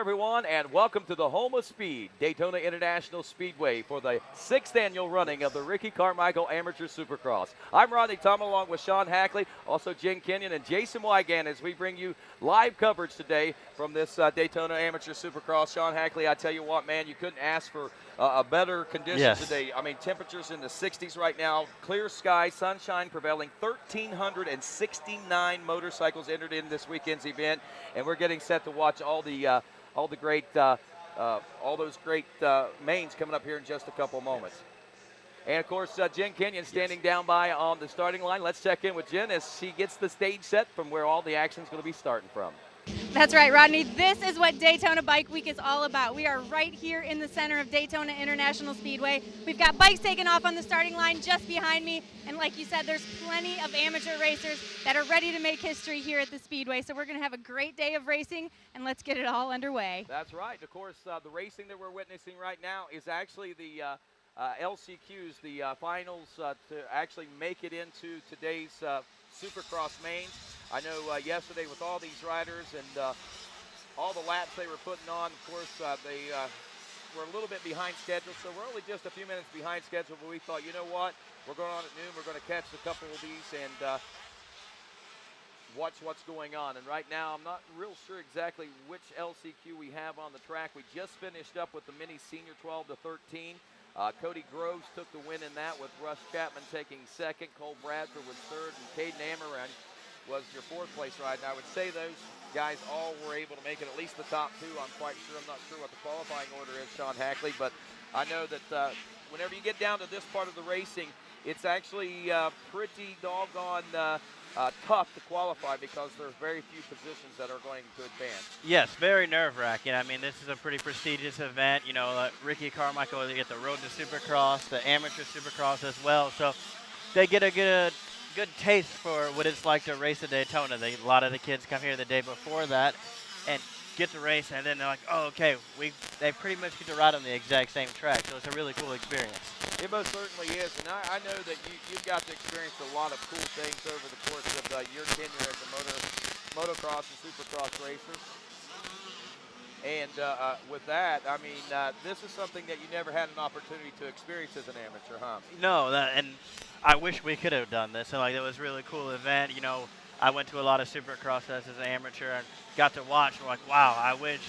everyone, and welcome to the home of speed, Daytona International Speedway, for the 6th annual running of the Ricky Carmichael Amateur Supercross. I'm Rodney Tumble along with Sean Hackley, also Jen Kenyon and Jason Wygant as we bring you live coverage today from this Daytona Amateur Supercross. Sean Hackley, I tell you what, man, you couldn't ask for a better condition today. I mean, temperatures in the 60s right now, clear sky, sunshine prevailing. 1,369 motorcycles entered in this weekend's event, and we're getting set to watch all those great mains coming up here in just a couple of moments. And of course, Jen Kenyon standing down by on the starting line. Let's check in with Jen as she gets the stage set from where all the action's going to be starting from. That's right, Rodney. This is what Daytona Bike Week is all about. We are right here in the center of Daytona International Speedway. We've got bikes taking off on the starting line just behind me. And like you said, there's plenty of amateur racers that are ready to make history here at the Speedway. So we're going to have a great day of racing, and let's get it all underway. That's right. Of course, the racing that we're witnessing right now is actually the LCQs, the finals to actually make it into today's Supercross mains. I know yesterday with all these riders and all the laps they were putting on, of course, they were a little bit behind schedule, so we're only just a few minutes behind schedule, but we thought, you know what, we're going on at noon, we're going to catch a couple of these and watch what's going on. And right now, I'm not real sure exactly which LCQ we have on the track. We just finished up with the mini senior 12 to 13. Cody Groves took the win in that with Russ Chapman taking second. Cole Bradford was third, and Caden Amaran was your fourth place ride. And I would say those guys all were able to make it at least the top two. I'm quite sure. I'm not sure what the qualifying order is, Sean Hackley, but I know that whenever you get down to this part of the racing, it's actually pretty doggone tough to qualify because there's very few positions that are going to advance. Yes, very nerve-wracking. I mean, this is a pretty prestigious event. You know, Ricky Carmichael, they get the Road to Supercross, the Amateur Supercross as well. So they get a good taste for what it's like to race at Daytona. A lot of the kids come here the day before that and get to race, and then they're like, oh, okay, they pretty much get to ride on the exact same track. So it's a really cool experience. It most certainly is, and I know that you've got to experience a lot of cool things over the course of your tenure as a motocross and supercross racer. And with that, I mean, this is something that you never had an opportunity to experience as an amateur, huh? No, and I wish we could have done this. And like, it was a really cool event. You know, I went to a lot of supercross as an amateur and got to watch. We're like, wow, I wish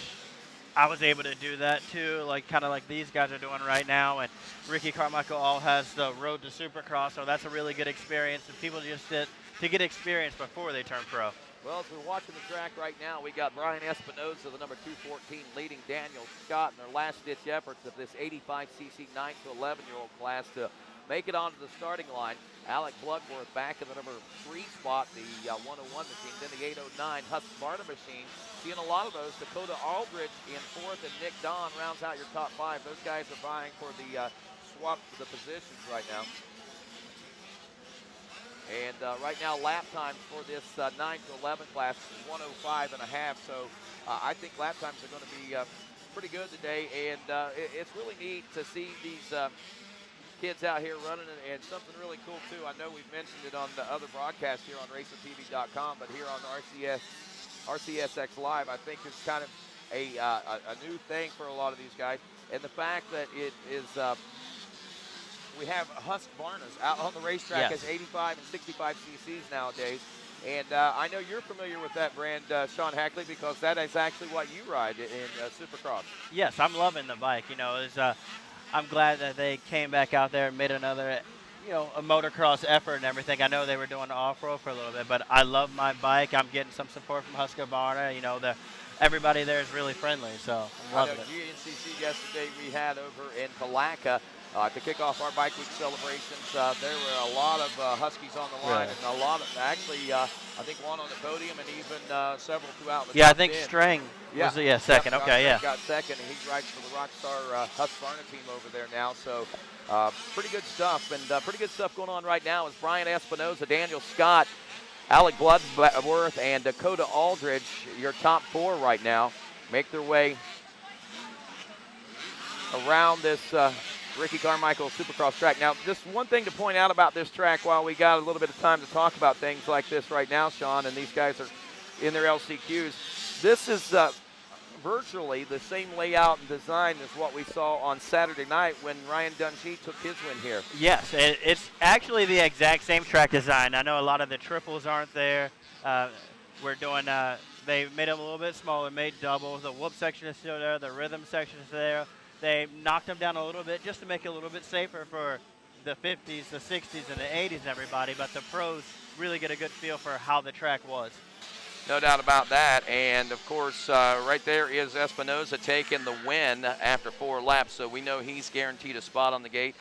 I was able to do that too, like kind of like these guys are doing right now. And Ricky Carmichael all has the Road to Supercross, so that's a really good experience. And people just to get experience before they turn pro. Well, as we're watching the track right now, we got Brian Espinoza, the number 214, leading Daniel Scott in their last-ditch efforts of this 85cc 9 to 11-year-old class to make it onto the starting line. Alec Bloodworth back in the number 3 spot, the 101 machine, then the 809 Husqvarna machine. Seeing a lot of those. Dakota Aldridge in 4th, and Nick Don rounds out your top 5. Those guys are vying for the swap for the positions right now. And right now, lap times for this 9 to 11 class is 105.5. So I think lap times are going to be pretty good today. And it's really neat to see these kids out here running, and something really cool too. I know we've mentioned it on the other broadcast here on RacerTV.com, but here on RCSX Live, I think it's kind of a new thing for a lot of these guys. And the fact that it is we have Husqvarnas out on the racetrack as 85 and 65 cc's nowadays. And I know you're familiar with that brand, Sean Hackley, because that is actually what you ride in Supercross. Yes, I'm loving the bike. You know, I'm glad that they came back out there and made another, you know, a motocross effort and everything. I know they were doing off-road for a little bit, but I love my bike. I'm getting some support from Husqvarna. You know, everybody there is really friendly, so I'm loving it. GNCC yesterday we had over in Palaca. To kick off our Bike Week celebrations, there were a lot of Huskies on the line, and a lot of, actually, I think one on the podium and even several throughout the top I think 10. Strang was second. Got second, and he rides for the Rockstar Husqvarna team over there now. So pretty good stuff, and pretty good stuff going on right now is Brian Espinoza, Daniel Scott, Alec Bloodworth, and Dakota Aldridge, your top 4 right now, make their way around this Ricky Carmichael Supercross track. Now, just one thing to point out about this track while we got a little bit of time to talk about things like this right now, Sean, and these guys are in their LCQs. This is virtually the same layout and design as what we saw on Saturday night when Ryan Dungey took his win here. Yes, it's actually the exact same track design. I know a lot of the triples aren't there. We're doing, they made them a little bit smaller, made doubles. The whoop section is still there. The rhythm section is there. They knocked them down a little bit just to make it a little bit safer for the 50s, the 60s, and the 80s and everybody. But the pros really get a good feel for how the track was. No doubt about that. And, of course, right there is Espinoza taking the win after 4 laps. So we know he's guaranteed a spot on the gate.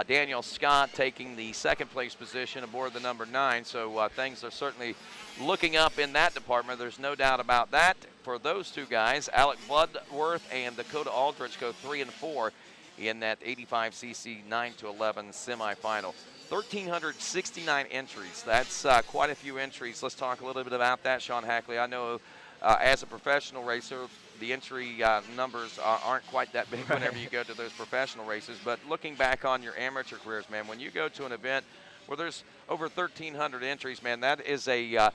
Daniel Scott taking the second-place position aboard the number 9. So things are certainly looking up in that department. There's no doubt about that. For those two guys, Alec Bloodworth and Dakota Aldrich go 3 and 4 in that 85cc 9-11 semifinal. 1,369 entries. That's quite a few entries. Let's talk a little bit about that, Sean Hackley. I know as a professional racer, the entry numbers aren't quite that big whenever you go to those professional races. But looking back on your amateur careers, man, when you go to an event where there's over 1,300 entries, man, that is a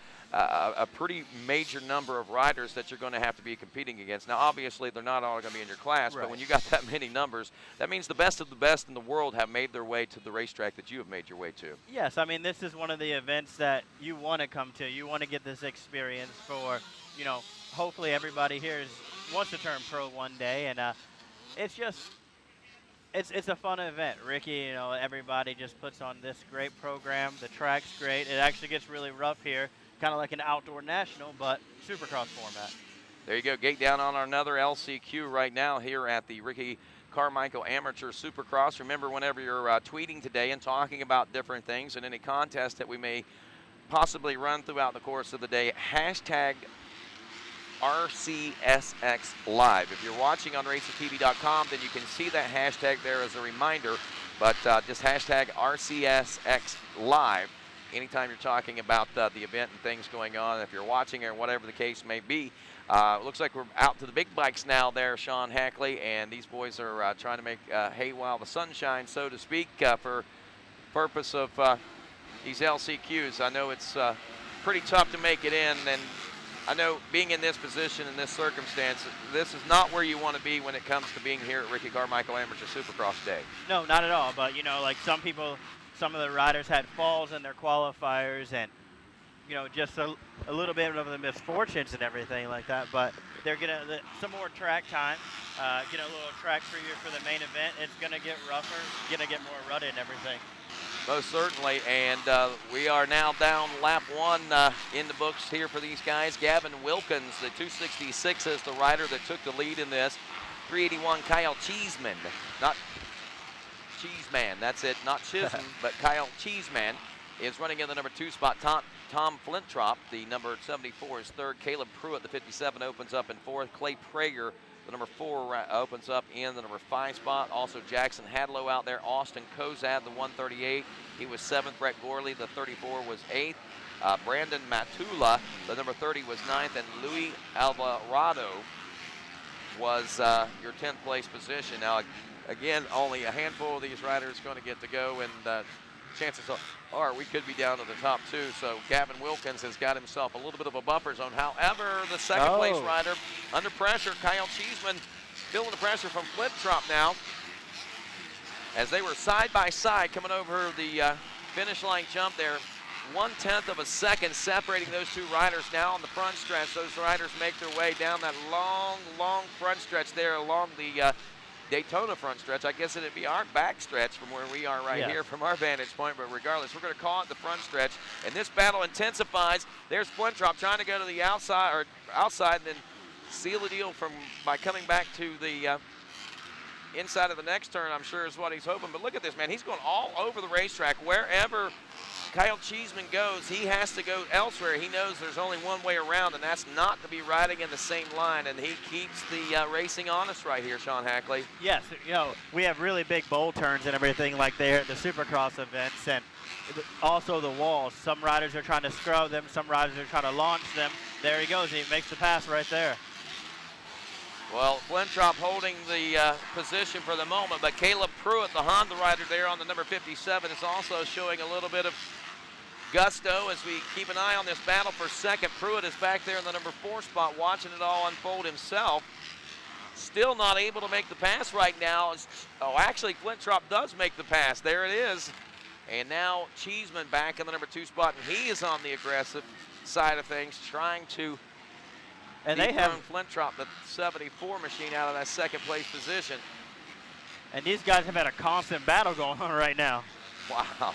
pretty major number of riders that you're going to have to be competing against. Now, obviously, they're not all going to be in your class, right. But when you got that many numbers, that means the best of the best in the world have made their way to the racetrack that you have made your way to. Yes, I mean, this is one of the events that you want to come to. You want to get this experience for, you know, hopefully everybody here wants to turn pro one day, and it's just it's a fun event. Ricky, you know, everybody just puts on this great program. The track's great. It actually gets really rough here, kind of like an outdoor national, but supercross format. There you go. Gate down on another LCQ right now here at the Ricky Carmichael Amateur Supercross. Remember, whenever you're tweeting today and talking about different things and any contest that we may possibly run throughout the course of the day, hashtag RCSX Live. If you're watching on racertv.com, then you can see that hashtag there as a reminder, but just hashtag RCSX Live anytime you're talking about the event and things going on. If you're watching or whatever the case may be. It looks like we're out to the big bikes now there, Sean Hackley, and these boys are trying to make hay while the sun shines, so to speak, for purpose of these LCQs. I know it's pretty tough to make it in, and I know being in this position, in this circumstance, this is not where you want to be when it comes to being here at Ricky Carmichael Amateur Supercross Day. No, not at all. But, you know, like some of the riders had falls in their qualifiers and, you know, just a little bit of the misfortunes and everything like that. But they're going to some more track time, get a little track preview for the main event. It's going to get rougher, going to get more rutted and everything. Most certainly, and we are now down lap 1 in the books here for these guys. Gavin Wilkins, the 266, is the rider that took the lead in this. 381, Kyle Cheeseman, not Cheeseman, that's it, not Chisholm, but Kyle Cheeseman is running in the number 2 spot. Tom Flintrop, the number 74, is 3rd. Caleb Pruitt, the 57, opens up in 4th. Clay Prager, the number 4, opens up in the number 5 spot. Also Jackson Hadlow out there. Austin Kozad, the 138. He was 7th. Brett Gorley, the 34, was 8th. Brandon Matula, the number 30, was 9th. And Louis Alvarado was your 10th place position. Now, again, only a handful of these riders going to get to go, and chances are we could be down to the top 2. So Gavin Wilkins has got himself a little bit of a buffer zone. However, the second place rider under pressure, Kyle Cheeseman, feeling the pressure from Flintrop now, as they were side by side coming over the finish line jump there. 1/10 of a second separating those two riders now on the front stretch. Those riders make their way down that long front stretch there along the Daytona front stretch. I guess it'd be our back stretch from where we are right here from our vantage point, but regardless, we're going to call it the front stretch, and this battle intensifies. There's Flintrop trying to go to the outside, and then seal the deal by coming back to the inside of the next turn, I'm sure is what he's hoping. But look at this, man. He's going all over the racetrack. Wherever Kyle Cheeseman goes, he has to go elsewhere. He knows there's only one way around, and that's not to be riding in the same line, and he keeps the racing honest right here, Sean Hackley. Yes, you know, we have really big bowl turns and everything like there at the Supercross events, and also the walls. Some riders are trying to scrub them, some riders are trying to launch them. There he goes, he makes the pass right there. Well, Flintrop holding the position for the moment, but Caleb Pruitt, the Honda rider there on the number 57, is also showing a little bit of gusto as we keep an eye on this battle for second. Pruitt is back there in the number 4 spot watching it all unfold himself. Still not able to make the pass right now. Oh, actually, Flintrop does make the pass. There it is. And now Cheeseman back in the number 2 spot, and he is on the aggressive side of things, trying to Flintrop, the 74 machine, out of that second place position. And these guys have had a constant battle going on right now. Wow.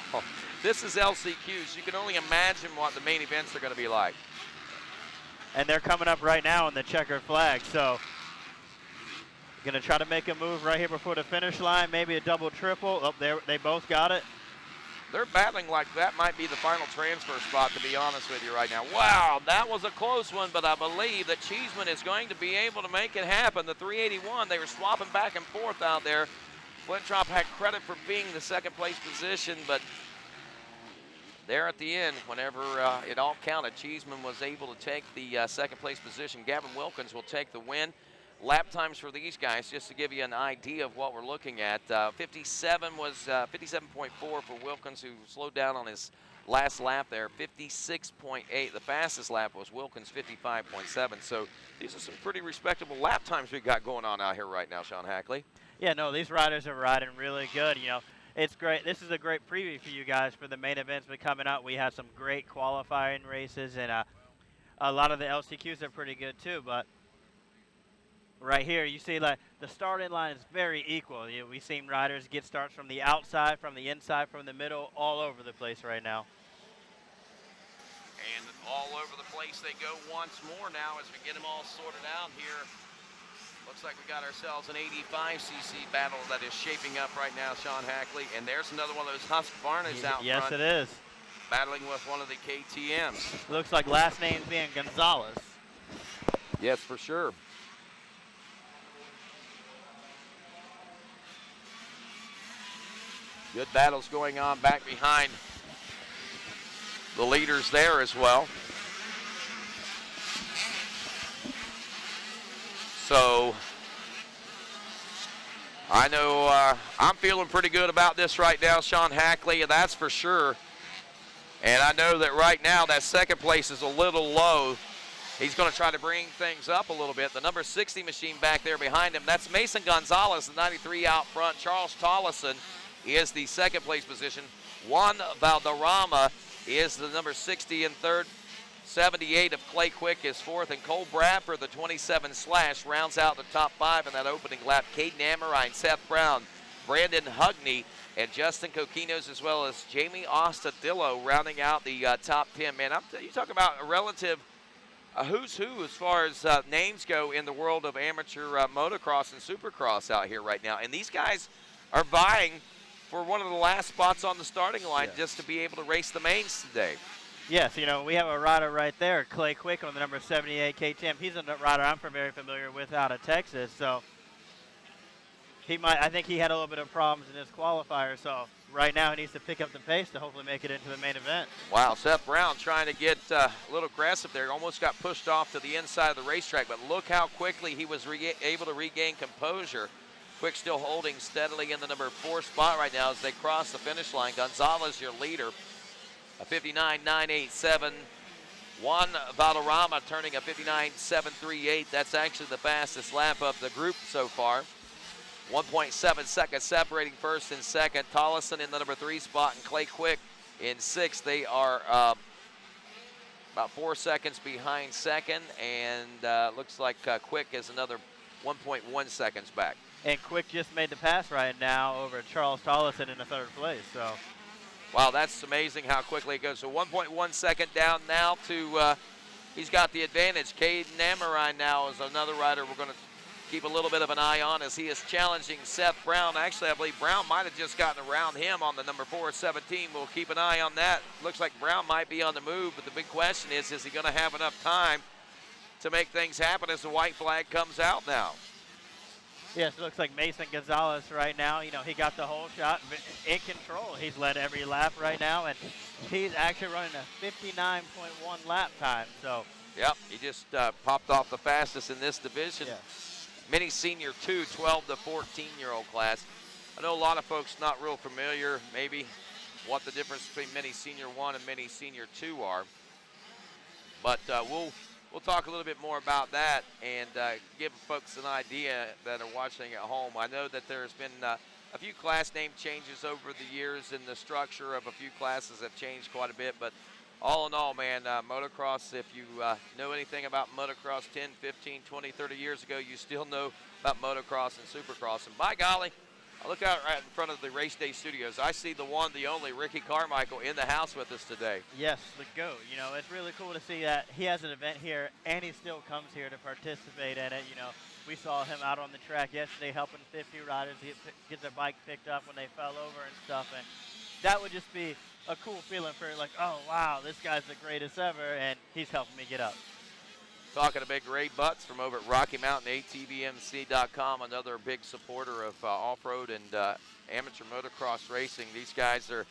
This is LCQs. You can only imagine what the main events are going to be like. And they're coming up right now in the checkered flag. So going to try to make a move right here before the finish line, maybe a double, triple. Oh, they both got it. They're battling like that might be the final transfer spot, to be honest with you right now. Wow, that was a close one, but I believe that Cheeseman is going to be able to make it happen. The 381, they were swapping back and forth out there. Flintrop had credit for being the second place position, but there at the end, whenever it all counted, Cheeseman was able to take the second place position. Gavin Wilkins will take the win. Lap times for these guys, just to give you an idea of what we're looking at. 57 was 57.4 for Wilkins, who slowed down on his last lap there. 56.8, the fastest lap was Wilkins, 55.7. So these are some pretty respectable lap times we got going on out here right now, Sean Hackley. Yeah, no, these riders are riding really good. You know, it's great. This is a great preview for you guys for the main events coming up. We had some great qualifying races, and a lot of the LCQs are pretty good too. But right here, you see like the starting line is very equal. We've seen riders get starts from the outside, from the inside, from the middle, all over the place right now. And all over the place they go once more now as we get them all sorted out here. Looks like we got ourselves an 85cc battle that is shaping up right now, Sean Hackley. And there's another one of those Husqvarnas out front. Yes, it is. Battling with one of the KTMs. Looks like last name being Gonzalez. Yes, for sure. Good battles going on back behind the leaders there as well. So I know I'm feeling pretty good about this right now, Sean Hackley, that's for sure. And I know that right now that second place is a little low. He's going to try to bring things up a little bit. The number 60 machine back there behind him, that's Mason Gonzalez, the 93 out front. Charles Tollison is the second place position. Juan Valderrama is the number 60 in third. 78 of Clay Quick is fourth, and Cole Bradford, the 27 slash, rounds out the top 5 in that opening lap. Caden Amorine, Seth Brown, Brandon Hugney, and Justin Coquinos, as well as Jamie Ostadillo, rounding out the top 10. Man, you talk about a relative who's who as far as names go in the world of amateur motocross and supercross out here right now. And these guys are vying for one of the last spots on the starting line just to be able to race the mains today. Yes, you know, we have a rider right there, Clay Quick on the number 78 KTM. He's a rider I'm very familiar with out of Texas, so I think he had a little bit of problems in his qualifier, so right now he needs to pick up the pace to hopefully make it into the main event. Wow, Seth Brown trying to get a little aggressive there. Almost got pushed off to the inside of the racetrack, but look how quickly he was able to regain composure. Quick still holding steadily in the number 4 spot right now as they cross the finish line. Gonzalez, your leader, a 59.987. Juan Valderrama turning a 59.738. That's actually the fastest lap of the group so far. 1.7 seconds separating first and second. Tollison in the number 3 spot and Clay Quick in 6th. They are about 4 seconds behind second, and looks like Quick is another 1.1 seconds back. And Quick just made the pass right now over Charles Tollison in the 3rd place. So, wow, that's amazing how quickly it goes. So 1.1 second down now to, he's got the advantage. Caden Amorine now is another rider we're going to keep a little bit of an eye on as he is challenging Seth Brown. Actually, I believe Brown might have just gotten around him on the number 417. We'll keep an eye on that. Looks like Brown might be on the move, but the big question is he going to have enough time to make things happen as the white flag comes out now? yes, it looks like Mason Gonzalez right now. You know, he got the whole shot in control. He's led every lap right now, and he's actually running a 59.1 lap time. So, yep, he just popped off the fastest in this division. Yeah. Mini Senior 2, 12 to 14-year-old class. I know a lot of folks not real familiar maybe what the difference between Mini Senior 1 and Mini Senior 2 are. But we'll we'll talk a little bit more about that and give folks an idea that are watching at home. I know that there's been a few class name changes over the years, and the structure of a few classes have changed quite a bit, but all in all, man, motocross, if you know anything about motocross 10, 15, 20, 30 years ago, you still know about motocross and supercross. And by golly, I look out right in front of the Race Day Studios. I see the one, the only, Ricky Carmichael in the house with us today. Yes, the GOAT. You know, it's really cool to see that he has an event here and he still comes here to participate in it. You know, we saw him out on the track yesterday helping 50 riders get their bike picked up when they fell over and stuff. And that would just be a cool feeling for like, oh, wow, this guy's the greatest ever, and he's helping me get up. Talking to big Ray Butts from over at Rocky Mountain, ATVMC.com, another big supporter of off-road and amateur motocross racing. These guys are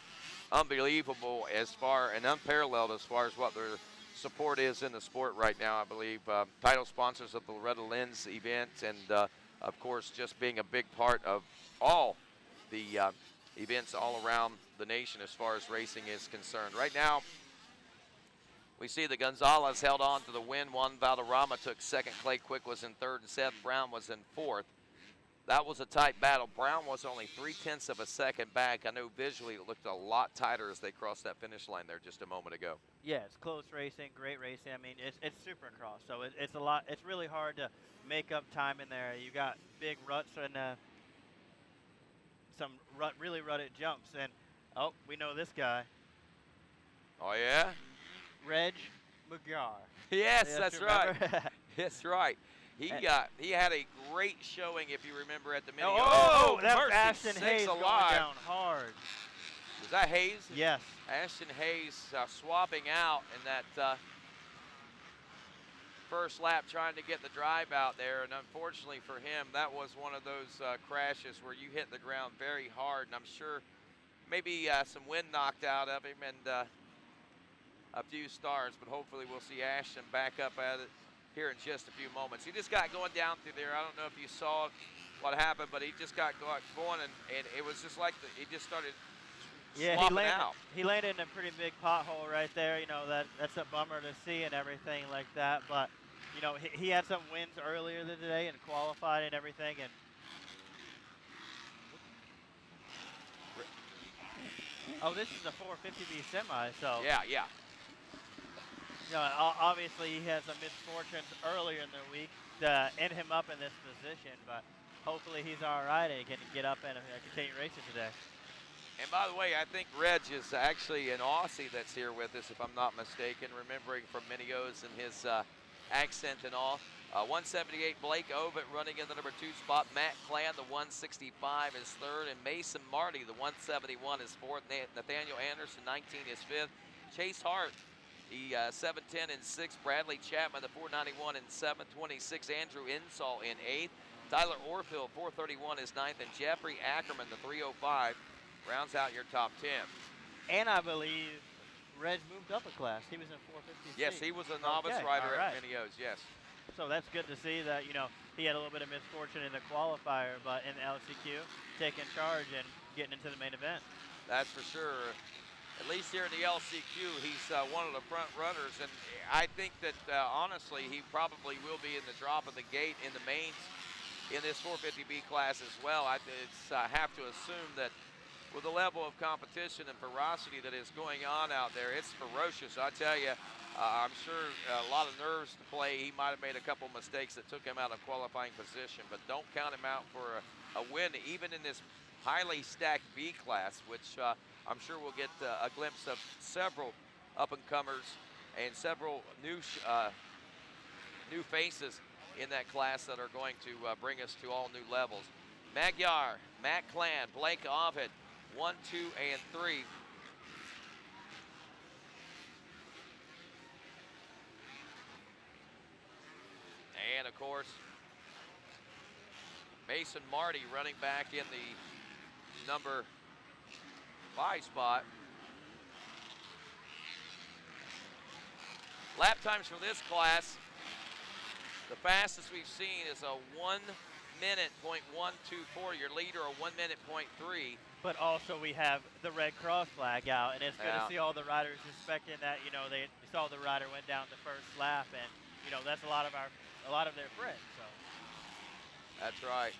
unbelievable and unparalleled as far as what their support is in the sport right now, I believe. Title sponsors of the Loretta Lynn's event, and, of course, just being a big part of all the events all around the nation as far as racing is concerned. Right now, we see the Gonzalez held on to the win. One, Valderrama took second. Clay Quick was in third, and Seth Brown was in fourth. That was a tight battle. Brown was only 0.3 of a second back. I know visually it looked a lot tighter as they crossed that finish line there just a moment ago. Yeah, it's close racing, great racing. I mean, it's supercross, so it's a lot. It's really hard to make up time in there. You got big ruts and some really rutted jumps, and oh, we know this guy. Oh yeah, Reg McGar. Yes, that's right. That's right. He had a great showing, if you remember, at the mini. Oh, that was mercy, Ashton Hayes going down hard. Was that Hayes? Yes. Ashton Hayes swapping out in that first lap, trying to get the drive out there, and unfortunately for him, that was one of those crashes where you hit the ground very hard, and I'm sure maybe some wind knocked out of him and a few stars, but hopefully we'll see Ashton back up at it here in just a few moments. He just got going down through there. I don't know if you saw what happened, but he just got going, and it was just like he just started swapping out. He landed in a pretty big pothole right there. You know, that's a bummer to see and everything like that, but you know, he had some wins earlier today and qualified and everything, and oh, this is a 450B semi, so yeah. You know, obviously he had some misfortunes earlier in the week to end him up in this position, but hopefully he's all right and he can get up and continue racing today. And by the way, I think Reg is actually an Aussie that's here with us, if I'm not mistaken, remembering from Minios and his accent and all. 178, Blake Ovitt running in the number 2 spot. Matt Clan, the 165, is third. And Mason Marty, the 171, is fourth. Nathaniel Anderson, 19, is fifth. Chase Hart, the 710 in sixth. Bradley Chapman, the 491 in seventh. 26, Andrew Insall in eighth. Tyler Orfield, 431, is ninth. And Jeffrey Ackerman, the 305, rounds out your top 10. And I believe Reg moved up a class. He was in 450. Yes, he was a novice rider at Minios, yes. So that's good to see that, you know, he had a little bit of misfortune in the qualifier, but in the LCQ, taking charge and getting into the main event. That's for sure. At least here in the LCQ, he's one of the front runners, and I think that, honestly, he probably will be in the drop of the gate in the mains in this 450B class as well. I have to assume that with the level of competition and ferocity that is going on out there, it's ferocious. I tell you, I'm sure a lot of nerves to play. He might have made a couple mistakes that took him out of qualifying position, but don't count him out for a win, even in this highly stacked B class, which I'm sure we'll get a glimpse of several up-and-comers and several new faces in that class that are going to bring us to all new levels. Magyar, Matt Clan, Blake Ovid, 1, 2, and 3. And of course, Mason Marty running back in the number 5 spot. Lap times for this class, the fastest we've seen is a 1 minute .124. Your leader, a 1 minute .3. But also we have the red cross flag out, and it's good to see all the riders respecting that. You know, they saw the rider went down the first lap, and that's a lot of their friends. So That's right.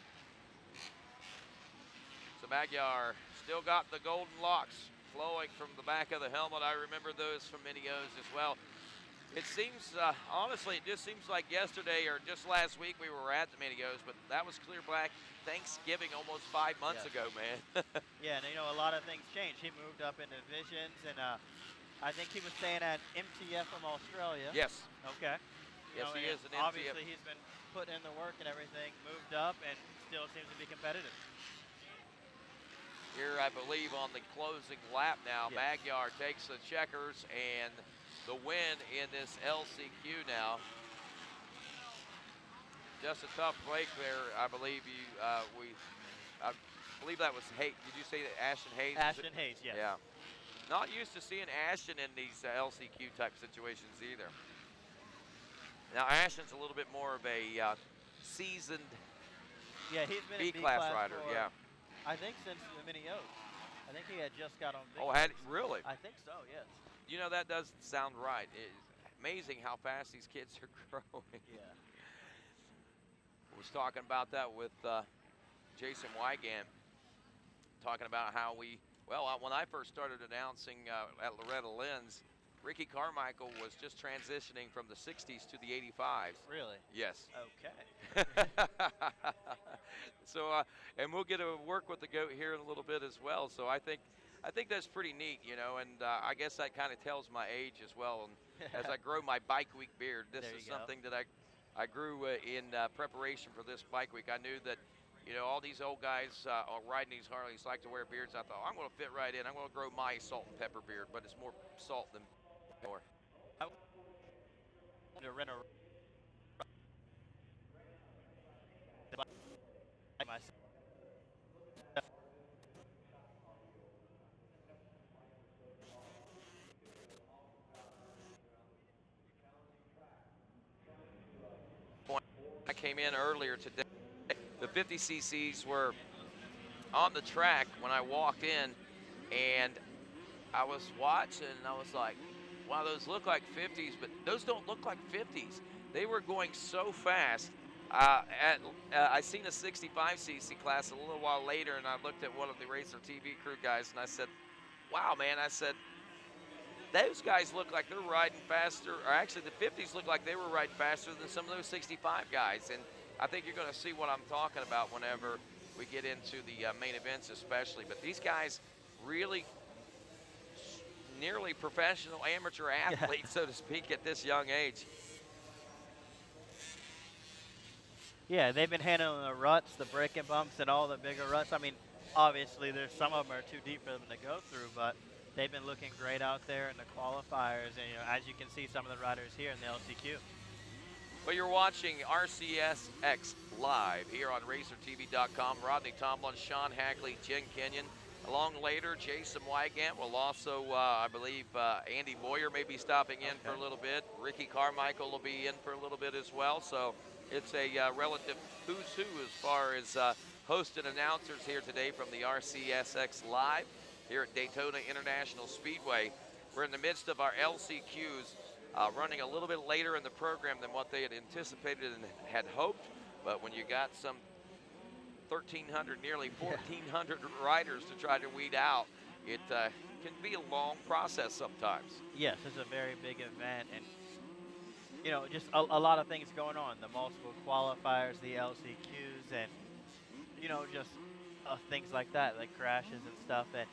So Magyar still got the golden locks flowing from the back of the helmet. I remember those from many O's as well. It seems, honestly, it just seems like yesterday or just last week we were at the Mini-O's, but that was clear black Thanksgiving almost 5 months ago, man. yeah, and a lot of things changed. He moved up in divisions, and I think he was staying at MTF from Australia. Yes. Okay. Yes, he is an MTF. Obviously, he's been putting in the work and everything, moved up, and still seems to be competitive. Here, I believe, on the closing lap now, Magyar takes the checkers and the win in this LCQ now. Just a tough break there, I believe I believe that was Hayes. Did you say that Ashton Hayes? Ashton Hayes, yes. Yeah. Not used to seeing Ashton in these LCQ type situations either. Now Ashton's a little bit more of a seasoned he's been B-class rider. Yeah. I think since the Mini O's. I think he had just got on. Really? I think so. Yes. That does sound right. It's amazing how fast these kids are growing. Yeah. I was talking about that with Jason Wygant, talking about how when I first started announcing at Loretta Lynn's, Ricky Carmichael was just transitioning from the 60s to the 85s. Really? Yes. Okay. So, and we'll get to work with the goat here in a little bit as well. So I think that's pretty neat, and I guess that kind of tells my age as well. And as I grow my bike week beard, this is something that I grew in preparation for this bike week. I knew that, all these old guys riding these Harleys like to wear beards. I thought, I'm going to fit right in. I'm going to grow my salt and pepper beard, but it's more salt than pepper. To rent a myself. I came in earlier today. The 50 cc's were on the track when I walked in, and I was watching, and I was like, wow, those look like 50s, but those don't look like 50s. They were going so fast. I seen a 65 cc class a little while later, and I looked at one of the Racer TV crew guys, and I said, wow, man, I said, those guys look like they're riding faster, or actually the 50s look like they were riding faster than some of those 65 guys. And I think you're going to see what I'm talking about whenever we get into the main events especially. But these guys really nearly professional amateur athletes, so to speak, at this young age. Yeah, they've been handling the ruts, the braking bumps, and all the bigger ruts. I mean, obviously, there's some of them are too deep for them to go through, but they've been looking great out there in the qualifiers, and as you can see, some of the riders here in the LCQ. Well, you're watching RCSX live here on RacerTV.com. Rodney Tomlin, Sean Hackley, Jen Kenyon. Along later, Jason Wygant will also, I believe, Andy Boyer may be stopping in for a little bit. Ricky Carmichael will be in for a little bit as well. So it's a relative who's who as far as host and announcers here today from the RCSX Live here at Daytona International Speedway. We're in the midst of our LCQs, running a little bit later in the program than what they had anticipated and had hoped. But when you got some 1,300, nearly 1,400 riders to try to weed out, it can be a long process sometimes. Yes, it's a very big event, and just a lot of things going on. The multiple qualifiers, the LCQs, and just things like that, like crashes and stuff. And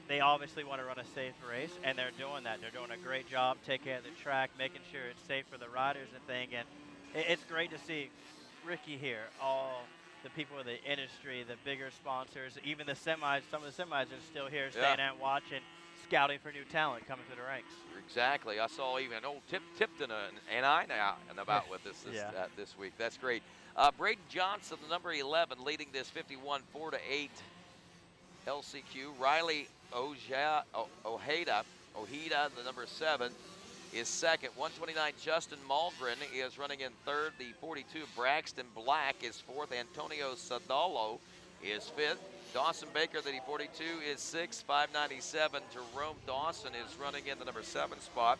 they obviously want to run a safe race, and they're doing that. They're doing a great job taking care of the track, making sure it's safe for the riders and thing. And it's great to see Ricky here, all the people in the industry, the bigger sponsors, even the semis. Some of the semis are still here, staying out watching, scouting for new talent coming through the ranks. Exactly. I saw even old Tipton and I out and about with us this week. That's great. Braden Johnson, the number 11, leading this 51 4-8 LCQ. Riley Ojeda, the number 7, is second. 129, Justin Malgren is running in third. The 42, Braxton Black, is fourth. Antonio Sadalo is fifth. Dawson Baker, the 42, is sixth. 597, Jerome Dawson is running in the number 7 spot.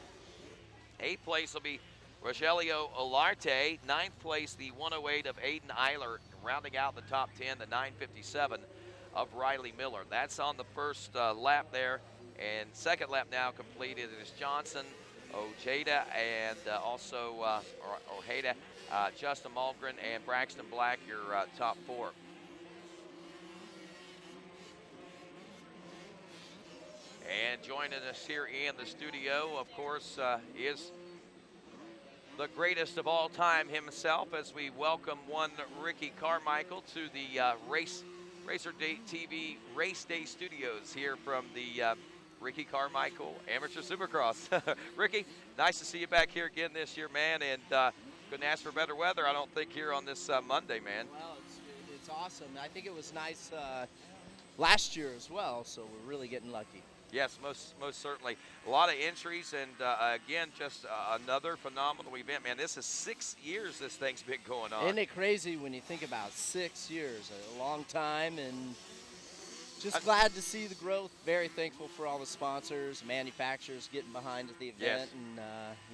Eighth place will be Rogelio Olarte. Ninth place, the 108 of Aiden Eiler. Rounding out the top 10, the 957 of Riley Miller. That's on the first lap there. And second lap now completed. It is Johnson, Ojeda, and Ojeda, Justin Malmgren, and Braxton Black, your top four. And joining us here in the studio, of course, is the greatest of all time himself, as we welcome one Ricky Carmichael to the Racer Day TV Race Day Studios here from the Ricky Carmichael Amateur Supercross. Ricky, nice to see you back here again this year, man, and couldn't ask for better weather, I don't think, here on this Monday, man. Well, it's awesome. I think it was nice last year as well, so we're really getting lucky. Yes, most certainly. A lot of entries, and again, just another phenomenal event. Man, this is 6 years this thing's been going on. Isn't it crazy when you think about 6 years? A long time, and just glad to see the growth. Very thankful for all the sponsors, manufacturers getting behind the event, yes. And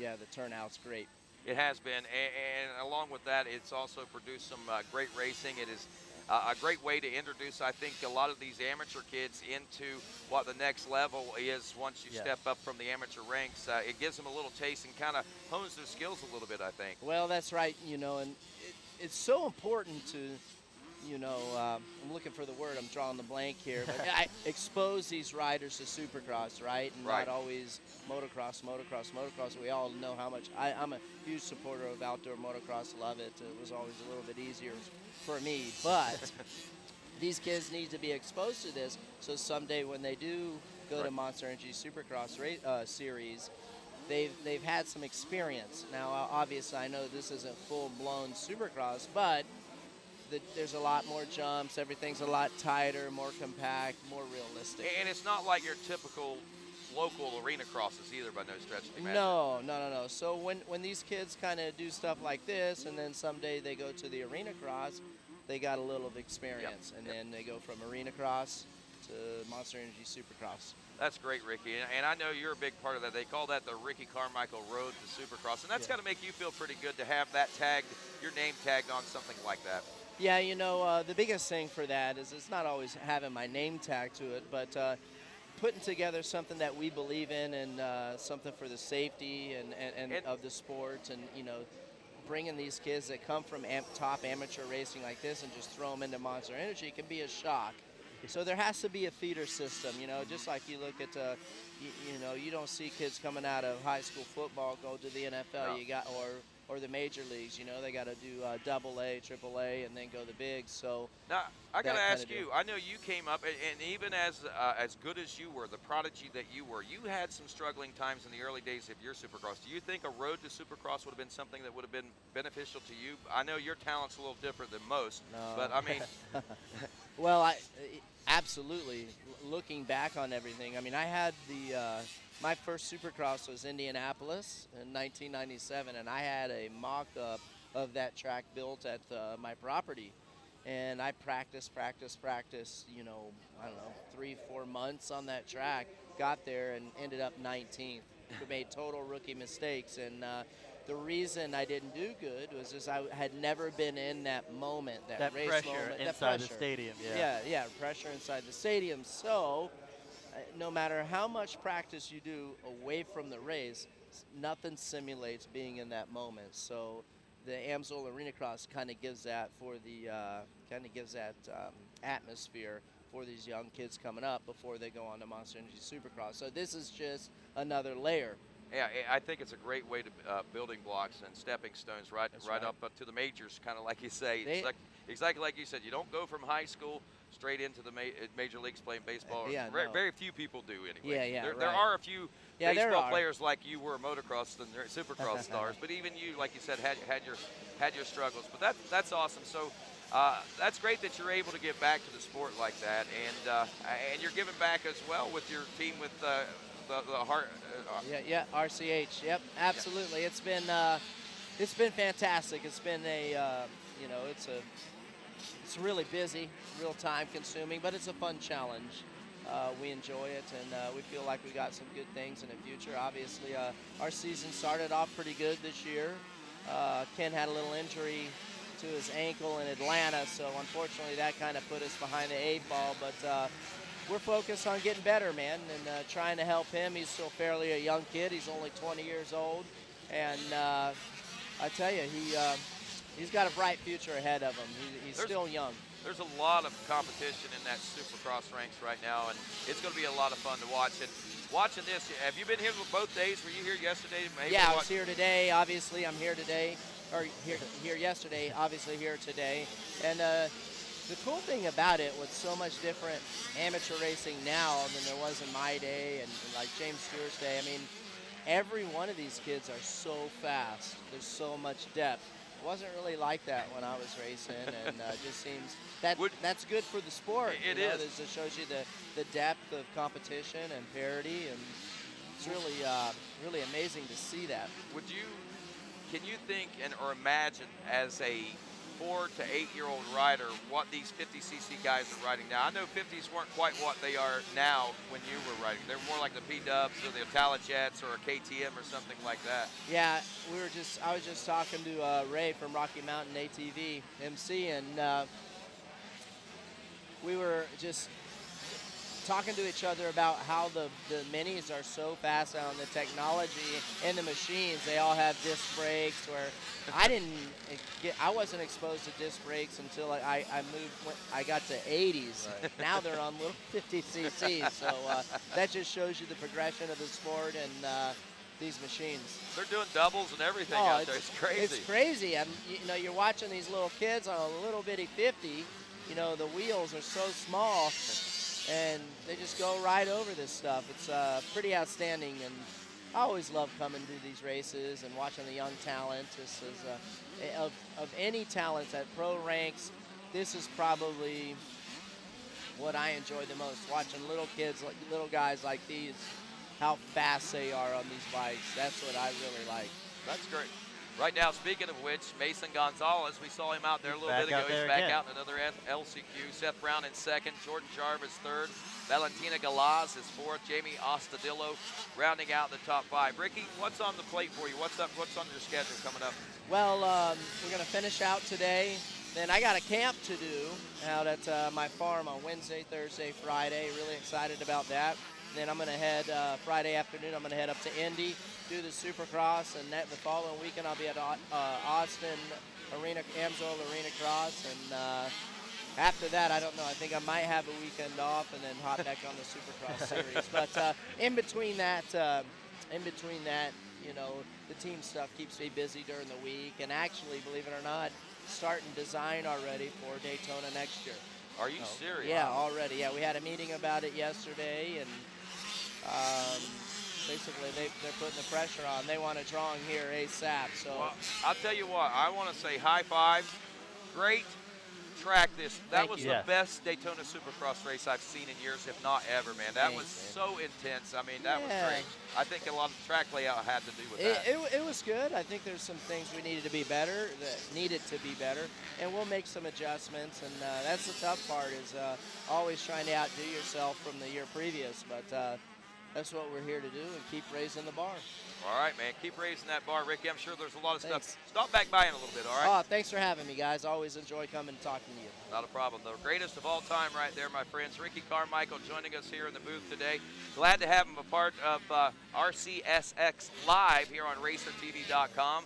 yeah, the turnout's great. It has been, and along with that, it's also produced some great racing. It is a great way to introduce, I think, a lot of these amateur kids into what the next level is once you step up from the amateur ranks. It gives them a little taste and kind of hones their skills a little bit, I think. Well, that's right, and it's so important to, I'm looking for the word, I'm drawing the blank here, but I expose these riders to Supercross, right? And right. Not always motocross. We all know how much, I'm a huge supporter of outdoor motocross, love it. It was always a little bit easier for me, but these kids need to be exposed to this, so someday when they do go to Monster Energy Supercross series, they've had some experience. Now, obviously, I know this isn't full-blown Supercross, but there's a lot more jumps. Everything's a lot tighter, more compact, more realistic. And it's not like your typical local arena crosses either, by no stretch of the imagination. No. So when these kids kind of do stuff like this, and then someday they go to the arena cross, they got a little of experience, and then they go from arena cross to Monster Energy Supercross. That's great, Ricky, and I know you're a big part of that. They call that the Ricky Carmichael Road to Supercross, and that's got to make you feel pretty good to have that tagged, your name tagged on something like that. Yeah, the biggest thing for that is it's not always having my name tagged to it, but putting together something that we believe in, and something for the safety and of the sport, and bringing these kids that come from top amateur racing like this and just throw them into Monster Energy can be a shock. So there has to be a feeder system, just like you look at, you don't see kids coming out of high school football go to the NFL. You got or the major leagues, they got to do AA, AAA, and then go the big. So now I got to ask you. I know you came up, and even as good as you were, the prodigy that you were, you had some struggling times in the early days of your Supercross. Do you think a road to Supercross would have been something that would have been beneficial to you? I know your talent's a little different than most, but I mean, well, absolutely. Looking back on everything, I mean, I had my first Supercross was Indianapolis in 1997, and I had a mock-up of that track built at my property. And I practiced, I don't know, 3-4 months on that track, got there and ended up 19th. We made total rookie mistakes, and the reason I didn't do good was just I had never been in that moment, that race pressure moment. inside the stadium. Yeah, pressure inside the stadium. So no matter how much practice you do away from the race, nothing simulates being in that moment. So the Amsoil Arena Cross kind of gives that atmosphere for these young kids coming up before they go on to Monster Energy Supercross. So this is just another layer. Yeah, I think it's a great way to building blocks and stepping stones right up to the majors, kind of like you say. It's exactly like you said. You don't go from high school straight into the major leagues playing baseball. Very few people do anyway. There are a few baseball players like you were motocross and Supercross stars, but even you, like you said, had your struggles. But that's awesome. So that's great that you're able to give back to the sport like that, and you're giving back as well with your team with the heart. RCH. Yep, absolutely. It's been fantastic. It's been it's really busy, real time consuming, but it's a fun challenge. We enjoy it, and we feel like we got some good things in the future. Obviously, our season started off pretty good this year. Ken had a little injury to his ankle in Atlanta, so unfortunately that kind of put us behind the 8 ball, but we're focused on getting better, man, and trying to help him. He's still fairly a young kid. He's only 20 years old, and I tell you, he's got a bright future ahead of him. He's still young. There's a lot of competition in that Supercross ranks right now, and it's going to be a lot of fun to watch. And watching this, have you been here for both days? Were you here yesterday? Yeah, I was here today. Obviously, I'm here today, or here yesterday. Obviously, here today. And the cool thing about it, what's so much different amateur racing now than there was in my day and like James Stewart's day. I mean, every one of these kids are so fast. There's so much depth. It wasn't really like that when I was racing, and just seems that's good for the sport. It is. It shows you the depth of competition and parity, and it's really really amazing to see that. Can you think or imagine as a 4 to 8-year-old rider what these 50cc guys are riding now? I know 50s weren't quite what they are now when you were riding. They were more like the P-Dubs or the Italojets or a KTM or something like that. Yeah, I was just talking to Ray from Rocky Mountain ATV MC, and we were just talking to each other about how the minis are so fast now, and the technology and the machines. They all have disc brakes, where I wasn't exposed to disc brakes until I got to 80s. Right. Now they're on little 50cc, so that just shows you the progression of the sport and these machines. They're doing doubles and everything out there. It's crazy. It's crazy. You're watching these little kids on a little bitty 50. The wheels are so small, and they just go right over this stuff. It's pretty outstanding, and I always love coming to these races and watching the young talent. This is of any talents at pro ranks, this is probably what I enjoy the most, watching little kids, little guys like these, how fast they are on these bikes. That's what I really like. That's great. Right now, speaking of which, Mason Gonzalez, we saw him out there a little bit ago. He's back out in another LCQ. Seth Brown in second, Jordan Jarvis third, Valentina Galaz is fourth, Jamie Ostadillo rounding out the top 5. Ricky, what's on the plate for you? What's on your schedule coming up? Well, we're going to finish out today. Then I got a camp to do out at my farm on Wednesday, Thursday, Friday. Really excited about that. Then I'm going to head Friday afternoon. I'm going to head up to Indy, do the Supercross, and the following weekend I'll be at Austin Amsoil Arena Cross, and after that, I don't know. I think I might have a weekend off and then hop back on the Supercross series. But in between that, the team stuff keeps me busy during the week, and actually, believe it or not, starting design already for Daytona next year. Are you serious? Yeah, already. Yeah, we had a meeting about it yesterday, and basically they're putting the pressure on. They want a drawing here ASAP. So well, I'll tell you what, I want to say high five. Great track this. That was the best Daytona Supercross race I've seen in years, if not ever, man. That was so intense. I mean, that was great. I think a lot of the track layout had to do with that. It was good. I think there's some things we needed to be better, and we'll make some adjustments. And that's the tough part, is always trying to outdo yourself from the year previous. But that's what we're here to do, and keep raising the bar. All right, man. Keep raising that bar, Ricky. I'm sure there's a lot of stuff. Stop back by in a little bit, all right? Oh, thanks for having me, guys. Always enjoy coming and talking to you. Not a problem. The greatest of all time right there, my friends. Ricky Carmichael joining us here in the booth today. Glad to have him a part of RCSX Live here on RacerTV.com.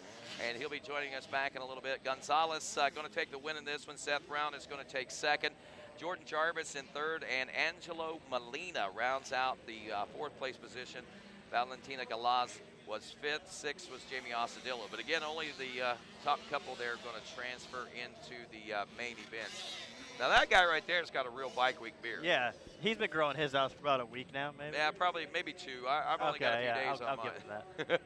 And he'll be joining us back in a little bit. Gonzalez going to take the win in this one. Seth Brown is going to take second. Jordan Jarvis in third, and Angelo Molina rounds out the fourth place position. Valentina Galaz was fifth. Sixth was Jamie Ostadillo. But again, only the top couple there are going to transfer into the main event. Now that guy right there has got a real bike week beard. Yeah, he's been growing his out for about a week now, maybe. Yeah, probably maybe 2. I've only got a few days on I'll mine. give him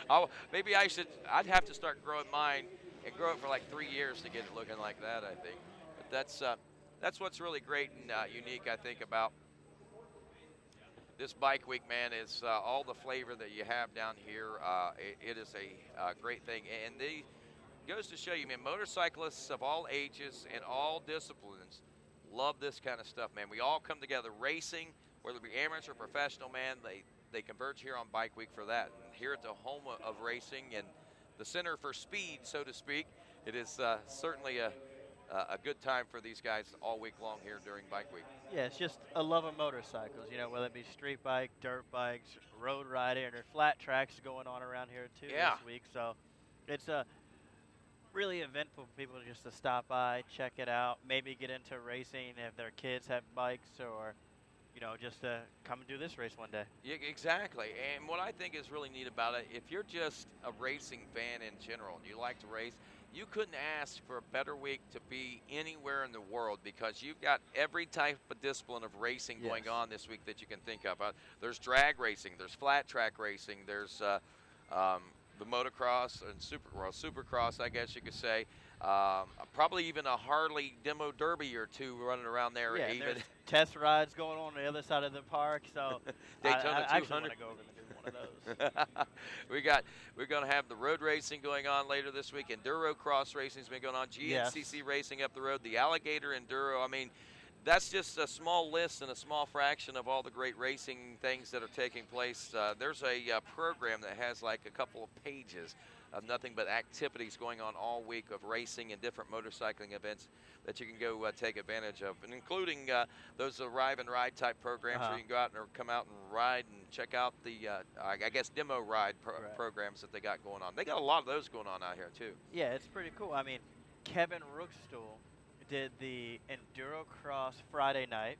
that. Maybe I'd have to start growing mine and grow it for like 3 years to get it looking like that, I think. But that's what's really great and unique, I think, about this bike week, man, is all the flavor that you have down here. It is a great thing. And goes to show you, man, motorcyclists of all ages and all disciplines Love this kind of stuff, man. We all come together racing, whether it be amateur or professional, man. They converge here on Bike Week for that. And here at the home of racing and the center for speed, so to speak, it is certainly a good time for these guys all week long here during Bike Week. Yeah, it's just a love of motorcycles, you know, whether it be street bike, dirt bikes, road riding, or flat tracks going on around here too Yeah. this week. So it's really eventful for people just to stop by, check it out, maybe get into racing if their kids have bikes, or you know, just to come and do this race one day. Yeah, exactly. And what I think is really neat about it, if you're just a racing fan in general and you like to race, you couldn't ask for a better week to be anywhere in the world, because you've got every type of discipline of racing going on this week that you can think of. There's drag racing, there's flat track racing, there's the motocross and supercross, I guess you could say. Probably even a Harley demo derby or two running around there. Yeah, even there's test rides going on the other side of the park. So Daytona I actually 200. want to go over and do one of those. We're going to have the road racing going on later this week. Enduro cross racing's been going on. GNCC racing up the road. The Alligator Enduro. I mean, that's just a small list and a small fraction of all the great racing things that are taking place. There's a program that has like a couple of pages of nothing but activities going on all week of racing and different motorcycling events that you can go take advantage of, and including those arrive and ride type programs where you can go out and come out and ride and check out the, I guess, demo ride programs that they got going on. They got a lot of those going on out here too. Yeah, it's pretty cool. I mean, Kevin Rookstool did the Enduro Cross Friday night,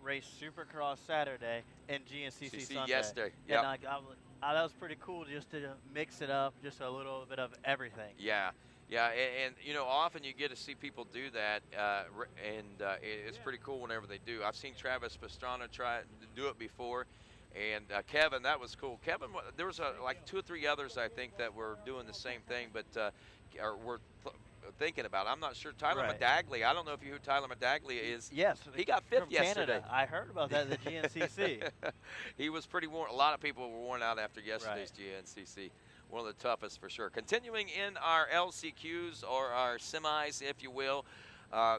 raced Supercross Saturday, and GNCC Sunday. Yesterday. And that was pretty cool just to mix it up, just a little bit of everything. Yeah, and you know, often you get to see people do that, and it's pretty cool whenever they do. I've seen Travis Pastrana do it before, and Kevin, that was cool. Kevin, there was like 2 or 3 others I think that were doing the same thing, but were thinking about it. I'm not sure. Tyler Medaglia, I don't know if you know who Tyler Medaglia is. Yes. He got 5th from yesterday. Canada. I heard about that at the GNCC. He was pretty worn. A lot of people were worn out after yesterday's GNCC. One of the toughest for sure. Continuing in our LCQs, or our semis, if you will,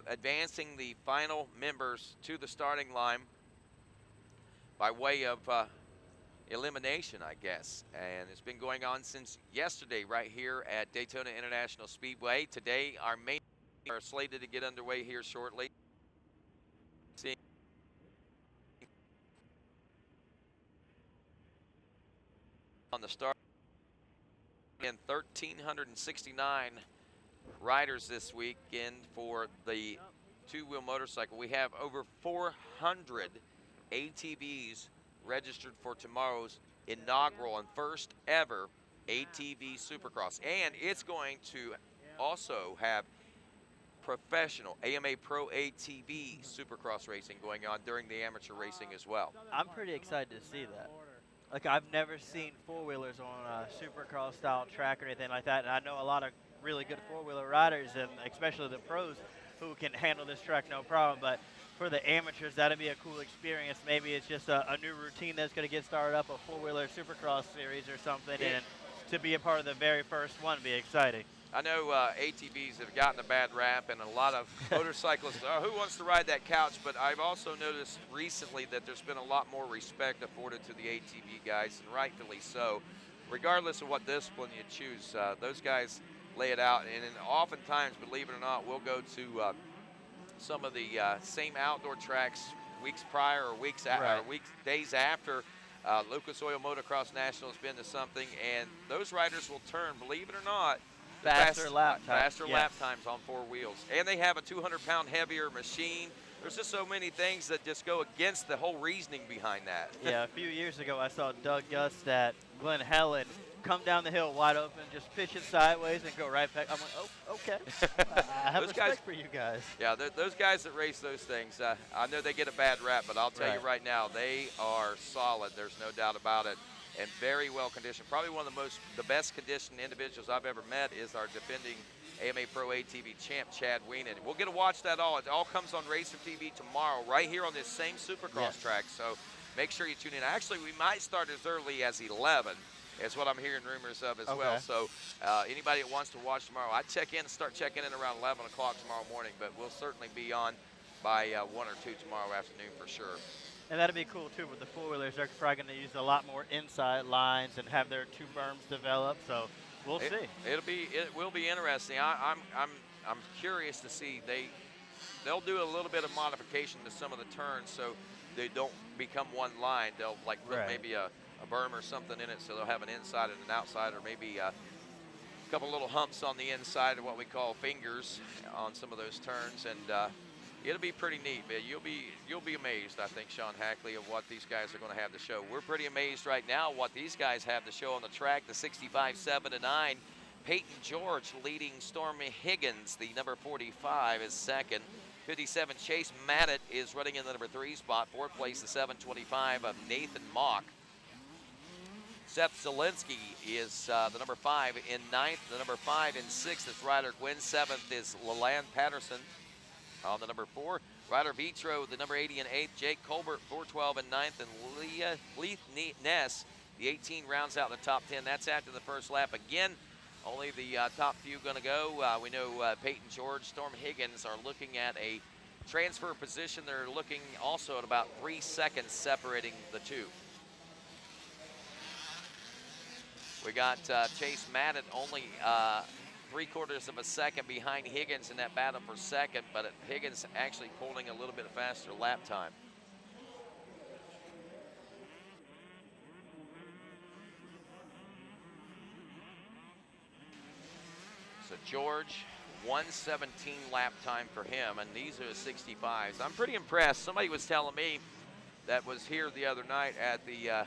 advancing the final members to the starting line by way of elimination, I guess. And it's been going on since yesterday right here at Daytona International Speedway. Today, our main are slated to get underway here shortly. Seeing on the start, and 1,369 riders this weekend for the two-wheel motorcycle. We have over 400 ATVs registered for tomorrow's inaugural and first ever ATV Supercross. And it's going to also have professional AMA Pro ATV Supercross racing going on during the amateur racing as well. I'm pretty excited to see that. Like, I've never seen four-wheelers on a Supercross style track or anything like that, and I know a lot of really good four-wheeler riders, and especially the pros, who can handle this track no problem. But for the amateurs, that'd be a cool experience. Maybe it's just a new routine that's going to get started up, a four-wheeler Supercross series or something, and to be a part of the very first one would be exciting. I know ATVs have gotten a bad rap, and a lot of motorcyclists, who wants to ride that couch? But I've also noticed recently that there's been a lot more respect afforded to the ATV guys, and rightfully so. Regardless of what discipline you choose, those guys lay it out. And oftentimes, believe it or not, we'll go to some of the same outdoor tracks weeks prior or days after Lucas Oil Motocross National has been to something, and those riders will turn, believe it or not, faster lap times on four wheels. And they have a 200-pound heavier machine. There's just so many things that just go against the whole reasoning behind that. Yeah, a few years ago I saw Doug Gust at Glen Helen come down the hill wide open, just pitch it sideways and go right back. I'm like, oh, okay. I have respect for you guys. Yeah, those guys that race those things, I know they get a bad rap, but I'll tell you right now, they are solid. There's no doubt about it. And very well conditioned. Probably one of the best conditioned individuals I've ever met is our defending AMA Pro ATV champ, Chad Weenan. We'll get to watch that all. It all comes on Racer TV tomorrow, right here on this same Supercross track. So make sure you tune in. Actually, we might start as early as 11. Is what I'm hearing rumors of as well. So anybody that wants to watch tomorrow, I'd start checking in around 11 o'clock tomorrow morning. But we'll certainly be on by 1 or 2 tomorrow afternoon for sure. And that'd be cool too with the four-wheelers. They're probably going to use a lot more inside lines and have their 2 berms develop. So we'll see. It will be interesting. I'm curious to see. They'll do a little bit of modification to some of the turns so they don't become one line. They'll like put maybe a berm or something in it, so they'll have an inside and an outside, or maybe a couple little humps on the inside of what we call fingers on some of those turns, and it'll be pretty neat. But you'll be amazed, I think, Sean Hackley, of what these guys are going to have to show. We're pretty amazed right now what these guys have to show on the track. The 65 7-9. Peyton George leading Stormy Higgins. The number 45 is second. 57 Chase Maddox is running in the number 3 spot. Fourth place, the 725 of Nathan Mock. Seth Zielinski is the number 5 in 9th. The number 5 in 6th is Ryder Gwynn. 7th is Leland Patterson on the number 4. Ryder Vitro, the number 80 in 8th. Jake Colbert, 412 in 9th. And Leith Ness, the 18, rounds out the top 10. That's after the first lap. Again, only the top few going to go. We know Peyton George, Storm Higgins are looking at a transfer position. They're looking also at about 3 seconds separating the two. We got Chase Madden only 3/4 of a second behind Higgins in that battle for second, but Higgins actually pulling a little bit faster lap time. So George, 1:17 lap time for him, and these are the 65s. I'm pretty impressed. Somebody was telling me that was here the other night at the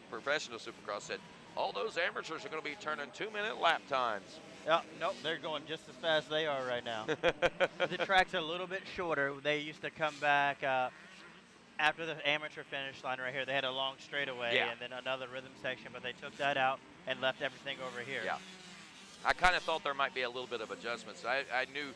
professional Supercross, said all those amateurs are going to be turning 2-minute lap times. Nope, they're going just as fast as they are right now. The track's a little bit shorter. They used to come back after the amateur finish line right here. They had a long straightaway and then another rhythm section, but they took that out and left everything over here. Yeah. I kind of thought there might be a little bit of adjustments. I knew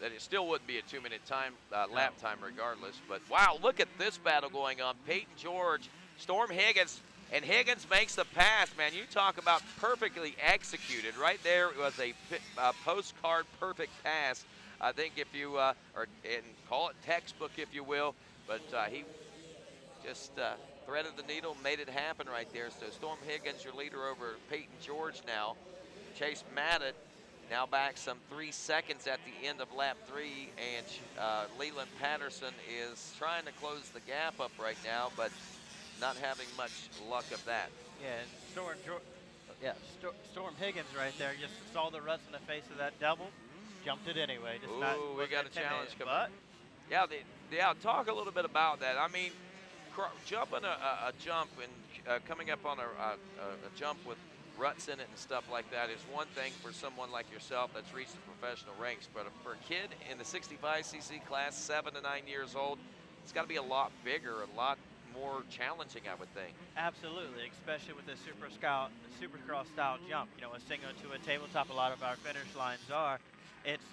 that it still wouldn't be a 2-minute time lap time regardless. But wow, look at this battle going on. Peyton George, Storm Higgins, and Higgins makes the pass. Man, you talk about perfectly executed. Right there was a postcard perfect pass. I think if you and call it textbook if you will, but he just threaded the needle, made it happen right there. So Storm Higgins, your leader over Peyton George now. Chase Madden now back some 3 seconds at the end of lap 3, and Leland Patterson is trying to close the gap up right now, but not having much luck of that. Yeah, and Storm Higgins right there just saw the ruts in the face of that double, jumped it anyway. Just we got a challenge coming. But yeah, talk a little bit about that. I mean, jumping a jump and coming up on a jump with ruts in it and stuff like that is one thing for someone like yourself that's reached the professional ranks, but for a kid in the 65cc class, 7 to 9 years old, it's got to be a lot bigger, a lot more challenging, I would think. Absolutely, especially with the supercross style jump. You know, a single to a tabletop, a lot of our finish lines are. It's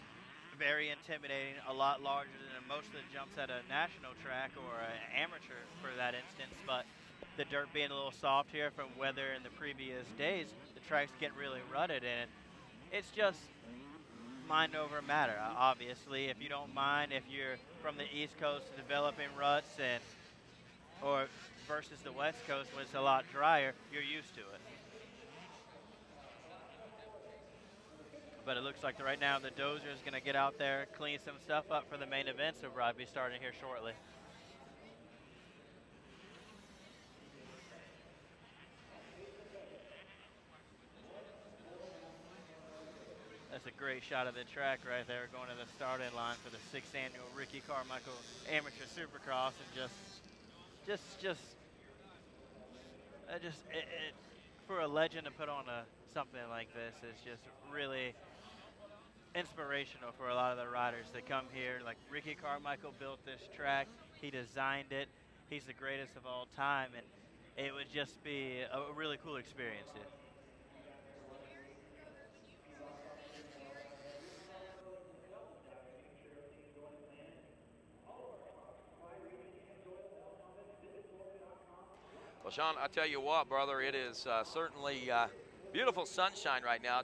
very intimidating, a lot larger than most of the jumps at a national track or an amateur for that instance, but the dirt being a little soft here from weather in the previous days, the track's getting really rutted, and it's just mind over matter. Obviously, if you don't mind, if you're from the East Coast developing ruts or versus the West Coast when it's a lot drier, you're used to it. But it looks like right now the dozer is going to get out there, clean some stuff up for the main event, so I'll be starting here shortly. That's a great shot of the track right there, going to the starting line for the 6th annual Ricky Carmichael Amateur Supercross, and for a legend to put on something like this is just really inspirational for a lot of the riders that come here. Like Ricky Carmichael built this track, he designed it, he's the greatest of all time, and it would just be a really cool experience. Well, Sean, I tell you what, brother, it has certainly Beautiful sunshine right now,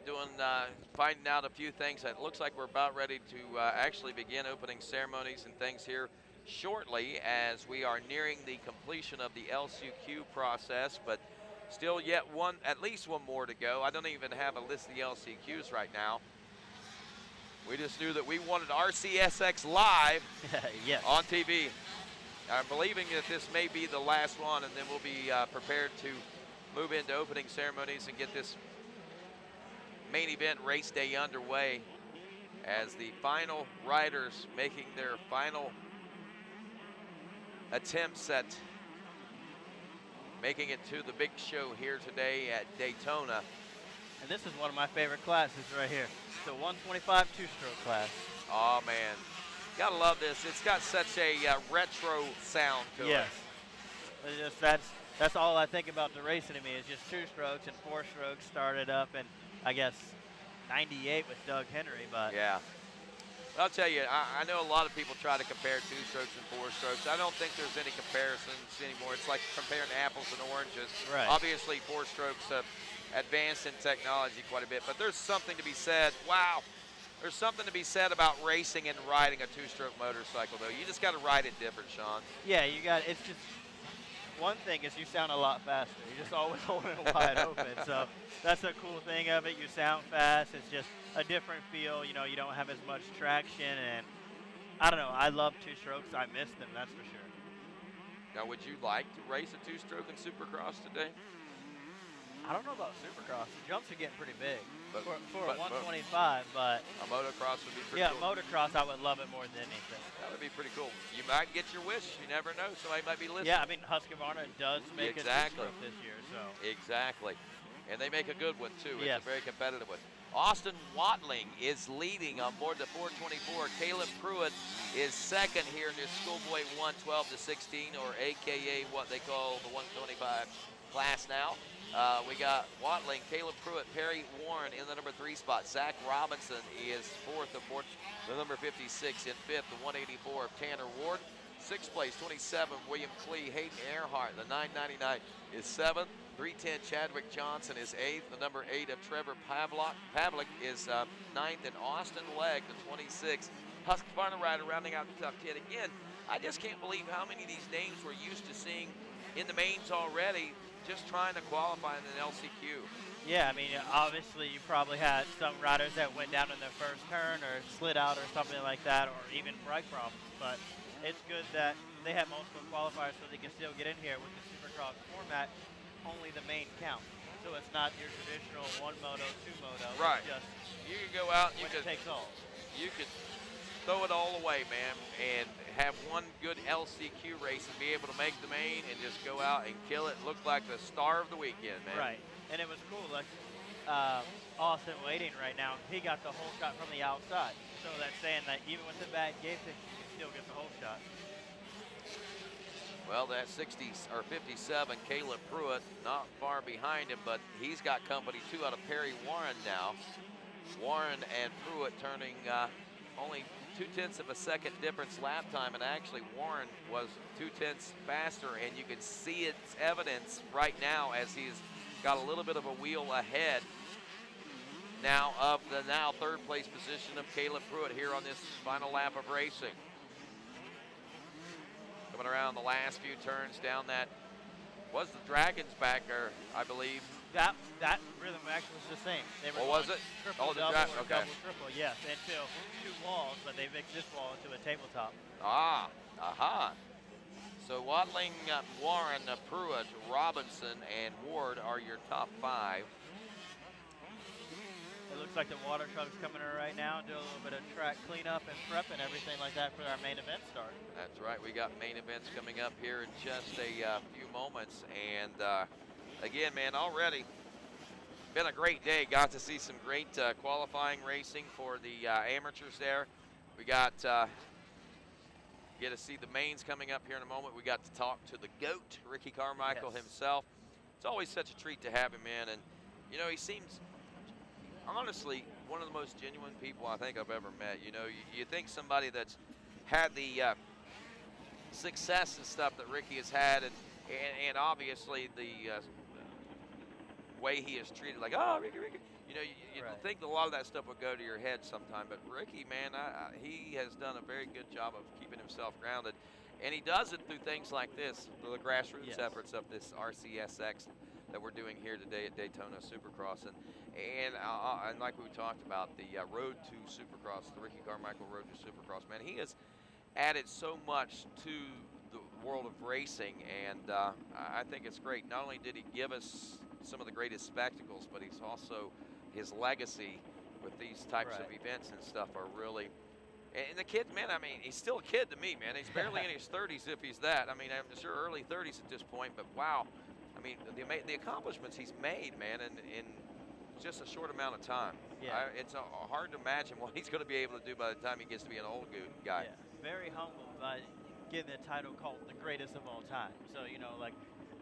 finding out a few things. It looks like we're about ready to actually begin opening ceremonies and things here shortly as we are nearing the completion of the LCQ process, but still yet at least one more to go. I don't even have a list of the LCQs right now. We just knew that we wanted RCSX live yes. on TV. I'm believing that this may be the last one, and then we'll be prepared to move into opening ceremonies and get this main event race day underway as the final riders making their final attempts at making it to the big show here today at Daytona. And this is one of my favorite classes right here. The 125 two-stroke class. Oh man, gotta love this. It's got such a retro sound to yes. it. It's just, that's all I think about the racing to me is just 2 strokes and 4 strokes started up in, I guess, 98 with Doug Henry, but. Yeah. I'll tell you, I know a lot of people try to compare 2 strokes and 4 strokes. I don't think there's any comparisons anymore. It's like comparing apples and oranges. Right. Obviously, 4 strokes have advanced in technology quite a bit, but there's something to be said. Wow. There's something to be said about racing and riding a 2-stroke motorcycle, though. You just got to ride it different, Sean. Yeah, it's just, one thing is you sound a lot faster. You're just always holding it wide open. So that's the cool thing of it. You sound fast. It's just a different feel. You know, you don't have as much traction. And I don't know. I love 2 strokes. I miss them, that's for sure. Now, would you like to race a 2-stroke in Supercross today? I don't know about Supercross. The jumps are getting pretty big But- for but- a 125, but A motocross would be pretty yeah, cool. motocross I would love it more than anything. That would be pretty cool. You might get your wish. You never know. Somebody might be listening. Yeah, I mean Husqvarna does make Exactly. a 2-stroke this year, so. Exactly. And they make a good one, too. It's Yes. a very competitive one. Austin Watling is leading on board the 424. Caleb Pruitt is second here in this Schoolboy 112 to 16, or AKA what they call the 125 class now. We got Watling, Caleb Pruitt, Perry Warren in the number 3 spot. Zach Robinson is fourth aboard the number 56. In fifth, the 184 of Tanner Ward. Sixth place, 27, William Klee. Hayden Earhart, the 999 is seventh. 310, Chadwick Johnson is eighth. The number 8 of Trevor Pavlik is ninth. And Austin Legg, the 26. Husqvarna rider rounding out the top 10. Again, I just can't believe how many of these names we're used to seeing in the mains already, just trying to qualify in an LCQ. Yeah, I mean, obviously you probably had some riders that went down in their first turn or slid out or something like that, or even brake problems. But it's good that they have multiple qualifiers so they can still get in here with the Supercross format. Only the main count. So it's not your traditional 1 moto, 2 moto. Right. It's just You can go out and winner takes all. you could throw it all away, man, and have one good LCQ race and be able to make the main and just go out and kill it. Look like the star of the weekend, man. Right. And it was cool. Like Austin waiting right now, he got the whole shot from the outside. So that's saying that even with the bad gate pick, you can still get the whole shot. Well, that 60 or 57, Caleb Pruitt, not far behind him, but he's got company 2 out of Perry Warren now. Warren and Pruitt turning only 0.2 of a second difference lap time, and actually Warren was 0.2 faster, and you can see its evidence right now as he's got a little bit of a wheel ahead now of the now 3rd place position of Caleb Pruitt here on this final lap of racing. Coming around the last few turns down that was the Dragons backer, I believe. That rhythm actually was the same. They were What was going it? Triple, Oh, the double, drag- or okay. double, triple, yes, until 2 walls, but they mixed this wall into a tabletop. Aha. So Watling, Warren, Pruitt, Robinson, and Ward are your top 5. It looks like the water truck's coming in right now, do a little bit of track cleanup and prep and everything like that for our main event start. That's right. We got main events coming up here in just a few moments. And again, man, already been a great day. Got to see some great qualifying racing for the amateurs there. We got get to see the mains coming up here in a moment. We got to talk to the GOAT, Ricky Carmichael himself. It's always such a treat to have him in. And, you know, he seems honestly one of the most genuine people I think I've ever met. You know, you think somebody that's had the success and stuff that Ricky has had, and obviously the way he is treated, like, oh, Ricky. You know, you Right. think a lot of that stuff would go to your head sometime, but Ricky, man, he has done a very good job of keeping himself grounded. And he does it through things like this, the grassroots Yes. efforts of this RCSX that we're doing here today at Daytona Supercross. And like we talked about, the Road to Supercross, the Ricky Carmichael Road to Supercross, man, he has added so much to the world of racing, and I think it's great. Not only did he give us some of the greatest spectacles, but he's also, his legacy with these types of events and stuff are really. And the kid, man, I mean, he's still a kid to me, man. He's barely in his 30s, if he's that. I mean, I'm sure early 30s at this point, but wow. I mean, the accomplishments he's made, man, in just a short amount of time. Yeah. It's hard to imagine what he's going to be able to do by the time he gets to be an old guy. Yeah. Very humble by getting the title called the greatest of all time. So, you know, like,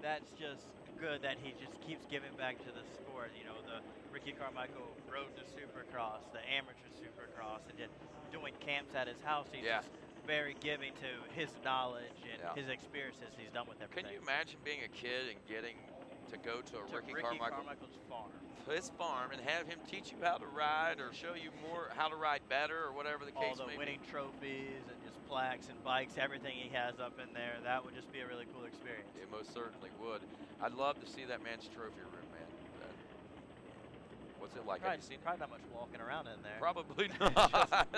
that's just good that he just keeps giving back to the sport. You know, the Ricky Carmichael Road to Supercross, the Amateur Supercross, and just doing camps at his house. He's just very giving to his knowledge and his experiences he's done with everything. Can you imagine being a kid and getting to go to Ricky Carmichael's farm? His farm, and have him teach you how to ride or show you more how to ride better or whatever the case may be. All the winning trophies and just plaques and bikes, everything he has up in there. That would just be a really cool experience. It most certainly would. I'd love to see that man's trophy room, man. What's it like? Have you seen it? Probably not much walking around in there. Probably not.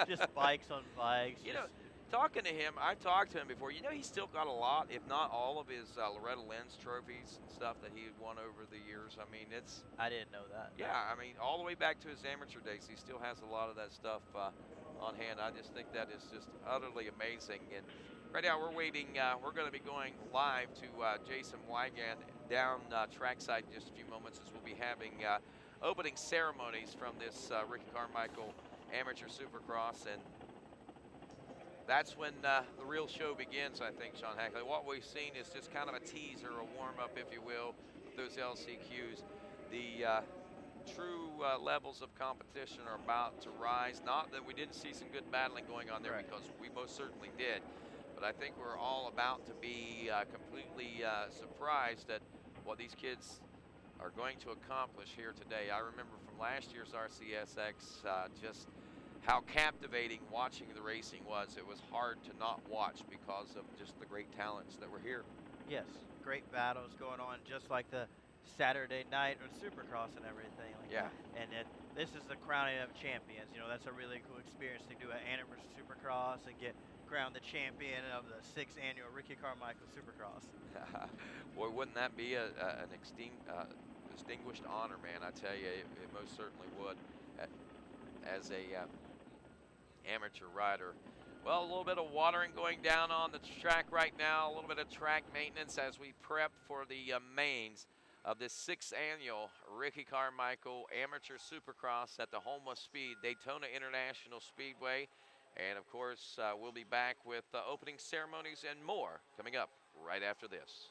just bikes on bikes. You know, talking to him, I've talked to him before. You know, he's still got a lot, if not all of his Loretta Lynn's trophies and stuff that he won over the years. I mean, it's. I didn't know that. Yeah, I mean, all the way back to his amateur days, he still has a lot of that stuff on hand. I just think that is just utterly amazing. And right now, we're waiting. We're going to be going live to Jason Wigan down trackside in just a few moments, as we'll be having opening ceremonies from this Ricky Carmichael Amateur Supercross, and that's when the real show begins, I think, Sean Hackley. What we've seen is just kind of a teaser, a warm-up, if you will, of those LCQs. The true levels of competition are about to rise. Not that we didn't see some good battling going on there, because we most certainly did. But I think we're all about to be completely surprised at what these kids are going to accomplish here today. I remember from last year's RCSX just how captivating watching the racing was. It was hard to not watch because of just the great talents that were here. Yes, great battles going on, just like the Saturday night or Supercross and everything. Like and this is the crowning of champions. You know, that's a really cool experience to do an amateur Supercross and get crowned the champion of the 6th annual Ricky Carmichael Supercross. Boy, wouldn't that be an distinguished honor, man? I tell you, it most certainly would. As a amateur rider. Well, a little bit of watering going down on the track right now, a little bit of track maintenance as we prep for the mains of this 6th annual Ricky Carmichael Amateur Supercross at the home of speed, Daytona International Speedway. And of course, we'll be back with opening ceremonies and more coming up right after this.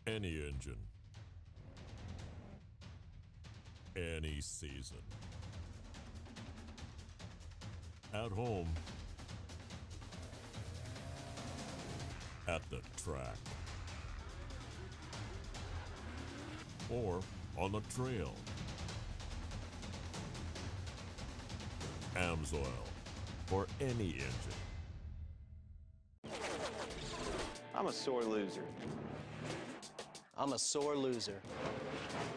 Any engine, any season, at home, at the track, or on the trail. AMSOIL for any engine. I'm a sore loser. I'm a sore loser.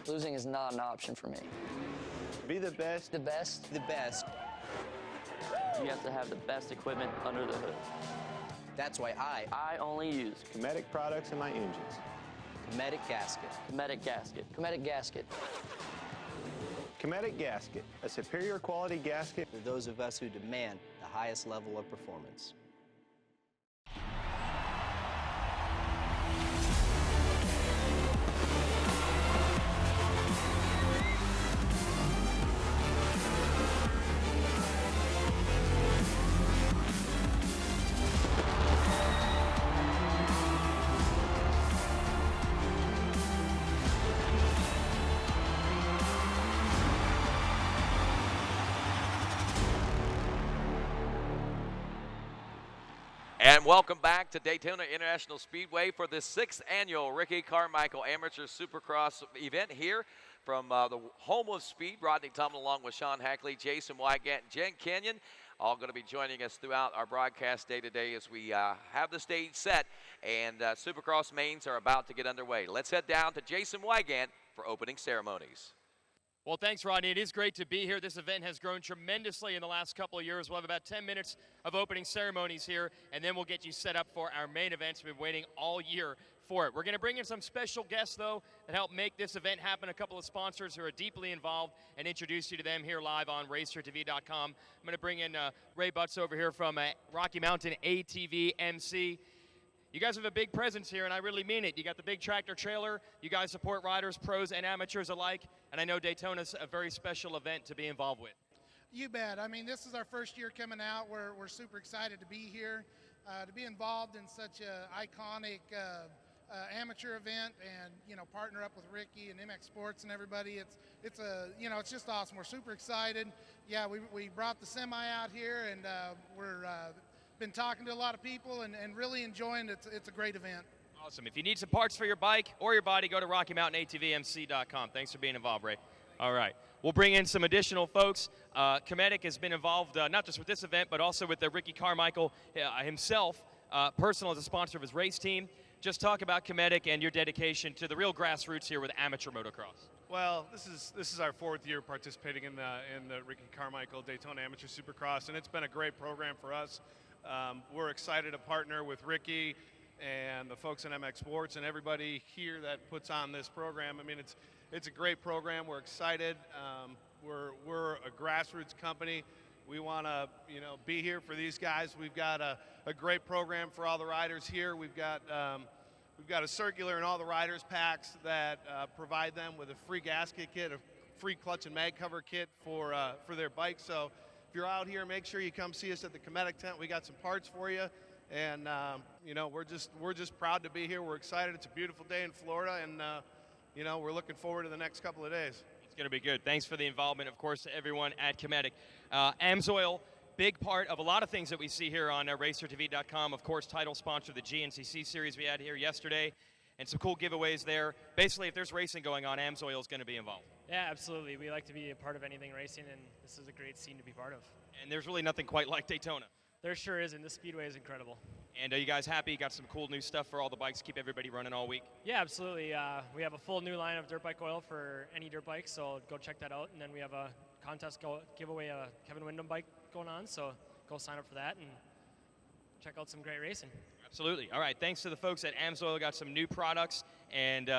Losing is not an option for me. Be the best. The best? The best. You have to have the best equipment under the hood. That's why I only use Cometic products in my engines. Cometic gasket. Cometic gasket. Cometic gasket. Cometic gasket, a superior quality gasket For those of us who demand the highest level of performance. And welcome back to Daytona International Speedway for the 6th annual Ricky Carmichael Amateur Supercross event here from the home of speed. Rodney Tomlin along with Sean Hackley, Jason Wygant, and Jen Kenyon, all going to be joining us throughout our broadcast day to day as we have the stage set and Supercross mains are about to get underway. Let's head down to Jason Wygant for opening ceremonies. Well, thanks, Rodney. It is great to be here. This event has grown tremendously in the last couple of years. We'll have about 10 minutes of opening ceremonies here, and then we'll get you set up for our main events. We've been waiting all year for it. We're going to bring in some special guests, though, that help make this event happen. A couple of sponsors who are deeply involved, and introduce you to them here live on RacerTV.com. I'm going to bring in Ray Butts over here from Rocky Mountain ATV MC. You guys have a big presence here, and I really mean it. You got the big tractor trailer. You guys support riders, pros, and amateurs alike. And I know Daytona's a very special event to be involved with. You bet. I mean, this is our first year coming out. We're super excited to be here, to be involved in such an iconic amateur event, and partner up with Ricky and MX Sports and everybody. It's just awesome. We're super excited. Yeah, we brought the semi out here, and we're been talking to a lot of people and really enjoying it. It's a great event. Awesome. If you need some parts for your bike or your body, go to RockyMountainATVMC.com. Thanks for being involved, Ray. All right. We'll bring in some additional folks. Cometic has been involved not just with this event, but also with the Ricky Carmichael himself, personal as a sponsor of his race team. Just talk about Cometic and your dedication to the real grassroots here with amateur motocross. Well, this is our 4th year participating in the Ricky Carmichael Daytona Amateur Supercross, and it's been a great program for us. We're excited to partner with Ricky and the folks in MX Sports and everybody here that puts on this program. I mean, it's a great program. We're excited. We're a grassroots company. We want to be here for these guys. We've got a great program for all the riders here. We've got a circular in all the riders packs that provide them with a free gasket kit, a free clutch and mag cover kit for their bikes. So if you're out here, make sure you come see us at the Cometic tent. We got some parts for you, and we're just proud to be here. We're excited. It's a beautiful day in Florida, and we're looking forward to the next couple of days. It's going to be good. Thanks for the involvement, of course, to everyone at Cometic. AMSOIL, big part of a lot of things that we see here on RacerTV.com. Of course, title sponsor of the GNCC series we had here yesterday, and some cool giveaways there. Basically, if there's racing going on, AMSOIL is going to be involved. Yeah, absolutely. We like to be a part of anything racing, and this is a great scene to be part of. And there's really nothing quite like Daytona. There sure is, and this speedway is incredible. And are you guys happy? You got some cool new stuff for all the bikes, keep everybody running all week? Yeah, absolutely. We have a full new line of dirt bike oil for any dirt bike, so go check that out. And then we have a contest giveaway a Kevin Windham bike going on, so go sign up for that and check out some great racing. Absolutely. All right, thanks to the folks at AMSOIL. Got some new products, and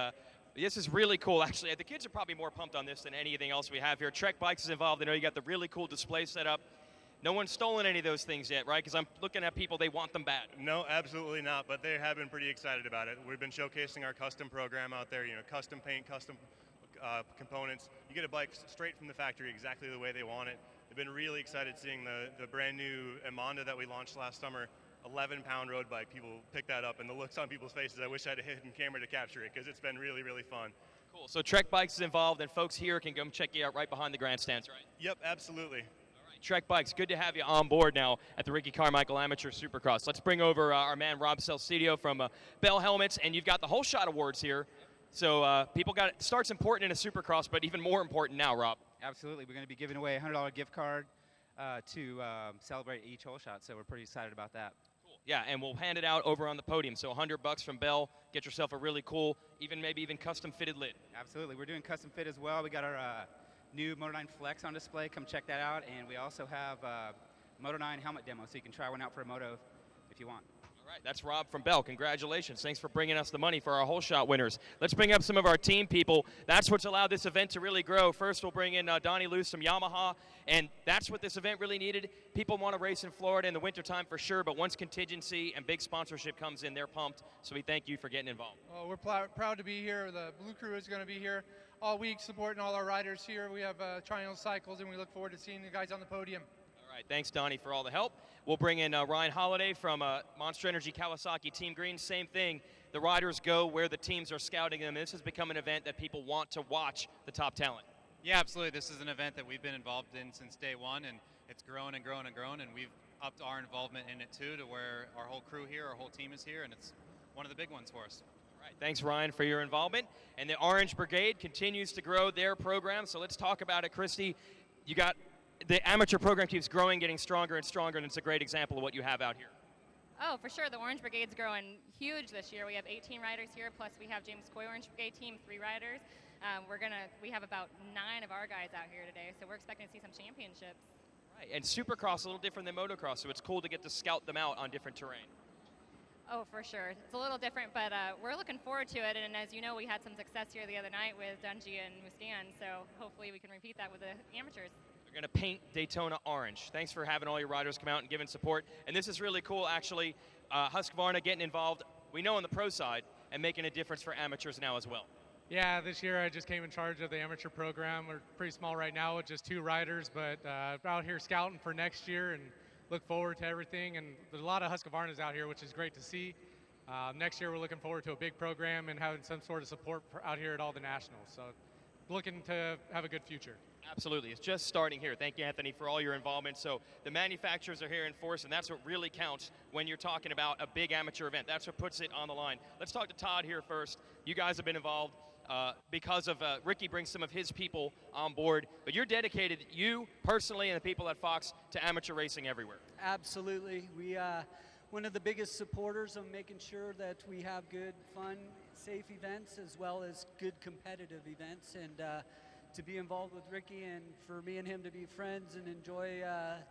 this is really cool, actually. The kids are probably more pumped on this than anything else we have here. Trek Bikes is involved. I know you got the really cool display set up. No one's stolen any of those things yet, right? Because I'm looking at people, they want them bad. No, absolutely not, but they have been pretty excited about it. We've been showcasing our custom program out there, custom paint, custom components. You get a bike straight from the factory exactly the way they want it. They've been really excited seeing the brand new Emonda that we launched last summer, 11-pound road bike. People pick that up, and the looks on people's faces, I wish I had a hidden camera to capture it, because it's been really, really fun. Cool, so Trek Bikes is involved, and folks here can come check you out right behind the grandstands, right? Yep, absolutely. Trek Bikes, good to have you on board now at the Ricky Carmichael Amateur Supercross. Let's bring over our man Rob Salcedo from Bell Helmets, and you've got the Whole Shot Awards here. So people got it. Start's important in a Supercross, but even more important now, Rob. Absolutely. We're going to be giving away a $100 gift card to celebrate each Whole Shot, so we're pretty excited about that. Cool. Yeah, and we'll hand it out over on the podium. So $100 from Bell. Get yourself a really cool, maybe even custom fitted lid. Absolutely. We're doing custom fit as well. We got our new Moto9 Flex on display. Come check that out. And we also have Moto9 helmet demo, so you can try one out for a moto if you want. All right, that's Rob from Bell. Congratulations. Thanks for bringing us the money for our Whole Shot winners. Let's bring up some of our team people. That's what's allowed this event to really grow. First, we'll bring in Donnie Luce from Yamaha, and that's what this event really needed. People want to race in Florida in the wintertime for sure, but once contingency and big sponsorship comes in, they're pumped. So we thank you for getting involved. Well, we're proud to be here. The Blue Crew is going to be here all week supporting all our riders here. We have Triangle Cycles, and we look forward to seeing you guys on the podium. All right, thanks, Donnie, for all the help. We'll bring in Ryan Holiday from Monster Energy Kawasaki Team Green. Same thing. The riders go where the teams are scouting them. This has become an event that people want to watch the top talent. Yeah, absolutely. This is an event that we've been involved in since day one, and it's grown and grown and grown, and we've upped our involvement in it too, to where our whole crew here, our whole team is here, and it's one of the big ones for us. All right, thanks, Ryan, for your involvement. And the Orange Brigade continues to grow their program, so let's talk about it. Christy, you got the amateur program keeps growing, getting stronger and stronger, and it's a great example of what you have out here. Oh, for sure. The Orange Brigade's growing huge this year. We have 18 riders here, plus we have James Coy Orange Brigade team, 3 riders. We have about 9 of our guys out here today, so we're expecting to see some championships. Right, and Supercross is a little different than motocross, so it's cool to get to scout them out on different terrain. Oh, for sure. It's a little different, but we're looking forward to it. And as you know, we had some success here the other night with Dungey and Mustan, so hopefully we can repeat that with the amateurs. We're going to paint Daytona orange. Thanks for having all your riders come out and giving support. And this is really cool, actually. Husqvarna getting involved, we know on the pro side, and making a difference for amateurs now as well. Yeah, this year I just came in charge of the amateur program. We're pretty small right now with just 2 riders, but out here scouting for next year and look forward to everything. And there's a lot of Husqvarnas out here, which is great to see. Next year we're looking forward to a big program and having some sort of support out here at all the nationals. So looking to have a good future. Absolutely. It's just starting here. Thank you, Anthony, for all your involvement. So the manufacturers are here in force, and that's what really counts when you're talking about a big amateur event. That's what puts it on the line. Let's talk to Todd here first. You guys have been involved because of Ricky brings some of his people on board, but you're dedicated, you personally and the people at Fox, to amateur racing everywhere. Absolutely. We one of the biggest supporters of making sure that we have good, fun, safe events as well as good competitive events, and to be involved with Ricky and for me and him to be friends and enjoy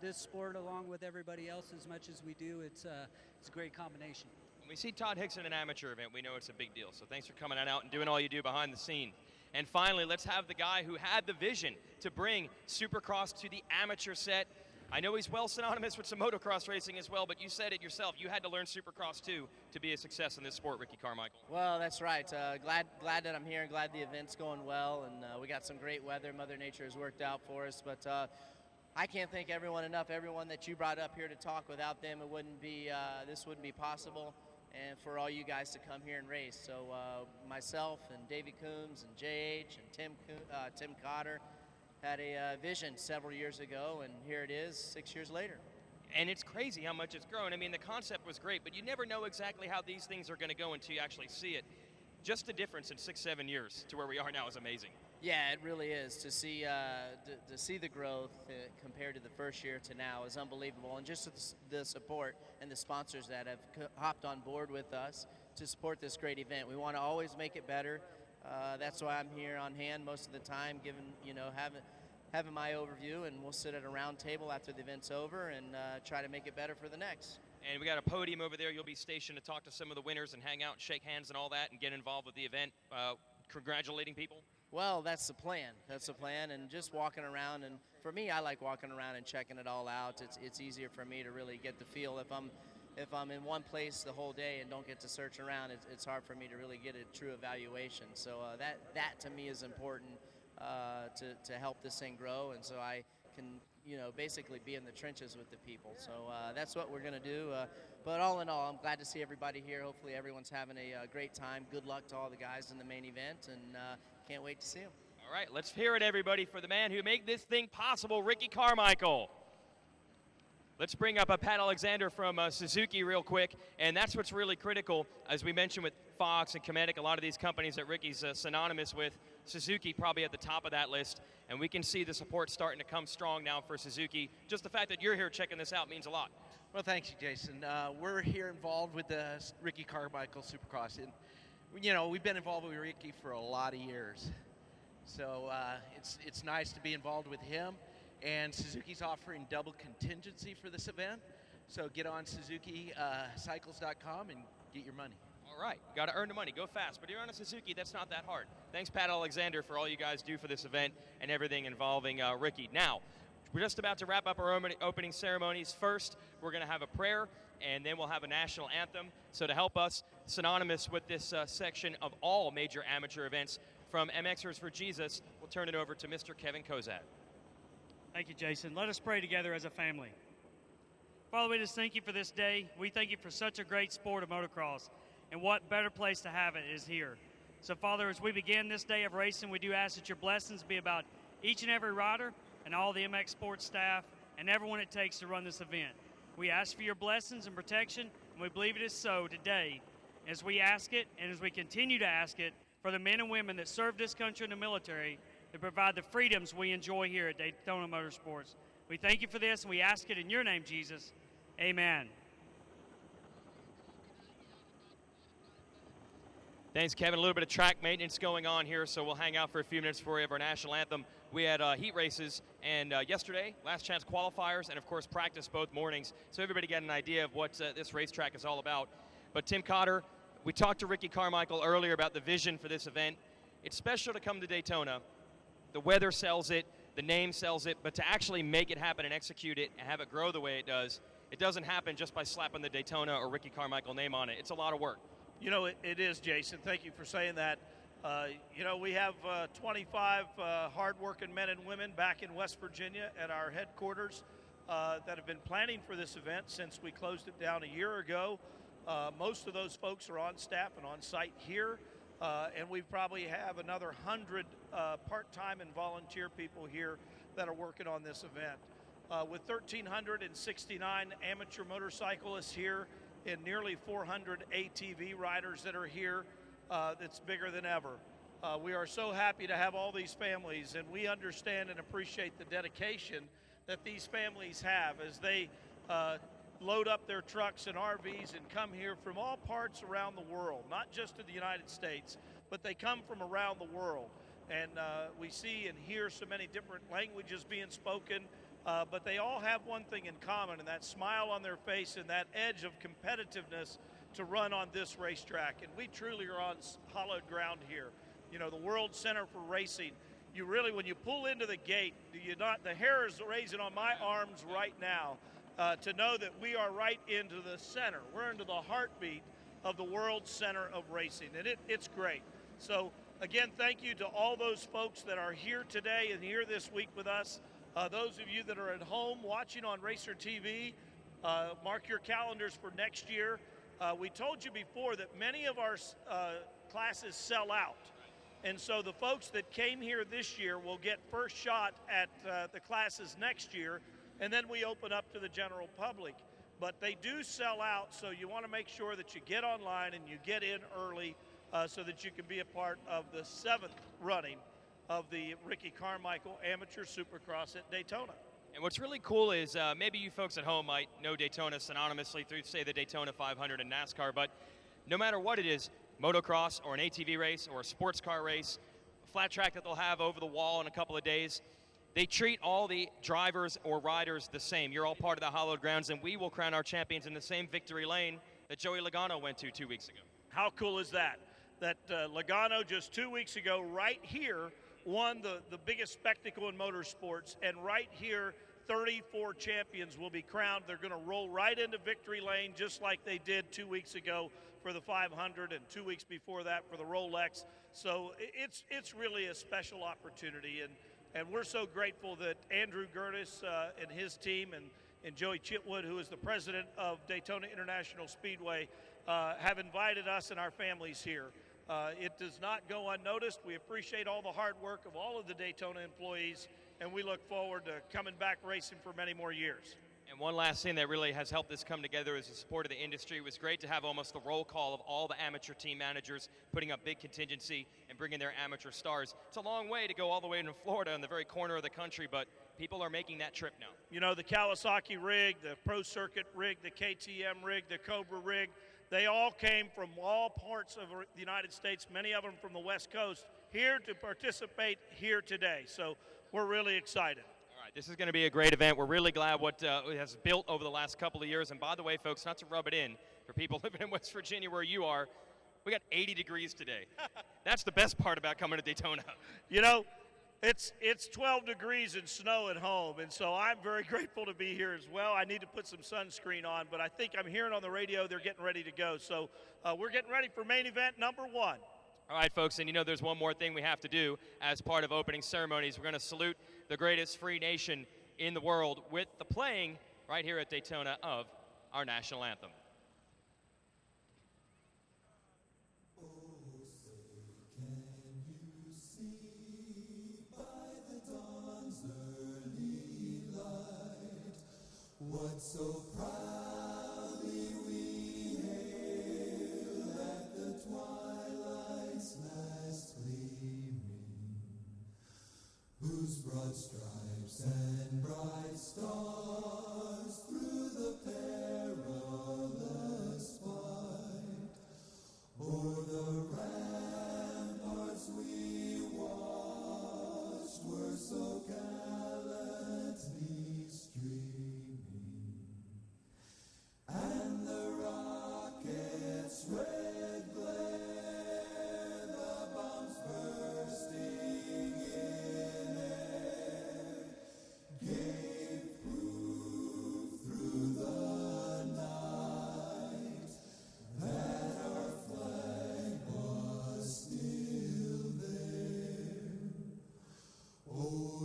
this sport along with everybody else as much as we do, it's a great combination. When we see Todd Hicks in an amateur event, we know it's a big deal. So thanks for coming on out and doing all you do behind the scene. And finally, let's have the guy who had the vision to bring Supercross to the amateur set. I know he's well synonymous with some motocross racing as well, but you said it yourself. You had to learn Supercross too to be a success in this sport, Ricky Carmichael. Well, that's right. Glad that I'm here. Glad the event's going well, and we got some great weather. Mother Nature has worked out for us, but I can't thank everyone enough. Everyone that you brought up here to talk, without them, it wouldn't be this wouldn't be possible. And for all you guys to come here and race. So myself and Davey Coombs and JH and Tim Cotter had a vision several years ago, and here it is 6 years later. And it's crazy how much it's grown. I mean, the concept was great, but you never know exactly how these things are going to go until you actually see it. Just the difference in 6-7 years to where we are now is amazing. Yeah, it really is. To see the growth compared to the first year to now is unbelievable, and just the support and the sponsors that have hopped on board with us to support this great event. We want to always make it better. That's why I'm here on hand most of the time, having my overview, and we'll sit at a round table after the event's over and try to make it better for the next. And we got a podium over there. You'll be stationed to talk to some of the winners and hang out and shake hands and all that and get involved with the event, congratulating people. Well, that's the plan. That's the plan, and just walking around. And for me, I like walking around and checking it all out. It's easier for me to really get the feel. If I'm in one place the whole day and don't get to search around, it's hard for me to really get a true evaluation. So that to me is important to help this thing grow, and so I can basically be in the trenches with the people. So that's what we're going to do. But all in all, I'm glad to see everybody here. Hopefully everyone's having a great time. Good luck to all the guys in the main event, and can't wait to see them. All right, let's hear it, everybody, for the man who made this thing possible, Ricky Carmichael. Let's bring up Pat Alexander from Suzuki real quick, and that's what's really critical. As we mentioned with Fox and Kinetic, a lot of these companies that Ricky's synonymous with, Suzuki probably at the top of that list, and we can see the support starting to come strong now for Suzuki. Just the fact that you're here checking this out means a lot. Well, thanks, Jason. We're here involved with the Ricky Carmichael Supercross, and we've been involved with Ricky for a lot of years, so it's nice to be involved with him. And Suzuki's offering double contingency for this event, so get on SuzukiCycles.com and get your money. All right, got to earn the money. Go fast. But you're on a Suzuki, that's not that hard. Thanks, Pat Alexander, for all you guys do for this event and everything involving Ricky. Now, we're just about to wrap up our opening ceremonies. First, we're going to have a prayer, and then we'll have a national anthem. So to help us, synonymous with this section of all major amateur events, from MXers for Jesus, we'll turn it over to Mr. Kevin Kozak. Thank you, Jason. Let us pray together as a family. Father, we just thank you for this day. We thank you for such a great sport of motocross. And what better place to have it is here. So, Father, as we begin this day of racing, we do ask that your blessings be about each and every rider and all the MX Sports staff and everyone it takes to run this event. We ask for your blessings and protection, and we believe it is so today as we ask it and as we continue to ask it for the men and women that serve this country in the military to provide the freedoms we enjoy here at Daytona Motorsports. We thank you for this, and we ask it in your name, Jesus. Amen. Thanks, Kevin. A little bit of track maintenance going on here, so we'll hang out for a few minutes before we have our national anthem. We had heat races, and yesterday, last chance qualifiers, and of course practice both mornings, so everybody got an idea of what this racetrack is all about. But Tim Cotter, we talked to Ricky Carmichael earlier about the vision for this event. It's special to come to Daytona. The weather sells it, the name sells it, but to actually make it happen and execute it and have it grow the way it doesn't happen just by slapping the Daytona or Ricky Carmichael name on it. It's a lot of work. You know, it is, Jason. Thank you for saying that. You know, we have 25 hard-working men and women back in West Virginia at our headquarters that have been planning for this event since we closed it down a year ago. Most of those folks are on staff and on site here, and we probably have another 100 part-time and volunteer people here that are working on this event. With 1,369 amateur motorcyclists here and nearly 400 ATV riders that are here, that's bigger than ever. We are so happy to have all these families, and we understand and appreciate the dedication that these families have as they load up their trucks and RVs and come here from all parts around the world, not just in the United States, but they come from around the world. And we see and hear so many different languages being spoken, but they all have one thing in common, and that smile on their face and that edge of competitiveness to run on this racetrack. And we truly are on hallowed ground here. You know, the World Center for Racing, you really, when you pull into the gate, the hair is raising on my arms right now to know that we are right into the center. We're into the heartbeat of the World Center of Racing, and it's great. So again, thank you to all those folks that are here today and here this week with us. Those of you that are at home watching on Racer TV, mark your calendars for next year. We told you before that many of our classes sell out. And so the folks that came here this year will get first shot at the classes next year, and then we open up to the general public. But they do sell out, so you want to make sure that you get online and you get in early so that you can be a part of the 7th running of the Ricky Carmichael Amateur Supercross at Daytona. And what's really cool is maybe you folks at home might know Daytona synonymously through, say, the Daytona 500 in NASCAR, but no matter what it is, motocross or an ATV race or a sports car race, a flat track that they'll have over the wall in a couple of days, they treat all the drivers or riders the same. You're all part of the hallowed grounds, and we will crown our champions in the same victory lane that Joey Logano went to 2 weeks ago. How cool is that? That Logano just 2 weeks ago right here won the biggest spectacle in motorsports, and right here 34 champions will be crowned. They're going to roll right into victory lane just like they did 2 weeks ago for the 500 and 2 weeks before that for the Rolex. So it's really a special opportunity, and we're so grateful that Andrew Gertis and his team and Joey Chitwood, who is the president of Daytona International Speedway, have invited us and our families here. It does not go unnoticed. We appreciate all the hard work of all of the Daytona employees, and we look forward to coming back racing for many more years. And one last thing that really has helped this come together is the support of the industry. It was great to have almost the roll call of all the amateur team managers putting up big contingency and bringing their amateur stars. It's a long way to go all the way to Florida in the very corner of the country, but people are making that trip now. You know, the Kawasaki rig, the Pro Circuit rig, the KTM rig, the Cobra rig, they all came from all parts of the United States, many of them from the West Coast, here to participate here today. So we're really excited. All right, this is going to be a great event. We're really glad what it has built over the last couple of years. And by the way, folks, not to rub it in, for people living in West Virginia where you are, we got 80 degrees today. That's the best part about coming to Daytona. You know, it's 12 degrees and snow at home, and so I'm very grateful to be here as well. I need to put some sunscreen on, but I think I'm hearing on the radio they're getting ready to go. So we're getting ready for main event number 1. All right, folks, and you know there's one more thing we have to do as part of opening ceremonies. We're going to salute the greatest free nation in the world with the playing right here at Daytona of our national anthem. What so proud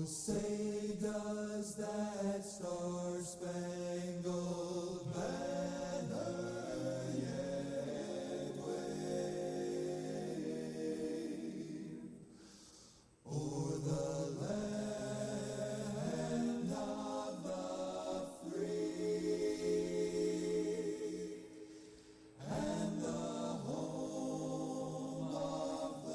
Say does that star-spangled banner yet wave o'er the land of the free and the home of the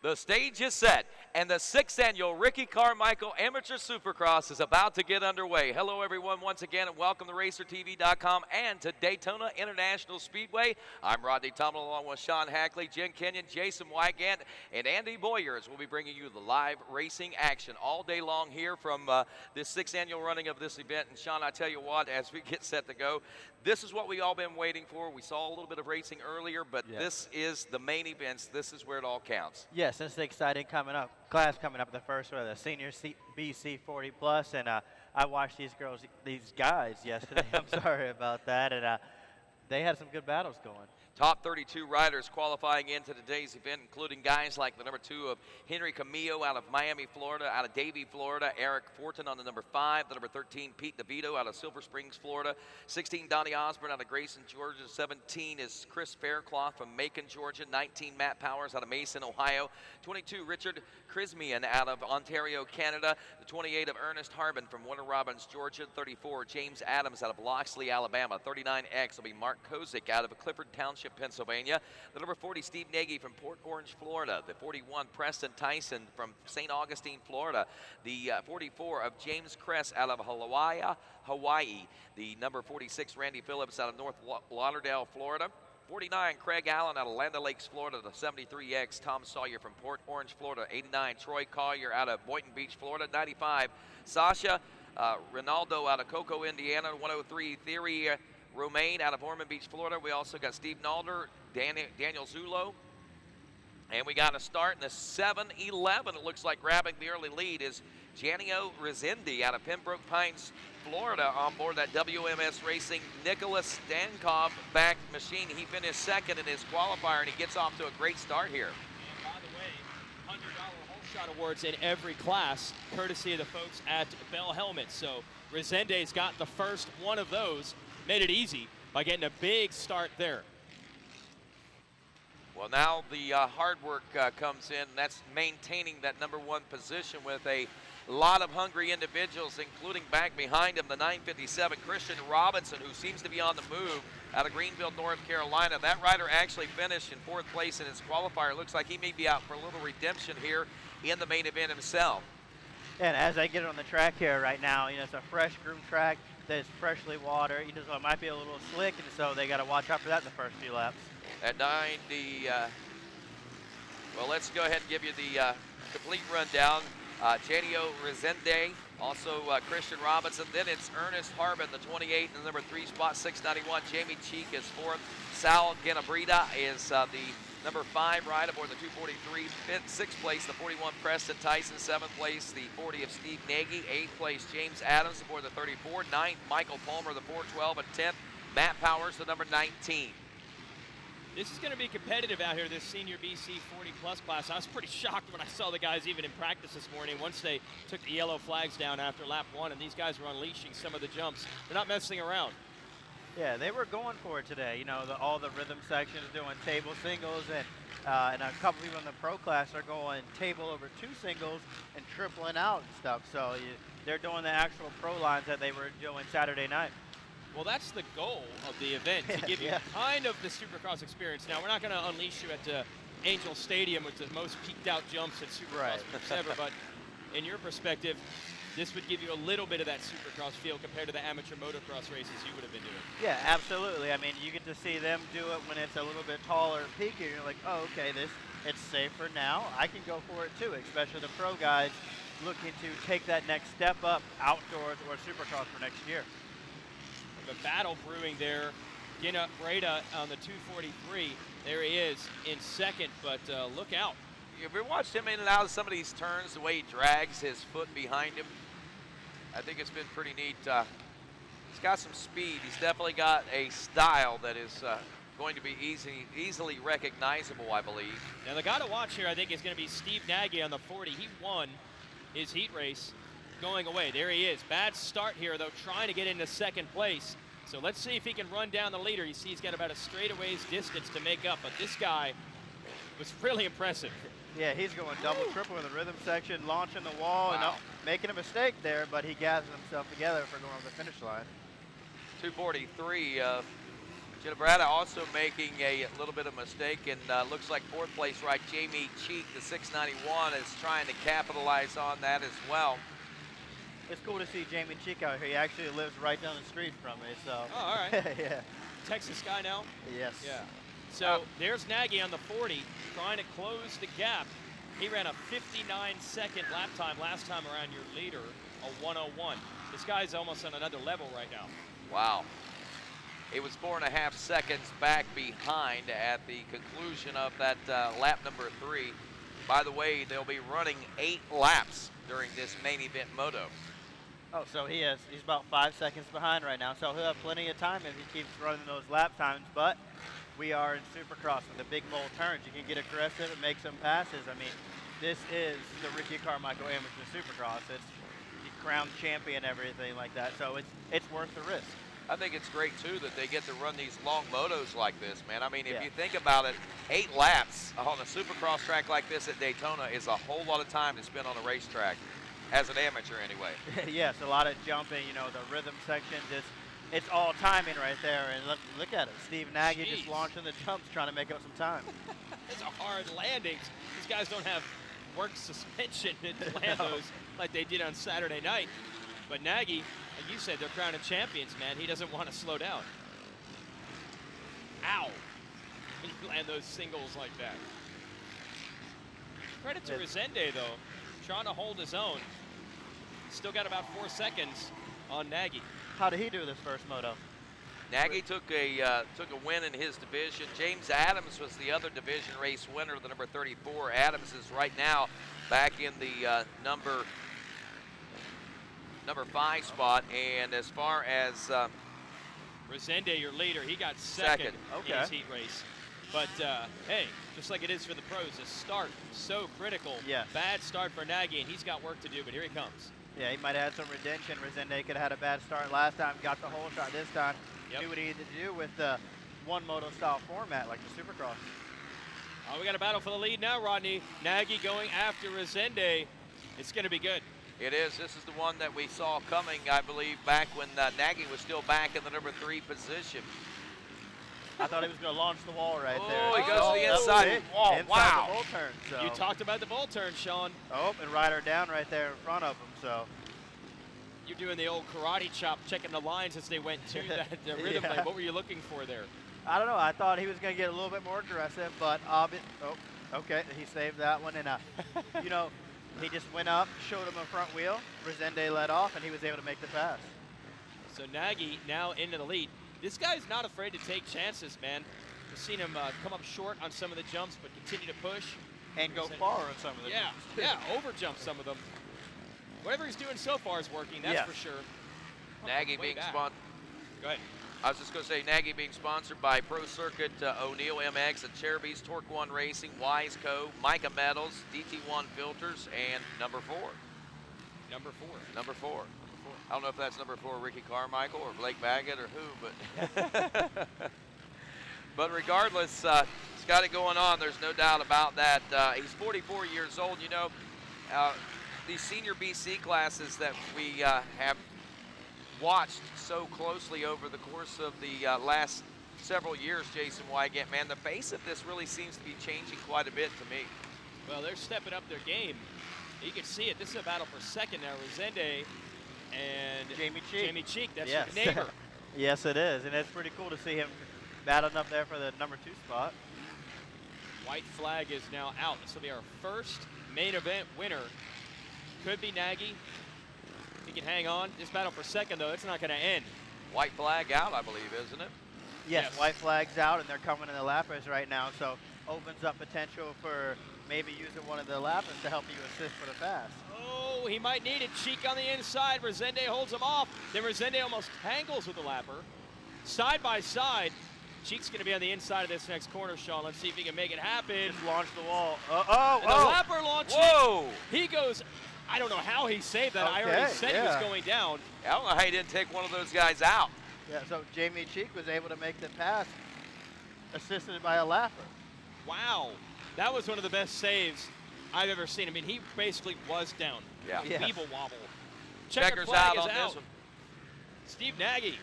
The stage is set, and the 6th annual Ricky Carmichael Amateur Supercross is about to get underway. Hello, everyone, once again, and welcome to RacerTV.com and to Daytona International Speedway. I'm Rodney Tomlin, along with Sean Hackley, Jen Kenyon, Jason Wygant, and Andy Boyers. We'll be bringing you the live racing action all day long here from this 6th annual running of this event. And Sean, I tell you what, as we get set to go, this is what we all been waiting for. We saw a little bit of racing earlier, but this is the main events. This is where it all counts. Yes, this is exciting class coming up, the first one, the senior BC 40 plus, and I watched these guys yesterday. I'm sorry about that, and they had some good battles going. Top 32 riders qualifying into today's event, including guys like the number 2 of Henry Camillo out of Miami, Florida, out of Davie, Florida, Eric Fortin on the number 5, the number 13, Pete DeVito out of Silver Springs, Florida, 16, Donnie Osborne out of Grayson, Georgia, 17 is Chris Fairclough from Macon, Georgia, 19, Matt Powers out of Mason, Ohio, 22, Richard Chrismian out of Ontario, Canada, the 28 of Ernest Harbin from Warner Robins, Georgia, 34, James Adams out of Loxley, Alabama, 39X will be Mark Kozik out of Clifford Township, Pennsylvania. The number 40, Steve Nagy from Port Orange, Florida. The 41, Preston Tyson from St. Augustine, Florida. The 44 of James Kress out of Hawaii. The number 46, Randy Phillips out of North Lauderdale, Florida. 49, Craig Allen out of Land O'Lakes, Florida. The 73X, Tom Sawyer from Port Orange, Florida. 89, Troy Collier out of Boynton Beach, Florida. 95, Sasha Ronaldo out of Cocoa, Indiana. 103, Thierry Romaine out of Ormond Beach, Florida. We also got Steve Nalder, Daniel Zulo. And we got a start in the 7-11. It looks like grabbing the early lead is Janio Rezende out of Pembroke Pines, Florida, on board that WMS Racing Nicholas Stankov backed machine. He finished second in his qualifier, and he gets off to a great start here. And by the way, $100 whole shot awards in every class, courtesy of the folks at Bell Helmets. So Rezende's got the first one of those. Made it easy by getting a big start there. Well, now the hard work comes in, and that's maintaining that number 1 position with a lot of hungry individuals, including back behind him, the 957 Christian Robinson, who seems to be on the move out of Greenville, North Carolina. That rider actually finished in 4th place in his qualifier. Looks like he may be out for a little redemption here in the main event himself. And as I get on the track here right now, it's a fresh groomed track. That's freshly watered, so it might be a little slick, and so they got to watch out for that in the first few laps. At 90, well, let's go ahead and give you the complete rundown. Janio Rezende, also Christian Robinson. Then it's Ernest Harbin, the 28, and the number 3 spot, 691. Jamie Cheek is 4th. Sal Ganabrita is the number 5 ride aboard the 243. 6th place, the 41 Preston Tyson. 7th place, the 40 of Steve Nagy. 8th place, James Adams aboard the 34. 9th, Michael Palmer, the 412. And 10th, Matt Powers, the number 19. This is going to be competitive out here, this senior BC 40 plus class. I was pretty shocked when I saw the guys even in practice this morning once they took the yellow flags down after lap 1, and these guys were unleashing some of the jumps. They're not messing around. Yeah, they were going for it today. All the rhythm sections doing table singles, and a couple people in the pro class are going table over 2 singles and tripling out and stuff. So they're doing the actual pro lines that they were doing Saturday night. Well, that's the goal of the event, to give you kind of the Supercross experience. Now, we're not going to unleash you at Angel Stadium with the most peaked out jumps at Supercross ever, but in your perspective, this would give you a little bit of that supercross feel compared to the amateur motocross races you would have been doing. Yeah, absolutely. I mean, you get to see them do it when it's a little bit taller and peakier. You're like, oh, okay, it's safer now. I can go for it too, especially the pro guys looking to take that next step up outdoors or supercross for next year. The battle brewing there. Gina Breda on the 243. There he is in second, but look out. Have you ever watched him in and out of some of these turns, the way he drags his foot behind him? I think it's been pretty neat. He's got some speed. He's definitely got a style that is going to be easily recognizable, I believe. Now the guy to watch here, I think, is going to be Steve Nagy on the 40. He won his heat race going away. There he is. Bad start here, though, trying to get into second place. So let's see if he can run down the leader. You see he's got about a straightaways distance to make up, but this guy was really impressive. Yeah, he's going double, triple in the rhythm section, launching the wall, and making a mistake there, but he gathers himself together for going over the finish line. 243. Ginabrata also making a little bit of mistake, and looks like fourth place right. Jamie Cheek, the 691, is trying to capitalize on that as well. It's cool to see Jamie Cheek out here. He actually lives right down the street from me, so. Oh, all right. Yeah. Texas guy now? Yes. Yeah. So there's Nagy on the 40, trying to close the gap. He ran a 59-second lap time last time around your leader, a 101. This guy's almost on another level right now. Wow. It was 4.5 seconds back behind at the conclusion of that lap number 3. By the way, they'll be running 8 laps during this main event moto. Oh, so he's about 5 seconds behind right now, so he'll have plenty of time if he keeps running those lap times, but we are in Supercross with the big mole turns. You can get aggressive and make some passes. I mean, this is the Ricky Carmichael Amateur Supercross. It's the crowned champion, everything like that, so it's worth the risk. I think it's great, too, that they get to run these long motos like this, man. I mean, if you think about it, 8 laps on a Supercross track like this at Daytona is a whole lot of time to spend on a racetrack, as an amateur anyway. Yes, a lot of jumping, you know, the rhythm sections. It's all timing right there, and look at it. Steve Nagy just launching the jumps, trying to make up some time. It's a hard landing. These guys don't have work suspension to land those like they did on Saturday night. But Nagy, like you said, they're crowning champions, man. He doesn't want to slow down. Ow. When you land those singles like that. Credit to Resende, though, trying to hold his own. Still got about 4 seconds on Nagy. How did he do this first moto? Nagy took a win in his division. James Adams was the other division race winner, the number 34. Adams is right now back in the number 5 spot. And as far as Resende, your leader, he got second in his heat race. But hey, just like it is for the pros, the start so critical. Yes. Bad start for Nagy, and he's got work to do. But here he comes. Yeah, he might have had some redemption. Resende could have had a bad start last time, got the whole shot this time. Knew what he needed to do with the one moto style format like the Supercross. Oh, we got a battle for the lead now, Rodney. Nagy going after Resende. It's going to be good. It is. This is the one that we saw coming, I believe, back when Nagy was still back in the number 3 position. I thought he was going to launch the wall right there. Oh, he goes to the inside wall. Inside Wow. the bull turn, so. You talked about the bull turn, Sean. Oh, and Ryder down right there in front of him, so. You're doing the old karate chop, checking the lines as they went to the rhythm Yeah. lane. What were you looking for there? I don't know. I thought he was going to get a little bit more aggressive, but okay, he saved that one. And, you know, he just went up, showed him a front wheel. Resende let off, and he was able to make the pass. So Nagy now into the lead. This guy's not afraid to take chances, man. We've seen him come up short on some of the jumps, but continue to push. And go far on some of the jumps. Yeah, overjump some of them. Whatever he's doing so far is working, that's for sure. Nagy being sponsored. Go ahead. I was just going to say, Nagy being sponsored by Pro Circuit, O'Neill MX, and Cherubies, Torque One Racing, Wise Co., Mica Metals, DT1 Filters, and number 4. Number 4. Number 4. I don't know if that's number 4 Ricky Carmichael or Blake Baggett or who, but but regardless, he's got it going on. There's no doubt about that. He's 44 years old. You know, these senior BC classes that we have watched so closely over the course of the last several years, Jason Wygant, man, the face of this really seems to be changing quite a bit to me. Well, they're stepping up their game You can see it. This is a battle for second now. Resende and Jamie Cheek. That's yes. your neighbor. Yes, it is, and it's pretty cool to see him battling up there for the number 2 spot. White flag is now out. This will be our first main event winner. Could be Nagy. He can hang on. This battle for second, though, it's not going to end. White flag out, I believe, isn't it? Yes, white flag's out, and they're coming in the lappers right now, so opens up potential for maybe using one of the lappers to help you assist for the pass. Oh, he might need it. Cheek on the inside. Resende holds him off. Then Resende almost tangles with the lapper. Side by side. Cheek's going to be on the inside of this next corner, Sean. Let's see if he can make it happen. Just launch the wall. And the lapper launches. Whoa! He goes, I don't know how he saved that. I already said he was going down. I don't know how he didn't take one of those guys out. Yeah, so Jamie Cheek was able to make the pass, assisted by a lapper. Wow. That was one of the best saves I've ever seen. I mean, he basically was down. Yeah. Weeble wobble. Checkers flag out is on out. this one. Steve Nagy,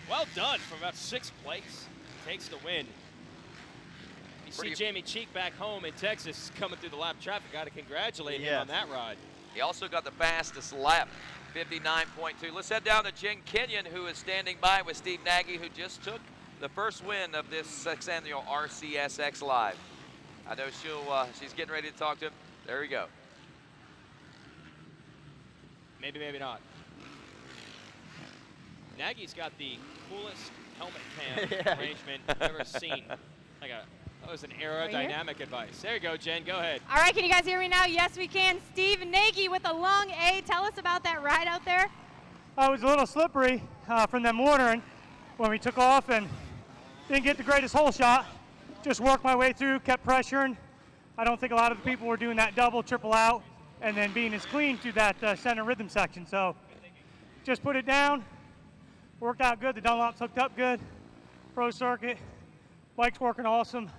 well done from about 6th place. Takes the win. You see Jamie Cheek back home in Texas coming through the lap traffic. Got to congratulate him on that ride. He also got the fastest lap, 59.2. Let's head down to Jen Kenyon, who is standing by with Steve Nagy, who just took the first win of this 6th annual RCSX Live. I know she's getting ready to talk to him. There we go. Maybe, maybe not. Nagy's got the coolest helmet cam arrangement I've ever seen. That was an aerodynamic advice. There you go, Jen. Go ahead. All right, can you guys hear me now? Yes, we can. Steve Nagy with a long A. Tell us about that ride out there. It was a little slippery from them watering when we took off and didn't get the greatest hole shot. Just worked my way through, kept pressuring. I don't think a lot of the people were doing that double, triple out, and then being as clean through that center rhythm section. So just put it down, worked out good. The Dunlop's hooked up good. Pro circuit, bike's working awesome.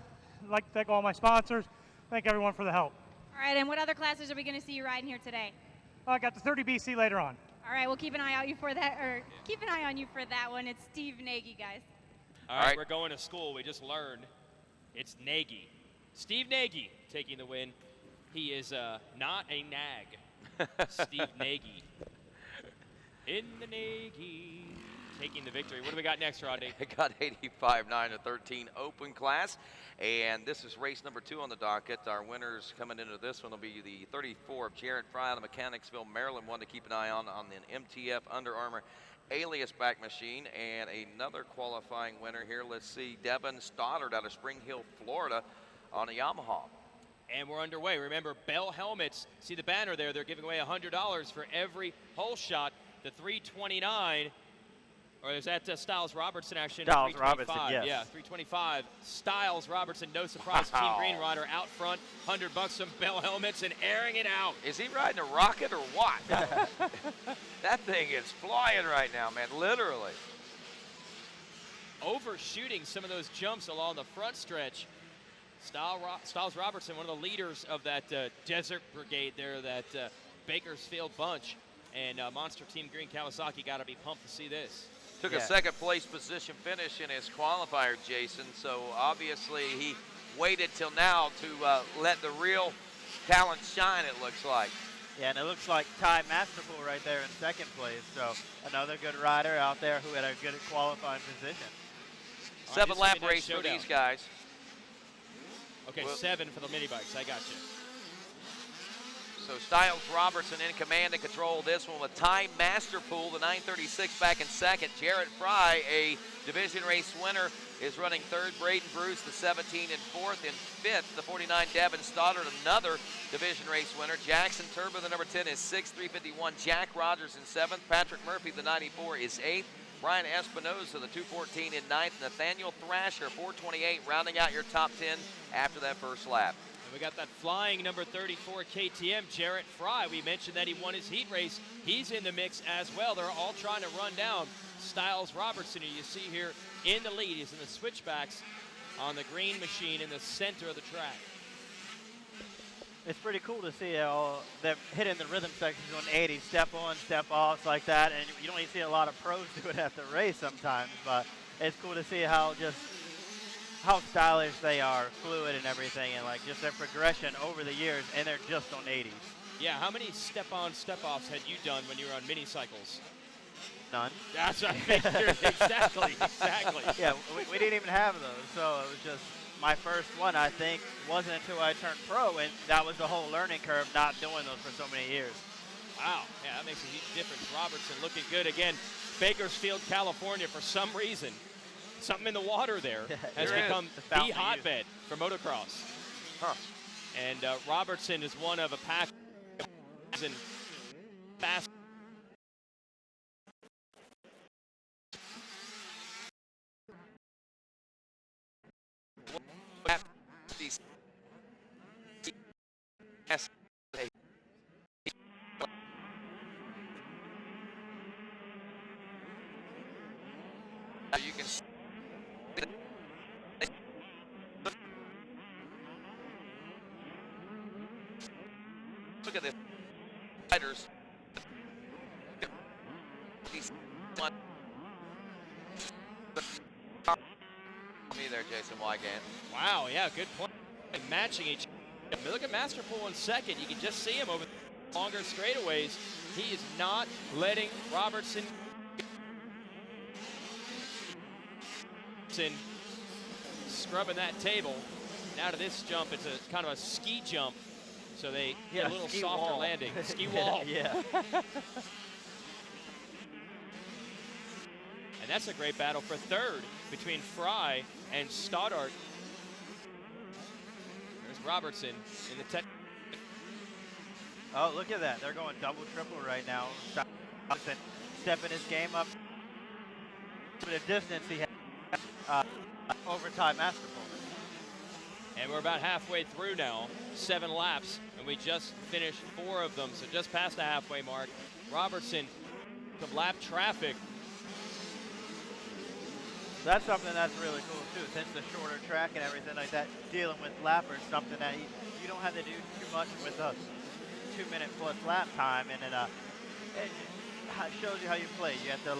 I'd like to thank all my sponsors. Thank everyone for the help. All right, and what other classes are we going to see you riding here today? I got the 30 BC later on. All right, we'll keep an eye out for that, or keep an eye on you for that one. It's Steve Nagy, guys. All right, we're going to school. We just learned it's Nagy. Steve Nagy taking the win. He is not a nag. Steve Nagy. In the Nagy. Taking the victory. What do we got next, Rodney? I got 85-9 to 13 open class, and this is race number 2 on the docket. Our winners coming into this one will be the 34 of Jared Fry out of Mechanicsville, Maryland, one to keep an eye on an MTF Under Armour Alias back machine, and another qualifying winner here. Let's see, Devin Stoddard out of Spring Hill, Florida, on a Yamaha. And we're underway. Remember, Bell helmets. See the banner there? They're giving away $100 for every hole shot. The 329. Or is that Styles Robertson action? Styles Robertson, yes. Yeah, 325. Styles Robertson, no surprise. Team Green Rider out front. $100 from Bell helmets and airing it out. Is he riding a rocket or what? That thing is flying right now, man, literally. Overshooting some of those jumps along the front stretch. Styles Robertson, one of the leaders of that Desert Brigade there, that Bakersfield bunch. And Monster Team Green Kawasaki got to be pumped to see this. Took a second place position finish in his qualifier, Jason. So obviously he waited till now to let the real talent shine, it looks like. Yeah, and it looks like Ty Masterpool right there in second place. So another good rider out there who had a good qualifying position. 7-lap race for these guys. Okay, 7 for the mini bikes. I got you. So Styles Robertson in command and control of this one with Ty Masterpool, the 936 back in second. Jarrett Fry, a division race winner, is running third. Braden Bruce, the 17 in fourth. In fifth, the 49 Devin Stoddard, another division race winner. Jackson Turbo, the number 10, is sixth, 351. Jack Rogers in seventh. Patrick Murphy, the 94, is eighth. Brian Espinoza, the 214, in ninth. Nathaniel Thrasher, 428, rounding out your top 10 after that first lap. And we got that flying number 34 KTM, Jarrett Fry. We mentioned that he won his heat race. He's in the mix as well. They're all trying to run down Styles Robertson, who you see here in the lead. He's in the switchbacks on the green machine in the center of the track. It's pretty cool to see all them hitting the rhythm sections on 80, step on, step offs like that. And you don't even see a lot of pros do it at the race sometimes, but it's cool to see how stylish they are, fluid and everything, and like just their progression over the years, and they're just on 80s. Yeah, how many step-on, step-offs had you done when you were on mini cycles? None. That's what I figured. Exactly. Yeah, we didn't even have those, so it was just my first one. I think wasn't until I turned pro, and that was the whole learning curve, not doing those for so many years. Wow, yeah, that makes a huge difference. Robertson looking good again. Bakersfield, California, for some reason, something in the water there has become the hotbed for motocross. Huh. And Robertson is one of a pack and fast. You can see look at this riders. Me there, Jason Wygant. Wow, yeah, good point. Matching each other. Look at Masterpool in second. You can just see him over longer straightaways. He is not letting Robertson scrubbing that table. Now to this jump, it's a kind of a ski jump, so they get a little softer landing. Ski wall. Yeah. And that's a great battle for third between Fry and Stoddart. There's Robertson in the tech. Oh, look at that. They're going double, triple right now. Robertson stepping his game up. For the distance he had overtime Masterpool. And we're about halfway through now. 7 laps, and we just finished 4 of them, so just past the halfway mark. Robertson, the lap traffic. That's something that's really cool too, since the shorter track and everything like that, dealing with lappers, something that you don't have to do too much with a 2-minute plus lap time, and it shows you how you play. You have to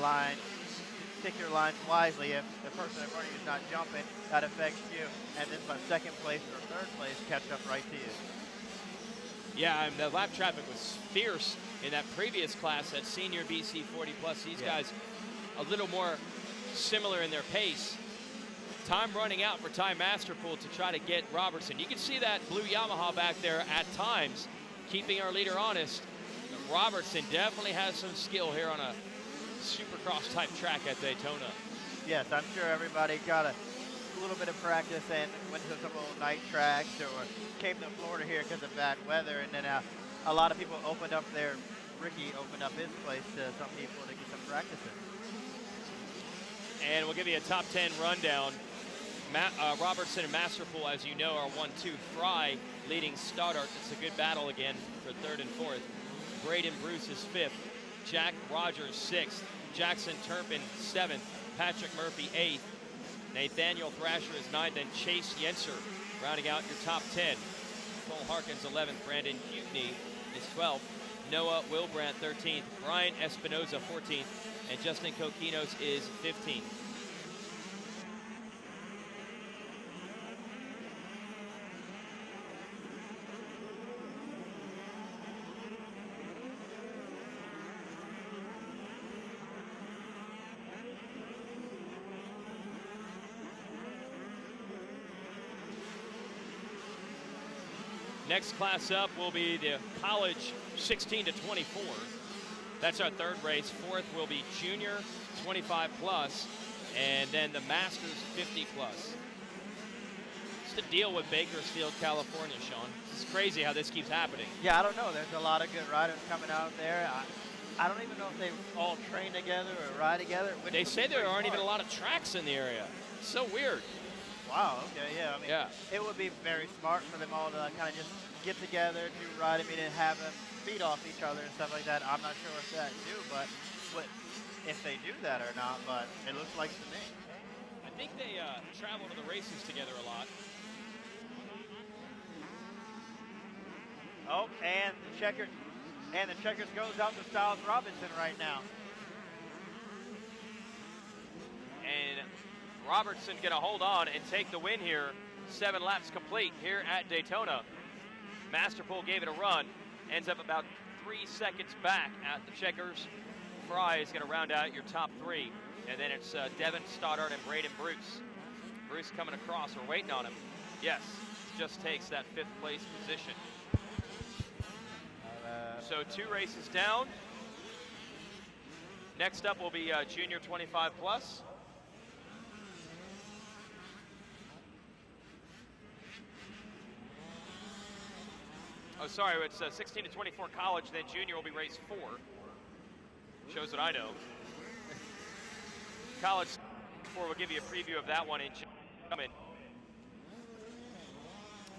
stick your lines wisely. If the person in front of you is not jumping, that affects you, and then by second place or third place catch up right to you. Yeah, and the lap traffic was fierce in that previous class, that senior BC 40 plus. These guys a little more similar in their pace. Time running out for Ty Masterpool to try to get Robertson. You can see that blue Yamaha back there at times, keeping our leader honest. But Robertson definitely has some skill here on a Supercross type track at Daytona. Yes, I'm sure everybody got a little bit of practice and went to some old night tracks or came to Florida here because of bad weather, and then a lot of people opened up Ricky opened up his place to some people to get some practice in. And we'll give you a top 10 rundown. Robertson and Masterpool, as you know, are 1-2. Fry leading Stoddart. It's a good battle again for third and fourth. Braden Bruce is fifth. Jack Rogers 6th. Jackson Turpin 7th. Patrick Murphy 8th. Nathaniel Thrasher is 9th. And Chase Yenser rounding out your top 10. Cole Harkins 11th. Brandon Hutney is 12th. Noah Wilbrandt 13th. Brian Espinoza 14th. And Justin Coquinos is 15th. Next class up will be the college 16 to 24. That's our third race. Fourth will be junior 25 plus, and then the masters 50 plus. What's the deal with Bakersfield, California, Sean? It's crazy how this keeps happening. Yeah, I don't know. There's a lot of good riders coming out there. I don't even know if they all train together or ride together. They say there aren't even a lot of tracks in the area. It's so weird. Wow, okay, yeah. I mean, it would be very smart for them all to kind of just get together, do ride. I mean, and have them feed off each other and stuff like that. I'm not sure if that do, but if they do that or not, but it looks like to me. I think they travel to the races together a lot. Oh, and the checkers goes out to Styles Robinson right now. And Robertson gonna hold on and take the win here. 7 laps complete here at Daytona. Masterpool gave it a run. ends up about 3 seconds back at the checkers. Fry is going to round out your top 3. And then it's Devin Stoddard and Braden Bruce. Bruce coming across. We're waiting on him. Yes, just takes that 5th place position. So 2 races down. Next up will be Junior 25 plus. Oh, sorry, it's 16 to 24 college, then junior will be race 4. Shows what I know. College 4, we'll give you a preview of that one in coming.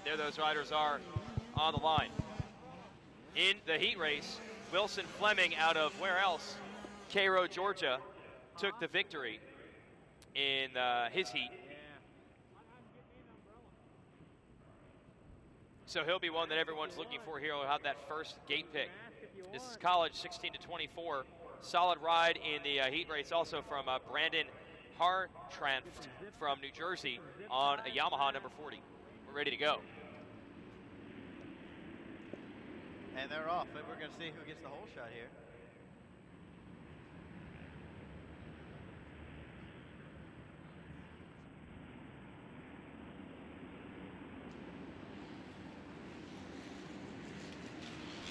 There those riders are on the line. In the heat race, Wilson Fleming out of where else? Cairo, Georgia, took the victory in his heat. So he'll be one that everyone's looking for here. He'll have that first gate pick. This is college 16 to 24. Solid ride in the heat race also from Brandon Hartranft from New Jersey on a Yamaha number 40. We're ready to go. And they're off, but we're going to see who gets the whole shot here.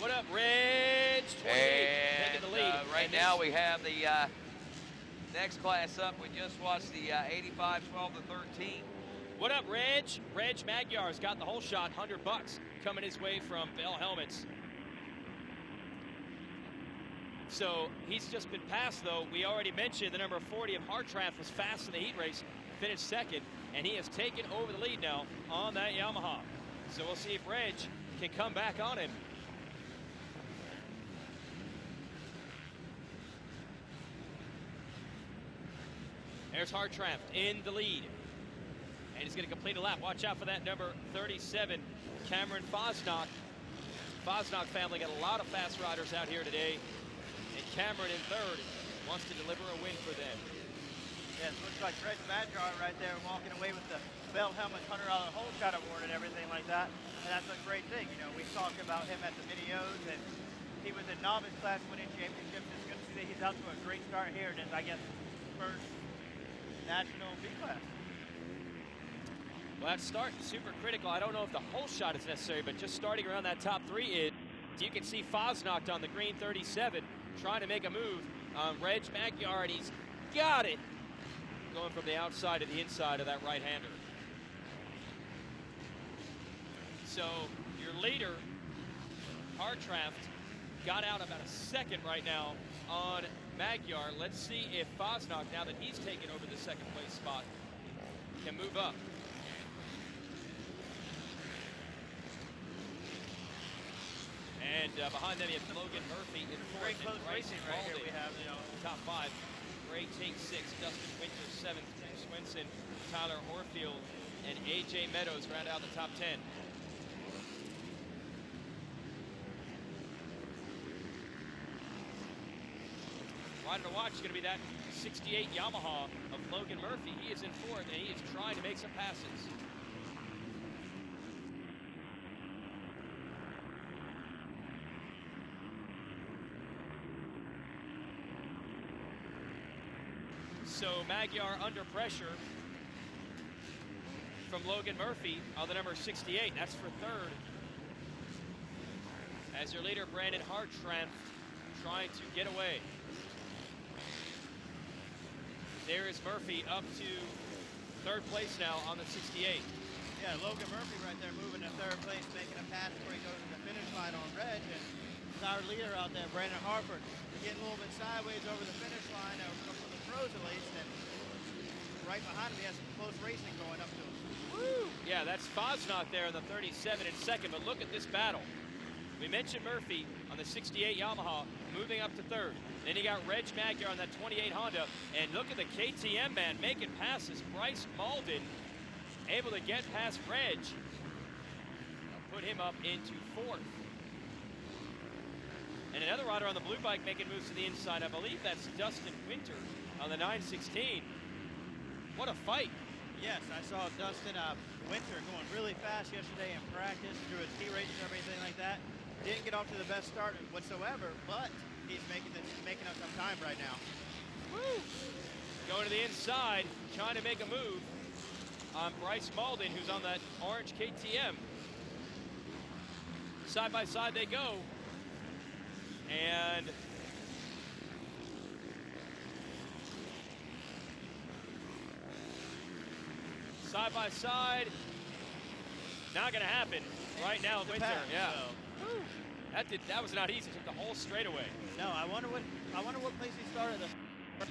What up, Reg? 28 taking the lead. Right now we have the next class up. We just watched the 85, 12 to 13. What up, Reg? Reg Magyar's got the whole shot, $100 coming his way from Bell Helmets. So he's just been passed, though. We already mentioned the number 40 of Hartranft was fast in the heat race, finished 2nd, and he has taken over the lead now on that Yamaha. So we'll see if Reg can come back on him. There's Hartranft in the lead. And he's going to complete a lap. Watch out for that number 37, Cameron Fosnock. Fosnock family got a lot of fast riders out here today. And Cameron in 3rd wants to deliver a win for them. Yes, looks like Reg Magyar right there walking away with the Bell Helmets $100 whole shot award and everything like that. And that's a great thing. You know, we talked about him at the Mini-O's, and he was in novice class winning championships. It's good to see that he's out to a great start here. And I guess first national B class. Well, that start super critical. I don't know if the whole shot is necessary, but just starting around that top 3 is. You can see Fosnock on the green 37 trying to make a move on Reg Magyar, and he's got it. Going from the outside to the inside of that right-hander. So your leader, Hartranft, got out about a 2nd right now on Magyar. Let's see if Fosnock, now that he's taken over the 2nd place spot, can move up. And behind them, you have Logan Murphy in 4th. Great close racing right here we have, you know. Top 5. Gray takes 6. Dustin Winter 7th. Swinson, Tyler Orfield, and A.J. Meadows round out the top 10. Rider to watch is going to be that 68 Yamaha of Logan Murphy. He is in 4th, and he is trying to make some passes. So Magyar under pressure from Logan Murphy on the number 68. That's for 3rd. As your leader, Brandon Hartranft, trying to get away. There is Murphy up to 3rd place now on the 68. Yeah, Logan Murphy right there moving to 3rd place, making a pass before he goes to the finish line on Reg. And our leader out there, Brandon Hartford, getting a little bit sideways over the finish line from the pros at least, and right behind him he has some close racing going up to him. Woo! Yeah, that's Fosnock there in the 37 in 2nd, but look at this battle. We mentioned Murphy on the 68 Yamaha moving up to 3rd. Then you got Reg Magyar on that 28 Honda, and look at the KTM man making passes. Bryce Malden able to get past Reg. Put him up into 4th. And another rider on the blue bike making moves to the inside. I believe that's Dustin Winter on the 916. What a fight. Yes, I saw Dustin Winter going really fast yesterday in practice through his heat races and everything like that. Didn't get off to the best start whatsoever, but he's making up some time right now. Woo! Going to the inside, trying to make a move on Bryce Malden, who's on that orange KTM. Side by side they go. And side by side, not going to happen right now. Winter, yeah. That was not easy. Took the whole straightaway. No, I wonder what place he started to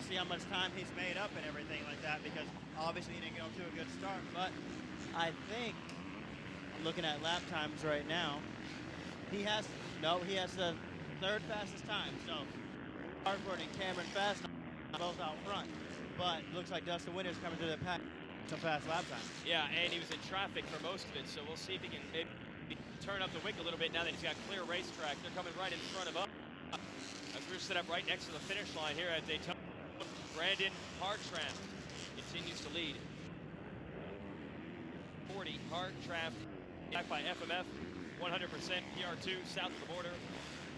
see how much time he's made up and everything like that, because obviously he didn't get off to a good start. But I think I'm looking at lap times right now. He has the third fastest time. So Hartford and Cameron Fast both out front, but looks like Dustin Winter's coming through the pack. Some fast lap time. Yeah, and he was in traffic for most of it, so we'll see if he can maybe turn up the wick a little bit now that he's got clear racetrack. They're coming right in front of us as we're set up right next to the finish line here at Daytona. Brandon Hartranft continues to lead. 40 Hartranft back by FMF, 100% PR2 south of the border.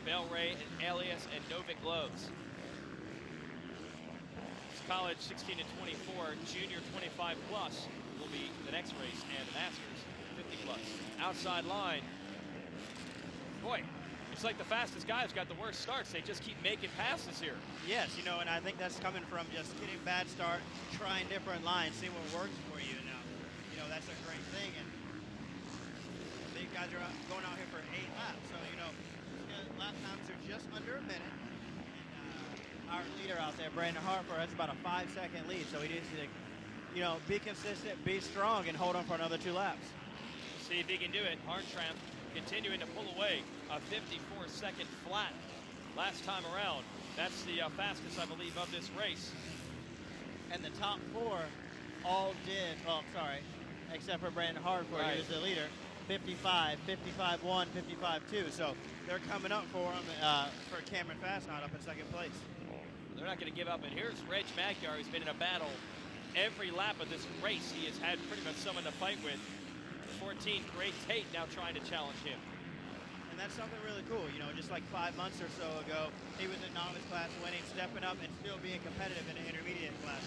Belray and Elias and Novik Gloves. College 16 to 24, junior 25 plus will be the next race, and the Masters 50 plus. Outside line. Boy, it's like the fastest guys got the worst starts. They just keep making passes here. Yes, and I think that's coming from just getting bad start, trying different lines, see what works for you. Now, that's a great thing. And these guys are going out here for 8 laps, so lap times are just under a minute. Our leader out there, Brandon Hartford, has about a 5-second lead, so he needs to, be consistent, be strong, and hold on for another 2 laps. See if he can do it. Hartranft continuing to pull away a 54-second flat last time around. That's the fastest, I believe, of this race. And the top 4 all did, except for Brandon Hartford, right. He was the leader. 55, 55-1, 55-2. So they're coming up for him for Cameron Fastnot up in second place. They're not going to give up. And here's Reg Magyar, who's been in a battle every lap of this race. He has had pretty much someone to fight with. 14, Gray Tate now trying to challenge him. And that's something really cool. Just like 5 months or so ago, he was in novice class winning, stepping up, and still being competitive in the intermediate class.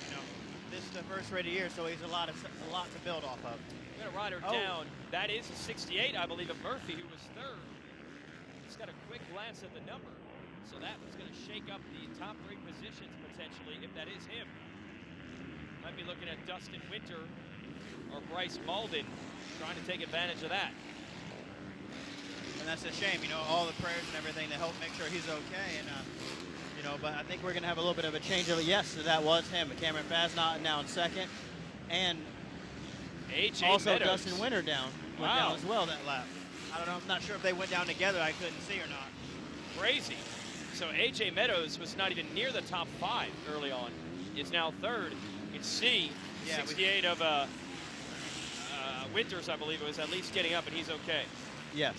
This is the first race of the year, so he's a lot to build off of. We're going to ride her down. That is a 68, I believe, of Murphy, who was third. He's got a quick glance at the number. So that was going to shake up the top 3 positions potentially, if that is him. Might be looking at Dustin Winter or Bryce Malden trying to take advantage of that. And that's a shame, all the prayers and everything to help make sure he's okay. And, but I think we're going to have a little bit of a change of it. Yes, so that was him. Cameron Fastnot now in second. And also Meadows. Dustin Winter went down as well that lap. I don't know. I'm not sure if they went down together. I couldn't see or not. Crazy. So A.J. Meadows was not even near the top 5 early on. Is now third. You can see 68 of Winters, I believe it was, at least getting up, and he's okay. Yes.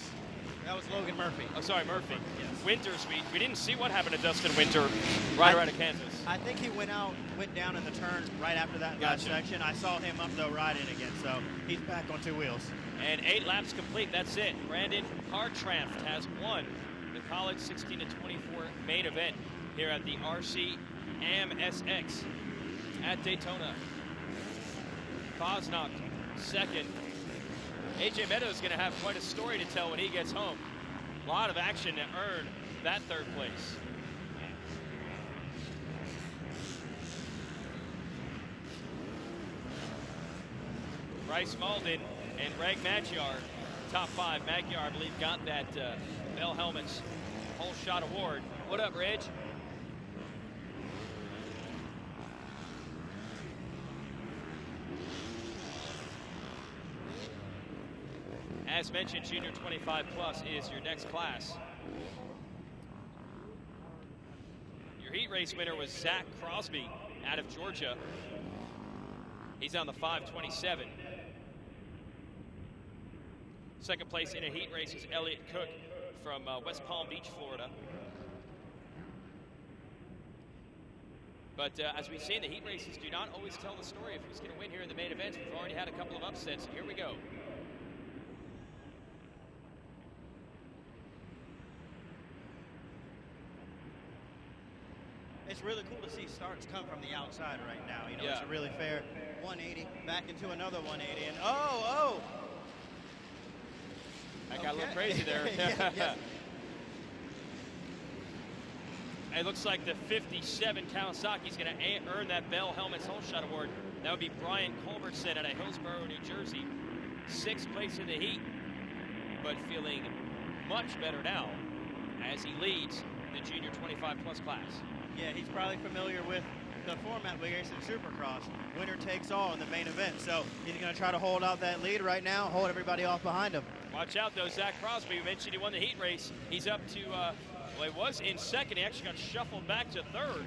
That was Logan Murphy. Oh, sorry, Murphy. Yes. Winters, we didn't see what happened to Dustin Winter right out of Kansas. I think he went down in the turn right after that last section. I saw him up, though, riding again, so he's back on 2 wheels. And 8 laps complete, that's it. Brandon Hartranft has won the College 16 to 24 main event here at the RCSX at Daytona. Fosnock second. A.J. Meadows is going to have quite a story to tell when he gets home. A lot of action to earn that 3rd place. Bryce Malden and Reg Magyar, top 5. Magyar, I believe, got that Bell Helmets whole shot award. What up, Reg? As mentioned, junior 25 plus is your next class. Your heat race winner was Zach Crosby out of Georgia. He's on the 527. Second place in a heat race is Elliott Cook from West Palm Beach, Florida. But as we've seen, the heat races do not always tell the story of who's going to win here in the main events. We've already had a couple of upsets. Here we go. really cool to see starts come from the outside right now. You know, Yeah. it's a really fair 180 back into another 180, and oh. That got a little Okay. crazy there. Yeah. It looks like the 57 Kawasaki's going to earn that Bell Helmets Hole Shot Award. That would be Brian Culbertson out of Hillsborough, New Jersey. 6th place in the heat, but feeling much better now as he leads the junior 25-plus class. Yeah, he's probably familiar with the format we race in Supercross. Winner takes all in the main event. So he's going to try to hold out that lead right now, hold everybody off behind him. Watch out, though. Zach Crosby, we mentioned he won the heat race. He's up to, well, he was in second. He actually got shuffled back to third.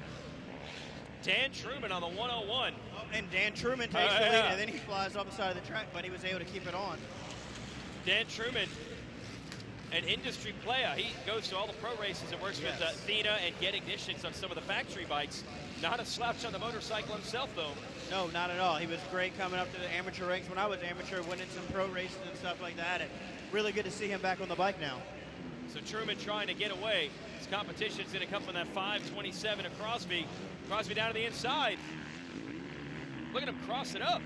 Dan Truman on the 101. Oh, and Dan Truman takes the lead, and then he flies off the side of the track, but he was able to keep it on. Dan Truman, an industry player. He goes to all the pro races and works with Athena and Get Ignitions on some of the factory bikes. Not a slouch on the motorcycle himself, though. No, not at all. He was great coming up to the amateur ranks when I was amateur, winning some pro races and stuff like that. And really good to see him back on the bike now. So Truman trying to get away. His competition's going to come from that 527 of Crosby. Crosby down to the inside. Look at him cross it up.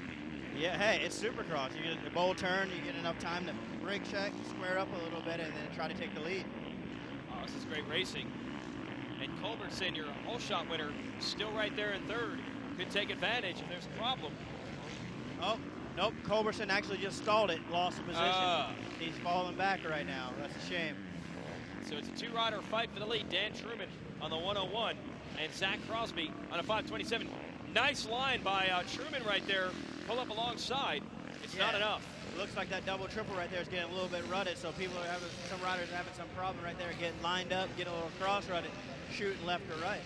Yeah, hey, it's Supercross. You get a bold turn, you get enough time to brake check, square up a little bit, and then try to take the lead. Oh, this is great racing. And Culbertson, your whole shot winner, still right there in third. Could take advantage if there's a problem. Oh, nope. Culbertson actually just stalled it, lost the position. He's falling back right now. That's a shame. So it's a two-rider fight for the lead. Dan Truman on the 101 and Zach Crosby on a 527. Nice line by Truman right there. Pull up alongside. It's not enough. It looks like that double triple right there is getting a little bit rutted, so people are having, some riders are having some problem right there, getting lined up, getting a little cross rutted, shooting left or right.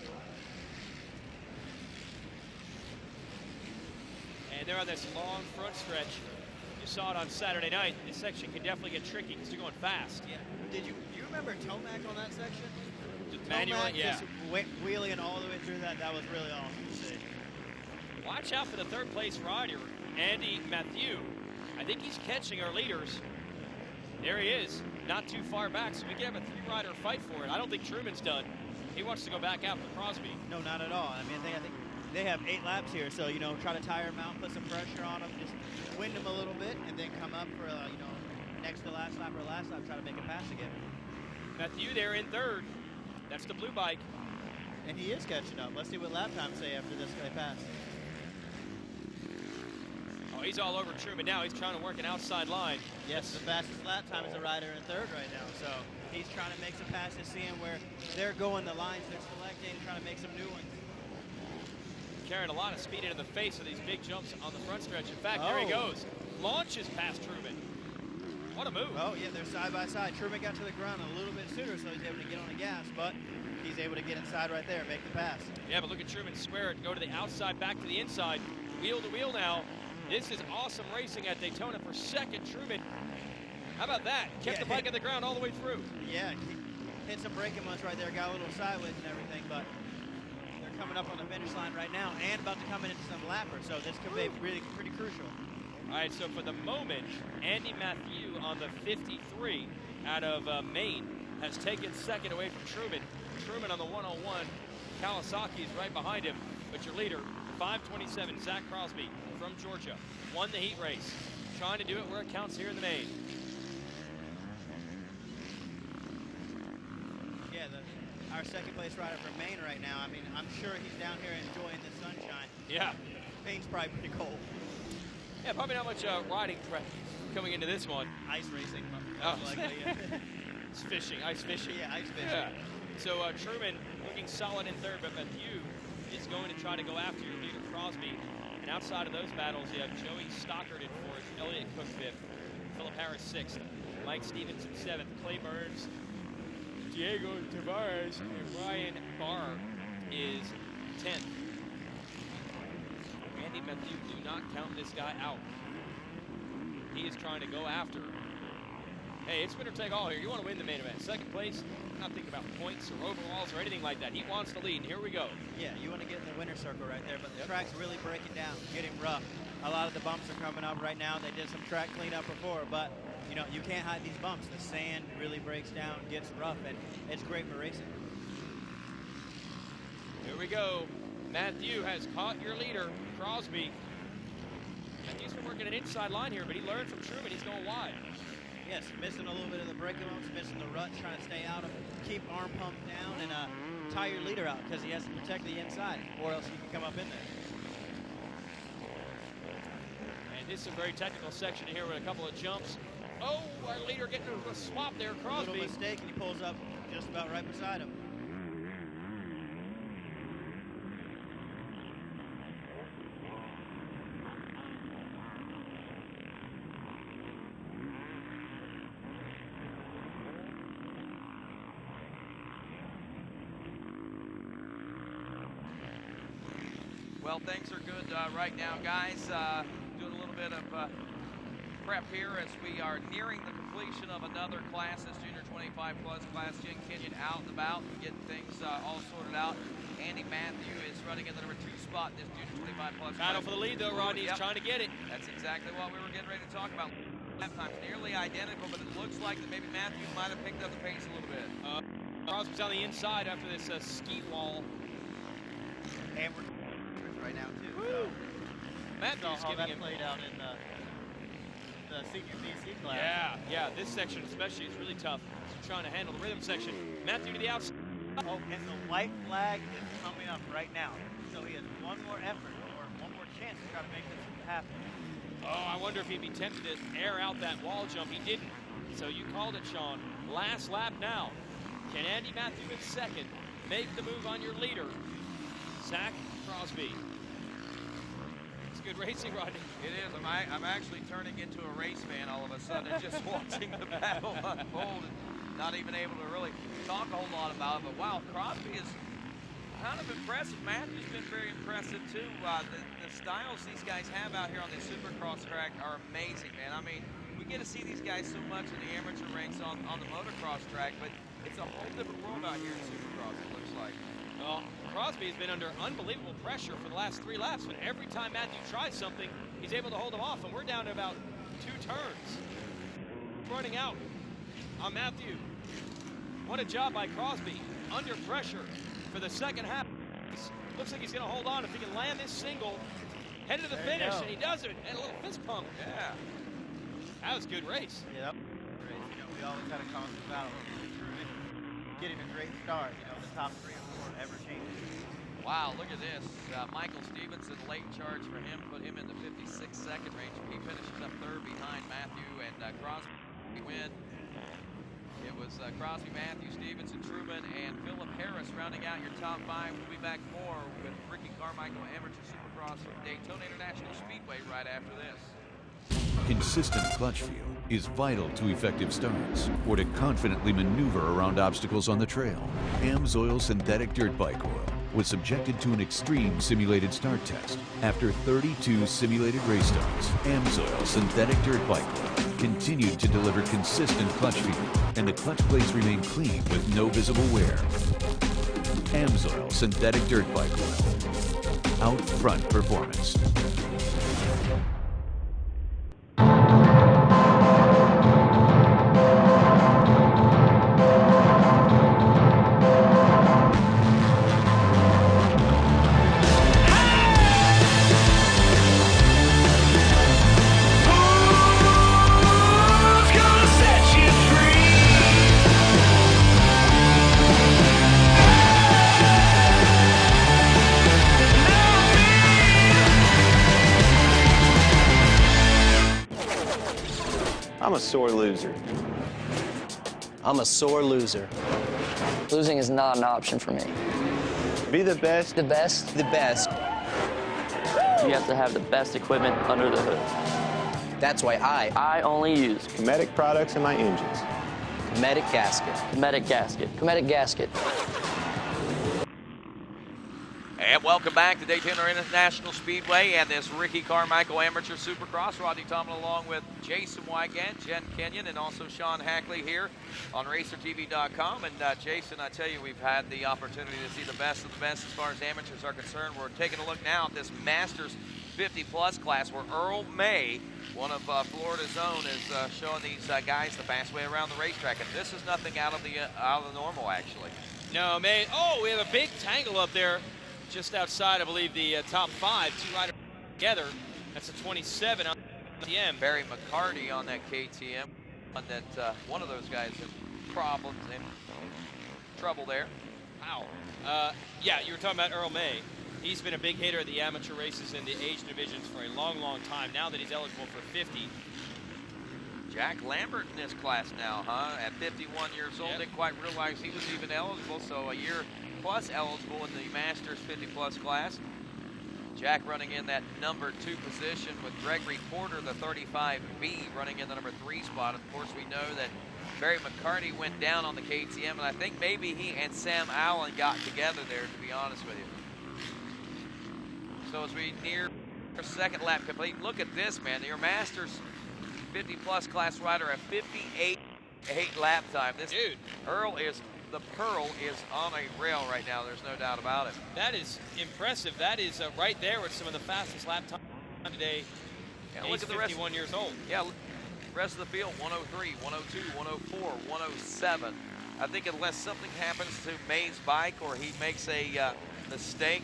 And they're on this long front stretch. You saw it on Saturday night. This section can definitely get tricky because they're going fast. Yeah. Do you remember Tomac on that section? Manual, Tomac yeah. just wheeling all the way through that. That was really awesome to see. Watch out for the third place rider, Andy Matthew. I think he's catching our leaders. There he is, not too far back, so we can have a three-rider fight for it. I don't think Truman's done. He wants to go back out for Crosby. No, not at all. I mean, I think they have 8 laps here, so, you know, try to tire them out, put some pressure on them, just wind them a little bit, and then come up for, you know, next to last lap or last lap, try to make a pass again. Matthew there in third. That's the blue bike. And he is catching up. Let's see what lap times say after this guy pass. Oh, he's all over Truman now. He's trying to work an outside line. Yes, the fastest lap time is a rider in third right now, so he's trying to make some passes, seeing where they're going, the lines they're selecting, trying to make some new ones. Carrying a lot of speed into the face of these big jumps on the front stretch. In fact, there he goes. Launches past Truman. What a move. Oh, yeah, they're side by side. Truman got to the ground a little bit sooner, so he's able to get on the gas, but he's able to get inside right there and make the pass. Yeah, but look at Truman square it, go to the outside, back to the inside. Wheel to wheel now. This is awesome racing at Daytona for second. Truman, how about that? Kept the bike on the ground all the way through. Yeah, he hit some braking months right there, got a little sideways and everything, but they're coming up on the finish line right now and about to come into some lappers, so this could be really pretty crucial. All right, so for the moment, Andy Matthew on the 53 out of Maine has taken second away from Truman. Truman on the 101. Kawasaki is right behind him, but your leader, 527, Zach Crosby from Georgia, won the heat race. Trying to do it where it counts here in the main. Yeah, our second place rider from Maine right now, I mean, I'm sure he's down here enjoying the sunshine. Yeah. Maine's probably pretty cold. Yeah, probably not much riding prep coming into this one. Ice racing, Oh. most likely, yeah. It's fishing, ice fishing. Yeah, ice fishing. Yeah. So Truman looking solid in third, but Matthew is going to try to go after your leader, Crosby. And outside of those battles, you have Joey Stockard in fourth, Elliott Cook fifth, Philip Harris sixth, Mike Stevenson seventh, Clay Burns, Diego Tavares, and Ryan Barr is 10th. Andy Matthew, do not count this guy out. He is trying to go after. Hey, it's winner take all here. You want to win the main event. Second place, not thinking about points or overalls or anything like that. He wants to lead. Here we go. Yeah, you want to get in the winner's circle right there, but the track's really breaking down, getting rough. A lot of the bumps are coming up right now. They did some track cleanup before, but you know, you can't hide these bumps. The sand really breaks down, gets rough, and it's great for racing. Here Here we go. Matthew has caught your leader, Crosby. Matthew's been working an inside line here, but he learned from Truman. He's going wide. Yes, missing a little bit of the braking bumps, missing the rut, trying to stay out of, keep arm pump down, and tie your leader out because he has to protect the inside, or else he can come up in there. And this is a very technical section here with a couple of jumps. Oh, our leader getting a swap there, Crosby. A little mistake, and he pulls up just about right beside him. Well, things are good right now, guys. Doing a little bit of prep here as we are nearing the completion of another class, this Junior 25 plus class. Jen Kenyon out and about, getting things all sorted out. Andy Matthew is running in the number 2 spot in this Junior 25 plus. Battle for the lead, though, Rodney. He's trying to get it. That's exactly what we were getting ready to talk about. Lap time's nearly identical, but it looks like that maybe Matthew might have picked up the pace a little bit. Crosby's on the inside after this ski wall. And we're right now, too. So Matthew's how giving that him played out in the senior BC class. Yeah, this section especially is really tough. He's trying to handle the rhythm section. Matthew to the outside. Oh, and the white flag is coming up right now. So he has one more effort or one more chance to try to make this happen. Oh, I wonder if he'd be tempted to air out that wall jump. He didn't. So you called it, Sean. Last lap now. Can Andy Matthew in second make the move on your leader, Zach Crosby? It's good racing, Rodney. It is. I'm actually turning into a race fan all of a sudden, just watching the battle unfold and not even able to really talk a whole lot about it. But wow, Crosby is kind of impressive. Matthew's been very impressive too. The styles these guys have out here on the Supercross track are amazing, man. I mean, we get to see these guys so much in the amateur ranks on the motocross track, but it's a whole different world out here in Supercross, it looks like. Well, Crosby has been under unbelievable pressure for the last 3 laps, but every time Matthew tries something, he's able to hold him off, and we're down to about 2 turns. Running out on Matthew. What a job by Crosby, under pressure for the second half. Looks like he's going to hold on if he can land this single, head to the finish, and he does it, and a little fist pump. Yeah. That was a good race. Yep. We always had a constant battle getting a great start. The top 3 or 4 ever changes. Wow, look at this. Michael Stevenson, late charge for him, put him in the 56-second range. He finishes up 3rd behind Matthew and Crosby win. It was Crosby, Matthew, Stevenson, Truman, and Philip Harris rounding out your top 5. We'll be back more with Ricky Carmichael Amateur Supercross from Daytona International Speedway right after this. Consistent clutch feel is vital to effective starts or to confidently maneuver around obstacles on the trail. AMSOIL Synthetic Dirt Bike Oil was subjected to an extreme simulated start test. After 32 simulated race starts, AMSOIL Synthetic Dirt Bike Oil continued to deliver consistent clutch feel, and the clutch plates remained clean with no visible wear. AMSOIL Synthetic Dirt Bike Oil. Out front performance. I'm a sore loser. I'm a sore loser. Losing is not an option for me. Be the best. The best? The best. You have to have the best equipment under the hood. That's why I only use Cometic products in my engines. Cometic gasket. Cometic gasket. Cometic gasket. And welcome back to Daytona International Speedway and this Ricky Carmichael Amateur Supercross. Rodney Tomlin along with Jason Wygant, Jen Kenyon, and also Sean Hackley here on RacerTV.com. And Jason, I tell you, we've had the opportunity to see the best of the best as far as amateurs are concerned. We're taking a look now at this Masters 50-plus class where Earl May, one of Florida's own, is showing these guys the fast way around the racetrack. And this is nothing out of the normal, actually. No, May. Oh, we have a big tangle up there. just outside, I believe, the top 5. 2 riders together. That's a 27 on KTM. Barry McCarty on that KTM. That one of those guys had problems and trouble there. Wow. Yeah, you were talking about Earl May. He's been a big hitter at the amateur races in the age divisions for a long, long time. Now that he's eligible for 50. Jack Lambert in this class now, huh? At 51 years old, didn't quite realize he was even eligible, so a year plus eligible in the Masters 50-plus class. Jack running in that number 2 position with Gregory Porter, the 35B, running in the number 3 spot. Of course, we know that Barry McCarty went down on the KTM, and I think maybe he and Sam Allen got together there, to be honest with you. So as we near our second lap complete, look at this, man. Your Masters 50-plus class rider at 58 lap time. This dude, the Pearl is on a rail right now. There's no doubt about it. That is impressive. That is right there with some of the fastest lap time today. Yeah, look at the rest. 51 years old. Yeah, rest of the field, 103, 102, 104, 107. I think unless something happens to May's bike or he makes a mistake,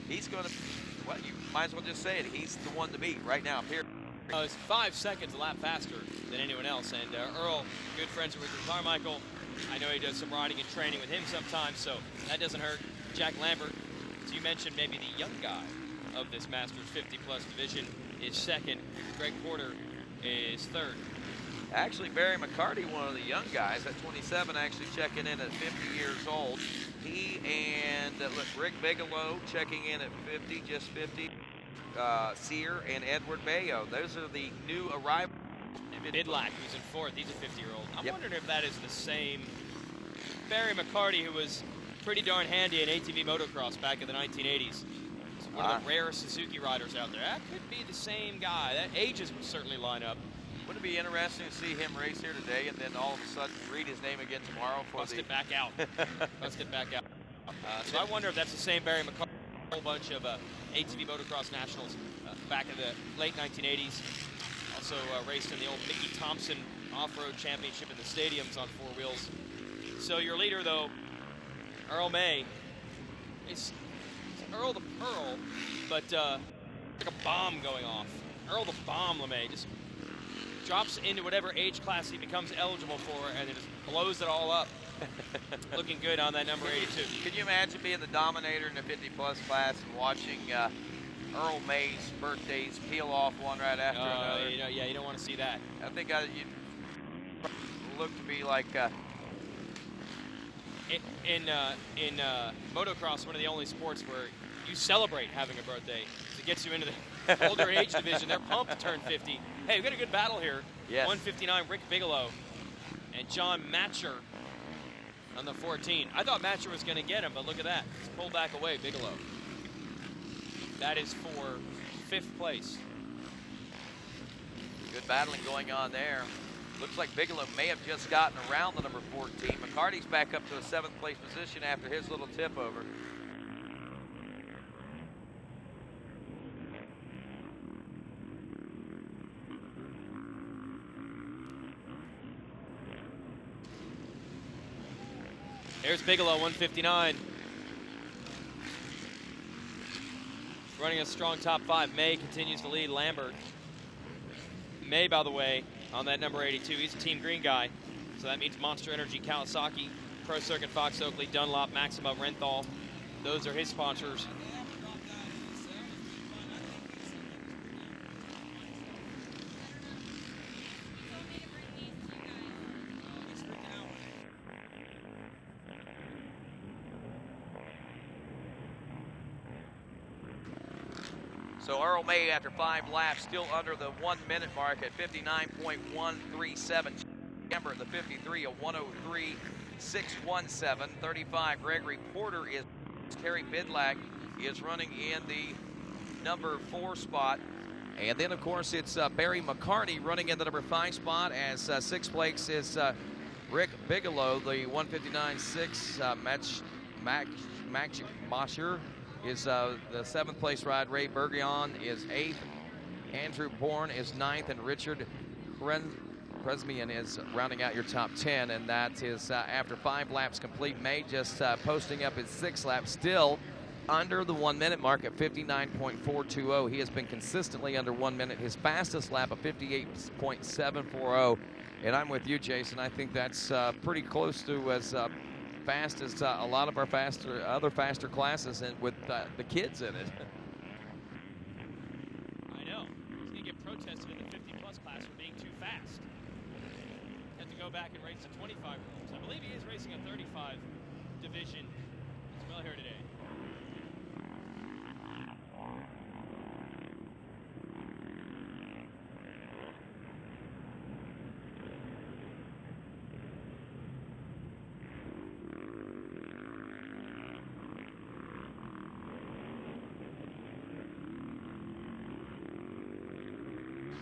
he's going to, well, you might as well just say it. He's the one to beat right now. Here. It's 5 seconds a lap faster than anyone else. And Earl, good friends with Richard Carmichael. I know he does some riding and training with him sometimes, so that doesn't hurt. Jack Lambert, as you mentioned, maybe the young guy of this Masters 50-plus division, is second. Greg Porter is third. Actually, Barry McCarty, one of the young guys at 27, actually checking in at 50 years old. He and look, Rick Bigelow checking in at 50, just 50. Sear and Edward Bayo. Those are the new arrivals. Bidlack, who's in 4th, he's a 50-year-old. I'm wondering if that is the same Barry McCarty, who was pretty darn handy in ATV motocross back in the 1980s. He's one of the rare Suzuki riders out there. That could be the same guy. That ages would certainly line up. Wouldn't it be interesting to see him race here today and then all of a sudden read his name again tomorrow? Bust it back out. Bust it back out. So I wonder if that's the same Barry McCarty. A whole bunch of ATV motocross nationals back in the late 1980s. Also raced in the old Mickey Thompson off-road championship in the stadiums on 4 wheels. So your leader, though, Earl May, is Earl the Pearl, but like a bomb going off. Earl the Bomb LeMay just drops into whatever age class he becomes eligible for and then just blows it all up. Looking good on that number 82. Can you imagine being the dominator in the 50-plus class and watching Earl May's birthdays peel off one right after another? You don't want to see that. I think you'd look to be like in motocross, one of the only sports where you celebrate having a birthday. It gets you into the older age division. They're pumped to turn 50. Hey, we've got a good battle here. Yes. 159, Rick Bigelow and John Matcher on the 14. I thought Matcher was going to get him, but look at that. He's pulled back away, Bigelow. That is for 5th place. Good battling going on there. Looks like Bigelow may have just gotten around the number 14. McCarty's back up to a 7th place position after his little tip over. There's Bigelow, 159. Running a strong top 5. May continues to lead Lambert. May, by the way, on that number 82, he's a Team Green guy. So that means Monster Energy, Kawasaki, Pro Circuit, Fox Oakley, Dunlop, Maxima, Renthal. Those are his sponsors. So Earl May, after 5 laps, still under the 1-minute mark at 59.137. Amber, the 53, a 103.617. 35, Gregory Porter is. Terry Bidlack is running in the number 4 spot. And then, of course, it's Barry McCarty running in the number 5 spot, as 6th place is Rick Bigelow, the 159.6. Max Mosher is the 7th place ride. Ray Bergeon is 8th. Andrew Bourne is 9th, and Richard Presmian is rounding out your top 10, and that is after 5 laps complete. May just posting up his 6th lap, still under the 1 minute mark at 59.420. He has been consistently under 1 minute. His fastest lap of 58.740. And I'm with you, Jason. I think that's pretty close to as fast as a lot of our other faster classes, and with the kids in it. I know. He's going to get protested in the 50-plus class for being too fast. Had to go back and race the 25-year-olds. I believe he is racing a 35 division as well here today.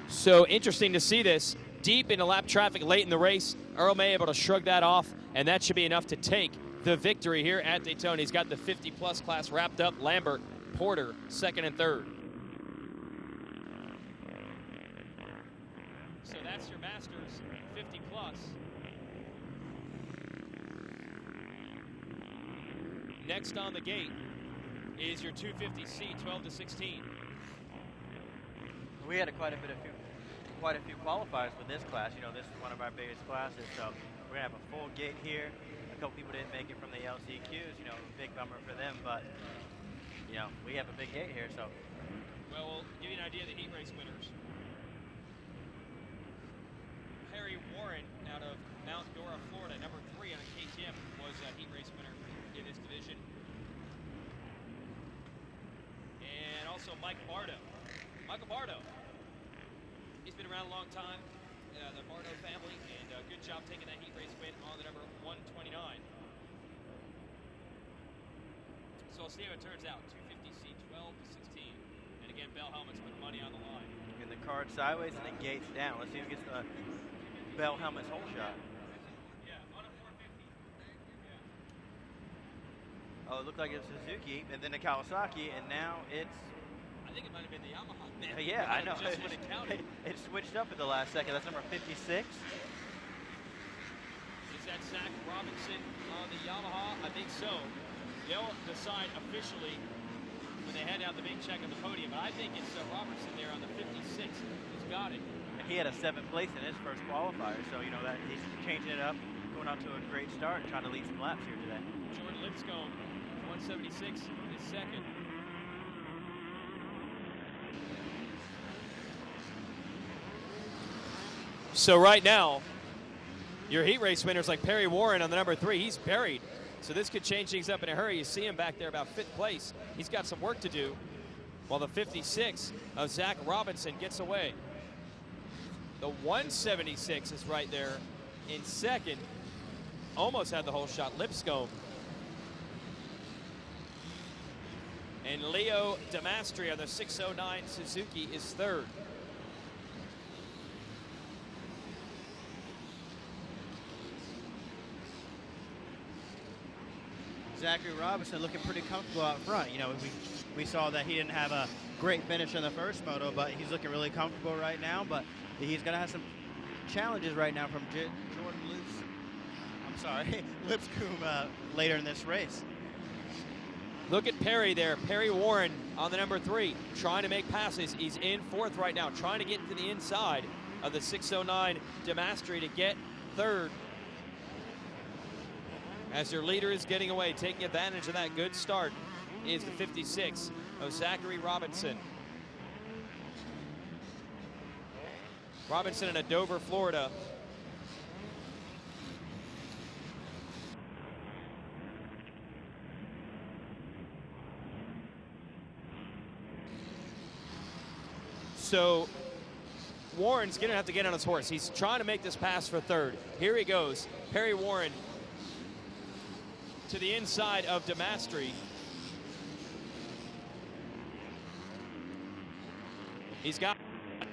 So interesting to see this deep into lap traffic late in the race. Earl May able to shrug that off, and that should be enough to take the victory here at Daytona. He's got the 50-plus class wrapped up. Lambert, Porter, second and third. So that's your Masters 50-plus. Next on the gate is your 250C 12-16. We had quite a few qualifiers for this class. You know, this is one of our biggest classes, so we're gonna have a full gate here. A couple people didn't make it from the LCQs. You know, big bummer for them, but you know, we have a big gate here, so. Well, we'll give you an idea of the heat race winners. Perry Warren out of Mount Dora, Florida, number 3 on a KTM, was a heat race winner in this division. And also Mike Bardo. Michael Bardo. He's been around a long time, the Bardo family, and good job taking that heat race win on the number 129. So we'll see how it turns out. 250C 12-16. And again, Bell Helmets put money on the line. And the card sideways and the gates down. Let's see who gets the Bell Helmets hole shot. Yeah, on a 450. Oh, it looked like it was Suzuki, and then the Kawasaki, and now it's. I think it might have been the Yamaha. Man, yeah, I know. Just when it counted. It switched up at the last second. That's number 56. Is that Zach Robinson on the Yamaha? I think so. They'll decide officially when they hand out the big check on the podium, but I think it's Robertson there on the 56 who's got it. And he had a 7th place in his first qualifier, so you know that he's changing it up, going out to a great start, trying to lead some laps here today. Jordan Lipscomb, 176 is second. So right now, your heat race winners like Perry Warren on the number 3, he's buried. So this could change things up in a hurry. You see him back there about 5th place. He's got some work to do, while the 56 of Zach Robinson gets away. The 176 is right there in second. Almost had the whole shot, Lipscomb. And Leo Damastri on the 609 Suzuki is third. Zachary Robinson looking pretty comfortable out front. You know, we saw that he didn't have a great finish in the first moto, but he's looking really comfortable right now. But he's going to have some challenges right now from Jordan Lipscomb later in this race. Look at Perry there. Perry Warren on the number 3, trying to make passes. He's in 4th right now, trying to get to the inside of the 609 Damastri to get 3rd. As your leader is getting away, taking advantage of that good start, is the 56 of Zachary Robinson. Robinson in Dover, Florida. So Warren's gonna have to get on his horse. He's trying to make this pass for 3rd. Here he goes, Perry Warren to the inside of Damastri. He's got,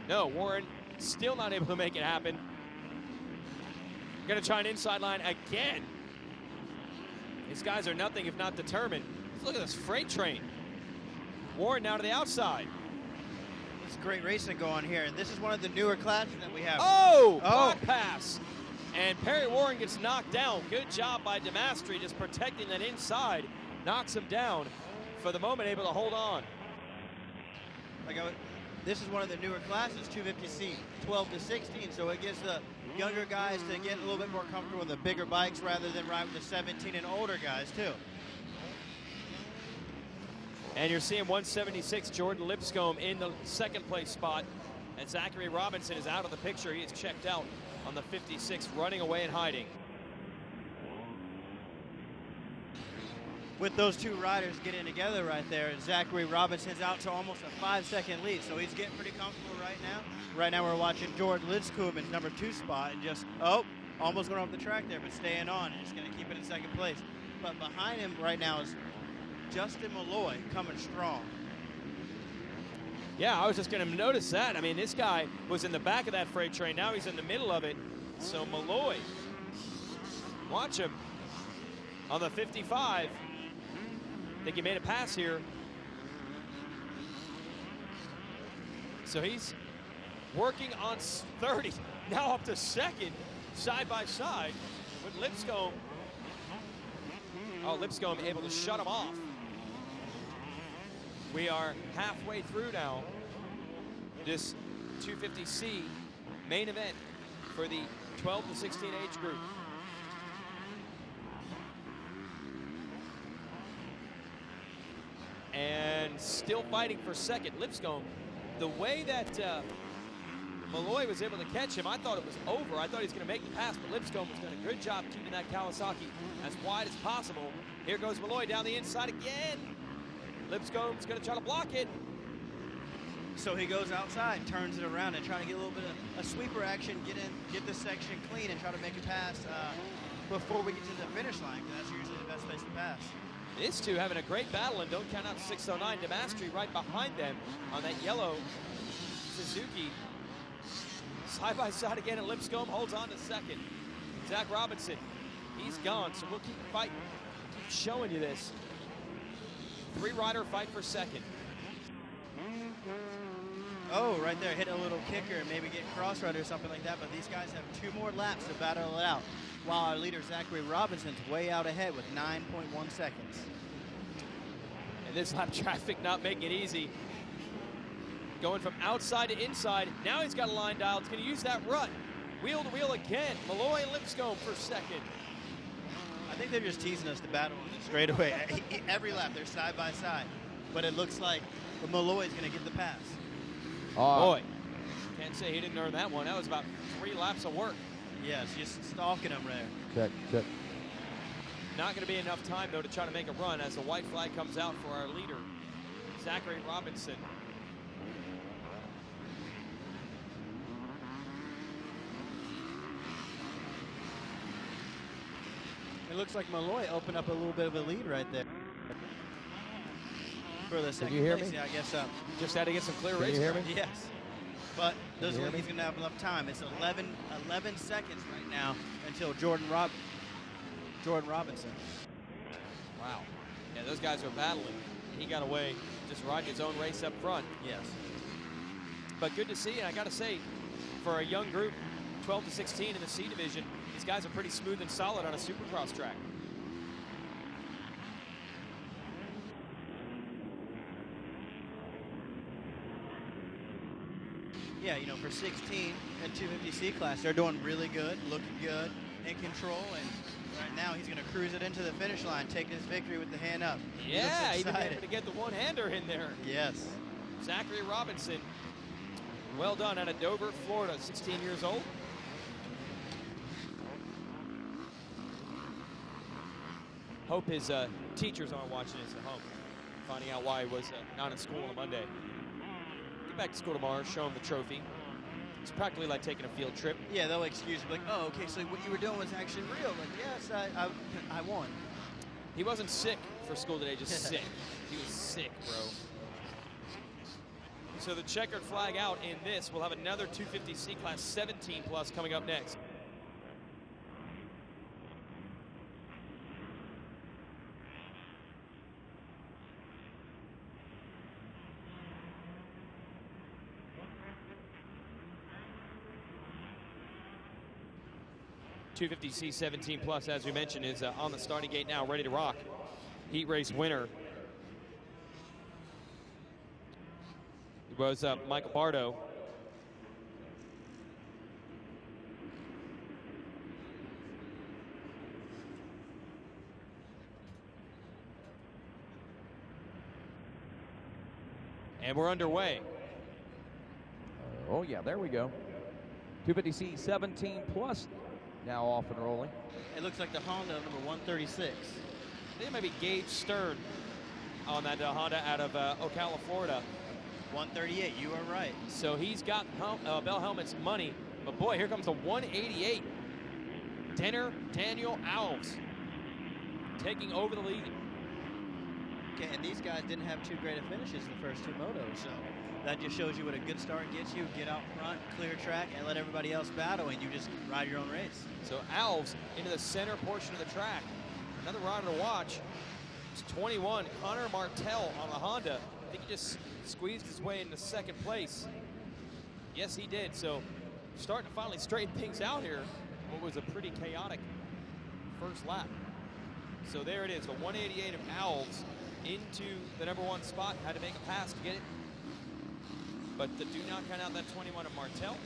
no, Warren still not able to make it happen. Gonna try an inside line again. These guys are nothing if not determined. Look at this freight train. Warren now to the outside. It's great racing to go on here, and this is one of the newer classes that we have. Oh, pass. And Perry Warren gets knocked down. Good job by Damastri just protecting that inside. Knocks him down. for the moment, able to hold on. This is one of the newer classes, 250C, 12 to 16, so it gives the younger guys to get a little bit more comfortable with the bigger bikes rather than ride with the 17 and older guys, too. And you're seeing 176 Jordan Lipscomb in the second place spot. And Zachary Robinson is out of the picture. He is checked out on the 56, running away and hiding. With those two riders getting together right there, Zachary Robinson's out to almost a 5-second lead, so he's getting pretty comfortable right now. Right now we're watching Jordan Lipscomb in number 2 spot and just, almost going off the track there, but staying on and just going to keep it in second place. But behind him right now is Justin Malloy coming strong. Yeah, I was just going to notice that. I mean, this guy was in the back of that freight train. Now he's in the middle of it. So Malloy, watch him on the 55. I think he made a pass here. So he's working on 30, now up to second, side by side with Lipscomb. Oh, Lipscomb able to shut him off. We are halfway through now this 250C main event for the 12 to 16 age group. And still fighting for second. Lipscomb, the way that Malloy was able to catch him, I thought it was over. I thought he was going to make the pass, but Lipscomb was doing a good job keeping that Kawasaki as wide as possible. Here goes Malloy down the inside again. Lipscomb's going to try to block it. So he goes outside, turns it around, and trying to get a little bit of a sweeper action, get this section clean, and try to make a pass before we get to the finish line, because that's usually the best place to pass. These two having a great battle, and don't count out 609. Demastri right behind them on that yellow Suzuki. Side by side again, and Lipscomb holds on to second. Zach Robinson, he's gone, so we'll keep fighting, keep showing you this. 3-rider fight for second. Oh, right there, hit a little kicker and maybe get cross-rider or something like that, but these guys have 2 more laps to battle it out, while our leader, Zachary Robinson's way out ahead with 9.1 seconds. And this lap traffic not making it easy. Going from outside to inside. Now he's got a line dial. It's going to use that rut. Wheel to wheel again. Malloy and Lipscomb for second. I think they're just teasing us to battle on the straightaway. Every lap, they're side by side. But it looks like Malloy's going to get the pass. Boy, can't say he didn't earn that one. That was about 3 laps of work. Yes, just stalking him there. Check. Not going to be enough time, though, to try to make a run as the white flag comes out for our leader, Zachary Robinson. It looks like Malloy opened up a little bit of a lead right there. For the second you hear place, me? yeah, I guess so. Just had to get some clear Can race. you hear me? Yes. But doesn't hear look me? he's going to have enough time. It's 11 seconds right now until Jordan Robinson. Wow. Yeah, those guys are battling. He got away just riding his own race up front. Yes. But good to see, and I got to say, for a young group, 12 to 16 in the C division, these guys are pretty smooth and solid on a supercross track. Yeah, you know, for 16 and 250C class, they're doing really good, looking good, in control, and right now he's going to cruise it into the finish line, taking his victory with the hand up. He looks Yeah, even excited. able to get the one-hander in there. Yes. Zachary Robinson, well done, out of Dover, Florida, 16 years old. Hope his teachers aren't watching this at home, finding out why he was not in school on Monday. Get back to school tomorrow, show him the trophy. It's practically like taking a field trip. Yeah, they'll excuse me, like, oh, okay, so what you were doing was actually real. Like, yes, I won. He wasn't sick for school today, just sick. He was sick, bro. So the checkered flag out in this. We'll have another 250C class 17 plus coming up next. .250C 17 plus, as we mentioned, is on the starting gate now, ready to rock. Heat race winner was Michael Bardo. And we're underway. Oh, yeah, there we go. 250C 17 plus now off and rolling. It looks like the Honda number 136. I think it might be Gage Stern on that Honda out of Ocala, Florida. 138, you are right. So he's got Bell Helmet's money. But boy, here comes a 188. Daniel Alves taking over the lead. Okay, and these guys didn't have too great of finishes in the first two motos, so that just shows you what a good start gets you. Get out front, clear track, and let everybody else battle, and you just ride your own race. So Alves into the center portion of the track. Another rider to watch. It's 21, Connor Martell on the Honda. I think he just squeezed his way into second place. Yes, he did. So starting to finally straighten things out here. What was a pretty chaotic first lap. So there it is, a 188 of Alves into the number one spot. Had to make a pass to get it. But do not count out that 21 of Martell.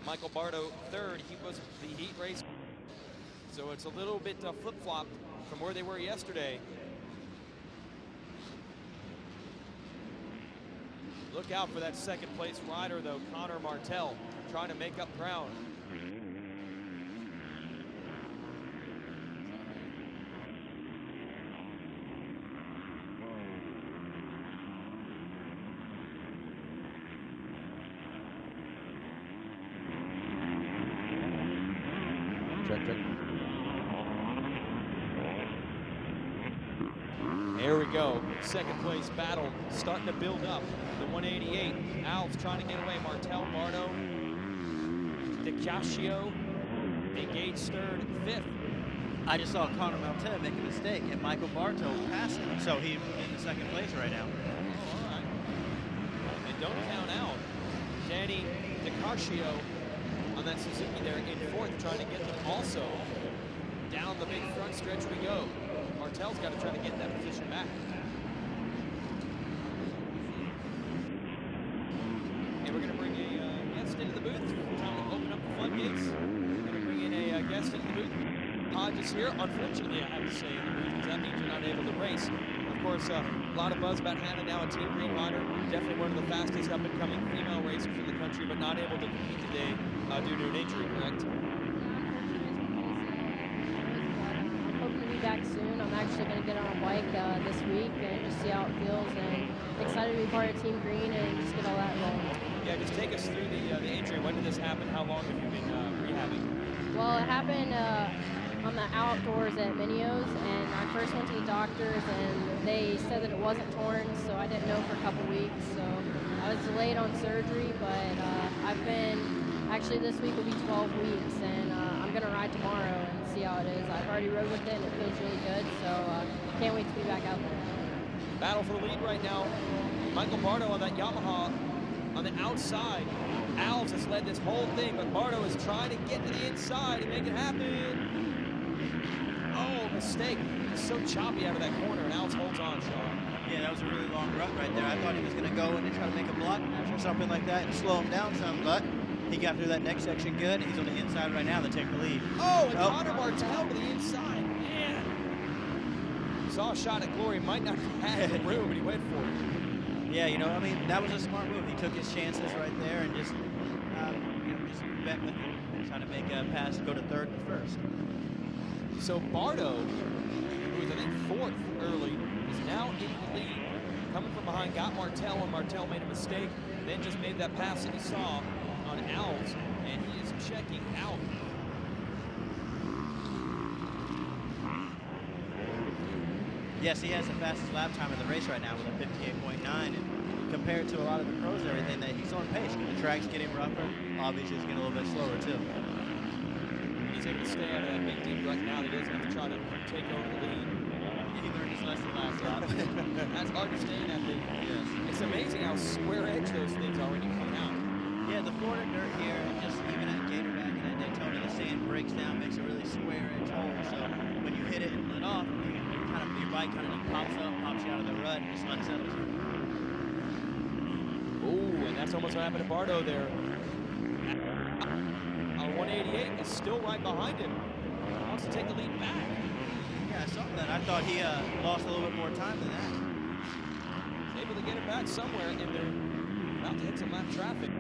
Michael Bardo third. He was the heat race. So it's a little bit flip-flopped from where they were yesterday. Look out for that second place rider though, Connor Martell, trying to make up ground. Check. There we go. Second place battle starting to build up. The 188. Alves trying to get away. Martell, Bardo, DiCascio, and Gage Stern fifth. I just saw Connor Martell make a mistake, and Michael Bartow passed him, so he's in second place right now. Oh, all right. And don't count out Danny DiCascio on that Suzuki there in fourth, trying to get them also. Down the big front stretch we go. Martell's got to try to get that position back. And we're going to bring a guest into the booth. Time to open up the floodgates. We're going to bring in a guest into the booth. Hodges here, unfortunately, I have to say, in the booth, because that means you're not able to race. Of course, a lot of buzz about Hannah now, a Team Green rider. Definitely one of the fastest up-and-coming female racers in the country, but not able to compete today due to an injury, correct? Hoping to be back soon. I'm actually going to get on a bike this week and just see how it feels, and excited to be part of Team Green and just get all that rolling. Yeah, just take us through the injury. When did this happen? How long have you been rehabbing? Well, it happened on the outdoors at Minio's, and I first went to the doctors, and they said that it wasn't torn, so I didn't know for a couple weeks. So I was delayed on surgery, but I've been, actually this week will be 12 weeks, and I'm going to ride tomorrow and see how it is. I've already rode with it, and it feels really good, so can't wait to be back out there. Battle for the lead right now. Michael Bardo on that Yamaha on the outside. Alves has led this whole thing, but Bardo is trying to get to the inside and make it happen. Oh, mistake. It's so choppy out of that corner, and Alves holds on, Sean. Yeah, that was a really long rut right there. I thought he was going to go in and try to make a block match or something like that and slow him down some, but he got through that next section good. He's on the inside right now to take the lead. Oh, and Connor Martell to the inside. Man. Saw a shot at glory. Might not have had the room, but he went for it. Yeah, you know, I mean, that was a smart move. He took his chances right there and just, just bet with it and trying to make a pass to go to third and first. So Bardo, who was I think fourth early, is now in the lead. Coming from behind, got Martell, and Martell made a mistake. Then just made that pass that you saw on Alves, and he is checking out. Yes, he has the fastest lap time in the race right now with a 58.9, and compared to a lot of the pros and everything, that he's on pace. The track's getting rougher. Obviously, it's getting a little bit slower too. He's able to stay out of that big deep right now. He doesn't have to try to take over the lead. He learned his lesson last lap. That's hard to stay in that thing. Yes. It's amazing how square edge those things are when you come out. Yeah, the Florida dirt here, and just even at Gatorback and at Daytona, the sand breaks down, makes a really square edge hole. So when you hit it and let off, your bike kind of pops up, pops you out of the rut, and just unsettles you. Ooh, and that's almost what happened to Bardo there. 188 is still right behind him. Wants to take the lead back. Yeah, I saw that. I thought he lost a little bit more time than that. He's able to get it back somewhere, and they're about to hit some lap traffic.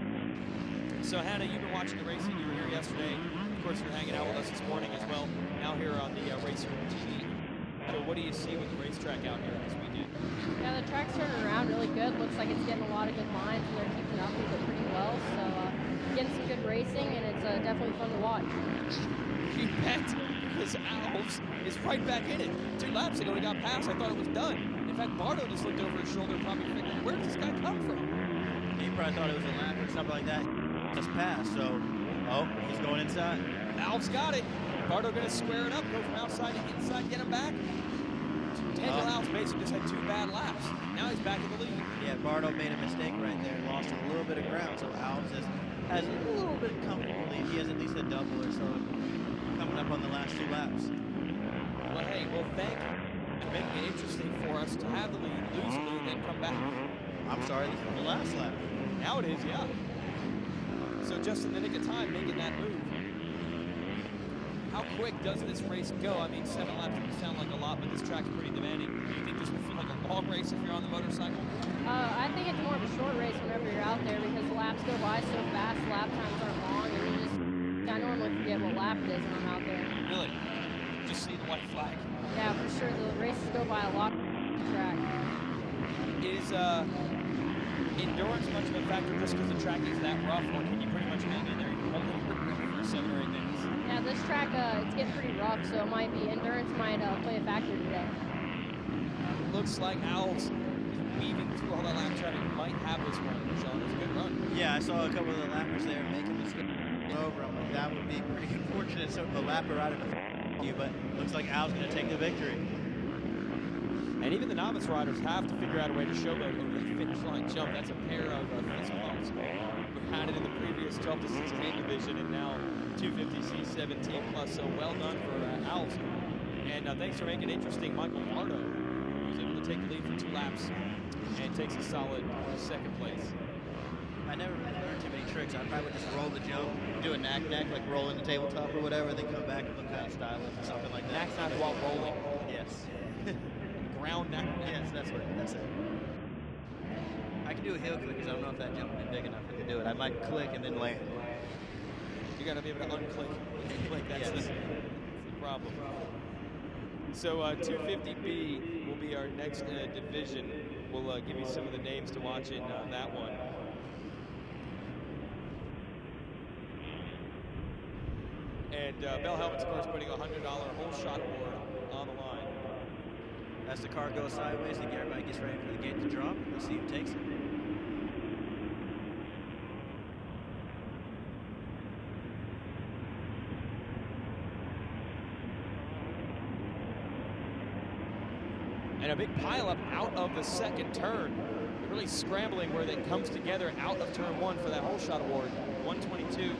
So, Hannah, you've been watching the racing. You were here yesterday. Of course, you're hanging out with us this morning as well. Now here on the Racer TV. So what do you see with the racetrack out here this weekend? Yeah, the track's turning around really good. Looks like it's getting a lot of good lines, and they're keeping up with it pretty well. So getting some good racing, and it's definitely fun to watch. You bet, because Alves is right back in it. 2 laps ago, he got past. I thought it was done. In fact, Bardo just looked over his shoulder, probably figuring, where does this guy come from? He probably thought it was a lap or something like that. Just passed, so, oh, he's going inside. Alves got it. Bardo going to square it up, go from outside to inside, get him back. Daniel Alves basically just had 2 bad laps. Now he's back in the lead. Yeah, Bardo made a mistake right there, lost a little bit of ground, so Alves has a little bit of comfortable lead. He has at least a double or so coming up on the last 2 laps. Well, hey, well, thank you for making it interesting for us to have the lead, lose the lead, then come back. I'm sorry, this is the last lap. Now it is, yeah. So just in the nick of time, making that move. How quick does this race go? I mean, 7 laps doesn't sound like a lot, but this track's pretty demanding. Do you think this will feel like a long race if you're on the motorcycle? I think it's more of a short race whenever you're out there because the laps go by so fast, lap times aren't long, and I normally forget what lap it is when I'm out there. Really? Just see the white flag. Yeah, for sure. The races go by a lot on the track. Is endurance much of a factor just because the track is that rough, or can you pretty much hang in there? You can hold it for 7 or 8 minutes. Yeah, this track, it's getting pretty rough, so it might be, endurance might play a factor today. Looks like Alves weaving through all that lap traffic might have this one, Sean. It's a good run. Yeah, I saw a couple of the lappers there making this over. I'm like, that would be pretty unfortunate. So the lapper right in you, but looks like Al's going to take the victory. And even the novice riders have to figure out a way to showboat over the finish line jump. That's a pair of fist bumps. We've had it in the previous 12 to 16 division, and now 250C 17 plus. So well done for Alves. And thanks for making it interesting, Michael Bardo, who was able to take the lead for 2 laps and takes a solid 2nd place. I never really learned too many tricks. I probably would just roll the jump, do a knack-knack, like roll in the tabletop or whatever, then come back and look kind of stylish or something like that. Knack-knack while rolling. Yes. Ground knack-knack. Yes, that's it. I can do a heel click because I don't know if that jump would be big enough to do it. I might click and then land. You got to be able to unclick. That's the problem. So 250B will be our next division. We'll give you some of the names to watch in that one. And Bell Helmet's, of course, putting a $100 whole shot award on the line. As the car goes sideways, I think everybody gets ready for the gate to drop. We'll see who takes it. And a big pileup out of the 2nd turn. They're really scrambling where that comes together out of turn 1 for that whole shot award. 122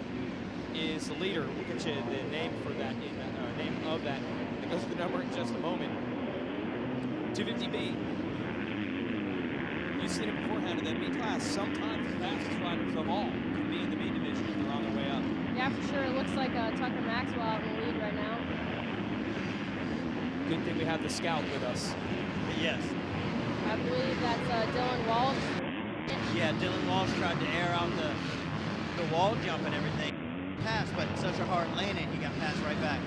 is the leader. We'll get you the name for that, name of that. It goes to the number in just a moment. 250B. You've seen it beforehand in that B class. Sometimes the fastest riders of all can be in the B division if they're on their way up. Yeah, for sure. It looks like Tucker Maxwell out in the lead right now. Good thing we have the scout with us. Yes. I believe that's Dylan Walsh. Yeah, Dylan Walsh tried to air out the wall jump and everything. Passed, but such a hard landing, he got passed right back.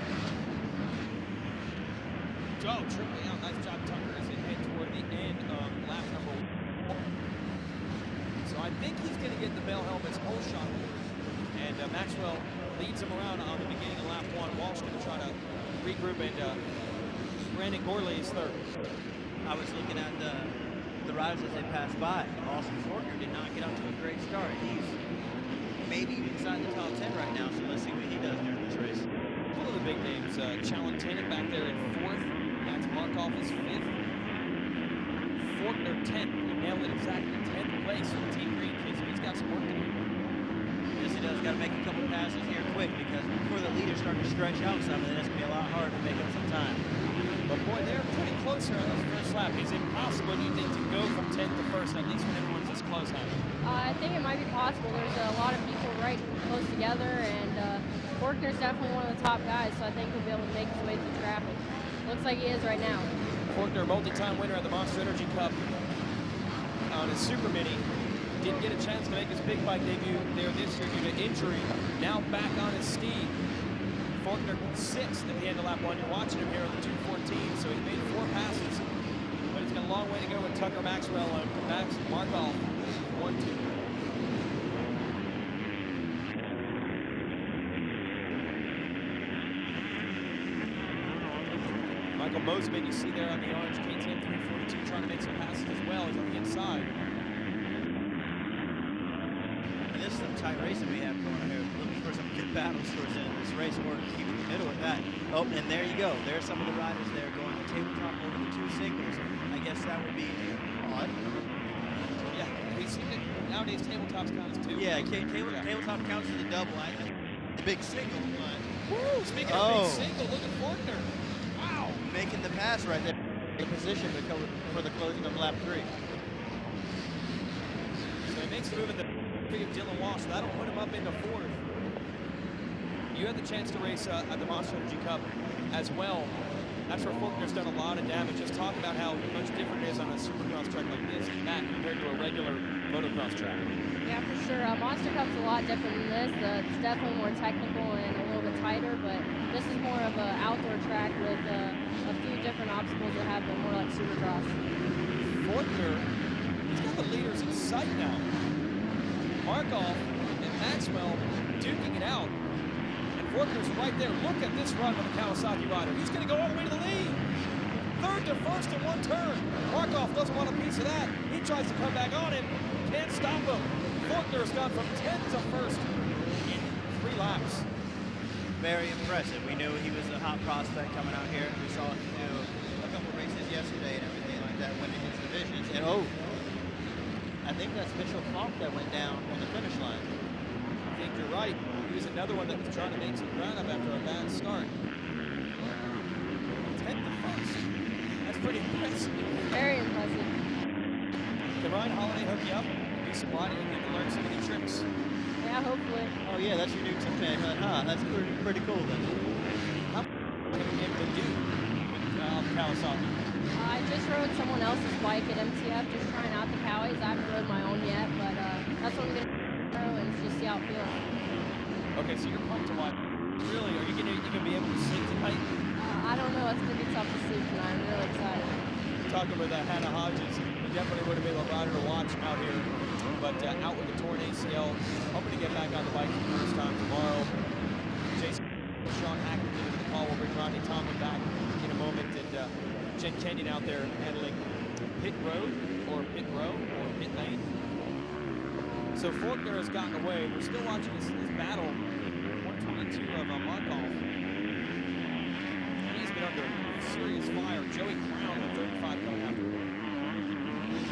Joe tripling out. Nice job, Tucker, as they head toward the end of lap number 1. So I think he's going to get the Bell Helmet's whole shot award. And Maxwell leads him around on the beginning of lap 1. Walsh going to try to regroup, and Brandon Gorley is 3rd. I was looking at the riders as they passed by. Austin Forker did not get off to a great start. He's maybe inside the top 10 right now, so let's see what he does during this race. One of the big names, Chalentanic back there in 4th. That's Markov is 5th. Forkner 10th. He nailed it exactly 10th place for the Team Green Kids. He's got some work to do. Yes, he does. Got to make a couple passes here quick because before the leaders start to stretch out some, then it's going to be a lot harder to make up some time. But boy, they're pretty close here on those first lap. It's impossible, you think, to go from 10th to 1st, at least when everyone's this close happen? I think it might be possible. There's a lot of people right close together, and Forkner's definitely one of the top guys, so I think he'll be able to make his way through traffic. Looks like he is right now. Forkner, multi-time winner at the Monster Energy Cup on his Super Mini. Didn't get a chance to make his big bike debut there this year due to injury. Now back on his steed. Forkner 6th at the end of lap 1. You're watching him here on the 214, so he made 4 passes. But he's got a long way to go with Tucker Maxwell and Max Markov 1-2. Michael Mosman, you see there on the orange KTM 342 trying to make some passes as well. He's on the inside. And this is some tight racing we have going on here. Looking for some good battles towards the end of this race, or keep in the middle of that. Oh, and there you go. There's some of the riders there going the tabletop over the 2 singles. I guess that would be odd. Yeah, we see that nowadays tabletops count as 2. Yeah, tabletop counts as a double. I think the big single, but... Woo! Speaking of big single, look at Forkner. Wow! Making the pass right there. The position for the closing of lap 3. So he makes a move at the big of Dylan Walsh. That'll put him up into 4th. You had the chance to race at the Monster Energy Cup as well. That's where Forkner's done a lot of damage. Just talk about how much different it is on a supercross track like this compared to a regular motocross track. Yeah, for sure. Monster Cup's a lot different than this. It's definitely more technical and a little bit tighter, but this is more of an outdoor track with a few different obstacles that have been more like supercross. Forkner, he's got the leaders in sight now. Markov and Maxwell duking it out. And Forkner's right there. Look at this run by the Kawasaki rider. He's going to go all the way to the lead. 3rd to 1st in 1 turn. Markov doesn't want a piece of that. He tries to come back on him. Can't stop him. Forkner's gone from 10th to 1st in 3 laps. Very impressive. We knew he was a hot prospect coming out here. We saw him do a couple races yesterday and everything like that, winning his divisions. And I think that's Mitchell Falk that went down on the finish line. I think you're right. He was another one that was trying to make some ground up after a bad start. 10th to 1st. That's pretty impressive. Very impressive. Can Ryan Holiday hook you up? Do some riding and you can learn some of these tricks? Yeah, hopefully. Oh yeah, that's your new teammate. That's pretty cool then. How much have you been able to do with Kawasaki? I just rode someone else's bike at MTF, just trying out the Cowies. I haven't rode my own yet, but that's what I'm going to do and just see how it feels. Okay, so you're pumped to watch. Really, are you gonna be able to sleep tonight? I don't know. It's going to be tough to sleep tonight. I'm really excited. Talking with Hannah Hodges, you definitely would have been a rider to watch out here, but out with a torn ACL, hoping to get back on the bike for the first time tomorrow. Jason, Sean Hackett into the call. We'll bring Rodney Tomlin back in a moment, and Jen Kenyon out there handling pit road or pit row or pit lane. So Forkner has gotten away. We're still watching this battle. 122 of Markov. He's been under serious fire. Joey Crown at 35 coming after.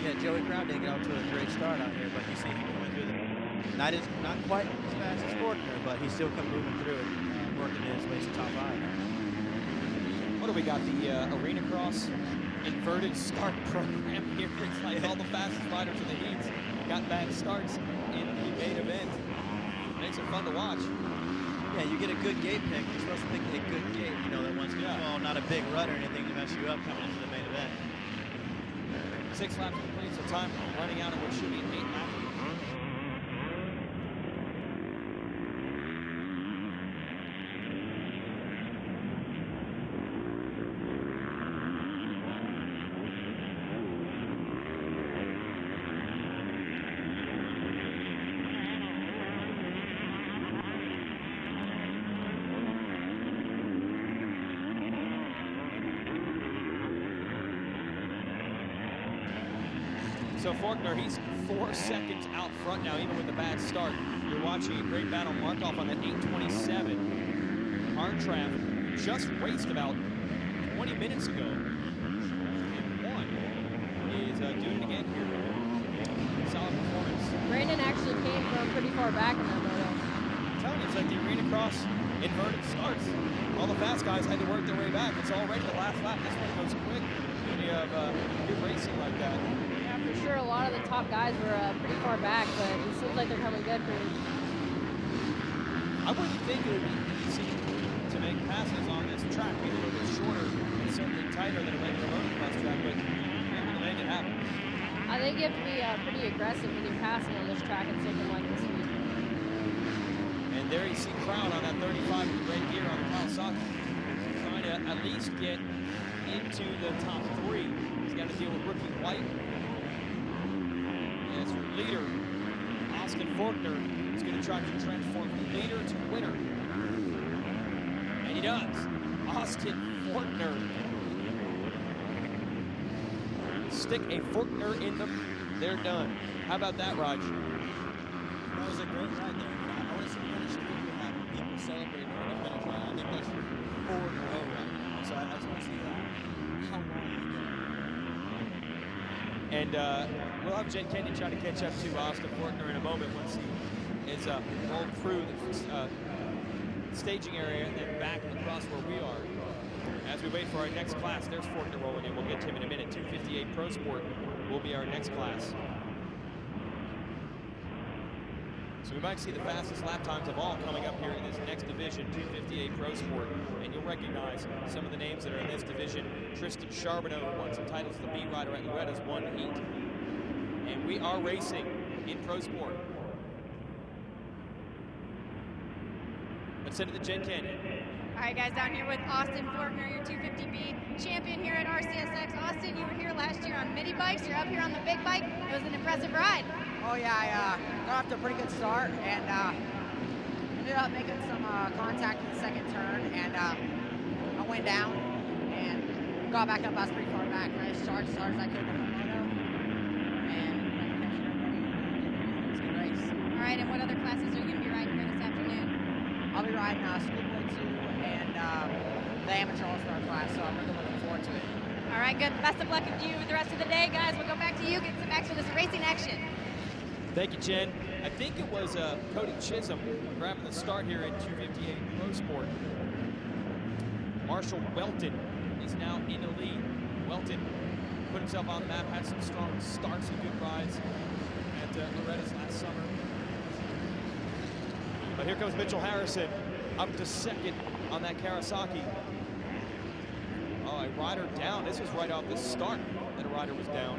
Yeah, Joey Crown didn't get out to a great start out here, but you see him going through the not quite as fast as Forkner, but he still come moving through it, working his way to top 5. What do we got? The Arena Cross inverted start program here. It's like all the fastest riders in the heats got bad starts in the main event. Makes it fun to watch. Yeah, you get a good gate pick. You're supposed to pick a good gate, you know, that one's going to fall, not a big rut or anything to mess you up coming into the main event. 6 laps complete, so time running out of what should be an 8 lap. So Forkner, he's 4 seconds out front now, even with the bad start. You're watching a great battle. Markov on that 827. Harntraff just raced about 20 minutes ago. And won. He's doing it again here. Solid performance. Brandon actually came from pretty far back in that moto. I'm telling you, it's like the Arena Cross inverted starts. All the fast guys had to work their way back. It's already the last lap. This one goes quick when you have good racing like that. Yeah, for sure. sure a lot of the top guys were pretty far back, but it seems like they're coming good for me. I wouldn't think it would be easy to make passes on this track. Maybe a little bit shorter and certainly tighter than a regular motocross track, but you're able to make it happen. I think you have to be pretty aggressive when you're passing on this track and something like this week. And there you see Crown on that 35 with great gear on the Kawasaki, trying to at least get into the top 3. He's got to deal with rookie White. And as your leader, Austin Faulkner, is going to try to transform from leader to winner. And he does. Austin Faulkner. Stick a Faulkner in them, they're done. How about that, Raj? That was a great ride there. I want to see finish have people celebrating on the finish line. I think that's 4 in a row right now. So I just want to see how long you go. And we'll have Jen Kenyon try to catch up to Austin Faulkner in a moment once he is rolled through the staging area and then back across where we are. As we wait for our next class, there's Faulkner rolling in. We'll get to him in a minute. 258 Pro Sport will be our next class. So we might see the fastest lap times of all coming up here in this next division, 258 Pro Sport. And you'll recognize some of the names that are in this division. Tristan Charbonneau won some titles, the B rider at Loretta's won heat. And we are racing in Pro Sport. Let's send it to Jen Canyon. All right, guys, down here with Austin Faulkner, your 250B champion here at RCSX. Austin, you were here last year on mini bikes. You're up here on the big bike. It was an impressive ride. Oh yeah, I got off to a pretty good start and ended up making some contact in the second turn, and I went down and got back up. I was pretty far back, and I just charged as hard as I could with my moto, and it was a good race. All right, and what other classes are you going to be riding here this afternoon? I'll be riding Schoolboy 2 and the Amateur All-Star class, so I'm really looking forward to it. All right, good. Best of luck with you the rest of the day, guys. We'll go back to you, get some extra this racing action. Thank you, Jen. I think it was Cody Chisholm grabbing the start here in 258 Pro Sport. Marshall Welton is now in the lead. Welton put himself on the map, had some strong starts and good rides at Loretta's last summer. But here comes Mitchell Harrison up to second on that Kawasaki. Oh, a rider down. This was right off the start that a rider was down.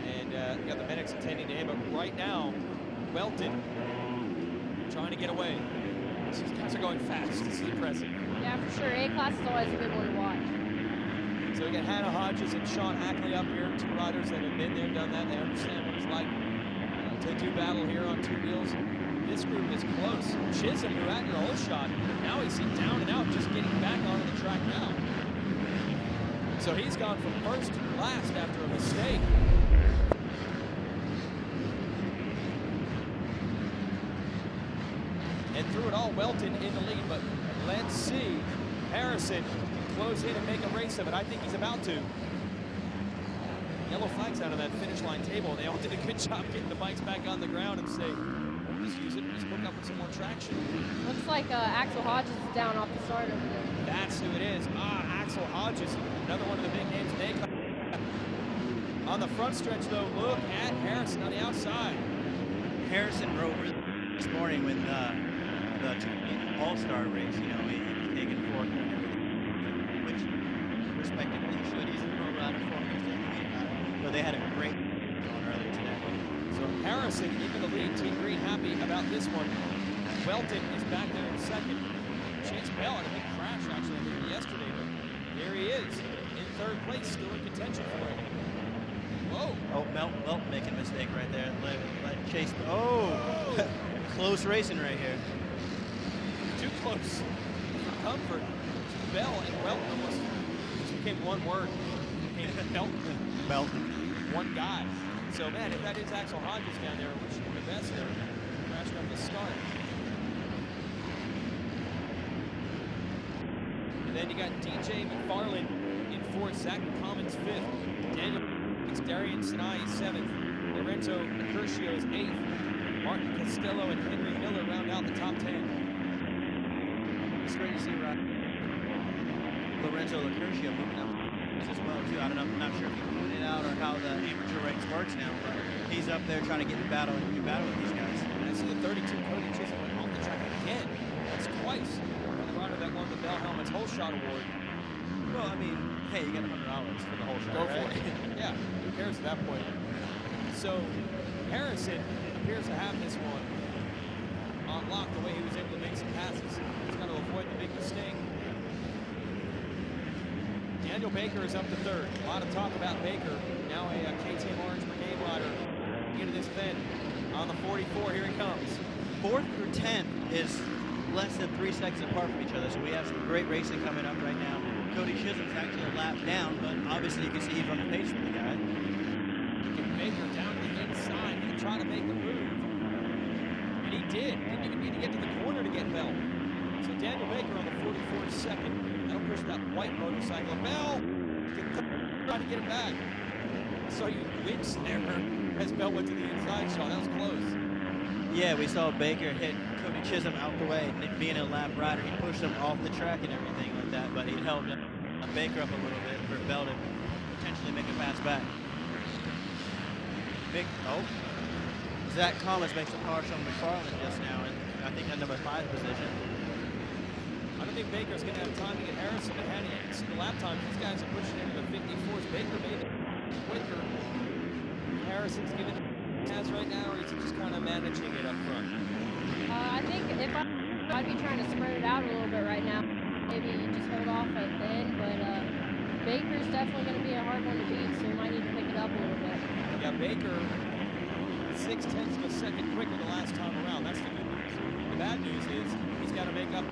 And you got the medics attending to him, but right now, Welton trying to get away. These guys are going fast. This is impressive. Yeah, for sure. A-class is always a good one to watch. So we got Hannah Hodges and Sean Hackley up here, two riders that have been there, done that. They understand what it's like to do battle here on two wheels. This group is close. Chisholm, who had your whole shot, now he's down and out, just getting back onto the track now. So he's gone from first to last after a mistake. And through it all, Welton in the lead, but let's see. Harrison can close in and make a race of it. I think he's about to. Yellow flags out of that finish line table. They all did a good job getting the bikes back on the ground and say, we'll just use it and just hook up with some more traction. Looks like Axel Hodges is down off the start over there. That's who it is. Axel Hodges, another one of the big names today. On the front stretch, though, look at Harrison on the outside. Harrison rode this morning with the All-Star race, you know, he's taking fourth and everything, which respectively he should. He's a pro rider, 4 years in. So they had a great going earlier today. So Harrison into the lead. Team Green happy about this one. Welton is back there in second. Chase Bell had a big crash actually yesterday, but here he is in third place, still in contention for it. Whoa! Oh, Melton making a mistake right there. Let Chase. Oh, close racing right here. Too close for comfort. Bell and Welton almost just became one word. Became Melton. One guy. So, man, if that is Axel Hodges down there, which is the best there, crashed up the start. And then you got DJ McFarland in fourth, Zach Commons fifth, Darian Sinai seventh, Lorenzo Curcio is eighth, Martin Costello and Henry Miller round out the top 10. It's great to see Lorenzo Curcio moving up Harris as well too. I don't know, I'm not sure if you pointed out or how the amateur ranks works now, but he's up there trying to get in battle with these guys. And I see the 32 Cody Chisholm went off the track again. That's twice. The rider that won the Bell Helmets Whole Shot Award. Well, I mean, hey, you got $100 for the whole shot. Go right? for it. Yeah, who cares at that point? So Harrison appears to have this one on lock the way he was able to make some passes. He's got to avoid the big mistake. Daniel Baker is up to third. A lot of talk about Baker. Now a KTM Orange Brigade rider into this event on the 44. Here he comes. 4th through 10th is less than 3 seconds apart from each other, so we have some great racing coming up right now. Cody Chisholm's actually a lap down, but obviously you can see he's on the pace for the guy. Baker down to the inside. He tried to make the move. And he did. Didn't even need to get to the corner to get Bell. So Daniel Baker on the 44 second. That'll push that white motorcycle. Bell trying to get it back. So you wince there as Bell went to the inside shot. That was close. Yeah, we saw Baker hit Cody Chisholm out the way. Being a lap rider, he pushed him off the track and everything like that, but he held Baker up a little bit for Bell to potentially make a pass back. Zach Thomas makes a harsh on McFarland just now, and I think at number 5 position. I don't think Baker's going to have time to get Harrison ahead. You can see the lap times. These guys are pushing into the 54s. Baker made it quicker. Harrison's giving it has right now, or is he just kind of managing it up front? I think if I'd be trying to spread it out a little bit right now. Maybe you just hold off at the end, but Baker's definitely going to be a hard one to beat, so you might need to pick it up a little bit. Yeah, Baker 0.6 of a second quicker the last time around. That's the good news. The bad news is he's got to make up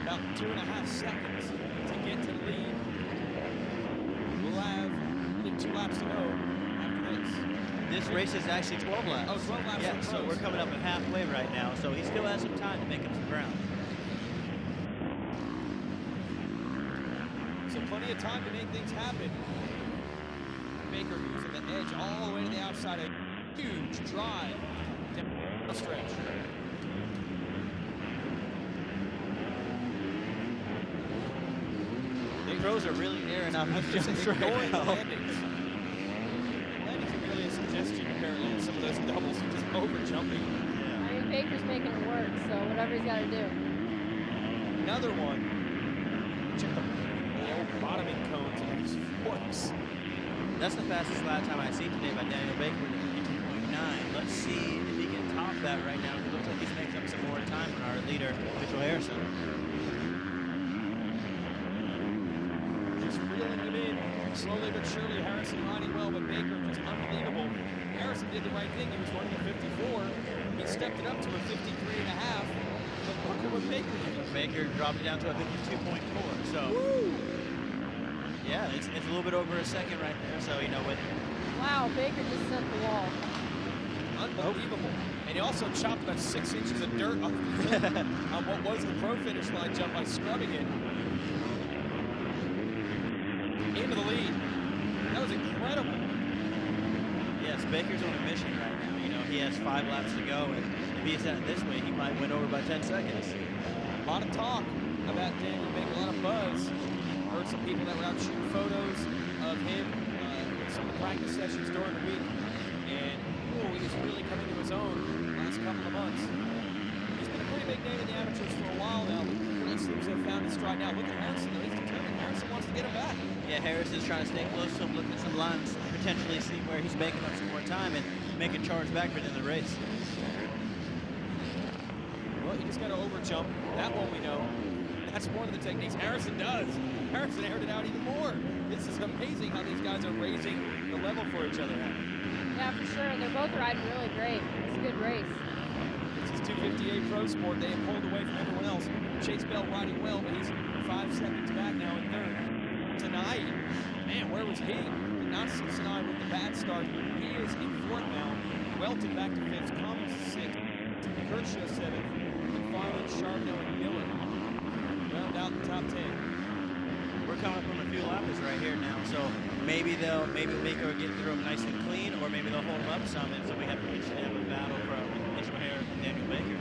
about 2.5 seconds to get to the lead. We'll have 2 laps to go after this. This race is actually 12 laps. Oh, 12 laps. Yeah, so we're coming up at halfway right now, so he still has some time to make up some ground. So plenty of time to make things happen. Baker using the edge all the way to the outside. A huge drive down the stretch. The pros are really airing out these jumps right now. Landings are really a suggestion, apparently, in some of those doubles, just over jumping. I mean, Baker's making it work, so whatever he's got to do. Another one. Check the old bottoming cones of these forks. That's the fastest lap time I've seen today by Daniel Baker with 52.9. Let's see if he can top that right now. It looks like he's making up some more time on our leader, Mitchell Harrison. Just reeling him in. Slowly but surely, Harrison riding well, but Baker just unbelievable. Harrison did the right thing. He was running a 54. He stepped it up to a 53.5. But look at what Baker did. Baker dropped it down to a 52.4. So, yeah, it's a little bit over a second right there. So, you know, with wow, Baker just set the wall. Unbelievable. And he also chopped about 6 inches of dirt off on what was the pro finish line jump by scrubbing it. Into the lead. That was incredible. Yes, Baker's on a mission right now. You know, he has 5 laps to go, and if he's at it this way, he might win over by 10 seconds. A lot of talk about Daniel Baker, a lot of buzz. Heard some people that were out shooting photos of him in some of the practice sessions during the week. And he's really coming to his own the last couple of months. He's been a pretty big name in the amateurs for a while now, but really seems to have found his stride now. Look at Harrison, though. He's determined. Harrison wants to get him back. Yeah, Harrison's trying to stay close to him, looking at some lines, potentially see where he's making up some more time and make a charge back for the end of the race. Well, you just got to overjump. That one we know. That's one of the techniques Harrison does. Harrison aired it out even more. This is amazing how these guys are raising the level for each other now. Yeah, for sure. They're both riding really great. It's a good race. This is 258 Pro Sport. They have pulled away from everyone else. Chase Bell riding well, but he's 5 seconds back now in third. Tonight, man, where was he? Did not see Sinai with the bad start. He is in fourth now. Welton back to fifth. Commons sixth. Kershaw seventh. McFarland, Charbonneau, and Miller round out the top 10. We're coming from a few lappers right here now, so maybe Baker will get through them nice and clean, or maybe they'll hold them up some, and so we have to have a battle from Mitchell Harris and Daniel Baker.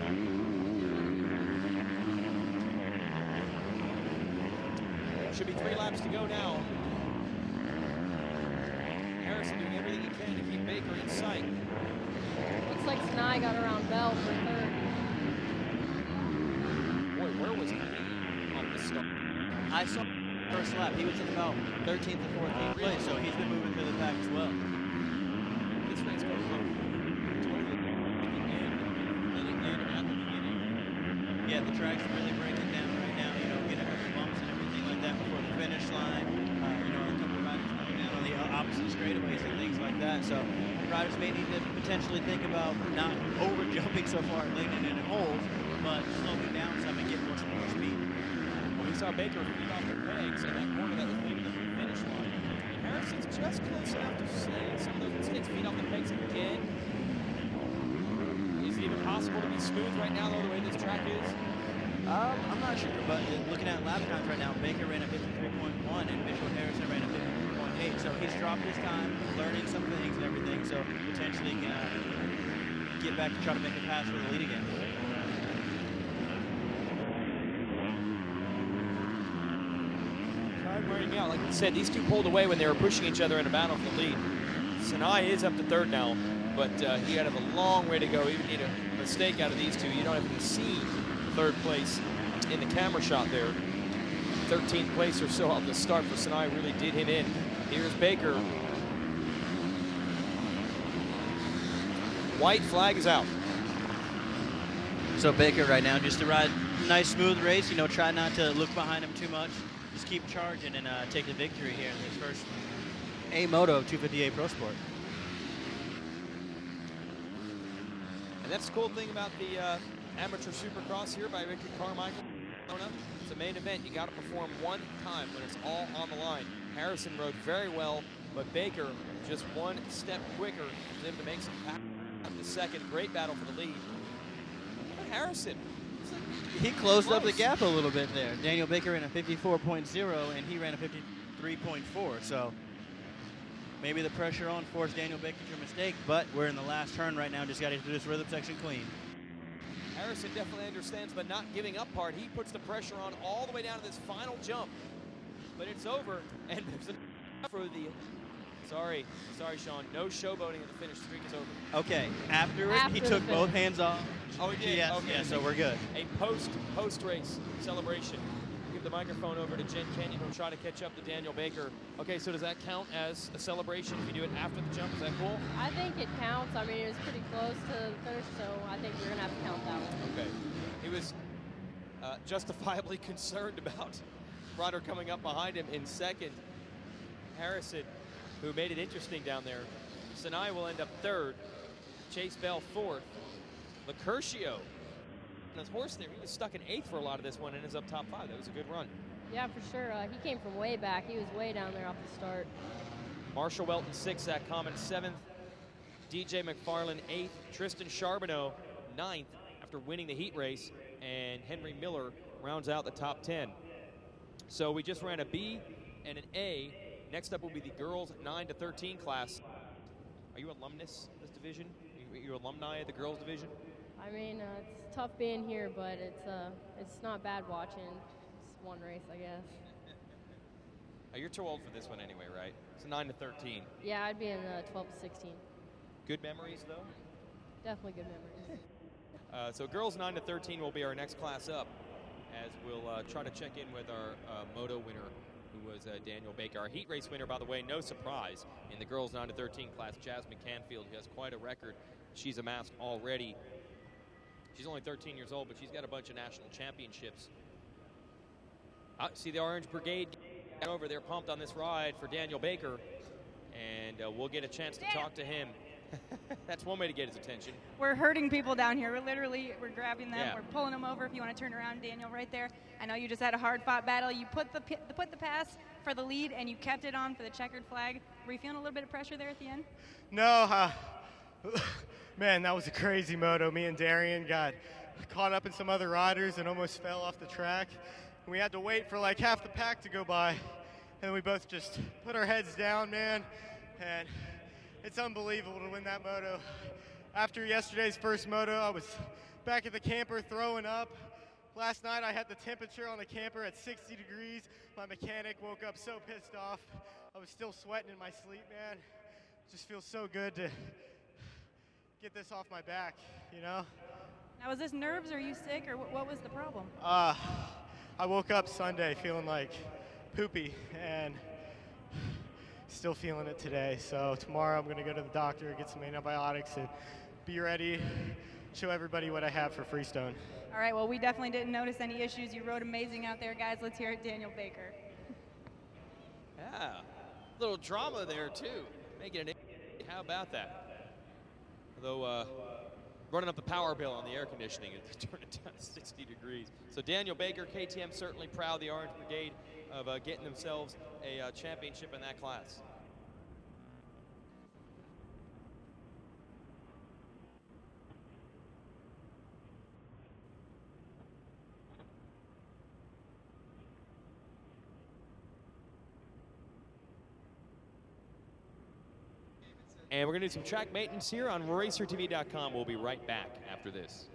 Should be 3 laps to go now. Harrison doing everything he can to keep Baker in sight. Looks like Sinai got around Bell for third. Boy, where was he on the start? I saw first lap. He was in about 13th or 14th place, so he's been moving through the pack as well. This race goes from totally at the end than it did at the beginning. Yeah, the track's really breaking down right now. You know, getting a couple bumps and everything like that before the finish line. You know, a couple of riders coming down on the opposite straightaways and things like that. So riders may need to potentially think about not over jumping so far, leaning in holes, but slowing down some and getting more speed. Well, we saw Baker feed off the pegs in that corner that was leading to the finish line. And Harrison's just close enough to see some of those mistakes feed off the pegs again. Is it even possible to be smooth right now, though, the way this track is? I'm not sure, but looking at lap times right now, Baker ran a 53.1 and Mitchell Harrison ran a 53.8. So he's dropped his time, learning some things and everything, so potentially can get back and try to make a pass for the lead again. Try wearing out. Like I said, these two pulled away when they were pushing each other in a battle for the lead. Sinai is up to third now, but he had a long way to go. He would need a mistake out of these two. You don't even see third place in the camera shot there. 13th place or so off the start for Sinai really did him in. Here's Baker. White flag is out. So Baker right now just to ride a nice smooth race, you know, try not to look behind him too much. Just keep charging and take the victory here in this first A-Moto 250A Pro Sport. And that's the cool thing about the Amateur Supercross here by Ricky Carmichael. It's a main event. You got to perform one time when it's all on the line. Harrison rode very well, but Baker just one step quicker for him to make some pack. The second, great battle for the lead. But Harrison, he closed up the gap a little bit there. Daniel Baker ran a 54.0 and he ran a 53.4. So maybe the pressure on forced Daniel Baker to a mistake, but we're in the last turn right now. Just got to do this rhythm section clean. Harrison definitely understands the not giving up part. He puts the pressure on all the way down to this final jump. But it's over, and there's a for the... Sorry, Sean. No showboating at the finish. Streak is over. Okay, after it, he took both hands off. Oh, he did? Yes, okay. yeah, so we're good. A post-race celebration. Give the microphone over to Jen Kenyon, who'll try to catch up to Daniel Baker. Okay, so does that count as a celebration if you do it after the jump? Is that cool? I think it counts. I mean, it was pretty close to the finish, so I think we're going to have to count that one. Okay. He was justifiably concerned about Ryder coming up behind him in second. Harrison, who made it interesting down there. Sinai will end up third. Chase Bell fourth. Lacurcio, his horse there, he was stuck in eighth for a lot of this one and is up top five. That was a good run. Yeah, for sure. He came from way back. He was way down there off the start. Marshall Welton sixth, Zach Common seventh. DJ McFarland eighth. Tristan Charbonneau ninth after winning the heat race. And Henry Miller rounds out the top 10. So we just ran a B and an A. Next up will be the girls 9 to 13 class. Are you alumnus of this division? Are you alumni of the girls division? I mean, it's tough being here, but it's not bad watching. It's one race, I guess. You're too old for this one anyway, right? It's 9 to 13. Yeah, I'd be in 12 to 16. Good memories, though? Definitely good memories. So girls 9 to 13 will be our next class up, as we'll try to check in with our moto winner, who was Daniel Baker. Our heat race winner, by the way, no surprise, in the girls 9 to 13 class, Jasmine Canfield, who has quite a record. She's amassed already. She's only 13 years old, but she's got a bunch of national championships. See the Orange Brigade over. They're pumped on this ride for Daniel Baker, and we'll get a chance to talk to him. That's one way to get his attention. We're hurting people down here. We're grabbing them. Yeah. We're pulling them over. If you want to turn around, Daniel, right there. I know you just had a hard-fought battle. You put the pass for the lead, and you kept it on for the checkered flag. Were you feeling a little bit of pressure there at the end? No, man, that was a crazy moto. Me and Darian got caught up in some other riders and almost fell off the track. We had to wait for like half the pack to go by, and we both just put our heads down, man, and it's unbelievable to win that moto. After yesterday's first moto, I was back at the camper throwing up. Last night I had the temperature on the camper at 60 degrees. My mechanic woke up so pissed off. I was still sweating in my sleep, man. just feels so good to get this off my back, you know? Now, was this nerves? Or are you sick, or what was the problem? I woke up Sunday feeling like poopy and still feeling it today. So tomorrow I'm gonna go to the doctor, get some antibiotics, and be ready, show everybody what I have for Freestone. All right, well, we definitely didn't notice any issues. You rode amazing out there, guys. Let's hear it, Daniel Baker. Yeah, little drama there too, making it. How about that? Although running up the power bill on the air conditioning, it turned it down to 60 degrees. So Daniel Baker, KTM certainly proud, the Orange Brigade, of getting themselves a championship in that class. And we're going to do some track maintenance here on RacerTV.com. We'll be right back after this.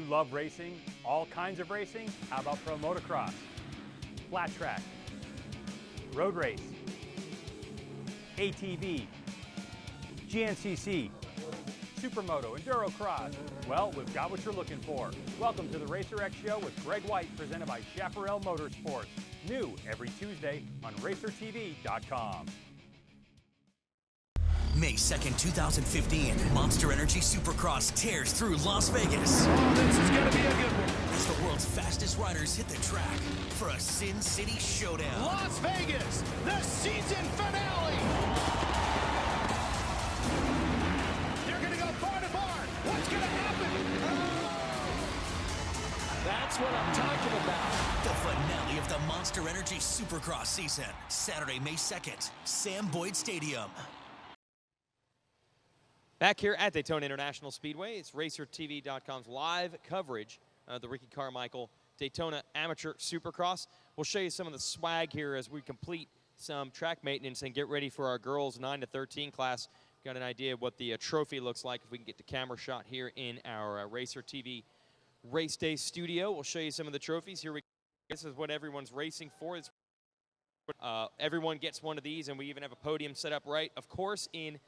Love racing, all kinds of racing? How about pro motocross, flat track, road race, ATV, GNCC, Supermoto, Enduro Cross? Well, we've got what you're looking for. Welcome to the RacerX Show with Greg White, presented by Chaparral Motorsports. New every Tuesday on RacerTV.com. May 2nd, 2015, Monster Energy Supercross tears through Las Vegas. Oh, this is going to be a good one. As the world's fastest riders hit the track for a Sin City showdown. Las Vegas, the season finale. They're going to go bar to bar. What's going to happen? That's what I'm talking about. The finale of the Monster Energy Supercross season. Saturday, May 2nd, Sam Boyd Stadium. Back here at Daytona International Speedway, it's RacerTV.com's live coverage of the Ricky Carmichael Daytona Amateur Supercross. We'll show you some of the swag here as we complete some track maintenance and get ready for our girls 9 to 13 class. Got an idea of what the trophy looks like if we can get the camera shot here in our Racer TV Race Day studio. We'll show you some of the trophies. Here we go. This is what everyone's racing for. Everyone gets one of these, and we even have a podium set up right, of course, in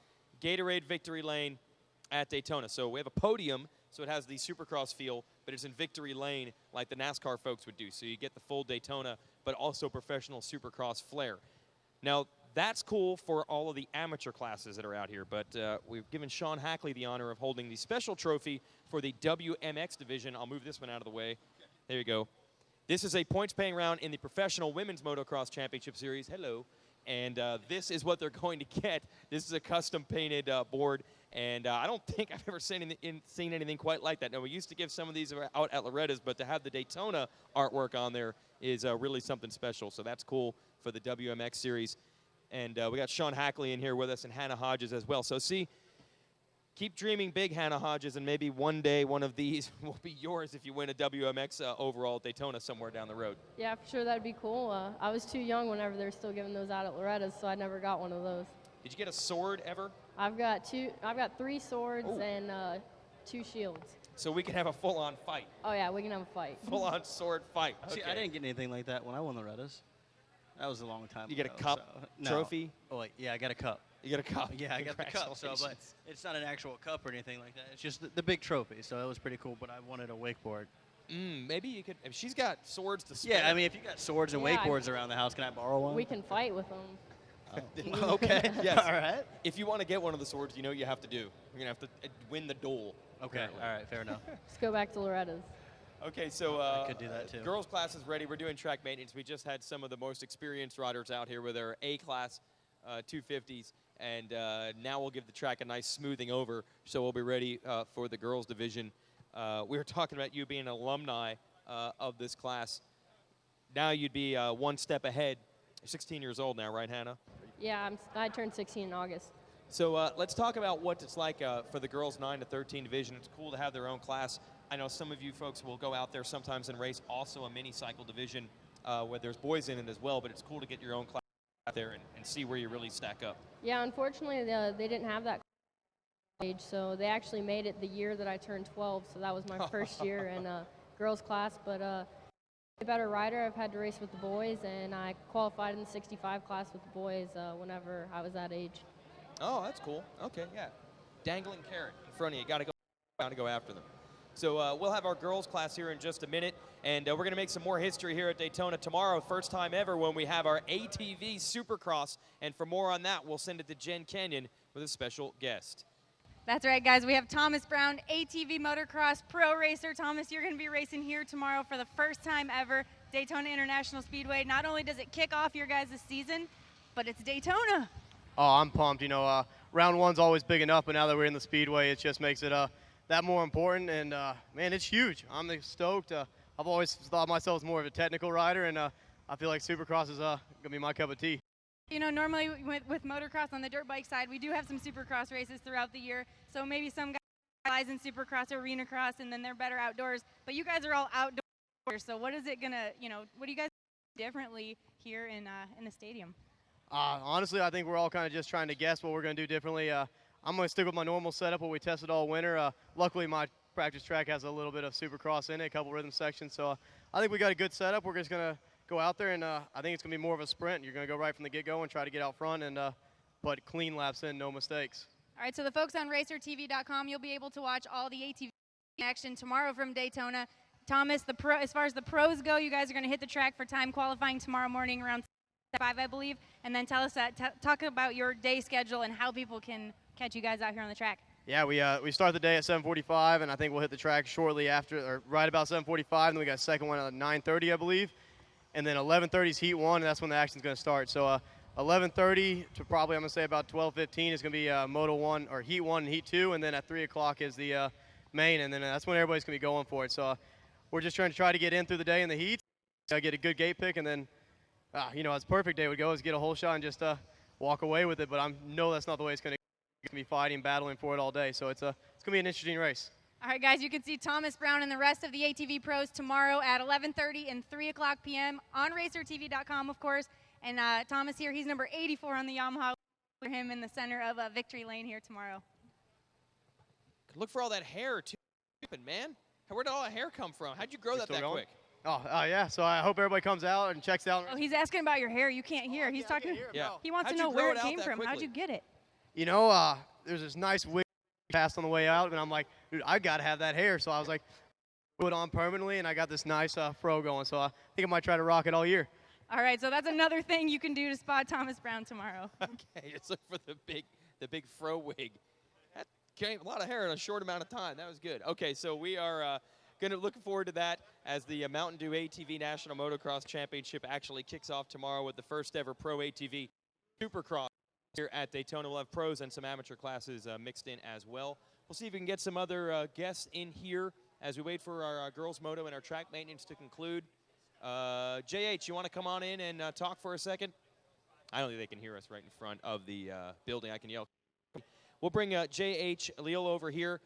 Gatorade Victory Lane at Daytona. So we have a podium, so it has the Supercross feel, but it's in Victory Lane like the NASCAR folks would do. So you get the full Daytona, but also professional Supercross flair. Now, that's cool for all of the amateur classes that are out here, but we've given Sean Hackley the honor of holding the special trophy for the WMX division. I'll move this one out of the way. There you go. This is a points-paying round in the Professional Women's Motocross Championship Series. Hello. And this is what they're going to get. This is a custom-painted board, and I don't think I've ever seen anything quite like that. Now, we used to give some of these out at Loretta's, but to have the Daytona artwork on there is really something special. So that's cool for the WMX Series. And we got Sean Hackley in here with us and Hannah Hodges as well. So see, keep dreaming big, Hannah Hodges, and maybe one day one of these will be yours if you win a WMX overall at Daytona somewhere down the road. Yeah, for sure, that'd be cool. I was too young whenever they were still giving those out at Loretta's, so I never got one of those. Did you get a sword ever? I've got 3 swords and 2 shields. So we can have a full-on fight. Oh yeah, we can have a fight. Full-on sword fight. See, Okay. I didn't get anything like that when I won Loretta's. That was a long time You get a ago, cup, so- No. trophy? Oh, wait, yeah, I got a cup. You got a cup? Yeah, I got the cup. So, but Congratulations. it's not an actual cup or anything like that. It's just the big trophy. So it was pretty cool. But I wanted a wakeboard. Maybe you could. If she's got swords to spare. Yeah, I mean, if you got swords and Yeah, wakeboards around the house, can I borrow one? We can fight with them. Okay. Yes. All right. If you want to get one of the swords, you know what you have to do. You're gonna have to win the duel. Okay. apparently. All right. Fair enough. Let's go back to Loretta's. Okay, so I could do that too. Girls class is ready. We're doing track maintenance. We just had some of the most experienced riders out here with their A-class 250s, and now we'll give the track a nice smoothing over, so we'll be ready for the girls division. We were talking about you being an alumni of this class. Now you'd be one step ahead. You're 16 years old now, right, Hannah? Yeah, I turned 16 in August. So let's talk about what it's like for the girls 9 to 13 division. It's cool to have their own class. I know some of you folks will go out there sometimes and race also a mini cycle division where there's boys in it as well, but it's cool to get your own class out there and see where you really stack up. Yeah, unfortunately, they didn't have that age, so they actually made it the year that I turned 12, so that was my first year in girls class. But a better rider, I've had to race with the boys, and I qualified in the 65 class with the boys whenever I was that age. Oh, that's cool. Okay, yeah. Dangling carrot in front of you. Got to go down to go after them. So we'll have our girls class here in just a minute, and we're going to make some more history here at Daytona tomorrow, first time ever when we have our ATV Supercross. And for more on that, we'll send it to Jen Kenyon with a special guest. That's right, guys. We have Thomas Brown, ATV Motocross Pro Racer. Thomas, you're going to be racing here tomorrow for the first time ever, Daytona International Speedway. Not only does it kick off your guys' season, but it's Daytona. Oh, I'm pumped. You know, round one's always big enough, but now that we're in the Speedway, it just makes it that more important. And, man, it's huge. I'm stoked. I've always thought myself as more of a technical rider, and I feel like Supercross is going to be my cup of tea. You know, normally with motocross on the dirt bike side, we do have some Supercross races throughout the year. So maybe some guys in Supercross or Arena Cross, and then they're better outdoors. But you guys are all outdoors. So what is it going to, you know, what do you guys do differently here in the stadium? Honestly, I think we're all kind of just trying to guess what we're going to do differently. I'm going to stick with my normal setup, what we tested all winter. Luckily, my practice track has a little bit of Supercross in it, a couple rhythm sections. So I think we got a good setup. We're just going to go out there, and I think it's going to be more of a sprint. You're going to go right from the get-go and try to get out front and put clean laps in, no mistakes. All right, so the folks on RacerTV.com, you'll be able to watch all the ATV action tomorrow from Daytona. Thomas, as far as the pros go, you guys are going to hit the track for time qualifying tomorrow morning around 5, I believe. And then tell us talk about your day schedule and how people can catch you guys out here on the track. Yeah, we start the day at 7:45, and I think we'll hit the track shortly after, or right about 7:45. And then we got a second one at 9:30, I believe. And then 11:30 is heat 1, and that's when the action's going to start. So 11:30 to probably, I'm going to say about 12:15 is going to be Moto 1 or Heat 1 and Heat 2, and then at 3 o'clock is the main, and then that's when everybody's going to be going for it. So we're just trying to get in through the day in the heat, get a good gate pick, and then you know, as perfect day would go is get a whole shot and just walk away with it. But I know that's not the way it's going to be fighting, battling for it all day. So it's going to be an interesting race. All right, guys, you can see Thomas Brown and the rest of the ATV pros tomorrow at 11:30 and 3 o'clock p.m. on RacerTV.com, of course. And Thomas here, he's number 84 on the Yamaha. For him in the center of Victory Lane here tomorrow. Look for all that hair, too, man. Where did all that hair come from? How'd you grow that going? quick? Oh, yeah. So I hope everybody comes out and checks out. Oh, he's asking about your hair. You can't hear. He's talking. Yeah. He wants How'd to know you grow where it it out came that from. How'd quickly? you get it? You know, there's this nice wig passed on the way out, and I'm like, dude, I got to have that hair. So I was like, put it on permanently, and I got this nice fro going. So I think I might try to rock it all year. All right, so that's another thing you can do to spot Thomas Brown tomorrow. Okay, just look for the big fro wig. That came a lot of hair in a short amount of time. That was good. Okay, so we are looking forward to that as the Mountain Dew ATV National Motocross Championship actually kicks off tomorrow with the first ever Pro ATV Supercross here at Daytona. We'll have pros and some amateur classes mixed in as well. We'll see if we can get some other guests in here as we wait for our girls moto and our track maintenance to conclude. JH, you want to come on in and talk for a second? I don't think they can hear us right in front of the building. I can yell. We'll bring JH Leal over here.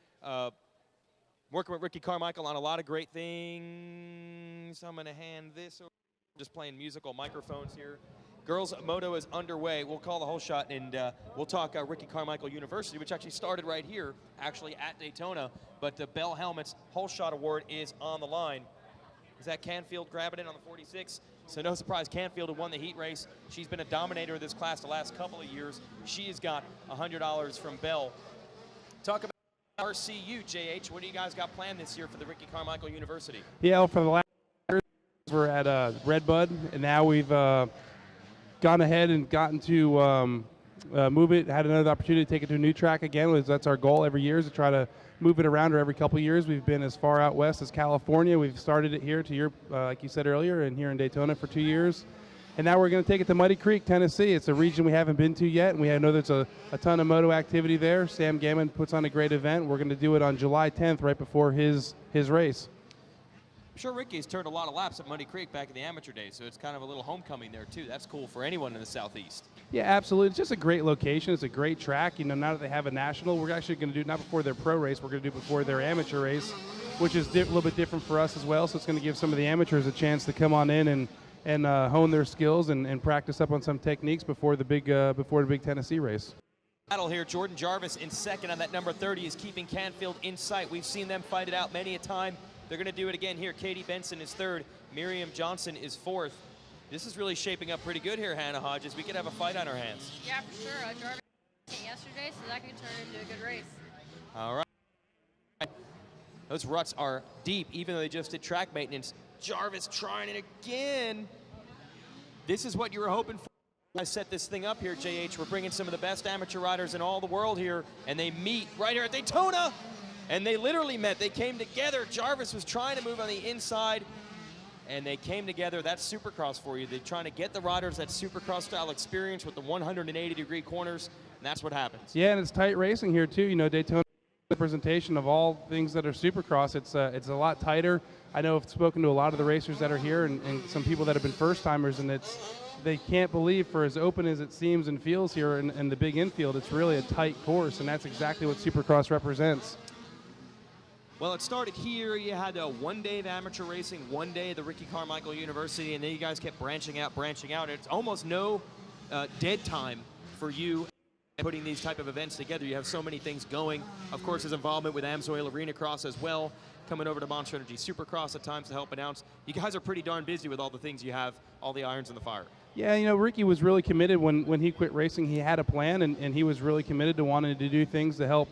Working with Ricky Carmichael on a lot of great things. I'm going to hand this over. Just playing musical microphones here. Girls Moto is underway. We'll call the whole shot, and we'll talk Ricky Carmichael University, which actually started right here, actually at Daytona. But the Bell Helmets Whole Shot Award is on the line. Is that Canfield grabbing it on the 46? So no surprise, Canfield, who won the heat race, she's been a dominator of this class the last couple of years. She has got $100 from Bell. Talk about RCU, JH. What do you guys got planned this year for the Ricky Carmichael University? Yeah, well, for the last years, we're at Redbud, and now we've gone ahead and gotten to move it, had another opportunity to take it to a new track again. That's our goal every year, is to try to move it around, or every couple of years. We've been as far out west as California. We've started it here to your, like you said earlier, and here in Daytona for 2 years. And now we're going to take it to Muddy Creek, Tennessee. It's a region we haven't been to yet, and we know there's a ton of moto activity there. Sam Gammon puts on a great event. We're going to do it on July 10th, right before his race. I'm sure Ricky's turned a lot of laps at Muddy Creek back in the amateur days, so it's kind of a little homecoming there, too. That's cool for anyone in the Southeast. Yeah, absolutely. It's just a great location. It's a great track. You know, now that they have a national, we're actually going to do it not before their pro race. We're going to do it before their amateur race, which is a little bit different for us as well. So it's going to give some of the amateurs a chance to come on in and hone their skills and practice up on some techniques before the big Tennessee race. Battle here. Jordan Jarvis in second on that number 30 is keeping Canfield in sight. We've seen them fight it out many a time. They're going to do it again here. Katie Benson is third. Miriam Johnson is fourth. This is really shaping up pretty good here, Hannah Hodges. We could have a fight on our hands. Yeah, for sure. Jarvis yesterday, so that could turn into a good race. All right. Those ruts are deep, even though they just did track maintenance. Jarvis trying it again. This is what you were hoping for. I set this thing up here, JH. We're bringing some of the best amateur riders in all the world here, and they meet right here at Daytona. And they literally met. They came together. Jarvis was trying to move on the inside, and they came together. That's Supercross for you. They're trying to get the riders that Supercross-style experience with the 180-degree corners, and that's what happens. Yeah, and it's tight racing here, too. You know, Daytona representation of all things that are Supercross. It's a lot tighter. I know I've spoken to a lot of the racers that are here and some people that have been first-timers, and they can't believe, for as open as it seems and feels here in the big infield, it's really a tight course, and that's exactly what Supercross represents. Well, it started here. You had one day of amateur racing, one day at the Ricky Carmichael University, and then you guys kept branching out. It's almost no dead time for you putting these type of events together. You have so many things going. Of course, his involvement with Amsoil Arena Cross as well, coming over to Monster Energy Supercross at times to help announce. You guys are pretty darn busy with all the things you have, all the irons in the fire. Yeah, you know, Ricky was really committed when he quit racing. He had a plan, and he was really committed to wanting to do things to help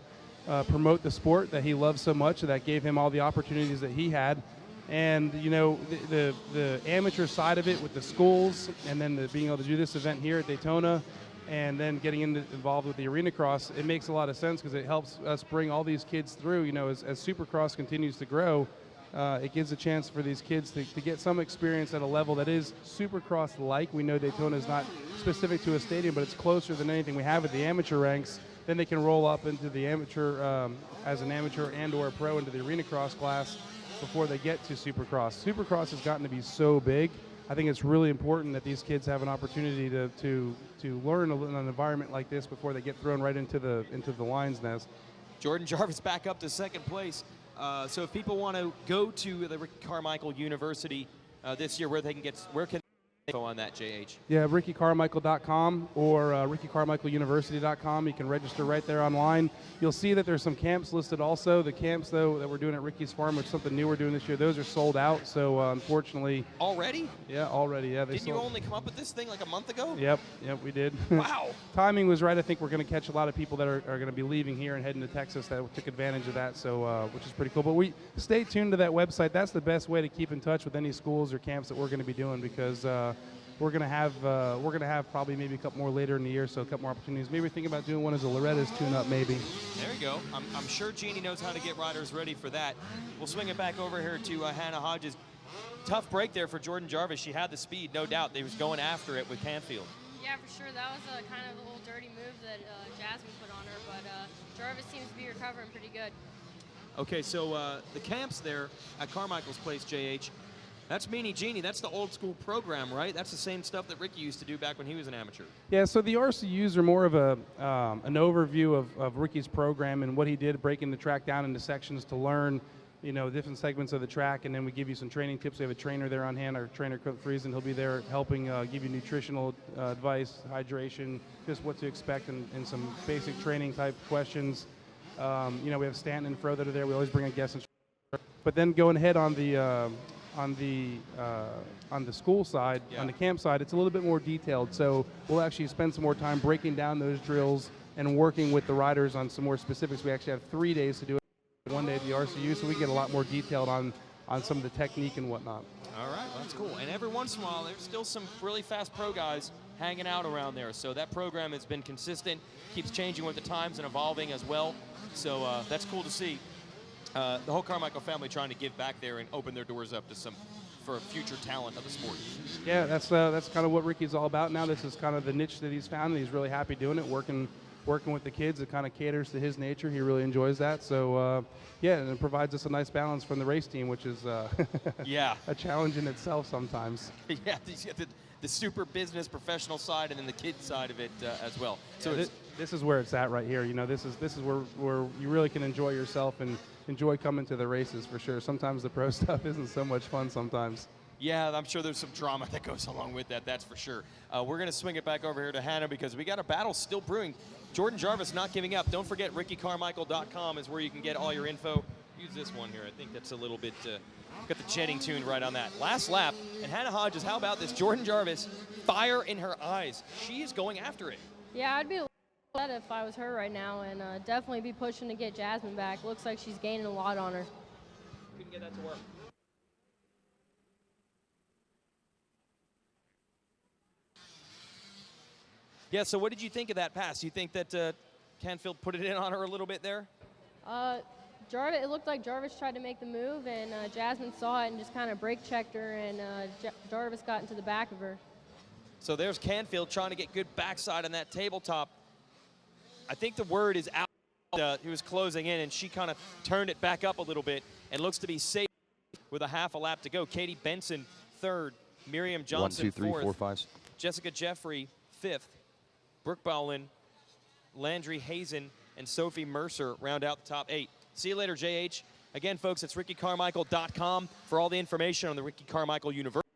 promote the sport that he loves so much, that gave him all the opportunities that he had. And, you know, the amateur side of it with the schools, and then being able to do this event here at Daytona, and then getting involved with the Arena Cross, it makes a lot of sense because it helps us bring all these kids through. You know, as Supercross continues to grow, it gives a chance for these kids to get some experience at a level that is Supercross-like. We know Daytona is not specific to a stadium, but it's closer than anything we have at the amateur ranks. Then they can roll up into the amateur, as an amateur and or a pro into the Arena Cross class before they get to Supercross. Supercross has gotten to be so big. I think it's really important that these kids have an opportunity to learn in an environment like this before they get thrown right into the lion's nest. Jordan Jarvis back up to second place. So if people want to go to the Ricky Carmichael University this year, where can they info on that, JH? Yeah, RickyCarmichael.com or RickyCarmichaelUniversity.com. You can register right there online. You'll see that there's some camps listed also. The camps, though, that we're doing at Ricky's Farm, which is something new we're doing this year, those are sold out. So, unfortunately... Already? Yeah, already. Yeah, Didn't you only come up with this thing like a month ago? Yep, we did. Wow. Timing was right. I think we're going to catch a lot of people that are going to be leaving here and heading to Texas that took advantage of that, so which is pretty cool. But stay tuned to that website. That's the best way to keep in touch with any schools or camps that we're going to be doing, because we're going to have probably maybe a couple more later in the year, so a couple more opportunities. Maybe we're thinking about doing one as a Loretta's tune-up, maybe. There you go. I'm sure Jeannie knows how to get riders ready for that. We'll swing it back over here to Hannah Hodges. Tough break there for Jordan Jarvis. She had the speed, no doubt. They was going after it with Canfield. Yeah, for sure. That was kind of the little dirty move that Jasmine put on her, but Jarvis seems to be recovering pretty good. Okay, so the camps there at Carmichael's place, JH, that's Meanie Jeannie. That's the old school program, right? That's the same stuff that Ricky used to do back when he was an amateur. Yeah, so the RCUs are more of an overview of Ricky's program and what he did, breaking the track down into sections to learn, you know, different segments of the track, and then we give you some training tips. We have a trainer there on hand, our trainer Coach Friesen. He'll be there helping give you nutritional advice, hydration, just what to expect, and some basic training type questions. You know, we have Stanton and Fro that are there. We always bring a guest instructor. But then going ahead on the school side, on the camp side, it's a little bit more detailed. So we'll actually spend some more time breaking down those drills and working with the riders on some more specifics. We actually have 3 days to do it, 1 day at the RCU, so we get a lot more detailed on some of the technique and whatnot. All right, well, that's cool. And every once in a while, there's still some really fast pro guys hanging out around there. So that program has been consistent, keeps changing with the times and evolving as well. So that's cool to see. The whole Carmichael family trying to give back there and open their doors up to for future talent of the sport. Yeah, that's kind of what Ricky's all about now. This is kind of the niche that he's found, and he's really happy doing it, working with the kids. It kind of caters to his nature. He really enjoys that. So, yeah, and it provides us a nice balance from the race team, which is yeah, a challenge in itself sometimes. Yeah, the super business professional side and then the kid side of it as well. So yeah, this is where it's at right here. You know, this is where you really can enjoy yourself and enjoy coming to the races for sure. Sometimes the pro stuff isn't so much fun sometimes. Yeah, I'm sure there's some drama that goes along with that, that's for sure. We're going to swing it back over here to Hannah because we got a battle still brewing. Jordan Jarvis not giving up. Don't forget, RickyCarmichael.com is where you can get all your info. Use this one here. I think that's a little bit, got the jetting tuned right on that. Last lap, and Hannah Hodges, how about this? Jordan Jarvis, fire in her eyes. She is going after it. Yeah, I'd be glad if I was her right now, and definitely be pushing to get Jasmine back. Looks like she's gaining a lot on her. Couldn't get that to work. Yeah, so what did you think of that pass? You think that Canfield put it in on her a little bit there? Jarvis, it looked like Jarvis tried to make the move, and Jasmine saw it and just kind of brake checked her, and Jarvis got into the back of her. So there's Canfield trying to get good backside on that tabletop. I think the word is out. He was closing in, and she kind of turned it back up a little bit and looks to be safe with a half a lap to go. Katie Benson, third. Miriam Johnson, 1, 2, 3, fourth. 4, 5. Jessica Jeffrey, fifth. Brooke Bowlin, Landry Hazen, and Sophie Mercer round out the top 8. See you later, JH. Again, folks, it's RickyCarmichael.com for all the information on the Ricky Carmichael University,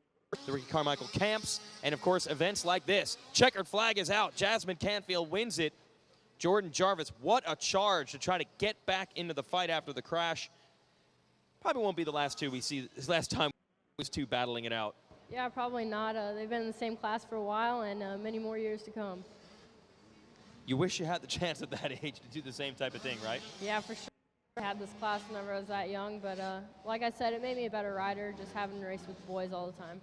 the Ricky Carmichael camps, and, of course, events like this. Checkered flag is out. Jasmine Canfield wins it. Jordan Jarvis, what a charge to try to get back into the fight after the crash. Probably won't be the last two we see. This last time was two battling it out. Yeah, probably not. They've been in the same class for a while, and many more years to come. You wish you had the chance at that age to do the same type of thing, right? Yeah, for sure. I had this class whenever I was that young, but like I said, it made me a better rider just having to race with the boys all the time.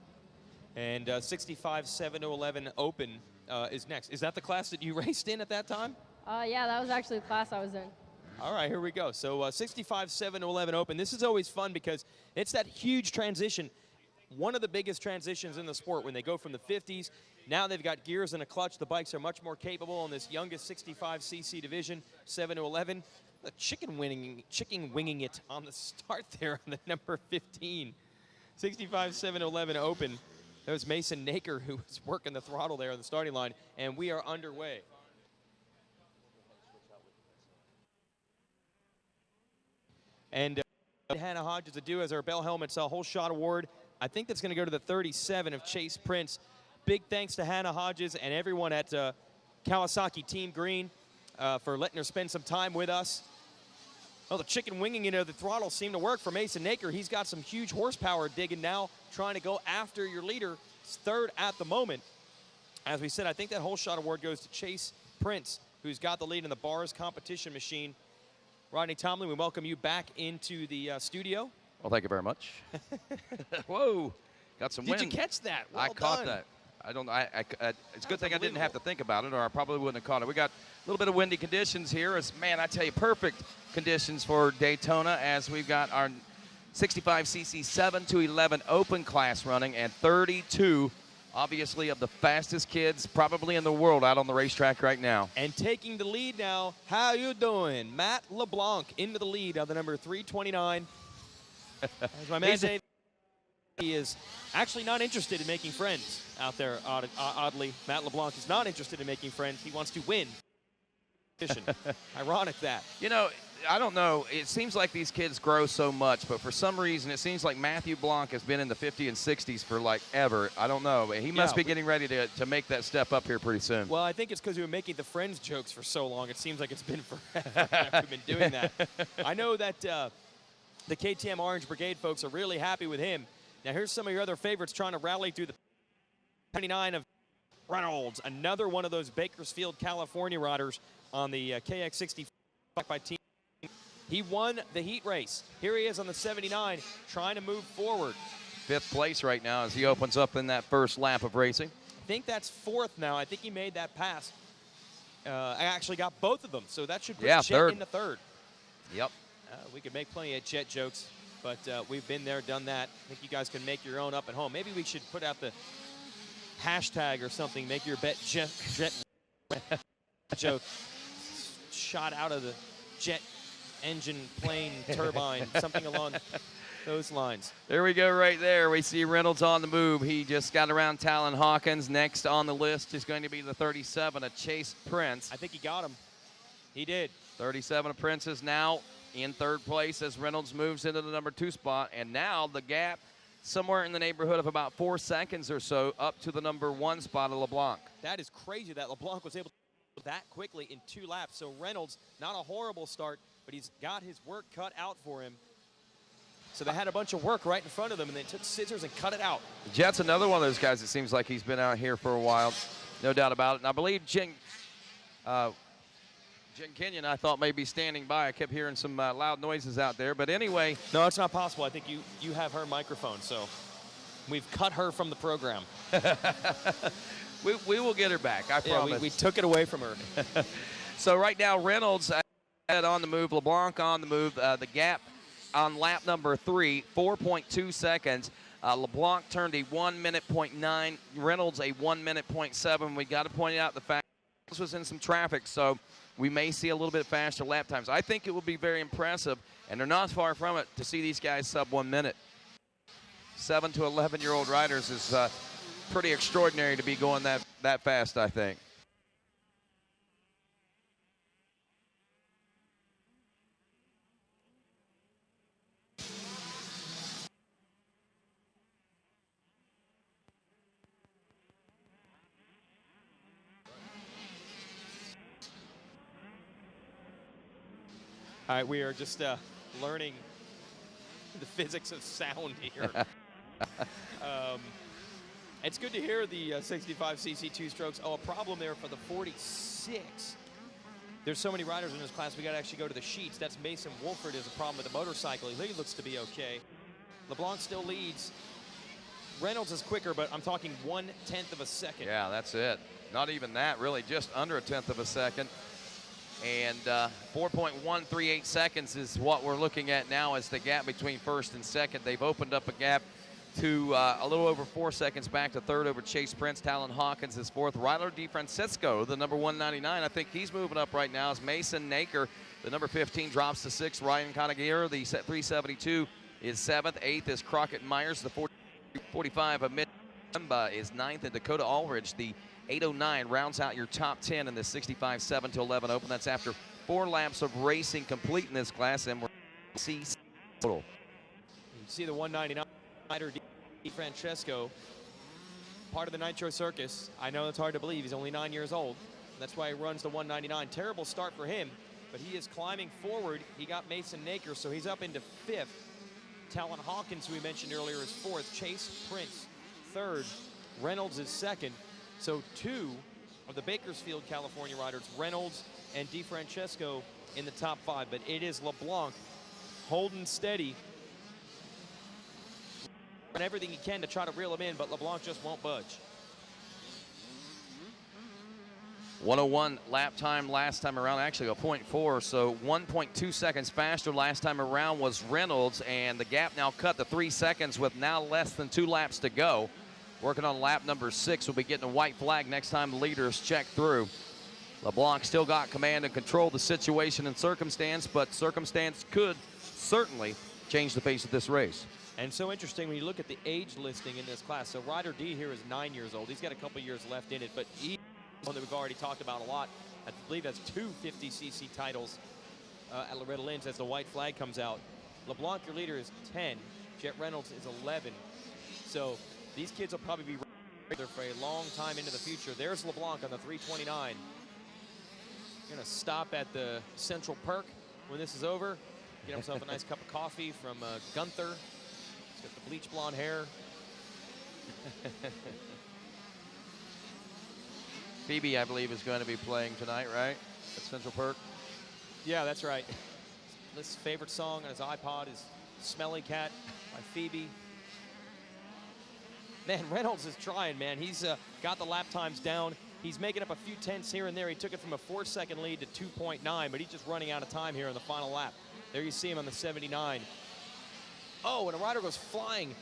And 65 7-11 Open is next. Is that the class that you raced in at that time? Yeah, that was actually the class I was in. All right, here we go. So 65 7-11 Open. This is always fun because it's that huge transition. One of the biggest transitions in the sport when they go from the 50s. Now they've got gears and a clutch. The bikes are much more capable in this youngest 65cc division, 7-11. The chicken winging it on the start there on the number 15. 65 7-11 Open. That was Mason Naker who was working the throttle there on the starting line, and we are underway. And Hannah Hodges to do as our Bell Helmets whole shot award. I think that's going to go to the 37 of Chase Prince. Big thanks to Hannah Hodges and everyone at Kawasaki Team Green for letting her spend some time with us. Well, the chicken winging into the throttle seemed to work for Mason Naker. He's got some huge horsepower digging now, trying to go after your leader. It's third at the moment. As we said, I think that whole shot award goes to Chase Prince, who's got the lead in the bars competition machine. Rodney Tomlin, we welcome you back into the studio. Well, thank you very much. Whoa, got some wind. Did you catch that? Well I caught done. that. It's a good thing I didn't have to think about it, or I probably wouldn't have caught it. We got a little bit of windy conditions here. Man, I tell you, perfect conditions for Daytona as we've got our 65cc 7-11 Open class running and 32, obviously, of the fastest kids probably in the world out on the racetrack right now. And taking the lead now, how you doing? Matt LeBlanc into the lead of the number 329. As my man said, he is actually not interested in making friends out there, oddly. Matt LeBlanc is not interested in making friends. He wants to win. Ironic that. You know, I don't know. It seems like these kids grow so much, but for some reason it seems like Matthew Blanc has been in the 50 and 60s for like ever. I don't know. He must be getting ready to make that step up here pretty soon. Well, I think it's because we were making the friends jokes for so long. It seems like it's been forever that we've been doing that. I know that the KTM Orange Brigade folks are really happy with him. Now here's some of your other favorites trying to rally through the 29 of Reynolds, another one of those Bakersfield, California riders on the KX60 by team. He won the heat race. Here he is on the 79, trying to move forward. 5th place right now as he opens up in that first lap of racing. I think that's 4th now. I think he made that pass. I actually got both of them, so that should put Jet third. in the 3rd. Yep. We could make plenty of Jet jokes, but we've been there, done that. I think you guys can make your own up at home. Maybe we should put out the hashtag or something, make your bet Jet joke shot out of the jet engine, plane, turbine, something along those lines. There we go right there. We see Reynolds on the move. He just got around Talon Hawkins. Next on the list is going to be the 37 of Chase Prince. I think he got him. He did. 37 of Prince is now in 3rd place as Reynolds moves into the number 2 spot. And now the gap somewhere in the neighborhood of about 4 seconds or so up to the number 1 spot of LeBlanc. That is crazy that LeBlanc was able to do that quickly in 2 laps. So Reynolds, not a horrible start, but he's got his work cut out for him. So they had a bunch of work right in front of them, and they took scissors and cut it out. Jet's another one of those guys that seems like he's been out here for a while, no doubt about it. And I believe Jen Kenyon, I thought, may be standing by. I kept hearing some loud noises out there. But anyway. No, it's not possible. I think you have her microphone, so we've cut her from the program. we will get her back, I promise. We took it away from her. So right now, Reynolds on the move, LeBlanc on the move. The gap on lap number 3, 4.2 seconds. LeBlanc turned a 1 minute .9, Reynolds a 1 minute .7. We got to point out the fact this was in some traffic, so we may see a little bit faster lap times. I think it will be very impressive, and they're not far from it, to see these guys sub 1 minute. 7 to 11-year-old riders is pretty extraordinary to be going that fast, I think. All right, we are just learning the physics of sound here. It's good to hear the 65cc two-strokes. Oh, a problem there for the 46. There's so many riders in this class, we got to actually go to the sheets. That's Mason Wolford is a problem with the motorcycle. He looks to be okay. LeBlanc still leads. Reynolds is quicker, but I'm talking 1/10 of a second. Yeah, that's it. Not even that, really, just under a 1/10 of a second. And 4.138 seconds is what we're looking at now as the gap between first and second. They've opened up a gap to a little over 4 seconds back to third over Chase Prince. Talon Hawkins is fourth. Ryler DeFrancisco, the number 199, I think he's moving up right now. As Mason Naker, the number 15, drops to sixth. Ryan Conagira, the 372, is seventh. Eighth is Crockett Myers. The 45 of Mid is ninth. And Dakota Ulrich, the 809, rounds out your top 10 in the 65 7 to 11 Open. That's after 4 laps of racing complete in this class, and we're see total. You see the 199 rider DeFrancesco, part of the Nitro Circus. I know it's hard to believe. He's only 9 years old. That's why he runs the 199. Terrible start for him, but he is climbing forward. He got Mason Naker, so he's up into fifth. Talon Hawkins, who we mentioned earlier, is fourth. Chase Prince, third. Reynolds is second. So 2 of the Bakersfield, California riders, Reynolds and DeFrancesco, in the top 5. But it is LeBlanc holding steady, and everything he can to try to reel him in, but LeBlanc just won't budge. 101 lap time last time around, actually a 0.4, so 1.2 seconds faster last time around was Reynolds, and the gap now cut to 3 seconds with now less than 2 laps to go. Working on lap number 6, we'll be getting a white flag next time the leaders check through. LeBlanc still got command and control of the situation and circumstance, but circumstance could certainly change the face of this race. And so interesting when you look at the age listing in this class. So Ryder D here is 9 years old. He's got a couple years left in it, but he's one that we've already talked about a lot. I believe has 2 50cc titles at Loretta Lynn's as the white flag comes out. LeBlanc, your leader, is 10. Jet Reynolds is 11. So these kids will probably be there for a long time into the future. There's LeBlanc on the 329. Gonna stop at the Central Perk when this is over. Get himself a nice cup of coffee from Gunther. He's got the bleach blonde hair. Phoebe, I believe, is going to be playing tonight, right? At Central Perk. Yeah, that's right. His favorite song on his iPod is Smelly Cat by Phoebe. Man, Reynolds is trying, man. He's got the lap times down. He's making up a few tenths here and there. He took it from a 4-second lead to 2.9, but he's just running out of time here in the final lap. There you see him on the 79. Oh, and a rider goes flying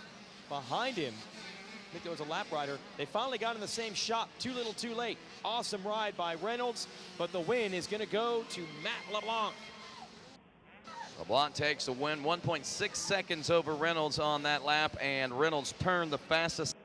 behind him. I think there was a lap rider. They finally got in the same shot, too little too late. Awesome ride by Reynolds, but the win is gonna go to Matt LeBlanc. LeBlanc takes the win, 1.6 seconds over Reynolds on that lap, and Reynolds turned the fastest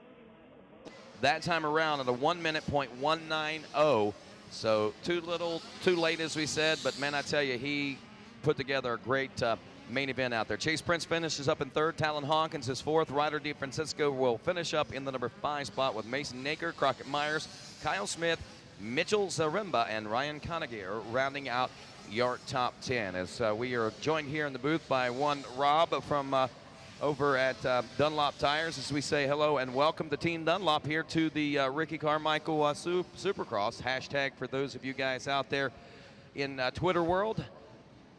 that time around at a 1:1.190. So too little, too late, as we said, but man, I tell you, he put together a great main event out there. Chase Prince finishes up in third. Talon Hawkins is fourth. Ryder DeFrancisco will finish up in the number 5 spot with Mason Naker, Crockett Myers, Kyle Smith, Mitchell Zaremba, and Ryan Conagier rounding out your top 10. As we are joined here in the booth by one Rob from over at Dunlop Tires, as we say hello and welcome to Team Dunlop here to the Ricky Carmichael Supercross. Hashtag for those of you guys out there in Twitter world,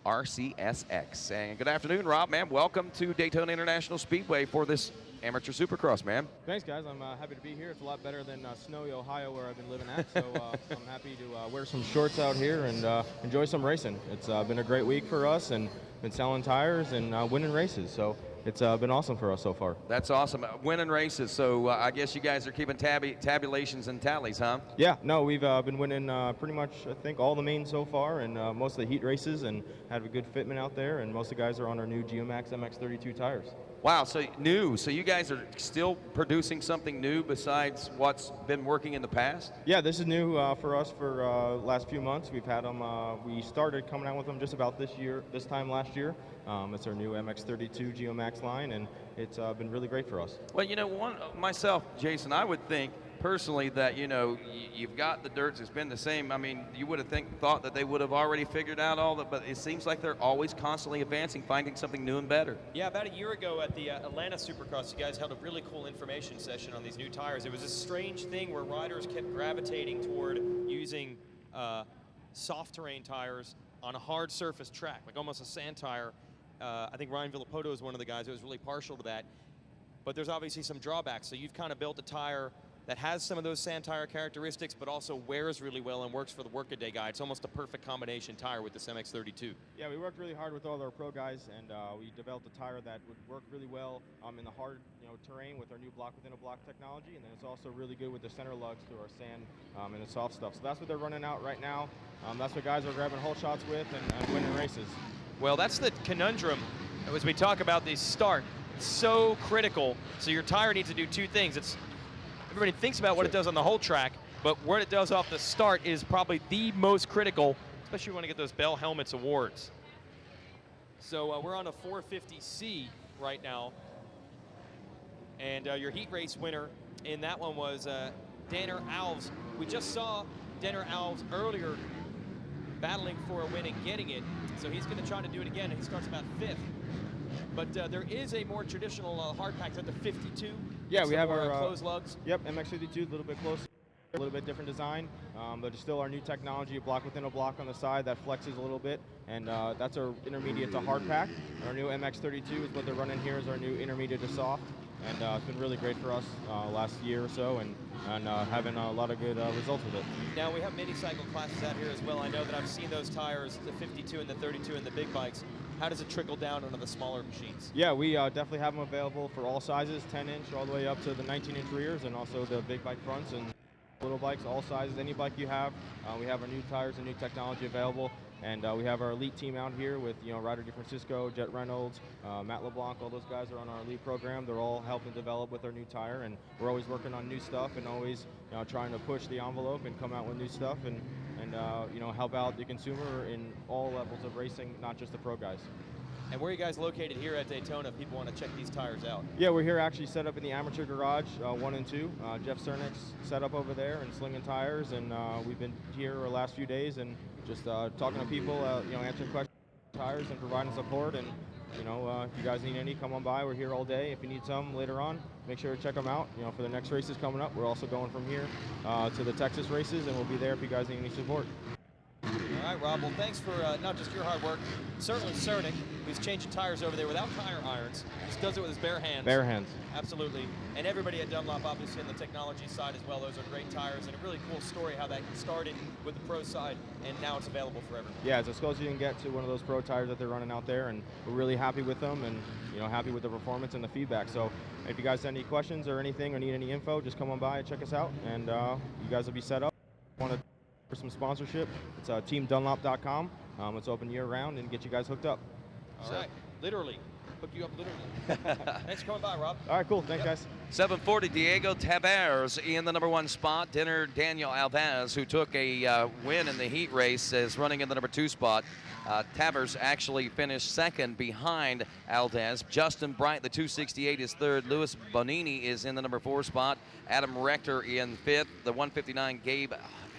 RCSX. And good afternoon, Rob, man. Welcome to Daytona International Speedway for this amateur Supercross, man. Thanks, guys. I'm happy to be here. It's a lot better than snowy Ohio, where I've been living at. So I'm happy to wear some shorts out here and enjoy some racing. It's been a great week for us, and been selling tires and winning races. So it's been awesome for us so far. That's awesome. Winning races. So I guess you guys are keeping tabulations and tallies, huh? Yeah. No, we've been winning pretty much, I think, all the mains so far, and most of the heat races, and have a good fitment out there. And most of the guys are on our new Geomax MX32 tires. Wow, so new. So you guys are still producing something new besides what's been working in the past? Yeah, this is new for us for last few months. We've had them, we started coming out with them just about this time last year. It's our new MX32 Geomax line, and it's been really great for us. Well, you know, myself, Jason, I would think personally that, you know, you've got the dirts, it's been the same. I mean, you would have thought that they would have already figured out all that, but it seems like they're always constantly advancing, finding something new and better. Yeah, about a year ago at the Atlanta Supercross, you guys held a really cool information session on these new tires. It was a strange thing where riders kept gravitating toward using soft terrain tires on a hard surface track, like almost a sand tire. I think Ryan Villapoto is one of the guys who was really partial to that. But there's obviously some drawbacks. So you've kind of built a tire that has some of those sand tire characteristics, but also wears really well and works for the workaday guy. It's almost a perfect combination tire with this MX32. Yeah, we worked really hard with all our pro guys, and we developed a tire that would work really well in the hard terrain with our new block within a block technology, and then it's also really good with the center lugs through our sand and the soft stuff. So that's what they're running out right now. That's what guys are grabbing whole shots with and winning races. Well, that's the conundrum as we talk about the start. It's so critical. So your tire needs to do two things. Everybody thinks about what it does on the whole track, but what it does off the start is probably the most critical, especially when you get those Bell Helmets awards. So we're on a 450C right now, and your heat race winner in that one was Danner Alves. We just saw Danner Alves earlier battling for a win and getting it, so he's going to try to do it again, and he starts about 5th. But there is a more traditional hard pack at the 52. Yeah, we have our closed lugs. Yep, MX52, a little bit closer, a little bit different design, but it's still our new technology, a block within a block on the side that flexes a little bit, and that's our intermediate to hard pack. Our new MX32 is what they're running here, is our new intermediate to soft, and it's been really great for us last year or so, and having a lot of good results with it. Now we have mini cycle classes out here as well. I know that I've seen those tires, the 52 and the 32 and the big bikes. How does it trickle down onto the smaller machines? Yeah, we definitely have them available for all sizes, 10-inch all the way up to the 19-inch rears, and also the big bike fronts and little bikes, all sizes, any bike you have. We have our new tires and new technology available, and we have our elite team out here with Ryder DeFrancisco, Jet Reynolds, Matt LeBlanc. All those guys are on our elite program. They're all helping develop with our new tire, and we're always working on new stuff and always trying to push the envelope and come out with new stuff and help out the consumer in all levels of racing, not just the pro guys. And where are you guys located here at Daytona if people want to check these tires out? Yeah, we're here actually set up in the amateur garage, 1 and 2. Jeff Cernick's set up over there and slinging tires, and we've been here the last few days and just talking to people, answering questions about tires and providing support and You know, if you guys need any, come on by. We're here all day. If you need some later on, make sure to check them out. You know, for the next races coming up, we're also going from here to the Texas races, and we'll be there if you guys need any support. All right, Rob. Well, thanks for not just your hard work, certainly Cernick, who's changing tires over there without tire irons. Just does it with his bare hands. Bare hands. Absolutely. And everybody at Dunlop, obviously, on the technology side as well. Those are great tires, and a really cool story how that started with the pro side, and now it's available for everyone. Yeah, it's as close as you can get to one of those pro tires that they're running out there, and we're really happy with them, and you know, happy with the performance and the feedback. So if you guys have any questions or anything or need any info, just come on by and check us out, and you guys will be set up. Want to for some sponsorship? It's teamdunlop.com. It's open year-round and get you guys hooked up. All right, literally. Hook you up literally. Thanks for coming by, Rob. All right, cool. Thanks, guys. 740, Diego Tavares in the number 1 spot. Daniel Alves, who took a win in the heat race, is running in the number 2 spot. Tavares actually finished second behind Alves. Justin Bright, the 268, is third. Louis Bonini is in the number 4 spot. Adam Rector in 5th. The 159, Gabe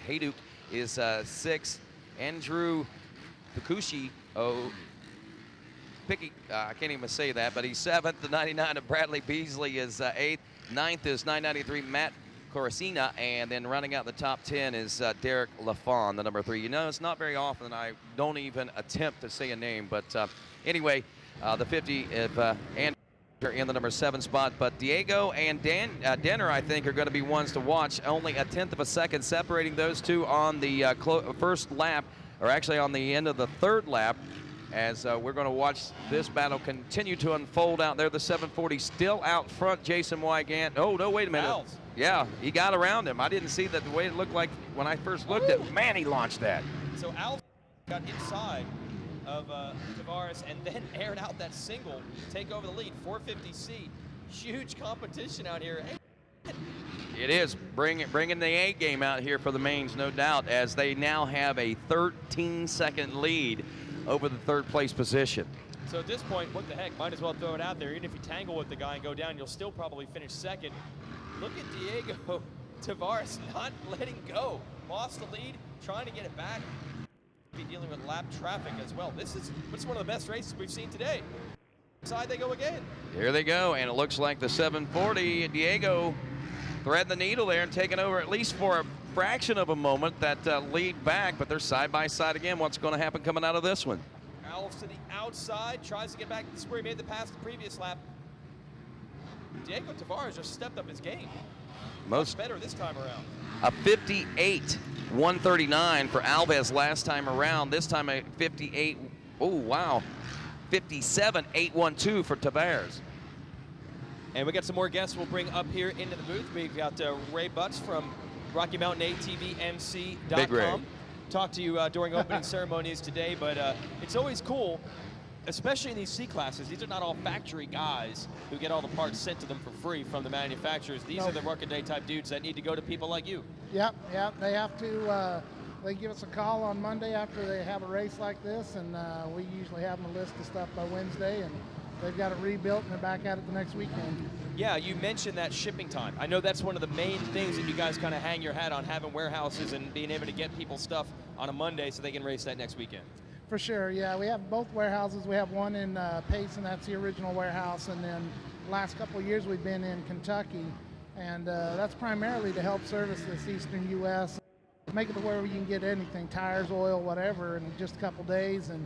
Hayduk, is 6th. Andrew Pikushi, I can't even say that, but he's 7th. The 99 of Bradley Beasley is 8th. 9th is 993 Matt Coruscina, and then running out the top 10 is Derek Lafon, the number 3. You know, it's not very often I don't even attempt to say a name, but anyway, the 50 of Andrew in the number 7 spot, but Diego and Denner, I think, are going to be ones to watch. Only a 1/10 of a second separating those two on the first lap, or actually on the end of the 3rd lap, as we're going to watch this battle continue to unfold out there. The 740 still out front, Jason Wygant. Oh, no, wait a minute. Alves. Yeah, he got around him. I didn't see that the way it looked like when I first looked at it. Man, he launched that. So Alves got inside of Tavares and then aired out that single to take over the lead. 450C, huge competition out here. It is bringing the A game out here for the mains, no doubt, as they now have a 13-second lead over the 3rd place position. So at this point, what the heck, might as well throw it out there. Even if you tangle with the guy and go down, you'll still probably finish 2nd. Look at Diego Tavares not letting go. Lost the lead, trying to get it back. Be dealing with lap traffic as well. This is one of the best races we've seen today. Side they go again. Here they go, and it looks like the 740, Diego threading the needle there and taking over at least for a fraction of a moment that lead back, but they're side by side again. What's going to happen coming out of this one? Alves to the outside, tries to get back. This is where he made the pass the previous lap. Diego Tavares just stepped up his game. Much better this time around. A 58-139 for Alves last time around. This time a 58, oh wow, 57-812 for Tavares. And we got some more guests we'll bring up here into the booth. We've got Ray Butts from Rocky Mountain ATVMC.com. Big Ray. Talked to you during opening ceremonies today, but it's always cool, especially in these C classes. These are not all factory guys who get all the parts sent to them for free from the manufacturers. These are the workaday type dudes that need to go to people like you. Yep. They have to, they give us a call on Monday after they have a race like this, and we usually have them a list of stuff by Wednesday, and they've got it rebuilt and they're back at it the next weekend. Yeah, you mentioned that shipping time. I know that's one of the main things that you guys kind of hang your hat on, having warehouses and being able to get people stuff on a Monday so they can race that next weekend. For sure, yeah. We have both warehouses. We have one in Payson, that's the original warehouse, and then last couple of years we've been in Kentucky, and that's primarily to help service this eastern U.S., make it to where we can get anything, tires, oil, whatever, in just a couple days. And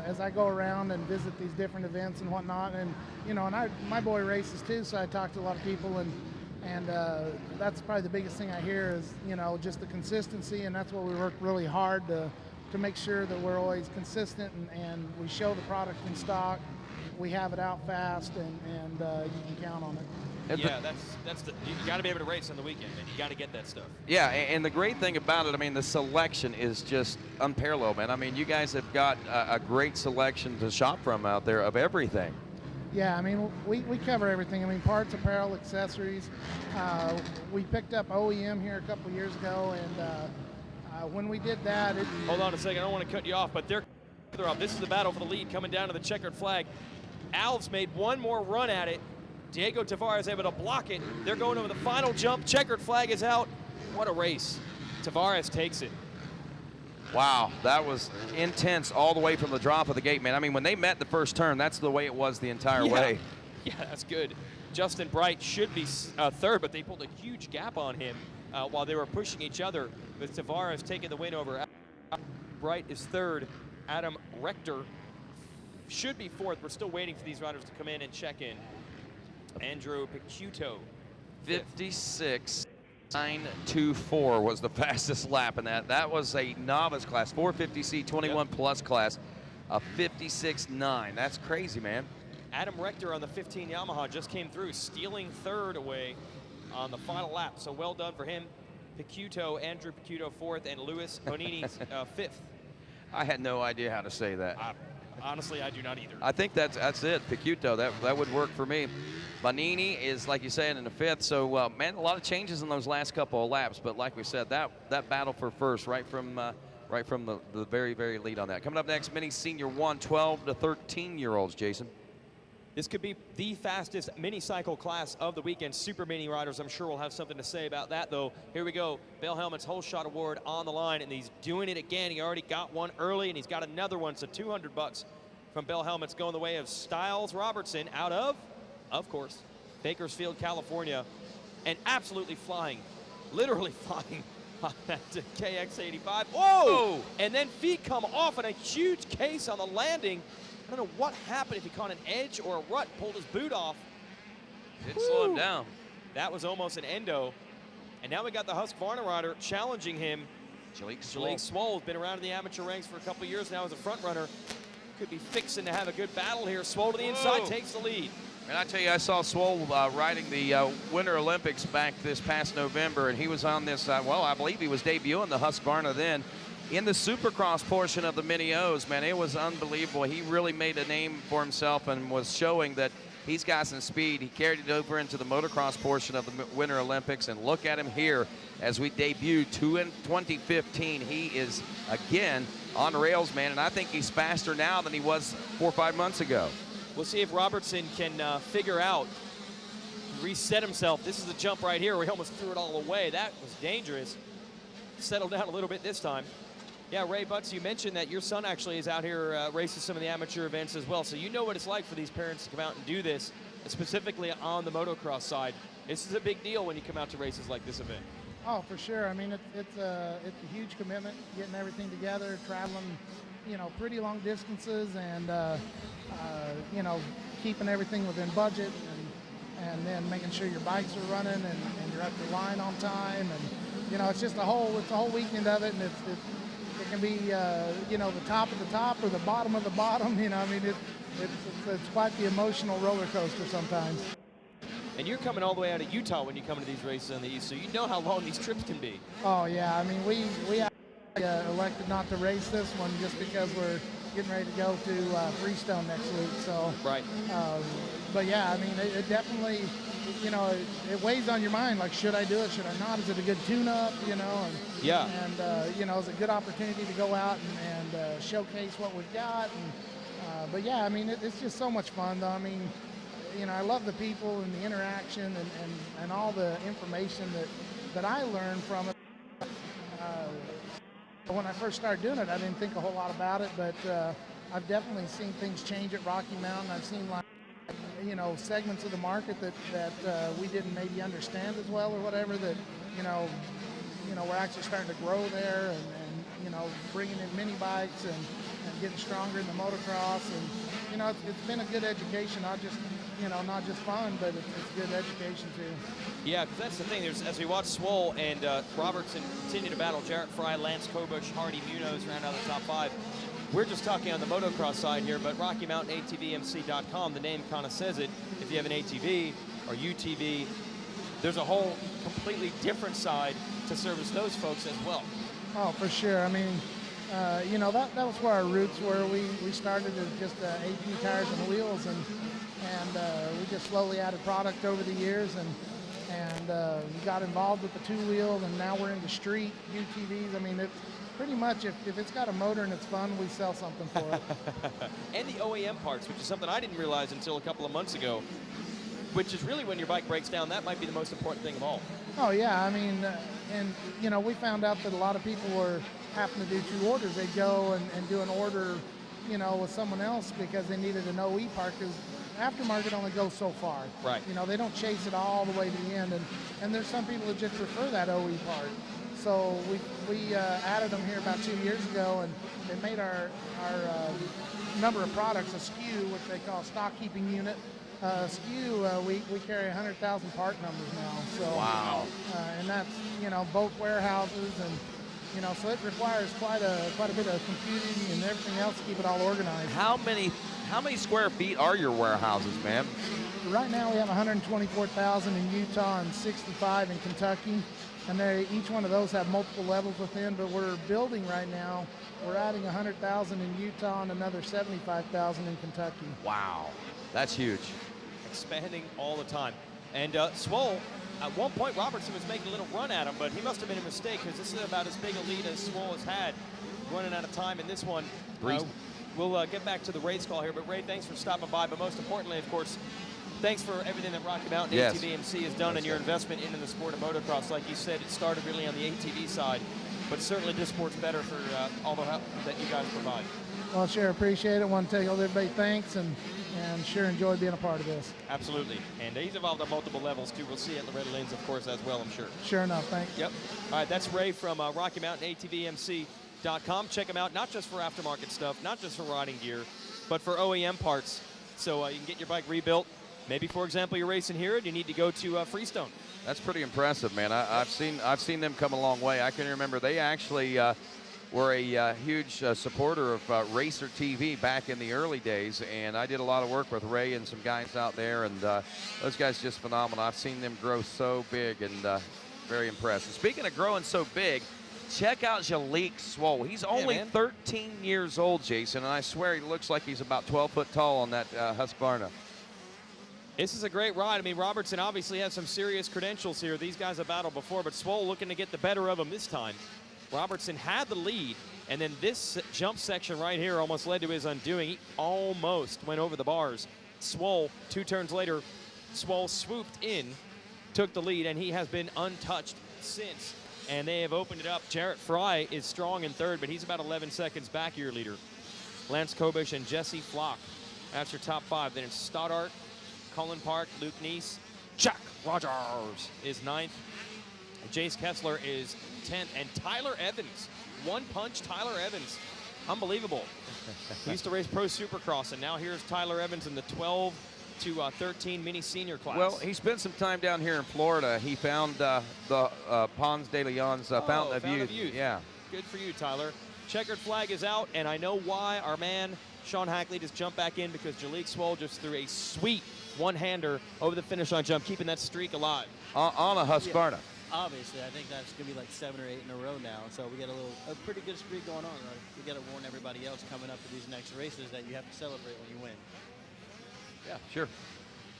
as I go around and visit these different events and whatnot, and you know, and my boy races too, so I talk to a lot of people, and that's probably the biggest thing I hear is, you know, just the consistency, and that's what we work really hard to make sure that we're always consistent and we show the product in stock, we have it out fast, and you can count on it. Yeah, that's you got to be able to race on the weekend, man. You got to get that stuff. Yeah, and the great thing about it, I mean, the selection is just unparalleled, man. I mean, you guys have got a great selection to shop from out there of everything. Yeah, I mean, we cover everything. I mean, parts, apparel, accessories. We picked up OEM here a couple years ago, and when we did that, Hold on a second, I don't want to cut you off, but they're up. This is the battle for the lead coming down to the checkered flag. Alves made one more run at it. Diego Tavares able to block it. They're going over the final jump. Checkered flag is out. What a race. Tavares takes it. Wow, that was intense all the way from the drop of the gate, man. I mean, when they met the first turn, that's the way it was the entire way. Yeah, that's good. Justin Bright should be third, but they pulled a huge gap on him while they were pushing each other. But Tavares taking the win over Bright is third. Adam Rector should be fourth. We're still waiting for these riders to come in and check in. Andrew Picciuto. 56.924 was the fastest lap in that. That was a novice class, 450C 21 plus class, a 56.9. That's crazy, man. Adam Rector on the 15 Yamaha just came through, stealing third away on the final lap. So well done for him. Picciuto, Andrew Picciuto fourth, and Luis Bonini fifth. I had no idea how to say that. Honestly, I do not either. I think that's it, Picciuto. That would work for me. Bonini is, like you said, in the fifth. So, man, a lot of changes in those last couple of laps. But like we said, that battle for first right from the very, very lead on that. Coming up next, Mini Senior 1, 12 to 13-year-olds, Jason. This could be the fastest mini cycle class of the weekend. Super mini riders, I'm sure, will have something to say about that, though. Here we go. Bell Helmet's Whole Shot Award on the line, and he's doing it again. He already got one early, and he's got another one, so $200 from Bell Helmet's going the way of Styles Robertson out of course, Bakersfield, California, and absolutely flying, literally flying on that KX85. Oh! And then feet come off in a huge case on the landing. I don't know what happened, if he caught an edge or a rut, pulled his boot off. Did slow him down. That was almost an endo. And now we got the Husqvarna rider challenging him. Jalek Swoll has been around in the amateur ranks for a couple of years now as a front runner. Could be fixing to have a good battle here. Swoll to the inside, takes the lead. And I tell you, I saw Swoll riding the Winter Olympics back this past November, and he was on this, well, I believe he was debuting the Husqvarna then. In the Supercross portion of the Mini O's, man, it was unbelievable. He really made a name for himself and was showing that he's got some speed. He carried it over into the motocross portion of the Winter Olympics, and look at him here as we debut in 2015. He is, again, on rails, man, and I think he's faster now than he was 4 or 5 months ago. We'll see if Robertson can figure out, reset himself. This is the jump right here where he almost threw it all away. That was dangerous. Settled down a little bit this time. Yeah, Ray Butts, you mentioned that your son actually is out here racing some of the amateur events as well. So you know what it's like for these parents to come out and do this, specifically on the motocross side. This is a big deal when you come out to races like this event. Oh, for sure. I mean, it's a huge commitment, getting everything together, traveling, pretty long distances, and keeping everything within budget, and then making sure your bikes are running and you're at the line on time, and it's just a whole weekend of it, and it can be the top of the top or the bottom of the bottom. It's quite the emotional roller coaster sometimes. And you're coming all the way out of Utah when you come to these races on the East, so you know how long these trips can be. Oh yeah, I mean we elected not to race this one just because we're getting ready to go to Freestone next week. So right. But yeah, I mean it definitely, it weighs on your mind. Like, should I do it? Should I not? Is it a good tune-up? Yeah. And it's a good opportunity to go out and showcase what we've got. But yeah, I mean it's just so much fun though. I mean, I love the people and the interaction and all the information that I learned from it. When I first started doing it, I didn't think a whole lot about it, but I've definitely seen things change at Rocky Mountain. I've seen segments of the market that we didn't maybe understand as well or whatever, that we're actually starting to grow there, and bringing in mini bikes and getting stronger in the motocross, and it's been a good education, not just fun, but it's good education too. Yeah, because that's the thing. As we watch Swoll and Robertson continue to battle, Jarrett Fry, Lance Kobush, Hardy Munoz round out the top 5. We're just talking on the motocross side here, but Rocky Mountain ATVMC.com, the name kind of says it. If you have an ATV or UTV, there's a whole completely different side to service those folks as well. Oh, for sure. I mean, that was where our roots were. We started as just AP tires and wheels, and we just slowly added product over the years, and we got involved with the two-wheel, and now we're into street UTVs. I mean, it's pretty much, if it's got a motor and it's fun, we sell something for it. And the OEM parts, which is something I didn't realize until a couple of months ago, which is really when your bike breaks down, that might be the most important thing of all. Oh yeah, I mean, we found out that a lot of people were having to do 2 orders. They'd go and do an order, you know, with someone else because they needed an OE part, because aftermarket only goes so far. Right. You know, they don't chase it all the way to the end, and there's some people that just prefer that OE part. So we added them here about 2 years ago, and they made our number of products a SKU, which they call stock keeping unit. SKU, we carry 100,000 part numbers now. So wow. And that's, you know, both warehouses, and you know, so it requires quite a bit of computing and everything else to keep it all organized. How many square feet are your warehouses, man? Right now we have 124,000 in Utah and 65 in Kentucky, and each one of those have multiple levels within. But we're building right now. We're adding 100,000 in Utah and another 75,000 in Kentucky. Wow, that's huge. Expanding all the time. And Swole, at one point Robertson was making a little run at him, but he must have been a mistake, because this is about as big a lead as Swole has had, running out of time in this one. We'll get back to the race call here, but Ray, thanks for stopping by. But most importantly, of course, thanks for everything that Rocky Mountain ATV-MC has done and your investment into the sport of motocross. Like you said, it started really on the ATV side, but certainly this sport's better for all the help that you guys provide. Well, sure, appreciate it. Want to tell everybody thanks, and sure enjoy being a part of this. Absolutely. And he's involved on multiple levels, too. We'll see it at Loretta Lynn's, of course, as well, I'm sure. Sure enough, thanks. Yep. All right, that's Ray from Rocky Mountain ATVMC.com. Check him out, not just for aftermarket stuff, not just for riding gear, but for OEM parts. So you can get your bike rebuilt. Maybe, for example, you're racing here and you need to go to Freestone. That's pretty impressive, man. I've seen them come a long way. I can remember they actually were a huge supporter of Racer TV back in the early days, and I did a lot of work with Ray and some guys out there, and those guys just phenomenal. I've seen them grow so big, and very impressive. Speaking of growing so big, check out Jalik Swole. He's only 13 years old, Jason, and I swear he looks like he's about 12 foot tall on that Husqvarna. This is a great ride. I mean, Robertson obviously has some serious credentials here. These guys have battled before, but Swole looking to get the better of him this time. Robertson had the lead, and then this jump section right here almost led to his undoing. He almost went over the bars. Swole, 2 turns later, Swole swooped in, took the lead, and he has been untouched since. And they have opened it up. Jarrett Fry is strong in third, but he's about 11 seconds back your leader. Lance Kobish and Jesse Flock. That's your top 5. Then it's Stoddart, Cullen Park, Luke Neese. Chuck Rogers is 9th. Jace Kessler is 10th. And Tyler Evans, one punch Tyler Evans. Unbelievable. He used to race Pro Supercross, and now here's Tyler Evans in the 12 to 13 mini senior class. Well, he spent some time down here in Florida. He found the Ponce de Leon's Fountain of Youth. Yeah. Good for you, Tyler. Checkered flag is out, and I know why. Our man, Sean Hackley, just jumped back in because Jalik Swole just threw a sweet one-hander over the finish line jump, keeping that streak alive. On a Husqvarna. Yeah. Obviously, I think that's going to be like 7 or 8 in a row now. So we got a pretty good streak going on. Right? We got to warn everybody else coming up to these next races that you have to celebrate when you win. Yeah, sure.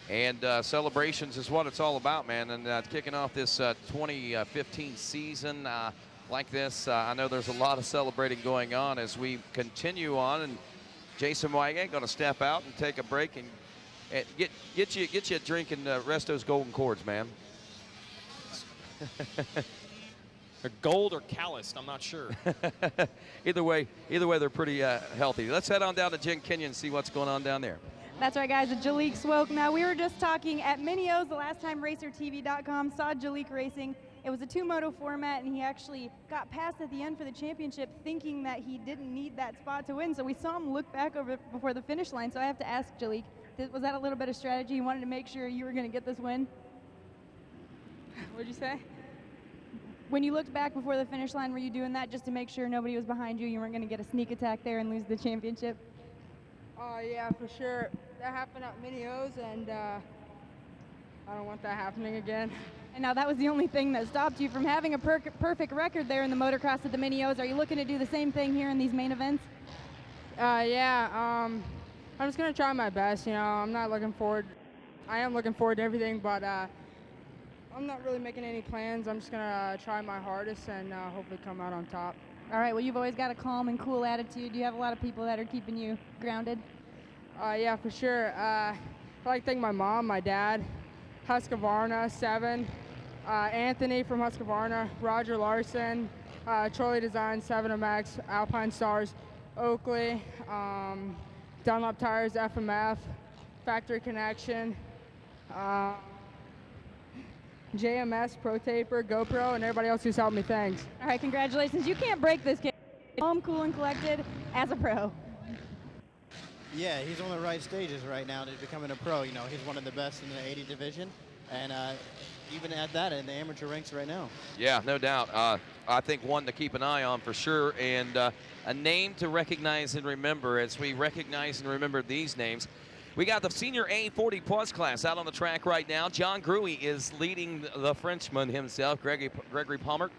And celebrations is what it's all about, man. And kicking off this 2015 season like this, I know there's a lot of celebrating going on as we continue on. And Jason Wygant going to step out and take a break and get you a drink and rest those golden cords, man. They're gold or calloused, I'm not sure. Either way, they're pretty healthy. Let's head on down to Jen Kenyon and see what's going on down there. That's right, guys. Jalik Swoke. Now, we were just talking at Minios the last time RacerTV.com saw Jalik racing. It was a 2-moto format, and he actually got past at the end for the championship thinking that he didn't need that spot to win. So we saw him look back over before the finish line. So I have to ask Jalik, was that a little bit of strategy? You wanted to make sure you were going to get this win? What'd you say? When you looked back before the finish line, were you doing that just to make sure nobody was behind you? You weren't going to get a sneak attack there and lose the championship? Yeah, for sure. That happened at Minios, and I don't want that happening again. And now that was the only thing that stopped you from having a perfect record there in the motocross at the Minios. Are you looking to do the same thing here in these main events? Yeah, I'm just going to try my best. You know, I am looking forward to everything, but I'm not really making any plans. I'm just going to try my hardest and hopefully come out on top. All right, well, you've always got a calm and cool attitude. Do you have a lot of people that are keeping you grounded? Yeah, for sure. I'd like to thank my mom, my dad, Husqvarna 7, Anthony from Husqvarna, Roger Larson, Trolley Design, 7MX, Alpine Stars, Oakley, Dunlop Tires, FMF, Factory Connection, JMS, Pro Taper, GoPro, and everybody else who's helped me. Thanks. All right, congratulations. You can't break this game. Calm, cool, and collected as a pro. Yeah, he's on the right stages right now to becoming a pro. You know, he's one of the best in the 80 division, and even at that in the amateur ranks right now. Yeah, no doubt. I think one to keep an eye on for sure, and a name to recognize and remember as we recognize and remember these names. We got the senior A40 plus class out on the track right now. John Gruy is leading the Frenchman himself, Gregory Palmer.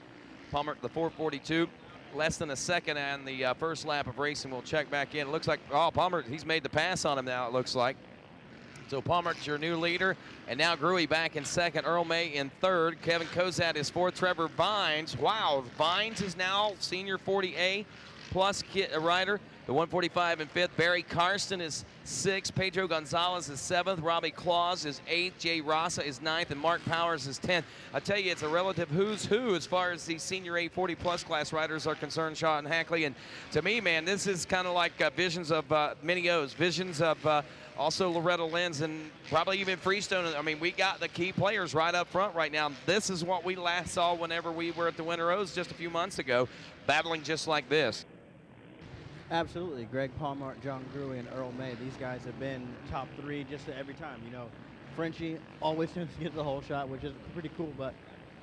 Palmer, the 442. Less than a second on the first lap of racing. We'll check back in. It looks like, oh, Palmer, he's made the pass on him now, it looks like. So Palmer's your new leader. And now Gruy back in second. Earl May in third. Kevin Kozat is fourth. Trevor Vines. Wow, Vines is now senior 40A plus rider. The 145 in fifth. Barry Karsten is sixth. Pedro Gonzalez is seventh. Robbie Claus is eighth. Jay Rasa is ninth. And Mark Powers is 10th. I tell you, it's a relative who's who as far as the senior A40 plus class riders are concerned, Sean Hackley. And to me, man, this is kind of like visions of Mini O's, visions of also Loretta Lynn's, and probably even Freestone. I mean, we got the key players right up front right now. This is what we last saw whenever we were at the Winter O's just a few months ago, battling just like this. Absolutely. Greg Palmer, John Gruy, and Earl May. These guys have been top three just every time. You know, Frenchie always tends to get the whole shot, which is pretty cool. But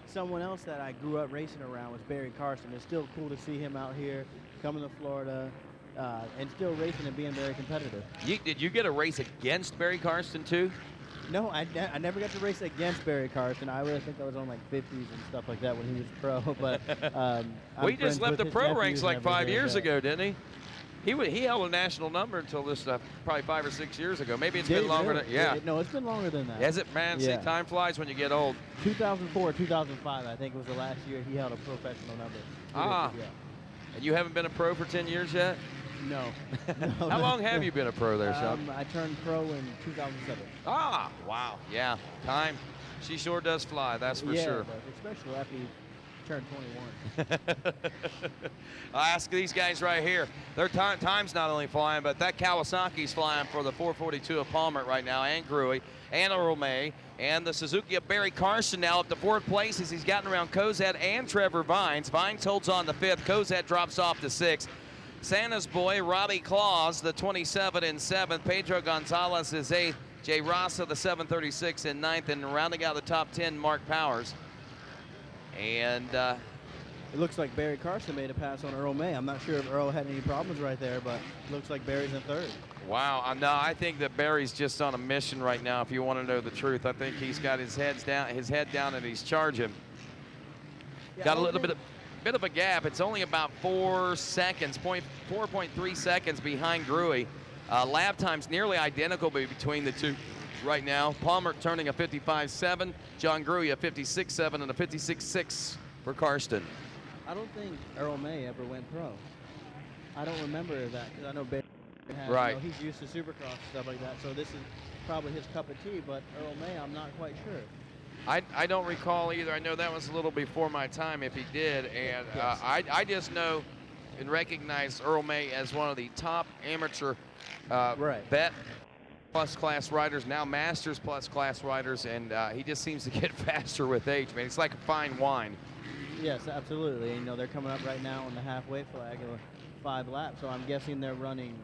someone else that I grew up racing around was Barry Carson. It's still cool to see him out here coming to Florida and still racing and being very competitive. Did you get a race against Barry Carson too? No, I never got to race against Barry Carson. I really think I was on like 50s and stuff like that when he was pro. But we just left the pro ranks like 5 years ago, didn't he? He held a national number until this probably 5 or 6 years ago. Maybe it's been longer than No, it's been longer than that. Has it, man? Yeah. See, time flies when you get old. 2004, 2005, I think was the last year he held a professional number. Ah. Yeah. And you haven't been a pro for 10 years yet? No. How long have you been a pro there, Sean? I turned pro in 2007. Ah, wow. Yeah, time. She sure does fly, that's for sure. But especially after you turn 21. I'll ask these guys right here. Their time's not only flying, but that Kawasaki's flying for the 442 of Palmer right now, and Gruy, and Earl May, and the Suzuki of Barry Carson now up to fourth place as he's gotten around Kozat and Trevor Vines. Vines holds on to fifth. Kozat drops off to sixth. Santa's boy, Robbie Claus, the 27 in seventh. Pedro Gonzalez is eighth. Jay Rasa, the 736 in ninth, and rounding out the top 10, Mark Powers. And it looks like Barry Carson made a pass on Earl May. I'm not sure if Earl had any problems right there, but it looks like Barry's in third. Wow, no, I think that Barry's just on a mission right now. If you want to know the truth, I think he's got his head down, and he's charging. Yeah, Got a little bit of a gap. It's only about 4 seconds, 4.3 seconds behind Gruy. Lap time's nearly identical between the two right now. Palmer turning a 55.7, John Gruy a 56.7, and a 56.6 for Karsten. I don't think Earl May ever went pro. I don't remember that because I know Barry has, right. You know, he's used to Supercross and stuff like that, so this is probably his cup of tea, but Earl May, I'm not quite sure. I don't recall either. I know that was a little before my time if he did, and Yes. I just know and recognize Earl May as one of the top amateur vet plus class riders, now masters plus class riders, and he just seems to get faster with age, man. It's like a fine wine. Yes, absolutely. You know, they're coming up right now on the halfway flag of 5 laps, so I'm guessing they're running.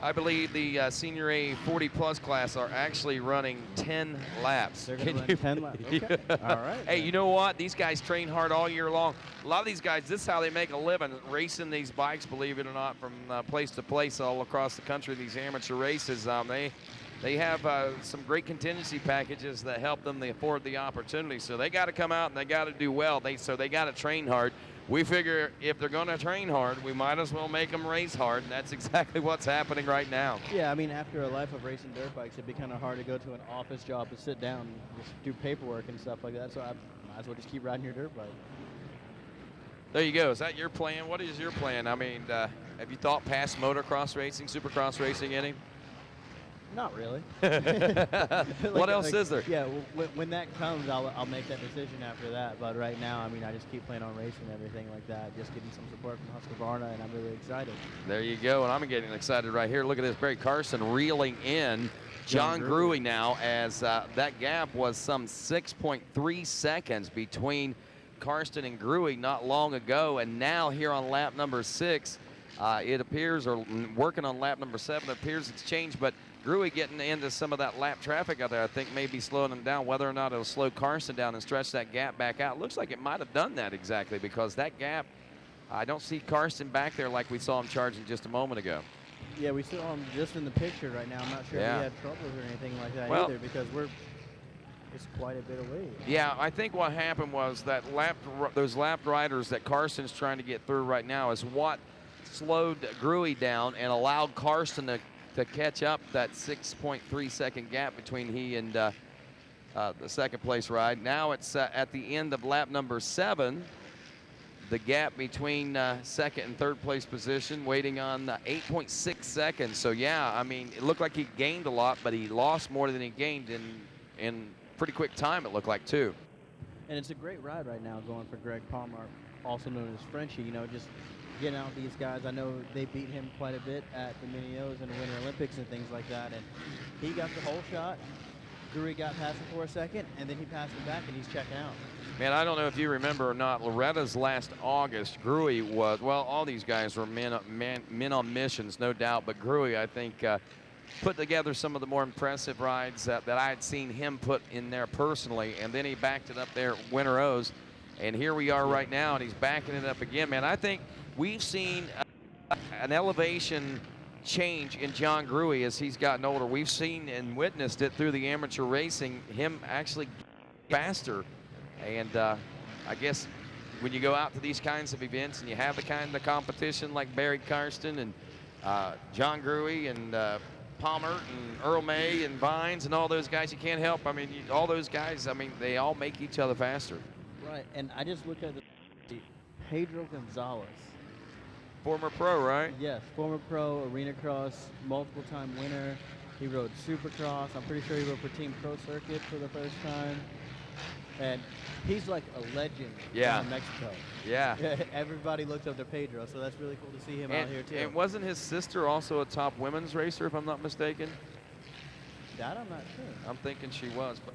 I believe the senior A40 plus class are actually running 10 laps. They're going to run 10 laps. Okay. All right. Hey, you know what? These guys train hard all year long. A lot of these guys, this is how they make a living, racing these bikes, believe it or not, from place to place all across the country, these amateur races. They have some great contingency packages that help them afford the opportunity. So they got to come out and they got to do well. So they got to train hard. We figure if they're going to train hard, we might as well make them race hard, and that's exactly what's happening right now. Yeah, I mean, after a life of racing dirt bikes, it'd be kind of hard to go to an office job and sit down and just do paperwork and stuff like that, so I might as well just keep riding your dirt bike. There you go. Is that your plan? What is your plan? I mean, have you thought past motocross racing, supercross racing any? Not really. What else is there? Yeah, when that comes, I'll make that decision after that. But right now, I mean, I just keep playing on racing and everything like that, just getting some support from Husqvarna, and I'm really excited. There you go, and I'm getting excited right here. Look at this, Barry Carson reeling in John Gruey now, as that gap was some 6.3 seconds between Karsten and Gruey not long ago, and now here on lap number 6, it appears, or working on lap number 7, it appears it's changed, but Gruey getting into some of that lap traffic out there, I think maybe slowing him down. Whether or not it'll slow Karsten down and stretch that gap back out. Looks like it might have done that exactly, because that gap, I don't see Karsten back there like we saw him charging just a moment ago. Yeah, we saw him just in the picture right now. I'm not sure if he had troubles or anything like that either, because it's quite a bit away. Yeah, I think what happened was that those lapped riders that Karsten's trying to get through right now is what slowed Gruey down and allowed Karsten to catch up that 6.3 second gap between he and the second place ride. Now it's at the end of lap number 7. The gap between second and third place position waiting on 8.6 seconds. So yeah, I mean, it looked like he gained a lot, but he lost more than he gained in pretty quick time, it looked like, too. And it's a great ride right now going for Greg Palmer, also known as Frenchie. You know, just getting out these guys. I know they beat him quite a bit at the Mini-O's and the Winter Olympics and things like that. And he got the whole shot. Gruey got past him for a second, and then he passed him back, and he's checking out. Man, I don't know if you remember or not, Loretta's last August, Gruey was, well, all these guys were men on missions, no doubt, but Gruey, I think, put together some of the more impressive rides that I had seen him put in there personally, and then he backed it up there at Winter O's, and here we are right now, and he's backing it up again. Man, I think we've seen an elevation change in John Gruey as he's gotten older. We've seen and witnessed it through the amateur racing, him actually faster. And I guess when you go out to these kinds of events and you have the kind of competition like Barry Karsten and John Gruey and Palmer and Earl May and Vines and all those guys, you can't help. I mean, all those guys, I mean, they all make each other faster. Right, and I just look at Pedro Gonzalez. Former pro, right? Yes, former pro, arena cross, multiple-time winner. He rode Supercross. I'm pretty sure he rode for Team Pro Circuit for the first time. And he's like a legend in Mexico. Yeah. Everybody looked up to Pedro, so that's really cool to see him out here, too. And wasn't his sister also a top women's racer, if I'm not mistaken? That I'm not sure. I'm thinking she was. But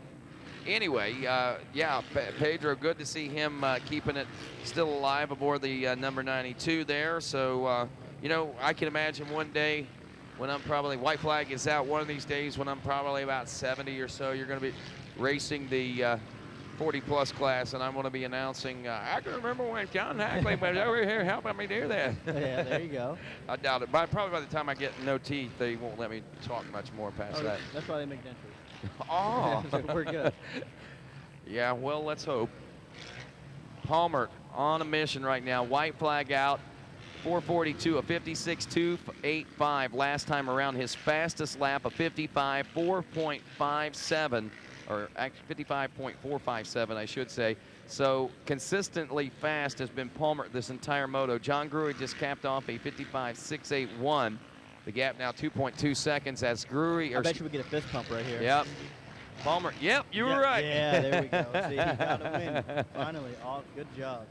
anyway, yeah, Pedro, good to see him keeping it still alive aboard the number 92 there. So, you know, I can imagine one day when I'm probably, white flag is out one of these days when I'm probably about 70 or so, you're going to be racing the 40-plus class, and I'm going to be announcing, I can remember when John Hackley was over here helping me do that. Yeah, there you go. I doubt it. Probably by the time I get no teeth, they won't let me talk much more past that. That's why they make dentures. Oh. We're good. Yeah, well, let's hope. Palmer on a mission right now. White flag out. 442, a 56.285 last time around. His fastest lap, a 55.457, or actually 55.457, I should say. So consistently fast has been Palmer this entire moto. John Gruey just capped off a 55.681. The gap now 2.2 seconds as Gruey. I bet you we get a fist pump right here. Yep. Palmer, yep, you were right. Yeah, there we go. See, he got a win. Finally, good job.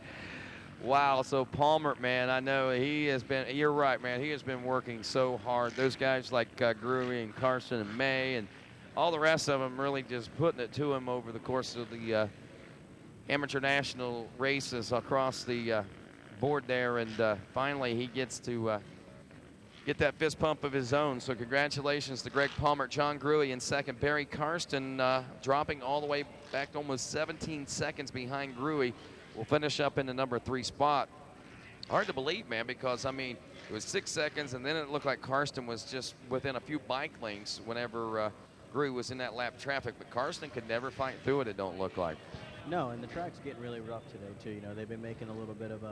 Wow, so Palmer, man, I know he has been, you're right, man, he has been working so hard. Those guys like Gruey and Carson and May and all the rest of them really just putting it to him over the course of the amateur national races across the board there, and finally he gets to get that fist pump of his own. So congratulations to Greg Palmer, John Gruey in second, Barry Karsten dropping all the way back to almost 17 seconds behind Gruey. Will finish up in the number 3 spot. Hard to believe, man, because, I mean, it was 6 seconds, and then it looked like Karsten was just within a few bike lengths whenever Gruey was in that lap traffic, but Karsten could never fight through it don't look like. No, and the track's getting really rough today, too. You know, they've been making a little bit of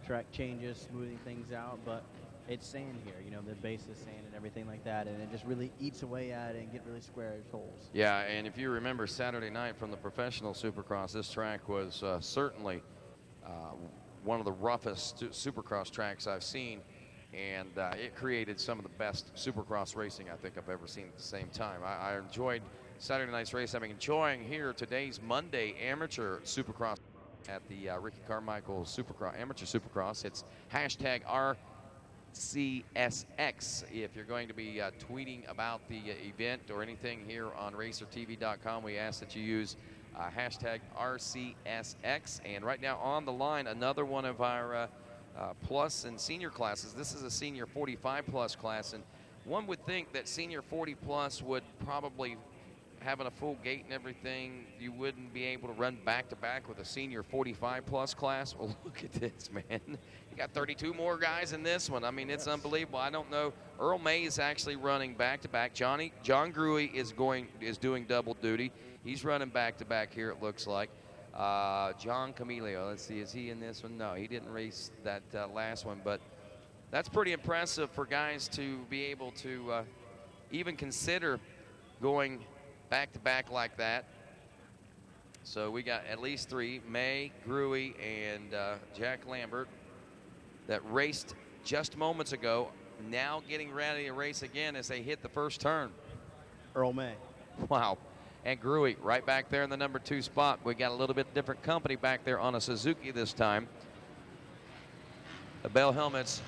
track changes, smoothing things out, but it's sand here. You know, the base is sand and everything like that, and it just really eats away at it and get really square as holes. Yeah, and if you remember Saturday night from the professional Supercross, this track was certainly one of the roughest Supercross tracks I've seen. and it created some of the best Supercross racing I think I've ever seen at the same time. I enjoyed Saturday night's race. I'm enjoying here today's Monday amateur Supercross at the Ricky Carmichael Supercross, Amateur Supercross. It's hashtag RCSX. If you're going to be tweeting about the event or anything here on RacerTV.com, we ask that you use hashtag RCSX. And right now on the line, another one of our plus and senior classes. This is a senior 45 plus class, and one would think that senior 40 plus would probably, having a full gate and everything, you wouldn't be able to run back-to-back with a senior 45 plus class. Well, look at this, man. You got 32 more guys in this one. I mean, it's unbelievable. I don't know. Earl May is actually running back-to-back. John Gruey is doing double duty. He's running back-to-back here, it looks like. John Camilio, let's see, is he in this one? No, he didn't race that last one, but that's pretty impressive for guys to be able to even consider going back-to-back like that. So we got at least three, May, Gruey, and Jack Lambert, that raced just moments ago, now getting ready to race again as they hit the first turn. Earl May. Wow. And Gruey right back there in the number 2 spot. We got a little bit different company back there on a Suzuki this time. The Bell Helmets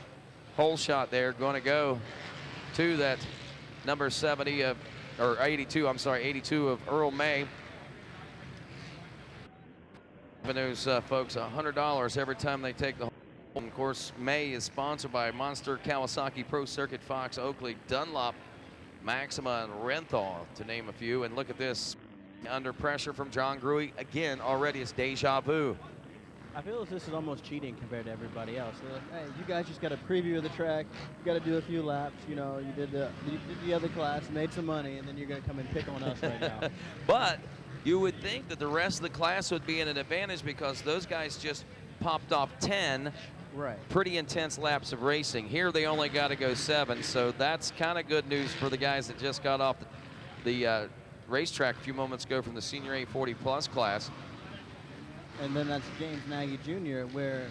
hole shot there going to go to that number 70 of, or 82, I'm sorry, 82 of Earl May. Giving those folks $100 every time they take the hole. And of course, May is sponsored by Monster, Kawasaki, Pro Circuit, Fox, Oakley, Dunlop, Maxima, and Renthal, to name a few. And look at this, under pressure from John Gruey. Again, already it's deja vu. I feel as this is almost cheating compared to everybody else. They're like, hey, you guys just got a preview of the track. You got to do a few laps. You know, you did the other class, made some money, and then you're going to come and pick on us right now. But you would think that the rest of the class would be in an advantage because those guys just popped off 10 pretty intense laps of racing. Here they only got to go 7, so that's kind of good news for the guys that just got off the racetrack a few moments ago from the senior 840 plus class. And then that's James Nagy Jr., where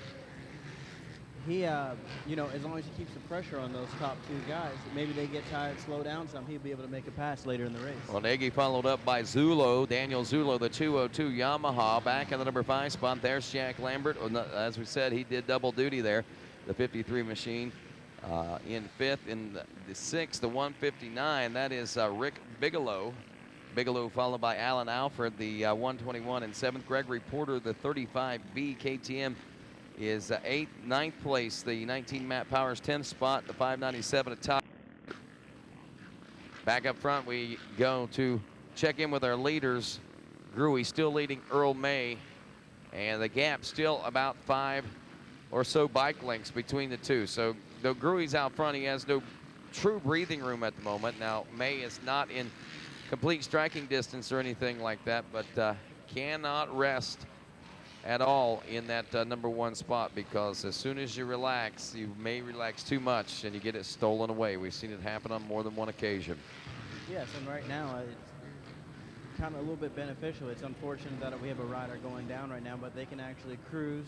he, you know, as long as he keeps the pressure on those top 2 guys, maybe they get tired, slow down some, he'll be able to make a pass later in the race. Well, Nagy followed up by Zulo, Daniel Zulo, the 202 Yamaha, back in the number 5 spot. There's Jack Lambert. As we said, he did double duty there, the 53 machine. In 5th, in the 6th, the 159, that is Rick Bigelow. Bigelow followed by Alan Alfred, the 121, and 7th. Gregory Porter, the 35B KTM, is 8th. 9th place, the 19 Matt Powers, 10th spot, the 597 at top. Back up front, we go to check in with our leaders. Gruey still leading Earl May, and the gap still about 5 or so bike lengths between the two. So though Gruey's out front, he has no true breathing room at the moment. Now, May is not in complete striking distance or anything like that, but cannot rest at all in that number 1 spot, because as soon as you relax, you may relax too much and you get it stolen away. We've seen it happen on more than one occasion. Yes, and right now it's kind of a little bit beneficial. It's unfortunate that we have a rider going down right now, but they can actually cruise,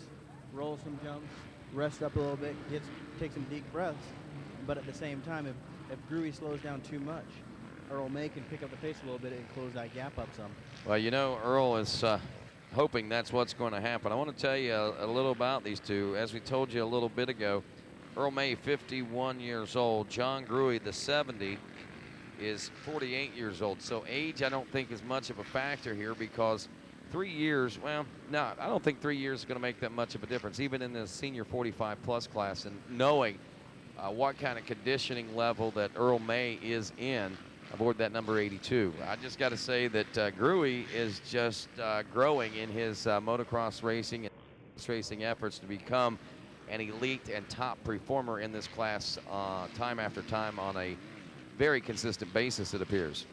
roll some jumps, rest up a little bit, take some deep breaths. But at the same time, if Gruey slows down too much, Earl May can pick up the pace a little bit and close that gap up some. Well, you know, Earl is hoping that's what's going to happen. I want to tell you a little about these two. As we told you a little bit ago, Earl May, 51 years old. John Gruey, the 70, is 48 years old. So age, I don't think is much of a factor here, because 3 years, well, no, I don't think 3 years is going to make that much of a difference, even in the senior 45 plus class. And knowing what kind of conditioning level that Earl May is in aboard that number 82. I just got to say that Gruey is just growing in his motocross racing and racing efforts to become an elite and top performer in this class time after time on a very consistent basis, it appears.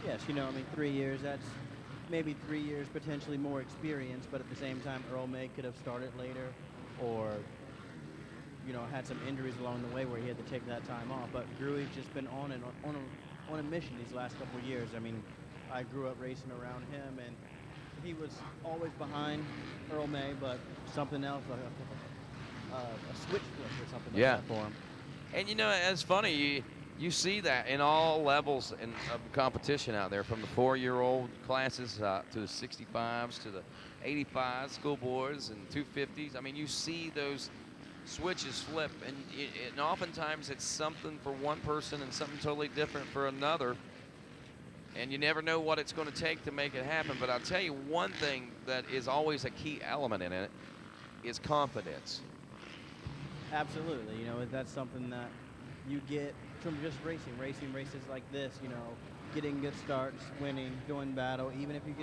Yes, you know, I mean, 3 years, that's maybe 3 years potentially more experience, but at the same time, Earl May could have started later, or, you know, had some injuries along the way where he had to take that time off. But Gruey's just been on a mission these last couple of years. I mean, I grew up racing around him, and he was always behind Earl May, but something else, a switch flip or something like that for him. And you know, it's funny, you see that in all levels of competition out there, from the 4-year-old classes to the 65s to the 85 school boards and 250s. I mean, you see those switches flip, and oftentimes it's something for one person and something totally different for another. And you never know what it's going to take to make it happen. But I'll tell you one thing that is always a key element in it is confidence. Absolutely. You know, that's something that you get from just racing races like this, you know, getting good starts, winning, going battle. Even if you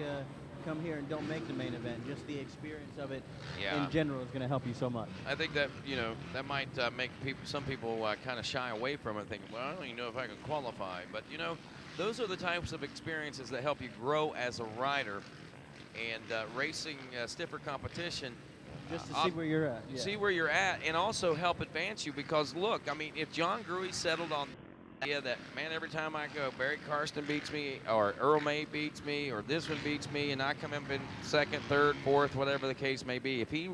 come here and don't make the main event, just the experience of it in general is going to help you so much. I think that, you know, that might make some people kind of shy away from it, thinking, well, I don't even know if I can qualify. But, you know, those are the types of experiences that help you grow as a rider. And racing stiffer competition, just to see where you're at. See where you're at, and also help advance you. Because look, I mean, if John Gruey settled on the idea that, man, every time I go, Barry Karsten beats me, or Earl May beats me, or this one beats me, and I come up in second, third, fourth, whatever the case may be. If he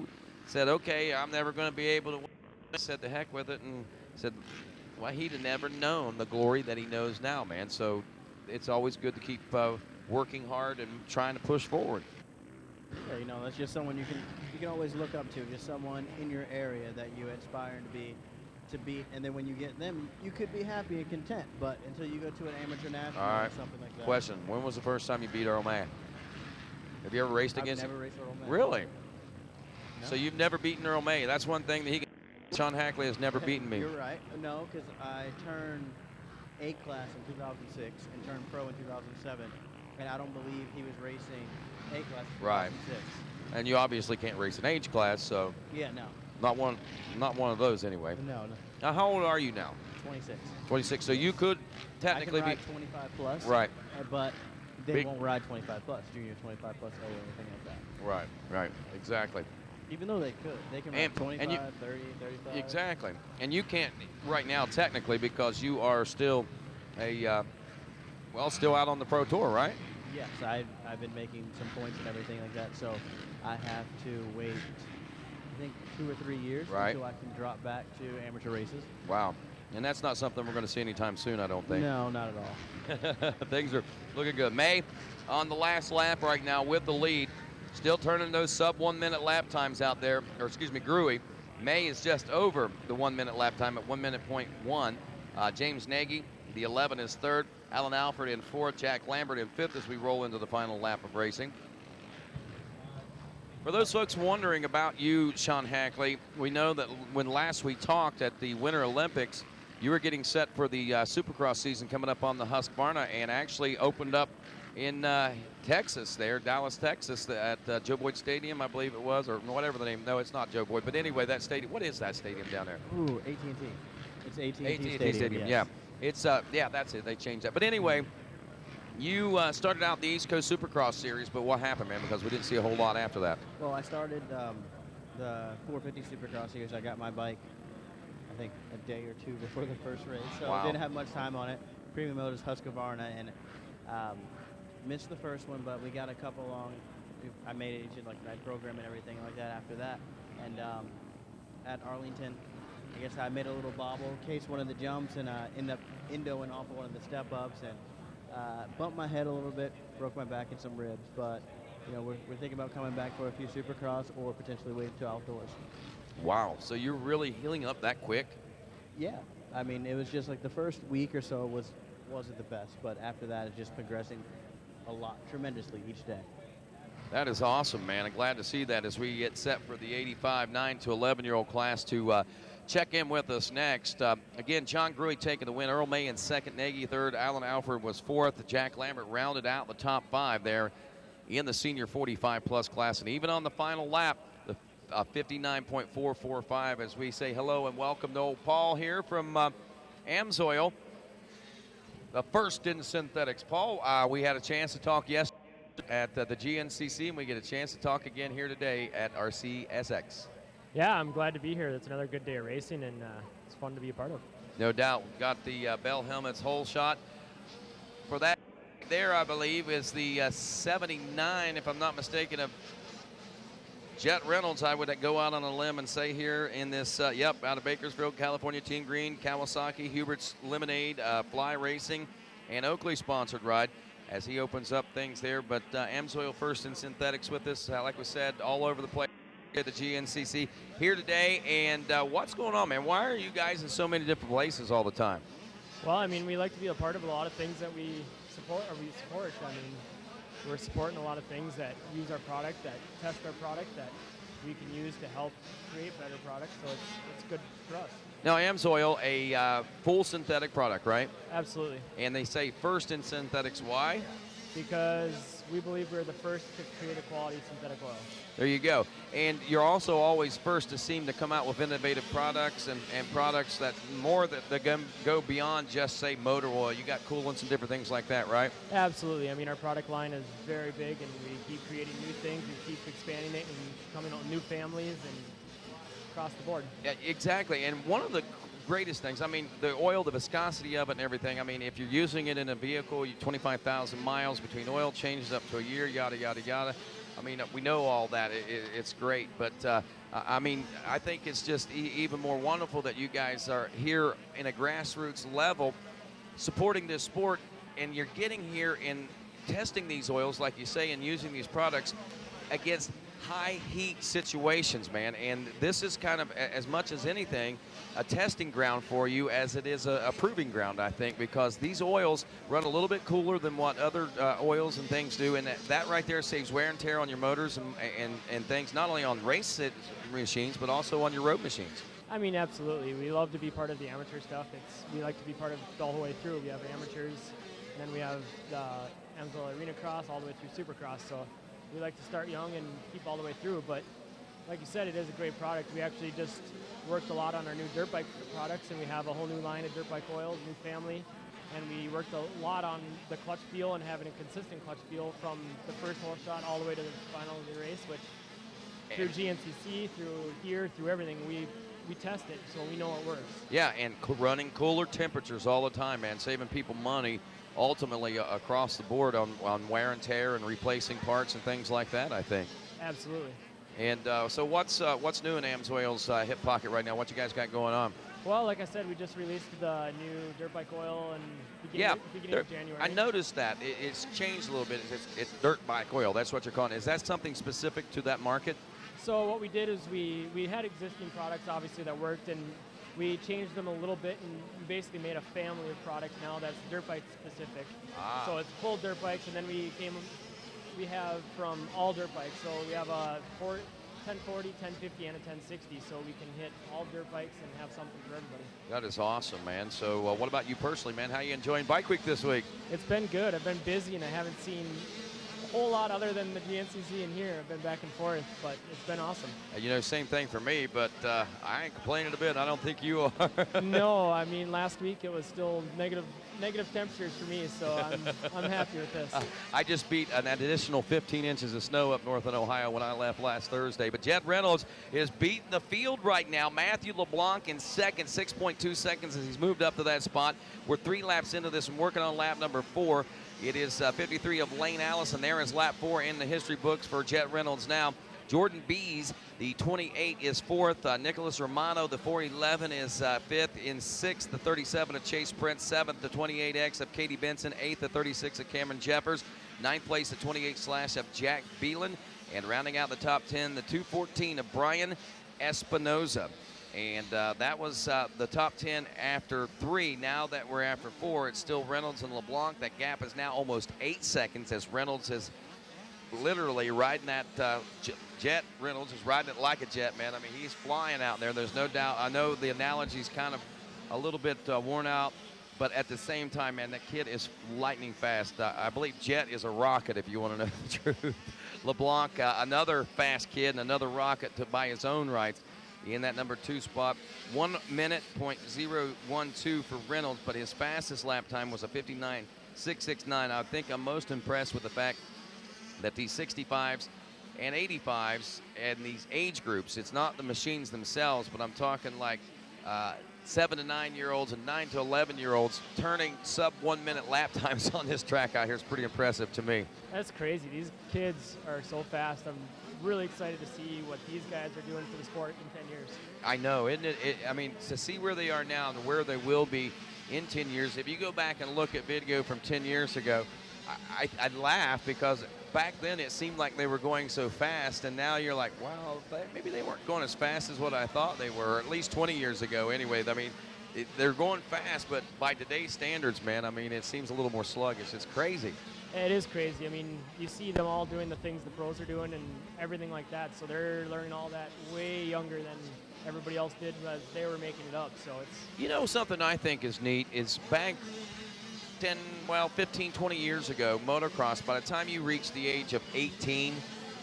said, okay, I'm never going to be able to win, said the heck with it, and said, well, he'd have never known the glory that he knows now, man. So it's always good to keep working hard and trying to push forward. Yeah, you know, that's just someone you can always look up to, just someone in your area that you aspire to beat, and then when you get them, you could be happy and content, but until you go to an amateur national or something like that. Question, when was the first time you beat Earl May? Have you ever raced against him? I've never raced Earl May. Really? No. So you've never beaten Earl May. That's one thing that he can. Sean Hackley has never beaten me. You're right. No, because I turned A class in 2006 and turned pro in 2007, and I don't believe he was racing A class in 2006. Right. And you obviously can't race an age class, so. Yeah, no. Not one of those anyway. No. Now, how old are you now? 26. 26. So you could technically I can ride 25 plus. Right. But they won't ride 25 plus, junior 25 plus, or anything like that. Right. Exactly. Even though they could. They can ride 25, 30, 35. Exactly. And you can't right now technically because you are still still out on the Pro Tour, right? Yes, I've been making some points and everything like that, so I have to wait, I think, 2 or 3 years until I can drop back to amateur races. Wow. And that's not something we're going to see anytime soon, I don't think. No, not at all. Things are looking good. May on the last lap right now with the lead. Still turning those sub 1 minute lap times out there, or excuse me, Gruey. May is just over the 1 minute lap time at 1 minute point 1. James Nagy, the 11, is third. Alan Alford in fourth. Jack Lambert in fifth as we roll into the final lap of racing. For those folks wondering about you, Sean Hackley, we know that when last we talked at the Winter Olympics, you were getting set for the Supercross season coming up on the Husqvarna, and actually opened up in Texas there, Dallas, Texas, at Joe Boyd Stadium, I believe it was, or whatever the name. No, it's not Joe Boyd, but anyway, that stadium. What is that stadium down there? Ooh, AT&T. It's AT&T Stadium. Yes. Yeah. It's that's it. They changed that. But anyway, you started out the East Coast Supercross series, but what happened, man? Because we didn't see a whole lot after that. Well, I started the 450 Supercross series. I got my bike, I think, a day or two before the first race, so I didn't have much time on it. Premium Motors Husqvarna, and missed the first one, but we got a couple long. I made it into like that program and everything like that after that. And at Arlington, I guess I made a little bobble, cased one of the jumps, and ended up endoing off of one of the step ups, and bumped my head a little bit, broke my back and some ribs. But you know, we're thinking about coming back for a few Supercross or potentially waiting to outdoors. Wow, so you're really healing up that quick? Yeah, I mean, it was just like the first week or so wasn't the best, but after that, it's just progressing a lot, tremendously each day. That is awesome, man. I'm glad to see that as we get set for the 85 9 to 11-year-old class to check in with us next. Again, John Gruey taking the win. Earl May in second, Nagy third. Alan Alford was fourth. Jack Lambert rounded out the top 5 there in the senior 45-plus class. And even on the final lap, the 59.445, as we say hello and welcome to old Paul here from Amsoil, the first in synthetics. Paul, we had a chance to talk yesterday at the GNCC, and we get a chance to talk again here today at RCSX. Yeah, I'm glad to be here. It's another good day of racing, and it's fun to be a part of. No doubt. Got the Bell Helmets hole shot. For that there, I believe, is the 79, if I'm not mistaken, of Jet Reynolds, I would go out on a limb and say here in this, out of Bakersfield, California, Team Green, Kawasaki, Hubert's Lemonade, Fly Racing, and Oakley sponsored ride as he opens up things there. But Amsoil first in synthetics with us, like we said, all over the place at the GNCC here today. And what's going on, man? Why are you guys in so many different places all the time? Well, I mean, we like to be a part of a lot of things that we support. I mean, we're supporting a lot of things that use our product, that test our product, that we can use to help create better products. So it's good for us. Now, Amsoil, a full synthetic product, right? Absolutely. And they say first in synthetics. Why? Because we believe we're the first to create a quality synthetic oil. There you go. And you're also always first to seem to come out with innovative products and products that go beyond just, say, motor oil. You got coolants and different things like that, right? Absolutely. I mean, our product line is very big, and we keep creating new things. We keep expanding it and coming out with new families and across the board. Yeah, exactly. And one of the greatest things, I mean, the oil, the viscosity of it and everything, I mean, if you're using it in a vehicle, 25,000 miles between oil changes up to a year, yada, yada, yada. I mean, we know all that. It's great. But, I mean, I think it's just even more wonderful that you guys are here in a grassroots level supporting this sport, and you're getting here and testing these oils, like you say, and using these products against high heat situations, man. And this is kind of, as much as anything, a testing ground for you as it is a proving ground, I think, because these oils run a little bit cooler than what other oils and things do, and that right there saves wear and tear on your motors and things, not only on race machines, but also on your road machines. I mean, absolutely. We love to be part of the amateur stuff. We like to be part of it all the way through. We have amateurs, and then we have the Amsoil Arena Cross all the way through Supercross. So we like to start young and keep all the way through. But like you said, it is a great product. We actually just worked a lot on our new dirt bike products, and we have a whole new line of dirt bike oils, new family. And we worked a lot on the clutch feel and having a consistent clutch feel from the first hole shot all the way to the final of the race, which through GNCC, through here, through everything, we test it, so we know it works. Yeah, and running cooler temperatures all the time, man, saving people money ultimately across the board on wear and tear and replacing parts and things like that, I think. Absolutely. And so what's new in Amsoil's hip pocket right now? What you guys got going on? Well, like I said, we just released the new dirt bike oil and beginning of January. I noticed that. It's changed a little bit. It's dirt bike oil. That's what you're calling it. Is that something specific to that market? So what we did is we had existing products, obviously, that worked, and we changed them a little bit and we basically made a family of products now that's dirt bike specific. So it's full dirt bikes, and then we have from all dirt bikes. So we have a 1040, 1050, and a 1060, so we can hit all dirt bikes and have something for everybody. That is awesome, man. So what about you personally, man? How you enjoying Bike Week this week? It's been good. I've been busy, and I haven't seen a whole lot other than the GNCC in here. I've been back and forth, but it's been awesome. Same thing for me, but I ain't complaining a bit. I don't think you are. No, I mean, last week it was still negative temperatures for me, so I'm happy with this. I just beat an additional 15 inches of snow up north in Ohio when I left last Thursday. But Jet Reynolds is beating the field right now. Matthew LeBlanc in second, 6.2 seconds as he's moved up to that spot. We're 3 laps into this and working on lap number 4. It is 53 of Lane Allison. There is lap 4 in the history books for Jet Reynolds now. Jordan Bees, the 28, is 4th. Nicholas Romano, the 411, is 5th. In 6th, the 37 of Chase Prince. 7th, the 28X of Katie Benson. 8th, the 36 of Cameron Jeffers. 9th place, the 28/ of Jack Beelan. And rounding out the top 10, the 214 of Brian Espinoza. And that was the top 10 after 3. Now that we're after 4, it's still Reynolds and LeBlanc. That gap is now almost 8 seconds as Reynolds is literally riding that jet. Reynolds is riding it like a jet, man. I mean, he's flying out there. There's no doubt. I know the analogy's kind of a little bit worn out, but at the same time, man, that kid is lightning fast. I believe Jet is a rocket, if you want to know the truth. LeBlanc, another fast kid and another rocket by his own rights in that number 2 spot. 1 minute, .012 for Reynolds, but his fastest lap time was a 59.669. I think I'm most impressed with the fact that these 65s and 85s and these age groups, it's not the machines themselves, but I'm talking like 7 to 9-year-olds and 9 to 11-year-olds turning sub 1 minute lap times on this track out here is pretty impressive to me. That's crazy. These kids are so fast. I'm really excited to see what these guys are doing for the sport in 10 years. I know, isn't it? I mean, to see where they are now and where they will be in 10 years, if you go back and look at video from 10 years ago, I'd laugh because back then it seemed like they were going so fast, and now you're like, wow, maybe they weren't going as fast as what I thought they were, at least 20 years ago anyway. I mean, they're going fast, but by today's standards, man, I mean, it seems a little more sluggish. It's crazy. It is crazy. I mean, you see them all doing the things the pros are doing and everything like that, so they're learning all that way younger than everybody else did as they were making it up. So it's... You know, something I think is neat is back 15, 20 years ago, motocross, by the time you reached the age of 18,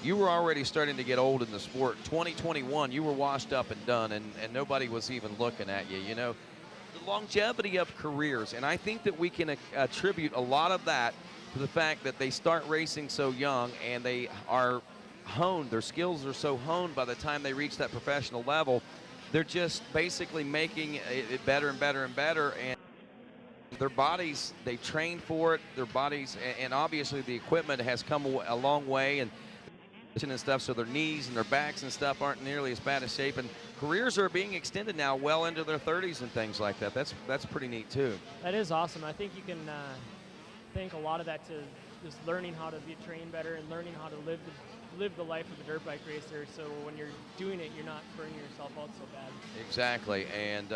you were already starting to get old in the sport. 2021, you were washed up and done, and nobody was even looking at you, you know. The longevity of careers, and I think that we can attribute a lot of that to the fact that they start racing so young and they are honed, their skills are so honed by the time they reach that professional level. They're just basically making it better and better and better, and their bodies, they train for it, their bodies, and obviously the equipment has come a long way, and stuff, so their knees and their backs and stuff aren't nearly as bad a shape, and careers are being extended now well into their 30s and things like that. That's pretty neat too. That is awesome. I think you can thank a lot of that to just learning how to be trained better and learning how to live the life of a dirt bike racer, so when you're doing it, you're not burning yourself out so bad. Exactly. And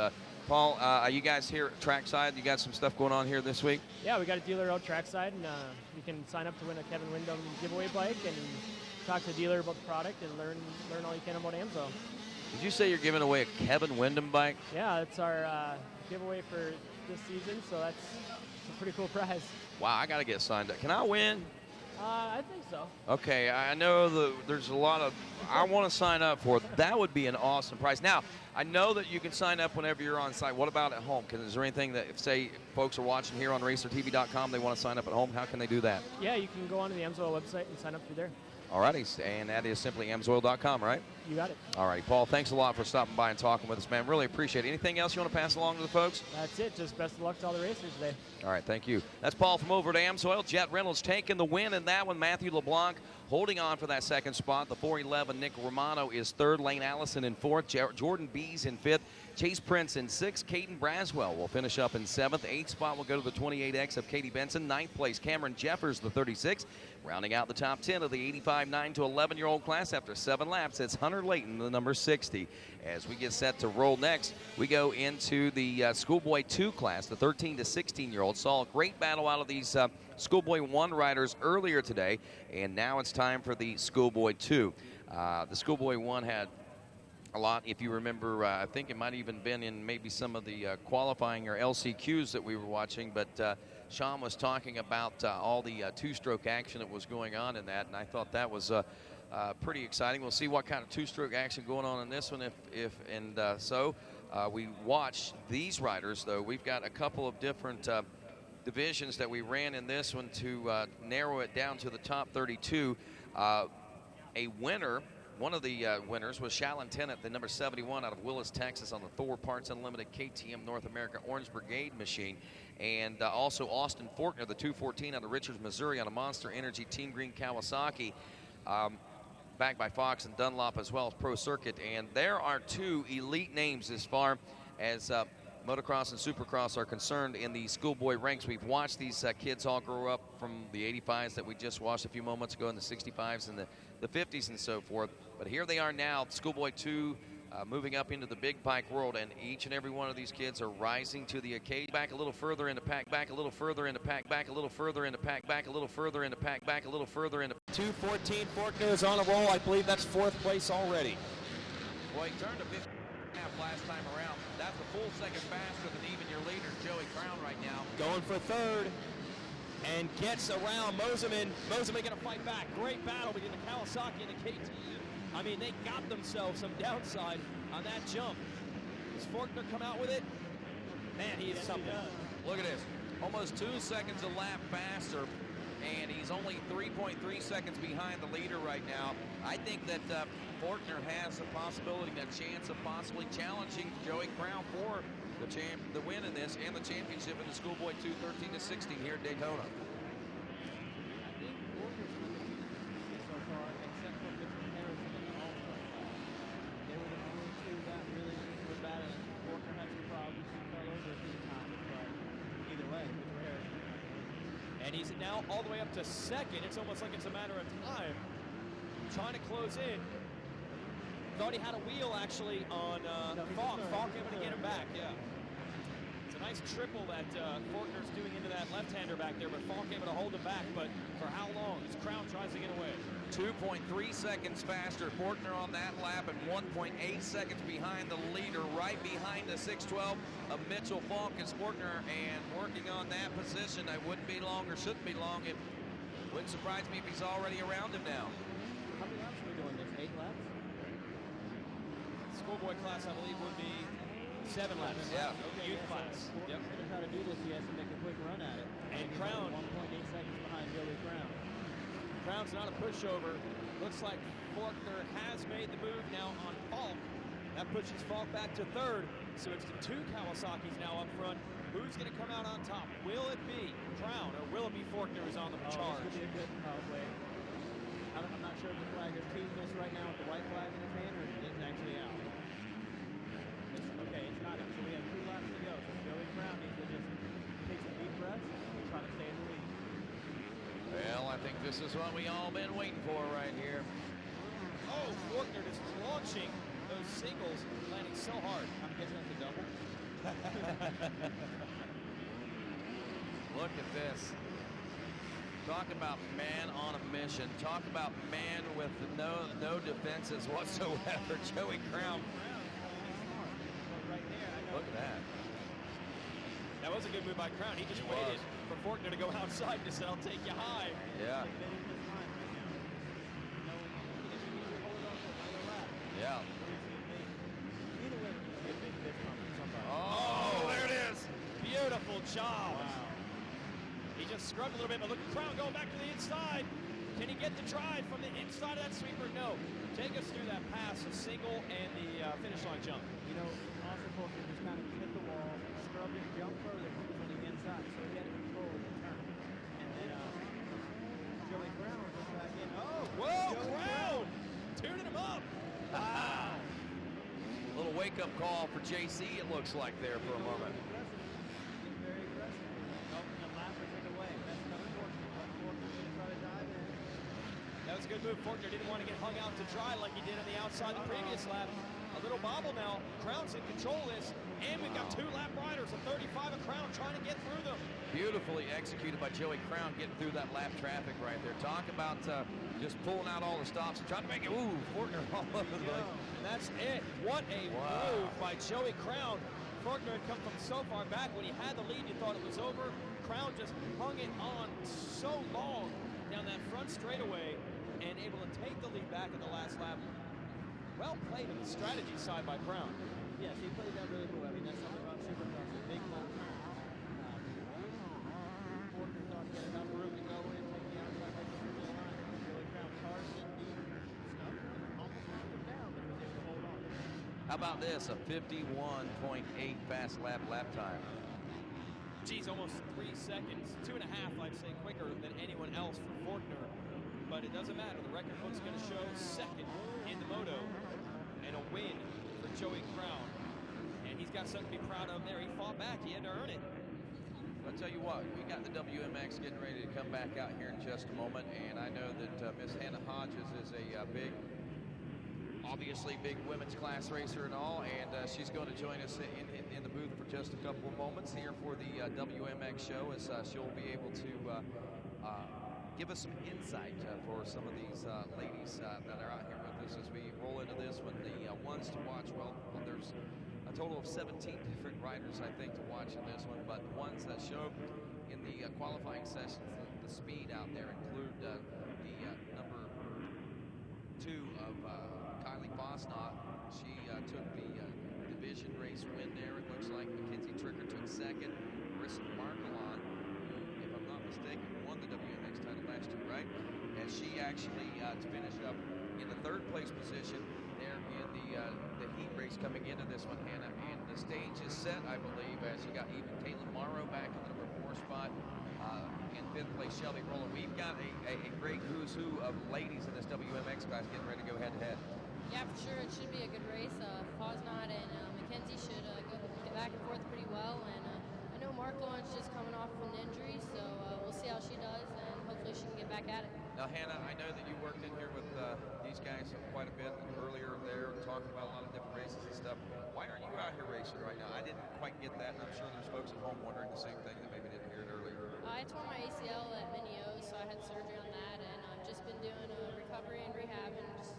Paul, are you guys here at trackside? You got some stuff going on here this week? Yeah, we got a dealer out trackside, and you can sign up to win a Kevin Windham giveaway bike and talk to the dealer about the product and learn all you can about AMSO. Did you say you're giving away a Kevin Windham bike? Yeah, it's our giveaway for this season, so that's a pretty cool prize. Wow, I got to get signed up. Can I win? I think so. Okay, I know there's a lot of, I want to sign up for it. That would be an awesome prize. Now, I know that you can sign up whenever you're on site. What about at home? Is there anything that, if, say, folks are watching here on racertv.com, they want to sign up at home, how can they do that? Yeah, you can go onto the AMSOIL website and sign up through there. Alrighty, and that is simply amsoil.com, right? You got it. All right, Paul, thanks a lot for stopping by and talking with us, man. Really appreciate it. Anything else you want to pass along to the folks? That's it. Just best of luck to all the racers today. All right, thank you. That's Paul from over at AMSOIL. Jet Reynolds taking the win in that one. Matthew LeBlanc holding on for that second spot. The 411 Nick Romano is third. Lane Allison in fourth. Jordan Bees in fifth. Chase Prince in sixth. Caden Braswell will finish up in seventh. Eighth spot will go to the 28X of Katie Benson. Ninth place, Cameron Jeffers, the 36. Rounding out the top 10 of the 85 9 to 11-year-old class after 7 laps, it's Hunter Layton, the number 60. As we get set to roll next, we go into the Schoolboy 2 class, the 13 to 16-year-olds. Saw a great battle out of these Schoolboy 1 riders earlier today, and now it's time for the Schoolboy 2. The Schoolboy 1 had a lot, if you remember, I think it might have even been in maybe some of the qualifying or LCQs that we were watching, but Sean was talking about all the two-stroke action that was going on in that, and I thought that was pretty exciting. We'll see what kind of two-stroke action going on in this one. So we watch these riders, though. We've got a couple of different divisions that we ran in this one to narrow it down to the top 32. A winner. One of the winners was Shalyn Tennant, the number 71 out of Willis, Texas, on the Thor Parts Unlimited KTM North America Orange Brigade machine. And also Austin Faulkner, the 214 out of Richards, Missouri, on a Monster Energy Team Green Kawasaki, backed by Fox and Dunlop as well as Pro Circuit. And there are two elite names as far as motocross and supercross are concerned in the schoolboy ranks. We've watched these kids all grow up from the 85s that we just watched a few moments ago, and the 65s and the 50s and so forth. But here they are now, Schoolboy 2, moving up into the big bike world, and each and every one of these kids are rising to the occasion. Back a little further into pack, back a little further into pack, back a little further into pack, back a little further into pack, back a little further into 2:14. Faulkner is on a roll. I believe that's fourth place already. Well, he turned a 50 last time around. That's a full second faster than even your leader, Joey Crown, right now. Going for third and gets around Moseman. Moseman going to fight back. Great battle between the Kawasaki and the KTM. I mean, they got themselves some downside on that jump. Does Faulkner come out with it? Man, he is something. Look at this. Almost 2 seconds a lap faster, and he's only 3.3 seconds behind the leader right now. I think that Faulkner has a possibility, a chance of possibly challenging Joey Crown for the win in this and the championship in the Schoolboy 2 13 to 16 here at Daytona. I think Faulkner's been the so far, except for the parents And he's now all the way up to second. It's almost like it's a matter of time. Trying to close in. Thought he had a wheel actually on Falk. Falk able to get him back, yeah. It's a nice triple that Forkner's doing into that left-hander back there, but Falk able to hold him back. But for how long? As Crown tries to get away. 2.3 seconds faster, Forkner on that lap, and 1.8 seconds behind the leader, right behind the 612 of Mitchell Falk is Forkner, and working on that position. I wouldn't be long or shouldn't be long. It wouldn't surprise me if he's already around him now. How many laps are we doing this? 8 laps? Schoolboy class, I believe, would be 7 laps. Yeah. Okay, Youth class. Yep. We're going to try to do this. He has to make a quick run at it. And Crown. 1.8 seconds behind Joey Crown. Crown's not a pushover. Looks like Forkner has made the move now on Falk. That pushes Falk back to third. So it's the 2 Kawasaki's now up front. Who's going to come out on top? Will it be Crown or will it be Forkner who's on the charge? This could be a good wait. I'm not sure if the flag is teasing this right now with the white flag in his hand, or it's actually out. Okay, it's not out. So we have 2 laps to go. So Joey Crown needs to just take some deep breaths and try to stay in the lead. Well, I think this is what we all been waiting for right here. Oh, Forkner just launching those singles, landing so hard. I'm guessing that's a double. Look at this. Talk about man on a mission. Talk about man with no defenses whatsoever. Joey Crown. Look at that. That was a good move by Crown. He just waited for Forkner to go outside and said, I'll take you high. Yeah. Yeah. Oh, there it is. Beautiful job. Wow. He just scrubbed a little bit, but look at Crown going back to the inside. Can he get the drive from the inside of that sweeper? No. Take us through that pass, the single, and the finish line jump. You know, Austin Forkner just kind of hit the wall, scrubbed and jumped further. He was on the inside, so he had to control the turn. And then Joey Crown goes back in. Oh, whoa, Joey Crown! Tuning him up. Wow. Little wake-up call for JC, it looks like there for a moment. Very aggressive. Oh, and the lap is away. That's another Forkner. Forkner going to try to dive in. That was a good move. Forkner didn't want to get hung out to dry like he did on the outside the previous lap. A little bobble now. Crown's in control of this. And we've got 2 lap riders, a 35 of Crown trying to get through them. Beautifully executed by Joey Crown, getting through that lap traffic right there. Talk about just pulling out all the stops and trying to make it, ooh, Forkner all over the place. And that's it. What a move by Joey Crown. Forkner had come from so far back. When he had the lead, you thought it was over. Crown just hung it on so long down that front straightaway and able to take the lead back in the last lap. Well played on the strategy side by Crown. Yes, he played that really cool. I mean, that's something about Supercross, a big low turn. Forkner thought he had enough room to go in, take the outside leg through the line. Joey Crown charged in deep, snubbed him, almost knocked him down, but he was able to hold on. How about this, a 51.8 fast lap time. Geez, almost 3 seconds, 2.5, I'd say, quicker than anyone else for Forkner. But it doesn't matter. The record book's going to show second in the moto and a win for Joey Crown. And he's got something to be proud of there. He fought back. He had to earn it. I'll tell you what, we got the WMX getting ready to come back out here in just a moment, and I know that Miss Hannah Hodges is a big, obviously big women's class racer and all, and she's going to join us in the booth for just a couple of moments here for the WMX show, as she'll be able to give us some insight for some of these ladies that are out here with us as we roll into this one. The ones to watch, well, there's a total of 17 different riders, I think, to watch in this one, but the ones that show in the qualifying sessions, the speed out there include the number 2 of Kylie Bosnott. She took the division race win there. It looks like Mackenzie Tricker took second. Marissa Marcolon, if I'm not mistaken, won the WMX title last year, right? And she actually finished up in the 3rd place position there in the heat race coming into this one, Hannah. And the stage is set, I believe, as you got even Caitlin Morrow back in the number 4 spot. In 5th place, Shelby Rowland. We've got a great who's who of ladies in this WMX class getting ready to go head-to-head. Yeah, for sure. It should be a good race. Fosnot and Mackenzie should go back and forth pretty well. And I know Marklowen's just coming off of an injury, so we'll see how she does, and hopefully she can get back at it. Now, Hannah, I know that you worked in here with these guys quite a bit earlier there, talking about a lot of different races and stuff. Why aren't you out here racing right now? I didn't quite get that, and I'm sure there's folks at home wondering the same thing that maybe didn't hear it earlier. I tore my ACL at Minios, so I had surgery on that, and I've just been doing recovery and rehab and just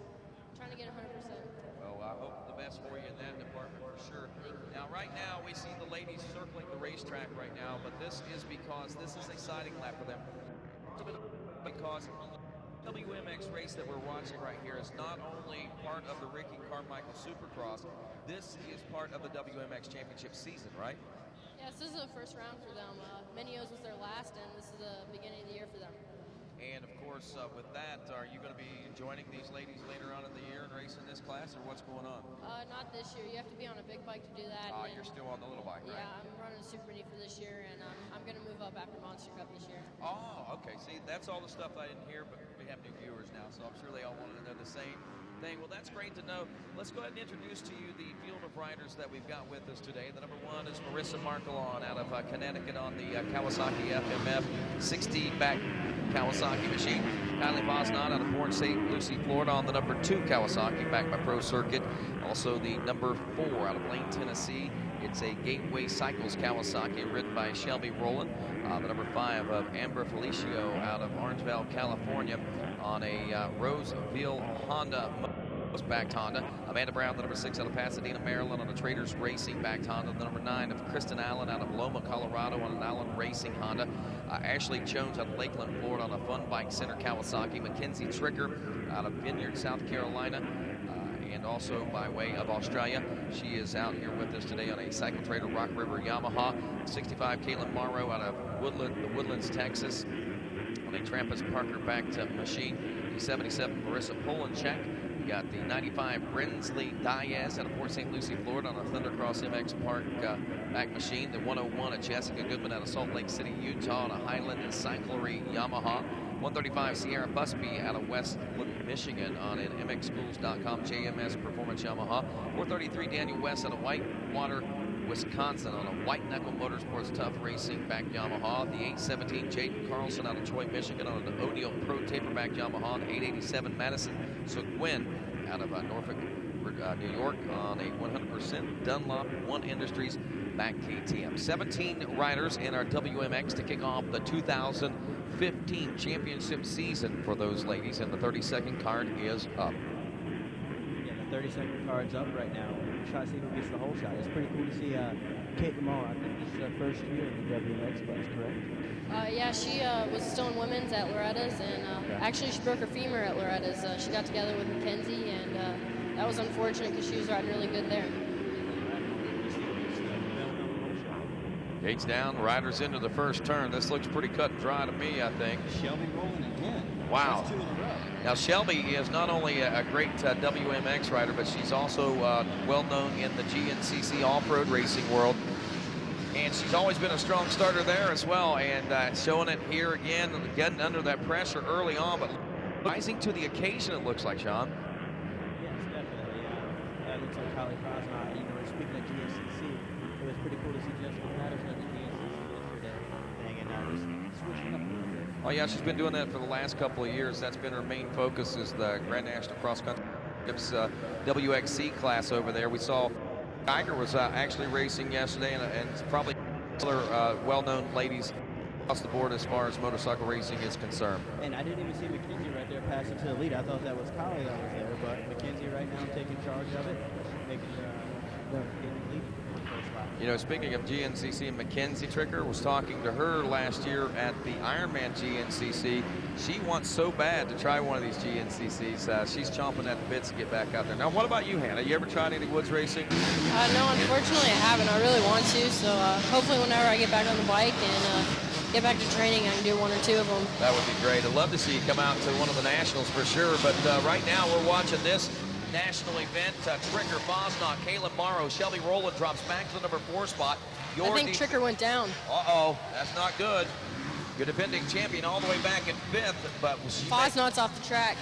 trying to get 100%. Well, I hope the best for you in that department for sure. Now, right now, we see the ladies circling the racetrack right now, but this is because this is a siding lap for them. Because the WMX race that we're watching right here is not only part of the Ricky Carmichael Supercross, this is part of the WMX Championship season, right? Yes, this is the first round for them. Minios was their last, and this is the beginning of the year for them. And of course, with that, are you going to be joining these ladies later on in the year and racing this class, or what's going on? Not this year. You have to be on a big bike to do that. You're still on the little bike, right? Yeah, I'm running a Super Mini for this year, and I'm going to move up after Monster Cup this year. Oh, okay. See, that's all the stuff I didn't hear, but we have new viewers now, so I'm sure they all wanted to know the same thing. Well, that's great to know. Let's go ahead and introduce to you the field of riders that we've got with us today. The number one is Marissa Marcolon out of Connecticut on the Kawasaki FMF 60-back Kawasaki machine. Kylie Bosnot out of Port St. Lucie, Florida on the number 2 Kawasaki backed by Pro Circuit. Also the number 4 out of Blaine, Tennessee. It's a Gateway Cycles Kawasaki ridden by Shelby Rowland. The number 5 of Amber Felicio out of Orangevale, California on a Roseville Honda backed Honda. Amanda Brown, the number 6 out of Pasadena, Maryland on a Traders Racing backed Honda. The number 9 of Kristen Allen out of Loma, Colorado on an Allen Racing Honda. Ashley Jones out of Lakeland, Florida on a Fun Bike Center Kawasaki. Mackenzie Tricker out of Vineyard, South Carolina. And also by way of Australia. She is out here with us today on a Cycle Trader Rock River Yamaha. 65 Caitlin Morrow out of Woodlands, Texas on a Trampus Parker backed machine. The 77 Marissa Polenchek. We got the 95 Brinsley Diaz out of Port St. Lucie, Florida on a Thundercross MX Park back machine. The 101 of Jessica Goodman out of Salt Lake City, Utah on a Highland Cyclery Yamaha. 135 Sierra Busby out of Westland, Michigan on an MXschools.com JMS Performance Yamaha. 433 Daniel West out of Whitewater, Wisconsin on a White Knuckle Motorsports Tough Racing back Yamaha. The 817 Jaden Carlson out of Troy, Michigan on an O'Neill Pro Taperback Yamaha. The 887 Madison Seguin out of Norfolk, New York on a 100% Dunlop One Industries back KTM. 17 riders in our WMX to kick off the 2015 championship season for those ladies, and the 30-second card is up. Yeah, the 30-second card's up right now. Try to see who gets the whole shot. It's pretty cool to see Kate Lamar. I think this is her first year in the WMX class, correct? Yeah, she was still in women's at Loretta's, and actually she broke her femur at Loretta's. She got together with Mackenzie, and that was unfortunate because she was riding really good there. Gates down, riders into the first turn. This looks pretty cut and dry to me, I think. Shelby rolling again. Wow. That's 2 in a row. Now, Shelby is not only a great WMX rider, but she's also well known in the GNCC off-road racing world. And she's always been a strong starter there as well, and showing it here again, getting under that pressure early on, but rising to the occasion, it looks like, Sean. Yes, definitely. That looks like Kylie Crosnott. You know, speaking of GNCC, it was pretty cool to see Jessica Patterson at the GNCC yesterday, and just switching up a little bit. Oh yeah, she's been doing that for the last couple of years. That's been her main focus, is the Grand National Cross Country WXC class over there. We saw Tiger was actually racing yesterday, and probably other well-known ladies across the board as far as motorcycle racing is concerned. And I didn't even see Mackenzie right there passing to the lead. I thought that was Kylie that was there, but Mackenzie right now taking charge of it, making the lead. You know, speaking of GNCC, Mackenzie Tricker was talking to her last year at the Ironman GNCC. She wants so bad to try one of these GNCCs. She's chomping at the bits to get back out there. Now, what about you, Hannah? You ever tried any woods racing? No, unfortunately I haven't. I really want to, so hopefully whenever I get back on the bike and get back to training, I can do 1 or 2 of them. That would be great. I'd love to see you come out to one of the nationals for sure, but right now we're watching this national event. Tricker, Bosnot, Kaylin Morrow, Shelby Rowland drops back to the number 4 spot. I think Tricker went down. Uh-oh, that's not good. Your defending champion all the way back in 5th, but Bosnot's off the track.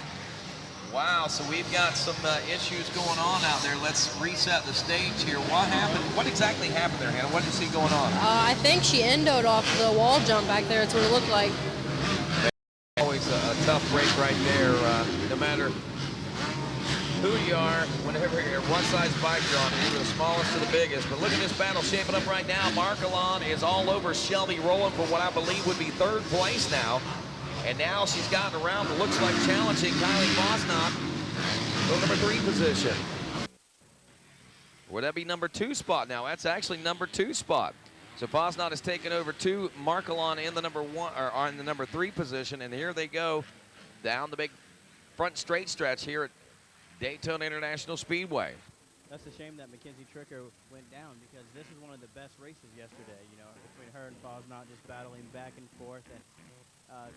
Wow, so we've got some issues going on out there. Let's reset the stage here. What happened? What exactly happened there, Hannah? What did you see going on? I think she endoed off the wall jump back there. That's what it looked like. Always a tough break right there. No matter who you are, whenever you're one-size bike you're on, you're the smallest to the biggest. But look at this battle shaping up right now. Markelon is all over Shelby Rowland for what I believe would be third place now. And now she's gotten around what looks like challenging Kylie Fosnot for number 3 position. Would that be number 2 spot now? That's actually number 2 spot. So Fosnot has taken over 2, Markelon in the number 1 or in the number 3 position, and here they go down the big front straight stretch here at Daytona International Speedway. That's a shame that Mackenzie Tricker went down because this is one of the best races yesterday, you know, between her and Fosnot just battling back and forth. And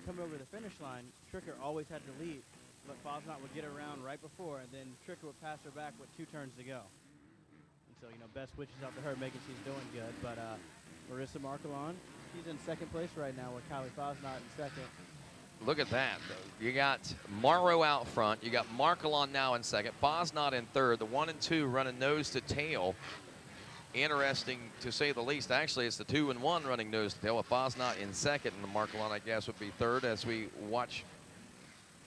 coming over the finish line, Tricker always had the lead, but Fosnot would get around right before, and then Tricker would pass her back with 2 turns to go. And so, you know, best wishes out to her, making she's doing good. But Marissa Markelon, she's in second place right now with Kylie Fosnot in second. Look at that, though. You got Morrow out front. You got Markelon now in second. Fosnot in third. The 1 and 2 running nose to tail. Interesting to say the least. Actually, it's the 2 and 1 running nose to tail with Fosnot in second, and the Markelon, I guess, would be third as we watch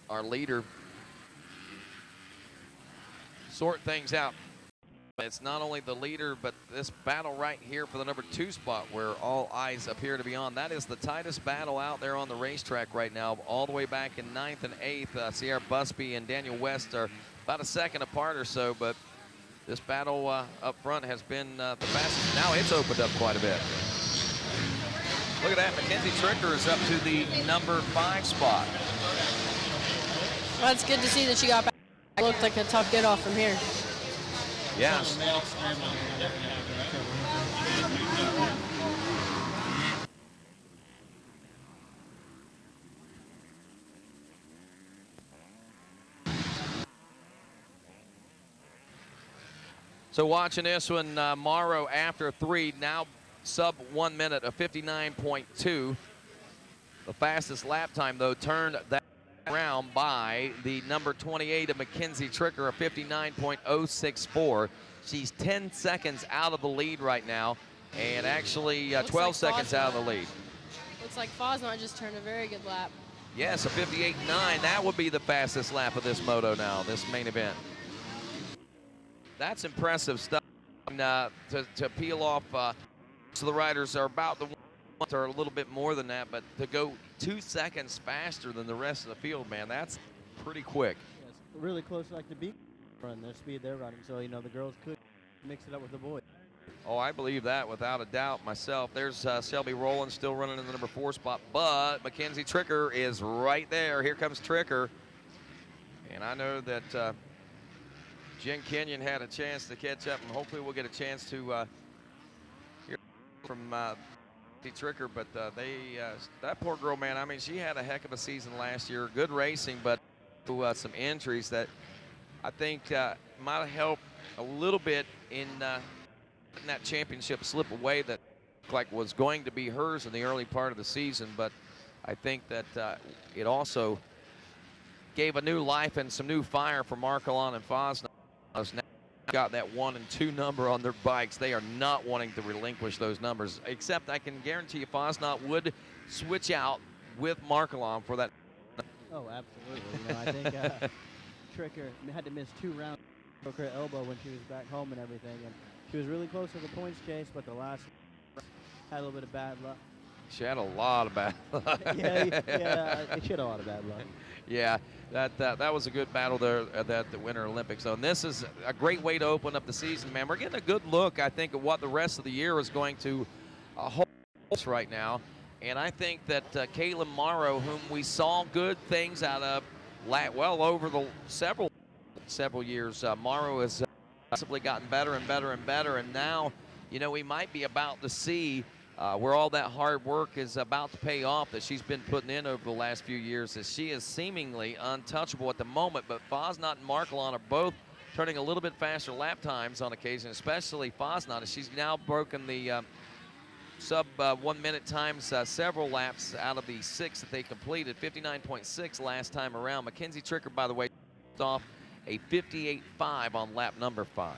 our leader sort things out. It's not only the leader, but this battle right here for the number 2 spot where all eyes appear to be on. That is the tightest battle out there on the racetrack right now. All the way back in 9th and 8th, Sierra Busby and Daniel West are about a second apart or so, but this battle up front has been the fastest. Now it's opened up quite a bit. Look at that, Mackenzie Tricker is up to the number 5 spot. Well, it's good to see that she got back. It looked like a tough get off from here. Yeah. So watching this one, Morrow after 3, now sub 1 minute of 59.2. The fastest lap time, though, turned that around by the number 28 of Mackenzie Tricker, a 59.064. She's 10 seconds out of the lead right now, and actually 12 seconds out of the lead. Looks like Fosnot just turned a very good lap. Yes, a 58.9. That would be the fastest lap of this moto now, this main event. That's impressive stuff. And, to peel off, so the riders are about the ones or a little bit more than that, but to go 2 seconds faster than the rest of the field, man, that's pretty quick. Yeah, it's really close, like the beat run, their speed they're running. So, you know, the girls could mix it up with the boys. Oh, I believe that without a doubt myself. There's Shelby Rowland still running in the number 4 spot, but Mackenzie Tricker is right there. Here comes Tricker. And I know that Jen Kenyon had a chance to catch up, and hopefully we'll get a chance to hear from Tricker, but that poor girl, man, I mean, she had a heck of a season last year. Good racing, but some injuries that I think might have helped a little bit in letting that championship slip away that looked like was going to be hers in the early part of the season. But I think that it also gave a new life and some new fire for Markelon and Fosnot. Now got that 1 and 2 number on their bikes. They are not wanting to relinquish those numbers, except I can guarantee you Fosnot would switch out with Markelon for that. Oh, absolutely. You know, I think Tricker had to miss 2 rounds, broke her elbow when she was back home and everything, and she was really close to the points chase, but the last had a little bit of bad luck. She had a lot of bad luck. yeah, she had a lot of bad luck. Yeah, that was a good battle there at the Winter Olympics. So, and this is a great way to open up the season, man. We're getting a good look, I think, at what the rest of the year is going to hold right now. And I think that Kaylin Morrow, whom we saw good things out of well over the several years, Morrow has possibly gotten better and better and better. And now, you know, we might be about to see where all that hard work is about to pay off that she's been putting in over the last few years, as she is seemingly untouchable at the moment. But Fosnot and Markelon are both turning a little bit faster lap times on occasion, especially Fosnot, as she's now broken the sub 1 minute times several laps out of the 6 that they completed. 59.6 last time around. Mackenzie Tricker, by the way, topped off a 58.5 on lap number 5.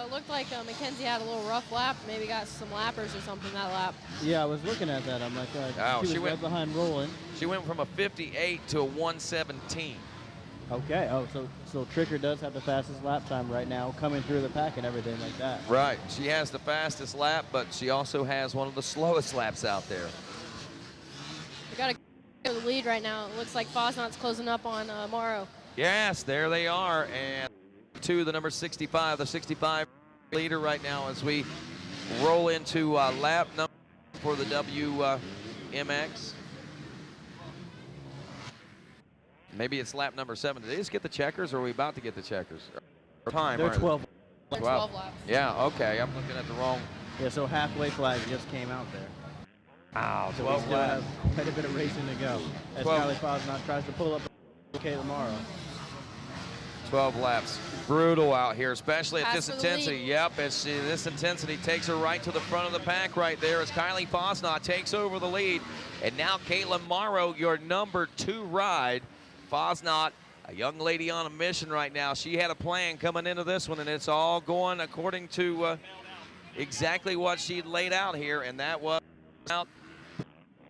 It looked like Mackenzie had a little rough lap, maybe got some lappers or something that lap. Yeah, I was looking at that. I'm like, she was right behind Roland. She went from a 58 to a 117. Okay. Oh, so Tricker does have the fastest lap time right now, coming through the pack and everything like that. Right. She has the fastest lap, but she also has one of the slowest laps out there. We got to the lead right now. It looks like Fosnaught's closing up on Morrow. Yes, there they are. And to the number 65, the 65 leader right now as we roll into lap number for the WMX. Maybe it's lap number 7. Did they just get the checkers, or are we about to get the checkers? Time. They're 12. They're 12 laps. Yeah, okay. I'm looking at the wrong. Yeah, so halfway flag just came out there. Wow, So 12 we still laps. have quite a bit of racing to go. As 12. Kylie Fosnaught tries to pull up Kayla Morrow. 12 laps. Brutal out here, especially at this Pass for the intensity. lead. Yep, this intensity takes her right to the front of the pack right there as Kylie Fosnaught takes over the lead. And now Caitlin Morrow, your number 2 ride. Fosnaught, a young lady on a mission right now. She had a plan coming into this one, and it's all going according to exactly what she'd laid out here, and that was out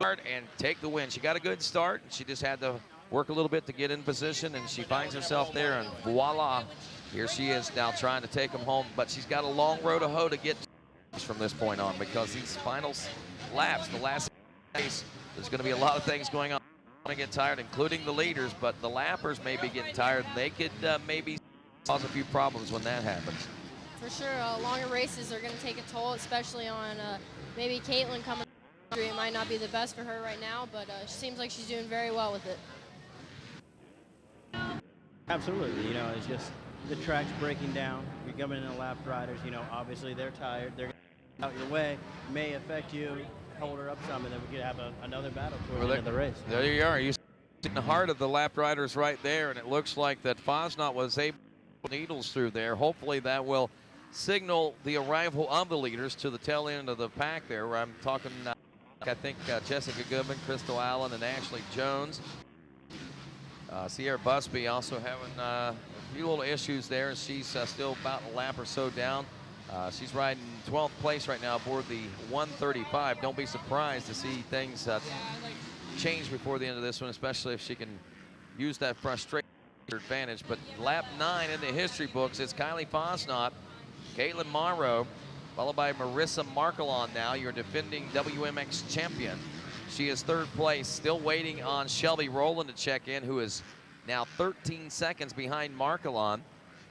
and take the win. She got a good start, and she just had to work a little bit to get in position, and she finds herself there, and voila, here she is now trying to take them home. But she's got a long road to hoe to get from this point on, because these final laps, the last race, there's going to be a lot of things going on. To get tired, including the leaders, but the lappers may be getting tired. They could maybe cause a few problems when that happens. For sure, longer races are going to take a toll, especially on maybe Caitlin coming. It might not be the best for her right now, but she seems like she's doing very well with it. Absolutely. You know, it's just the track's breaking down. You're coming in lap riders. You know, obviously they're tired. They're out your way. May affect you. Hold her up some, and then we could have another battle towards the end of the race. There you are. You're in the heart of the lap riders right there, and it looks like that Fosnaught was able to put needles through there. Hopefully that will signal the arrival of the leaders to the tail end of the pack there, where I'm talking, I think, Jessica Goodman, Crystal Allen, and Ashley Jones. Sierra Busby also having a few little issues there, and she's still about a lap or so down. She's riding 12th place right now aboard the 135. Don't be surprised to see things change before the end of this one, especially if she can use that frustration advantage. But lap 9 in the history books is Kylie Fosnaught, Caitlin Morrow, followed by Marissa Markelon now, your defending WMX champion. She is 3rd place, still waiting on Shelby Rowland to check in, who is now 13 seconds behind Markelon.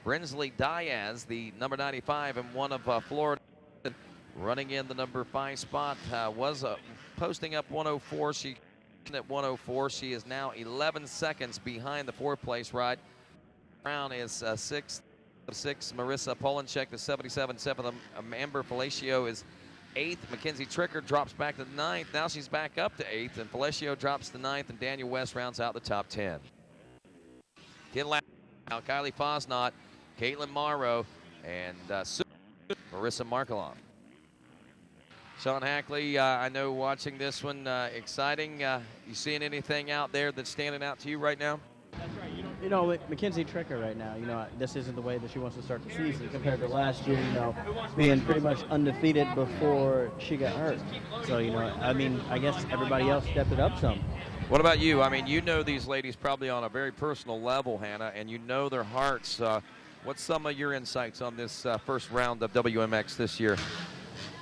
Brinsley Diaz, the number 95 and one of Florida, running in the number 5 spot, was posting up 104. She at 104. She is now 11 seconds behind the 4th place ride. Brown is 6th. Marissa Polenchek, the 77-7th. Amber Felicio is 8th. Mackenzie Tricker drops back to 9th. Now she's back up to 8th, and Felicio drops to 9th, and Daniel West rounds out the top 10. 10 laps now, Kylie Fosnaught, Caitlin Morrow, and Marissa Markelon. Sean Hackley, I know watching this one, exciting. You seeing anything out there that's standing out to you right now? You know, with Mackenzie Tricker right now, you know, this isn't the way that she wants to start the season compared to last year, you know, being pretty much undefeated before she got hurt. So, you know, I mean, I guess everybody else stepped it up some. What about you? I mean, you know these ladies probably on a very personal level, Hannah, and you know their hearts. What's some of your insights on this first round of WMX this year?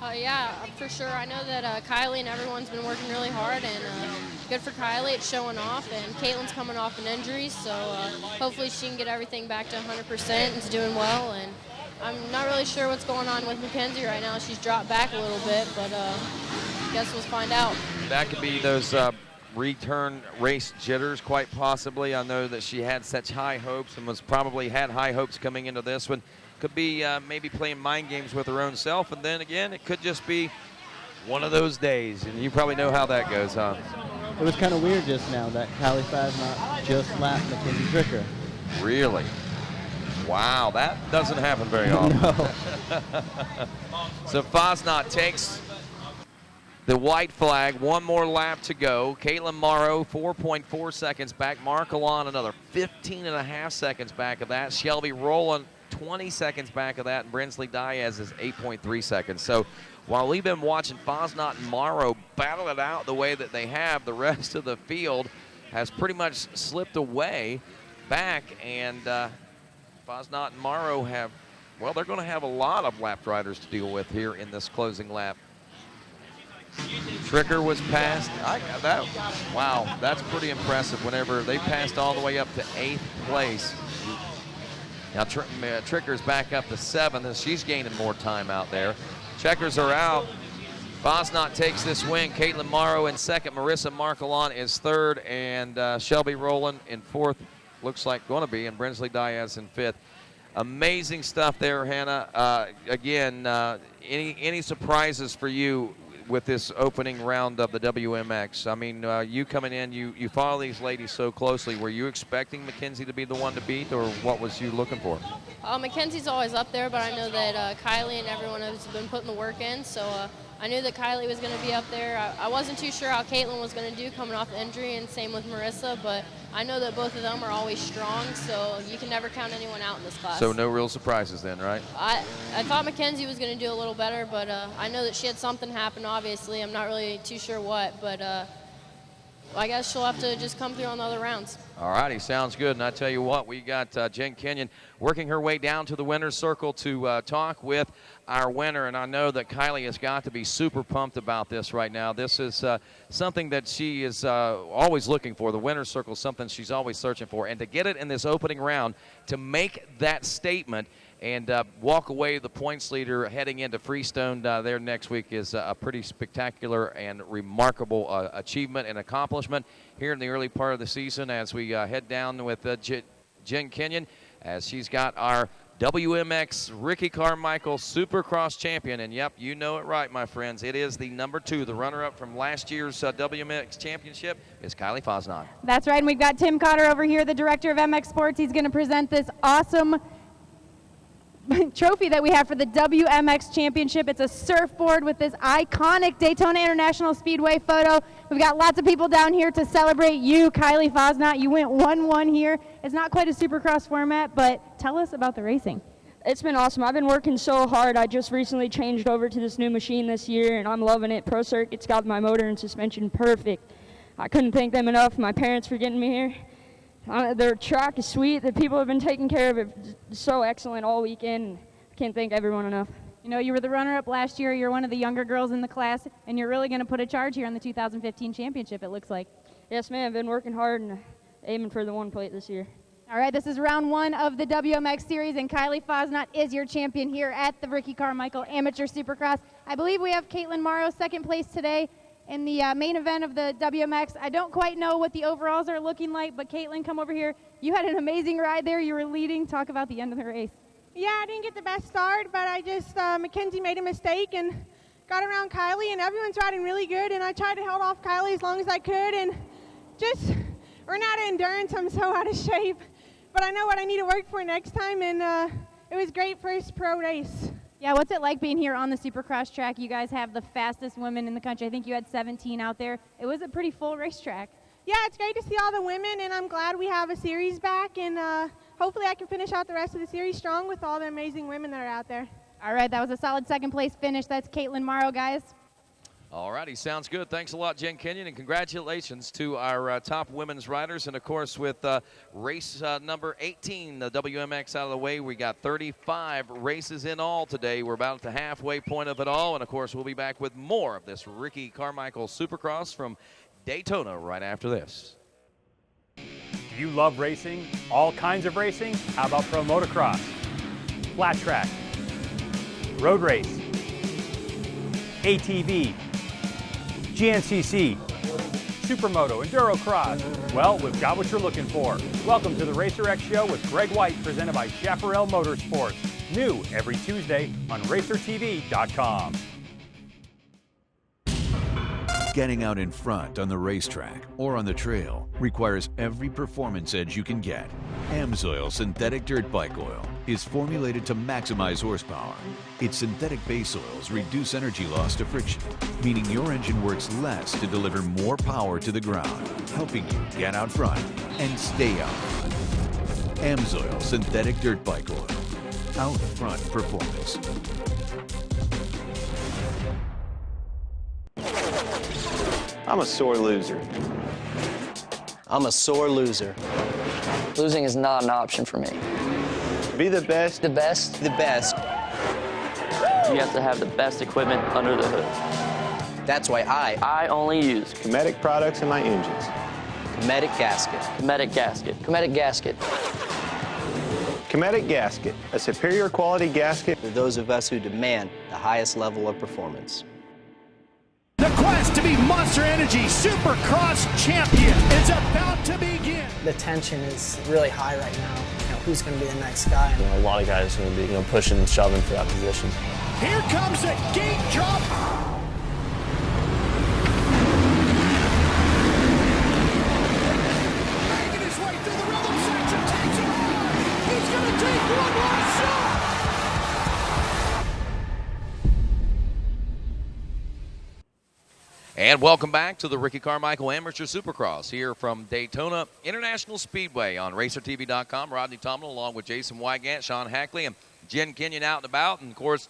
Yeah, for sure. I know that Kylie and everyone's been working really hard, and good for Kylie. It's showing off, and Caitlin's coming off an injury, so hopefully she can get everything back to 100% and is doing well. And I'm not really sure what's going on with Mackenzie right now. She's dropped back a little bit, but I guess we'll find out. That could be those return race jitters, quite possibly. I know that she had such high hopes and was probably had high hopes coming into this one. Could be maybe playing mind games with her own self, and then again, it could just be one of those days, and you probably know how that goes, huh? It was kind of weird just now that Kylie Fosnaught just lapped Mackenzie Tricker. Really? Wow, that doesn't happen very often. No. So Fosnaught takes the white flag. One more lap to go. Caitlin Morrow, 4.4 seconds back. Marcolon, another 15.5 seconds back of that. Shelby Rowland, 20 seconds back of that. And Brinsley Diaz is 8.3 seconds. So while we've been watching Fosnot and Morrow battle it out the way that they have, the rest of the field has pretty much slipped away back. And Fosnot and Morrow have, well, they're going to have a lot of lap riders to deal with here in this closing lap. Tricker was passed. Wow, that's pretty impressive whenever they passed all the way up to 8th place. Now Tricker's back up to 7th as she's gaining more time out there. Checkers are out. Fosnot takes this win. Caitlin Morrow in 2nd. Marissa Marcolon is 3rd. And Shelby Rowland in 4th. Looks like going to be. And Brinsley Diaz in 5th. Amazing stuff there, Hannah. Again, any surprises for you with this opening round of the WMX? I mean, you coming in, you follow these ladies so closely. Were you expecting Mackenzie to be the one to beat, or what was you looking for? Mackenzie's always up there, but I know that Kylie and everyone has been putting the work in, so I knew that Kylie was going to be up there. I wasn't too sure how Caitlin was going to do coming off the injury, and same with Marissa, but I know that both of them are always strong, so you can never count anyone out in this class. So no real surprises then, right? I thought Mackenzie was going to do a little better, but I know that she had something happen, obviously. I'm not really too sure what, but I guess she'll have to just come through on the other rounds. All righty, sounds good. And I tell you what, we got Jen Kenyon working her way down to the winner's circle to talk with our winner. And I know that Kylie has got to be super pumped about this right now. This is something that she is always looking for. The winner's circle is something she's always searching for. And to get it in this opening round, to make that statement and walk away the points leader heading into Freestone there next week is a pretty spectacular and remarkable achievement and accomplishment here in the early part of the season as we head down with Jen Kenyon, as she's got our WMX Ricky Carmichael Supercross champion. And yep, you know it right, my friends. It is the number 2, the runner-up from last year's WMX championship is Kylie Fosnot. That's right, and we've got Tim Cotter over here, the director of MX Sports. He's going to present this awesome trophy that we have for the WMX Championship. It's a surfboard with this iconic Daytona International Speedway photo. We've got lots of people down here to celebrate you, Kylie Fosnot. You went 1-1 here. It's not quite a Supercross format, but tell us about the racing. It's been awesome. I've been working so hard. I just recently changed over to this new machine this year, and I'm loving it. Pro Circuit's got my motor and suspension perfect. I couldn't thank them enough, my parents, for getting me here. Their track is sweet. The people have been taking care of it so excellent all weekend. I can't thank everyone enough. You know, you were the runner-up last year. You're one of the younger girls in the class, and you're really going to put a charge here in the 2015 championship, it looks like. Yes, ma'am. I've been working hard and aiming for the 1 plate this year. All right, this is round 1 of the WMX series, and Kylie Fosnot is your champion here at the Ricky Carmichael Amateur Supercross. I believe we have Caitlin Morrow 2nd place today in the main event of the WMX. I don't quite know what the overalls are looking like, but Caitlin, come over here. You had an amazing ride there. You were leading. Talk about the end of the race. Yeah, I didn't get the best start, but I just, Mackenzie made a mistake and got around Kylie, and everyone's riding really good, and I tried to hold off Kylie as long as I could, and just ran out of endurance. I'm so out of shape, but I know what I need to work for next time, and it was great first pro race. Yeah, what's it like being here on the Supercross track? You guys have the fastest women in the country. I think you had 17 out there. It was a pretty full racetrack. Yeah, it's great to see all the women, and I'm glad we have a series back, and hopefully I can finish out the rest of the series strong with all the amazing women that are out there. All right, that was a solid 2nd place finish. That's Caitlin Morrow, guys. All righty, sounds good. Thanks a lot, Jen Kenyon, and congratulations to our top women's riders. And, of course, with race number 18, the WMX out of the way, we got 35 races in all today. We're about at the halfway point of it all. And, of course, we'll be back with more of this Ricky Carmichael Supercross from Daytona right after this. Do you love racing? All kinds of racing? How about pro motocross? Flat track, road race, ATV, GNCC, Supermoto, Enduro Cross. Well, we've got what you're looking for. Welcome to the RacerX Show with Greg White, presented by Chaparral Motorsports. New every Tuesday on RacerTV.com. Getting out in front on the racetrack or on the trail requires every performance edge you can get. AMSOIL Synthetic Dirt Bike Oil is formulated to maximize horsepower. Its synthetic base oils reduce energy loss to friction, meaning your engine works less to deliver more power to the ground, helping you get out front and stay out front. AMSOIL Synthetic Dirt Bike Oil. Out front performance. I'm a sore loser. I'm a sore loser. Losing is not an option for me. To be the best. The best. The best. You have to have the best equipment under the hood. That's why I only use Cometic products in my engines. Cometic gasket. Cometic gasket. Cometic gasket. Cometic gasket, a superior quality gasket for those of us who demand the highest level of performance. The quest to be Monster Energy Supercross champion is about to begin. The tension is really high right now. Who's going to be the next guy? A lot of guys are going to be pushing and shoving for that position. Here comes a gate drop. Making his way through the rhythm section, takes it hard. He's going to take one last shot. And welcome back to the Ricky Carmichael Amateur Supercross here from Daytona International Speedway on RacerTV.com. Rodney Tomlin along with Jason Wygant, Sean Hackley, and Jen Kenyon out and about. And, of course,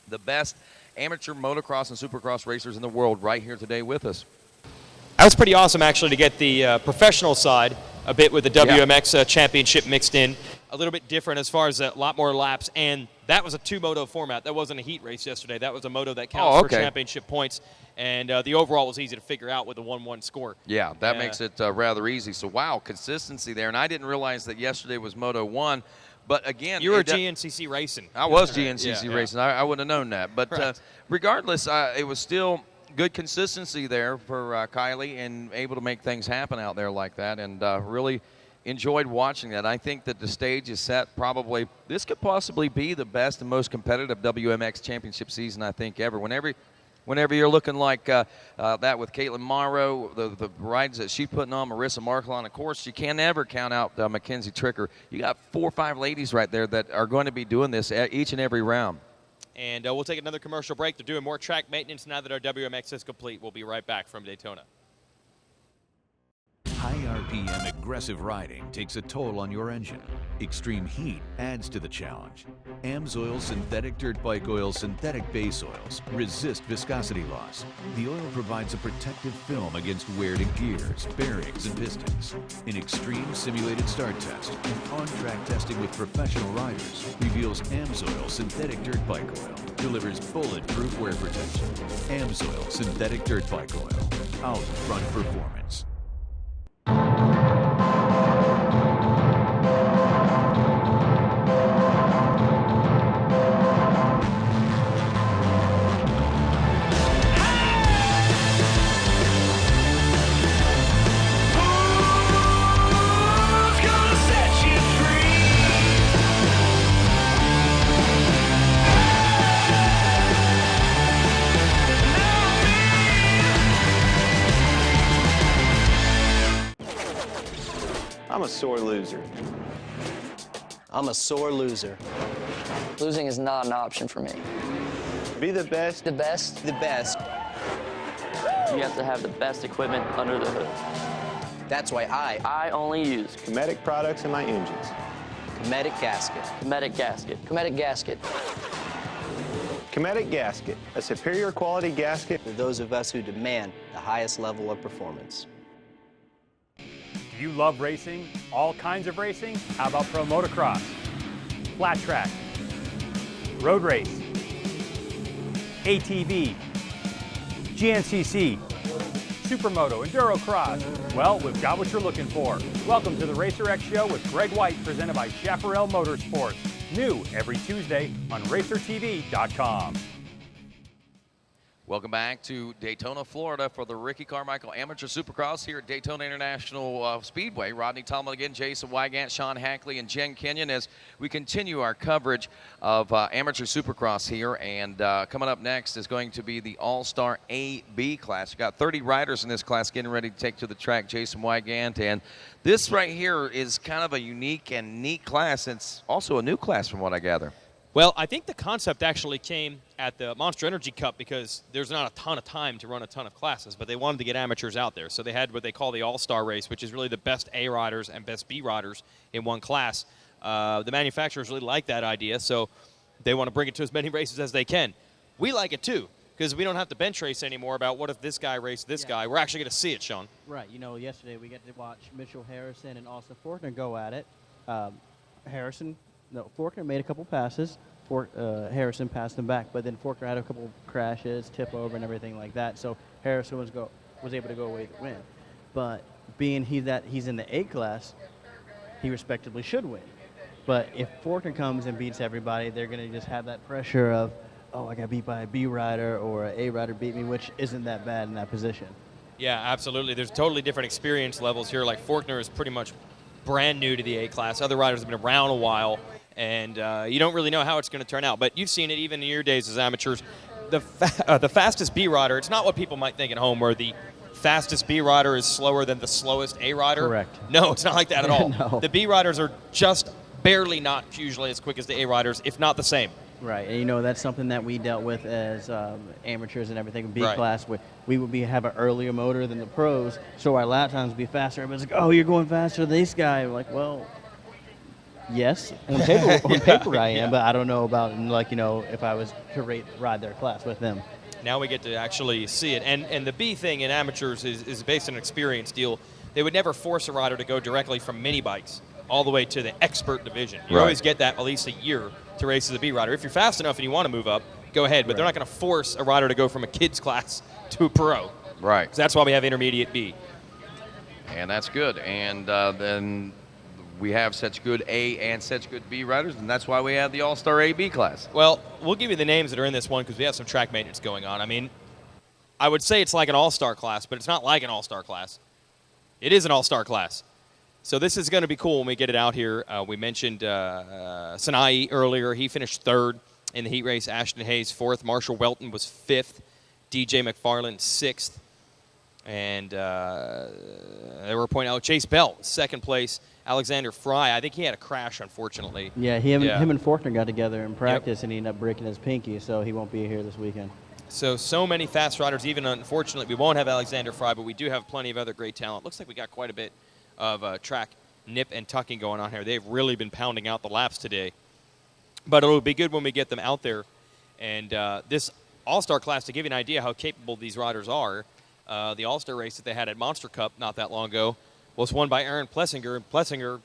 the best amateur motocross and supercross racers in the world right here today with us. That was pretty awesome, actually, to get the professional side a bit with the WMX championship mixed in. A little bit different as far as a lot more laps. And that was a two-moto format. That wasn't a heat race yesterday. That was a moto that counts for championship points. And the overall was easy to figure out with a 1-1 score. Yeah, that makes it rather easy. So, wow, consistency there. And I didn't realize that yesterday was Moto 1. But, again, you were GNCC racing. I was GNCC racing. I wouldn't have known that. But regardless, it was still good consistency there for Kylie and able to make things happen out there like that. And really enjoyed watching that. I think that the stage is set probably. This could possibly be the best and most competitive WMX championship season, I think, ever. Whenever you're looking like that with Caitlin Morrow, the rides that she's putting on, Marissa Marklon, of course, you can't ever count out Mackenzie Tricker. You got 4 or 5 ladies right there that are going to be doing this each and every round. And we'll take another commercial break. They're doing more track maintenance now that our WMX is complete. We'll be right back from Daytona. High RPM aggressive riding takes a toll on your engine. Extreme heat adds to the challenge. AMSOIL Synthetic Dirt Bike Oil synthetic base oils resist viscosity loss. The oil provides a protective film against wear to gears, bearings, and pistons. An extreme simulated start test and on-track testing with professional riders reveals AMSOIL Synthetic Dirt Bike Oil delivers bulletproof wear protection. AMSOIL Synthetic Dirt Bike Oil. Out front performance. I'm a sore loser. I'm a sore loser. Losing is not an option for me. To be the best. The best. The best. You have to have the best equipment under the hood. That's why I only use Cometic products in my engines. Cometic gasket. Cometic gasket. Cometic gasket. Cometic gasket, a superior quality gasket for those of us who demand the highest level of performance. You love racing, all kinds of racing? How about pro motocross, flat track, road race, ATV, GNCC, Supermoto, Enduro Cross? Well, we've got what you're looking for. Welcome to the RacerX Show with Greg White, presented by Chaparral Motorsports. New every Tuesday on RacerTV.com. Welcome back to Daytona, Florida for the Ricky Carmichael Amateur Supercross here at Daytona International Speedway. Rodney Tomlin again, Jason Wygant, Sean Hackley, and Jen Kenyon as we continue our coverage of Amateur Supercross here. And coming up next is going to be the All-Star A-B class. We've got 30 riders in this class getting ready to take to the track, Jason Wygant. And this right here is kind of a unique and neat class. It's also a new class from what I gather. Well, I think the concept actually came at the Monster Energy Cup because there's not a ton of time to run a ton of classes, but they wanted to get amateurs out there. So they had what they call the All-Star Race, which is really the best A riders and best B riders in one class. The manufacturers really like that idea, so they want to bring it to as many races as they can. We like it too, because we don't have to bench race anymore about what if this guy raced this guy. We're actually going to see it, Sean. Right. You know, yesterday we got to watch Mitchell Harrison and Austin Faulkner go at it. Faulkner made a couple passes. Harrison passed him back, but then Faulkner had a couple crashes, tip over, and everything like that. So Harrison was able to go away with the win. But being he's in the A class, he respectively should win. But if Faulkner comes and beats everybody, they're going to just have that pressure of, oh, I got beat by a B rider or an A rider beat me, which isn't that bad in that position. Yeah, absolutely. There's totally different experience levels here. Like Faulkner is pretty much brand new to the A class. Other riders have been around a while. And you don't really know how it's going to turn out. But you've seen it even in your days as amateurs. The fastest B rider, it's not what people might think at home, where the fastest B rider is slower than the slowest A rider. Correct. No, it's not like that at all. No. The B riders are just barely not usually as quick as the A riders, if not the same. Right, and you know that's something that we dealt with as amateurs and everything. B Right. class, we would have an earlier motor than the pros, so our lap times would be faster. Everybody's like, "Oh, you're going faster than this guy." We're like, well, yes, on paper, I am, but I don't know about if I was to ride their class with them. Now we get to actually see it. And the B thing in amateurs is based on an experience deal. They would never force a rider to go directly from mini bikes all the way to the expert division. You always get that at least a year to race as a B rider. If you're fast enough and you want to move up, go ahead. But they're not going to force a rider to go from a kid's class to a pro. Right. 'Cause that's why we have intermediate B. And that's good. And then we have such good A and such good B riders, and that's why we have the All-Star A-B class. Well, we'll give you the names that are in this one because we have some track maintenance going on. I mean, I would say it's like an all-star class, but it's not like an all-star class. It is an all-star class. So this is going to be cool when we get it out here. We mentioned Sinai earlier. He finished third in the heat race. Ashton Hayes fourth. Marshall Welton was fifth. DJ McFarland sixth. And they were pointing out Chase Bell, second place. Alexander Fry, I think he had a crash, unfortunately. Yeah, him and Faulkner got together in practice, and he ended up breaking his pinky, so he won't be here this weekend. So many fast riders. Even unfortunately, we won't have Alexander Fry, but we do have plenty of other great talent. Looks like we got quite a bit of track nip and tucking going on here. They've really been pounding out the laps today. But it'll be good when we get them out there. And this All-Star class, to give you an idea how capable these riders are, the All-Star race that they had at Monster Cup not that long ago was won by Aaron Plessinger. And Plessinger,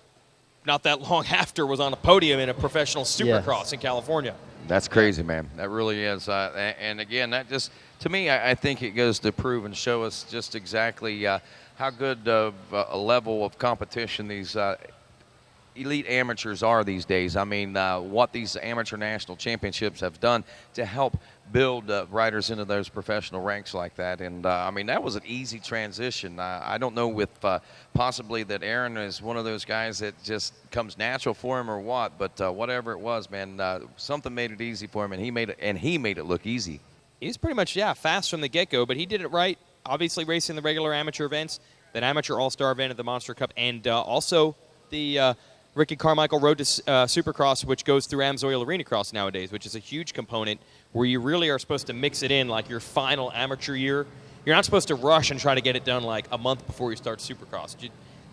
not that long after, was on a podium in a professional supercross in California. That's crazy, man. That really is. And again, that just, to me, I think it goes to prove and show us just exactly how good of a level of competition these elite amateurs are these days. I mean, what these amateur national championships have done to help build riders into those professional ranks like that. And, I mean, that was an easy transition. I don't know if possibly that Aaron is one of those guys that just comes natural for him or what, but whatever it was, man, something made it easy for him, and he made it look easy. He was pretty much, fast from the get-go, but he did it right. Obviously racing the regular amateur events, that amateur all-star event at the Monster Cup, and also the Ricky Carmichael Road to Supercross, which goes through AMSOIL Arena Cross nowadays, which is a huge component where you really are supposed to mix it in like your final amateur year. You're not supposed to rush and try to get it done like a month before you start Supercross. You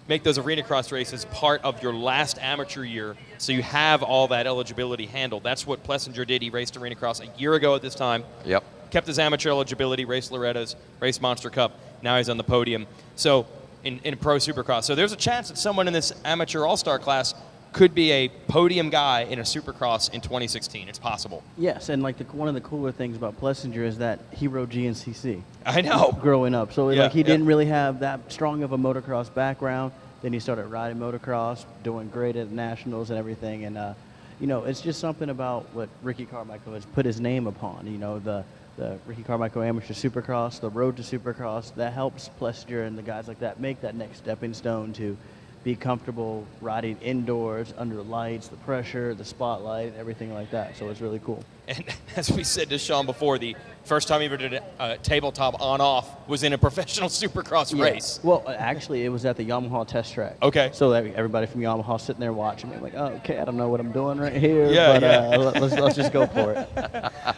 make those Arena Cross races part of your last amateur year so you have all that eligibility handled. That's what Plessinger did. He raced Arena Cross a year ago at this time. Yep. Kept his amateur eligibility, raced Loretta's, raced Monster Cup. Now he's on the podium. So in Pro Supercross. So there's a chance that someone in this amateur all-star class could be a podium guy in a Supercross in 2016. It's possible. Yes, and like one of the cooler things about Plessinger is that he rode GNCC. I know. Growing up. So he didn't really have that strong of a motocross background. Then he started riding motocross, doing great at nationals and everything. And, it's just something about what Ricky Carmichael has put his name upon. The the Ricky Carmichael Amateur Supercross, the Road to Supercross, that helps Plessinger and the guys like that make that next stepping stone to be comfortable riding indoors under the lights, the pressure, the spotlight, and everything like that. So it's really cool. And as we said to Sean before, the first time he ever did a tabletop on-off was in a professional Supercross race. Well, actually, it was at the Yamaha test track. Okay. So that everybody from Yamaha sitting there watching me, like, oh, okay, I don't know what I'm doing right here, Yeah, but yeah. let's just go for it.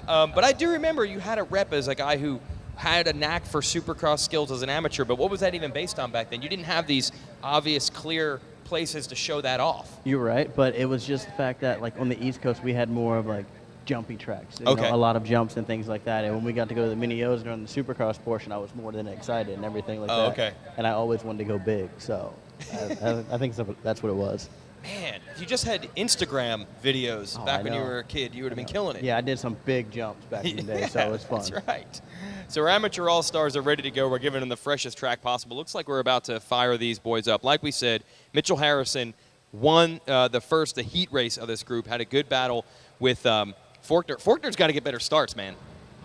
But I do remember you had a rep as a guy who had a knack for Supercross skills as an amateur, but what was that even based on back then? You didn't have these obvious, clear places to show that off. You're right, but it was just the fact that, like, on the East Coast, we had more of, like, jumpy tracks. You Okay. know, a lot of jumps and things like that. And when we got to go to the Mini O's during the Supercross portion, I was more than excited and everything like that. Okay. And I always wanted to go big, so I think that's what it was. Man, if you just had Instagram videos Oh, back I when you know. were a kid, you would have been killing it. Yeah, I did some big jumps back in the day, so it was fun. That's right. So our amateur all-stars are ready to go. We're giving them the freshest track possible. Looks like we're about to fire these boys up. Like we said, Mitchell Harrison won the heat race of this group, had a good battle with Faulkner. Faulkner's got to get better starts, man.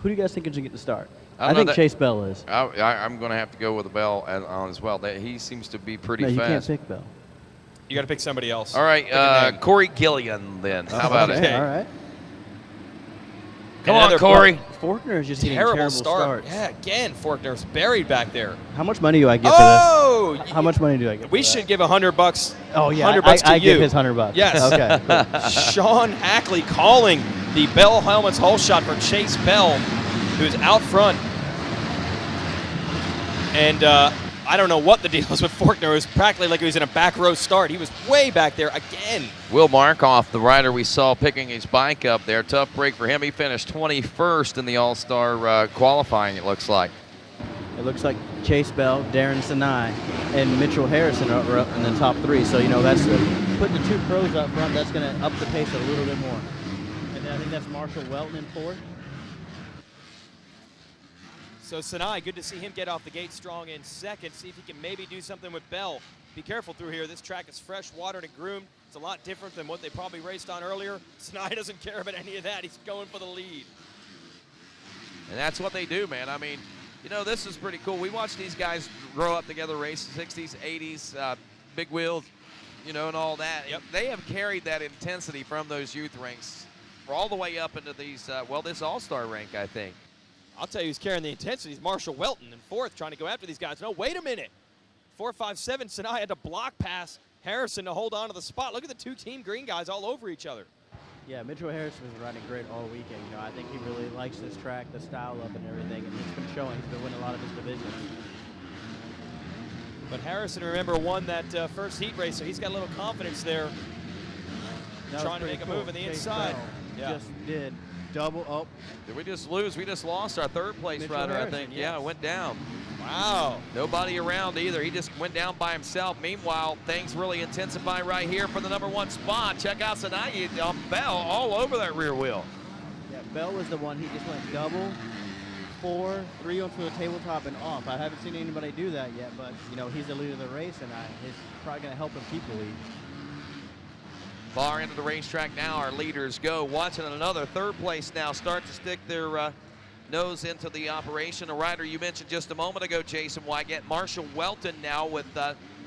Who do you guys think is going to get the start? I I don't know think that- Chase Bell is. I'm going to have to go with the Bell on as well. That he seems to be pretty No, you fast. can't pick Bell. You got to pick somebody else. All right, Pick a name. Corey Gillian then. How about it? All right. Come on, Another Corey. Faulkner is just getting terrible start. start. Yeah, again, Faulkner's buried back there. How much money do I get Oh! for this? How much money do I get? We for should give $100. Oh, yeah, $100 to I you. give his $100. Yes. Okay, cool. Sean Hackley calling the Bell Helmets hole shot for Chase Bell, who's out front. And I don't know what the deal is with Faulkner. It was practically like he was in a back row start. He was way back there again. Will Markoff, the rider we saw picking his bike up there. Tough break for him. He finished 21st in the All-Star qualifying, it looks like. It looks like Chase Bell, Darren Sinai, and Mitchell Harrison are up in the top three. So, you know, that's putting the two pros up front. That's going to up the pace a little bit more. And then I think that's Marshall Welton in fourth. So Sinai, good to see him get off the gate strong in second. See if he can maybe do something with Bell. Be careful through here. This track is fresh, watered, and groomed. It's a lot different than what they probably raced on earlier. Sinai doesn't care about any of that. He's going for the lead. And that's what they do, man. I mean, you know, this is pretty cool. We watched these guys grow up together, race 60s, 80s, big wheels, you know, and all that. Yep. They have carried that intensity from those youth ranks all the way up into these, this All-Star rank, I think. I'll tell you who's carrying the intensity is Marshall Welton in fourth, trying to go after these guys. No, wait a minute. 4-5-7, Sinai had to block pass Harrison to hold on to the spot. Look at the two Team Green guys all over each other. Yeah, Mitchell Harrison was riding great all weekend. You know, I think he really likes this track, the style up and everything, and it's been showing. He's been winning a lot of his divisions. But Harrison, remember, won that first heat race, so he's got a little confidence there. That Trying to was make a pretty move on the Chase inside. Bell Yeah. just did double. Oh, Did we just lose? We just lost our third place Mitchell rider, Harrison, I think. yes. Yeah, went down. Wow. Nobody around either. He just went down by himself. Meanwhile, things really intensify right here for the #1 spot. Check out Sinai Bell all over that rear wheel. yeah, Bell was the one. He just went double, 4, 3 onto the tabletop and off. I haven't seen anybody do that yet, but, you know, he's the leader of the race, and it's probably going to help him keep the lead. Far into the racetrack now, our leaders go. Watching another third place now start to stick their nose into the operation. A rider you mentioned just a moment ago, Jason Wygant. Marshall Welton now with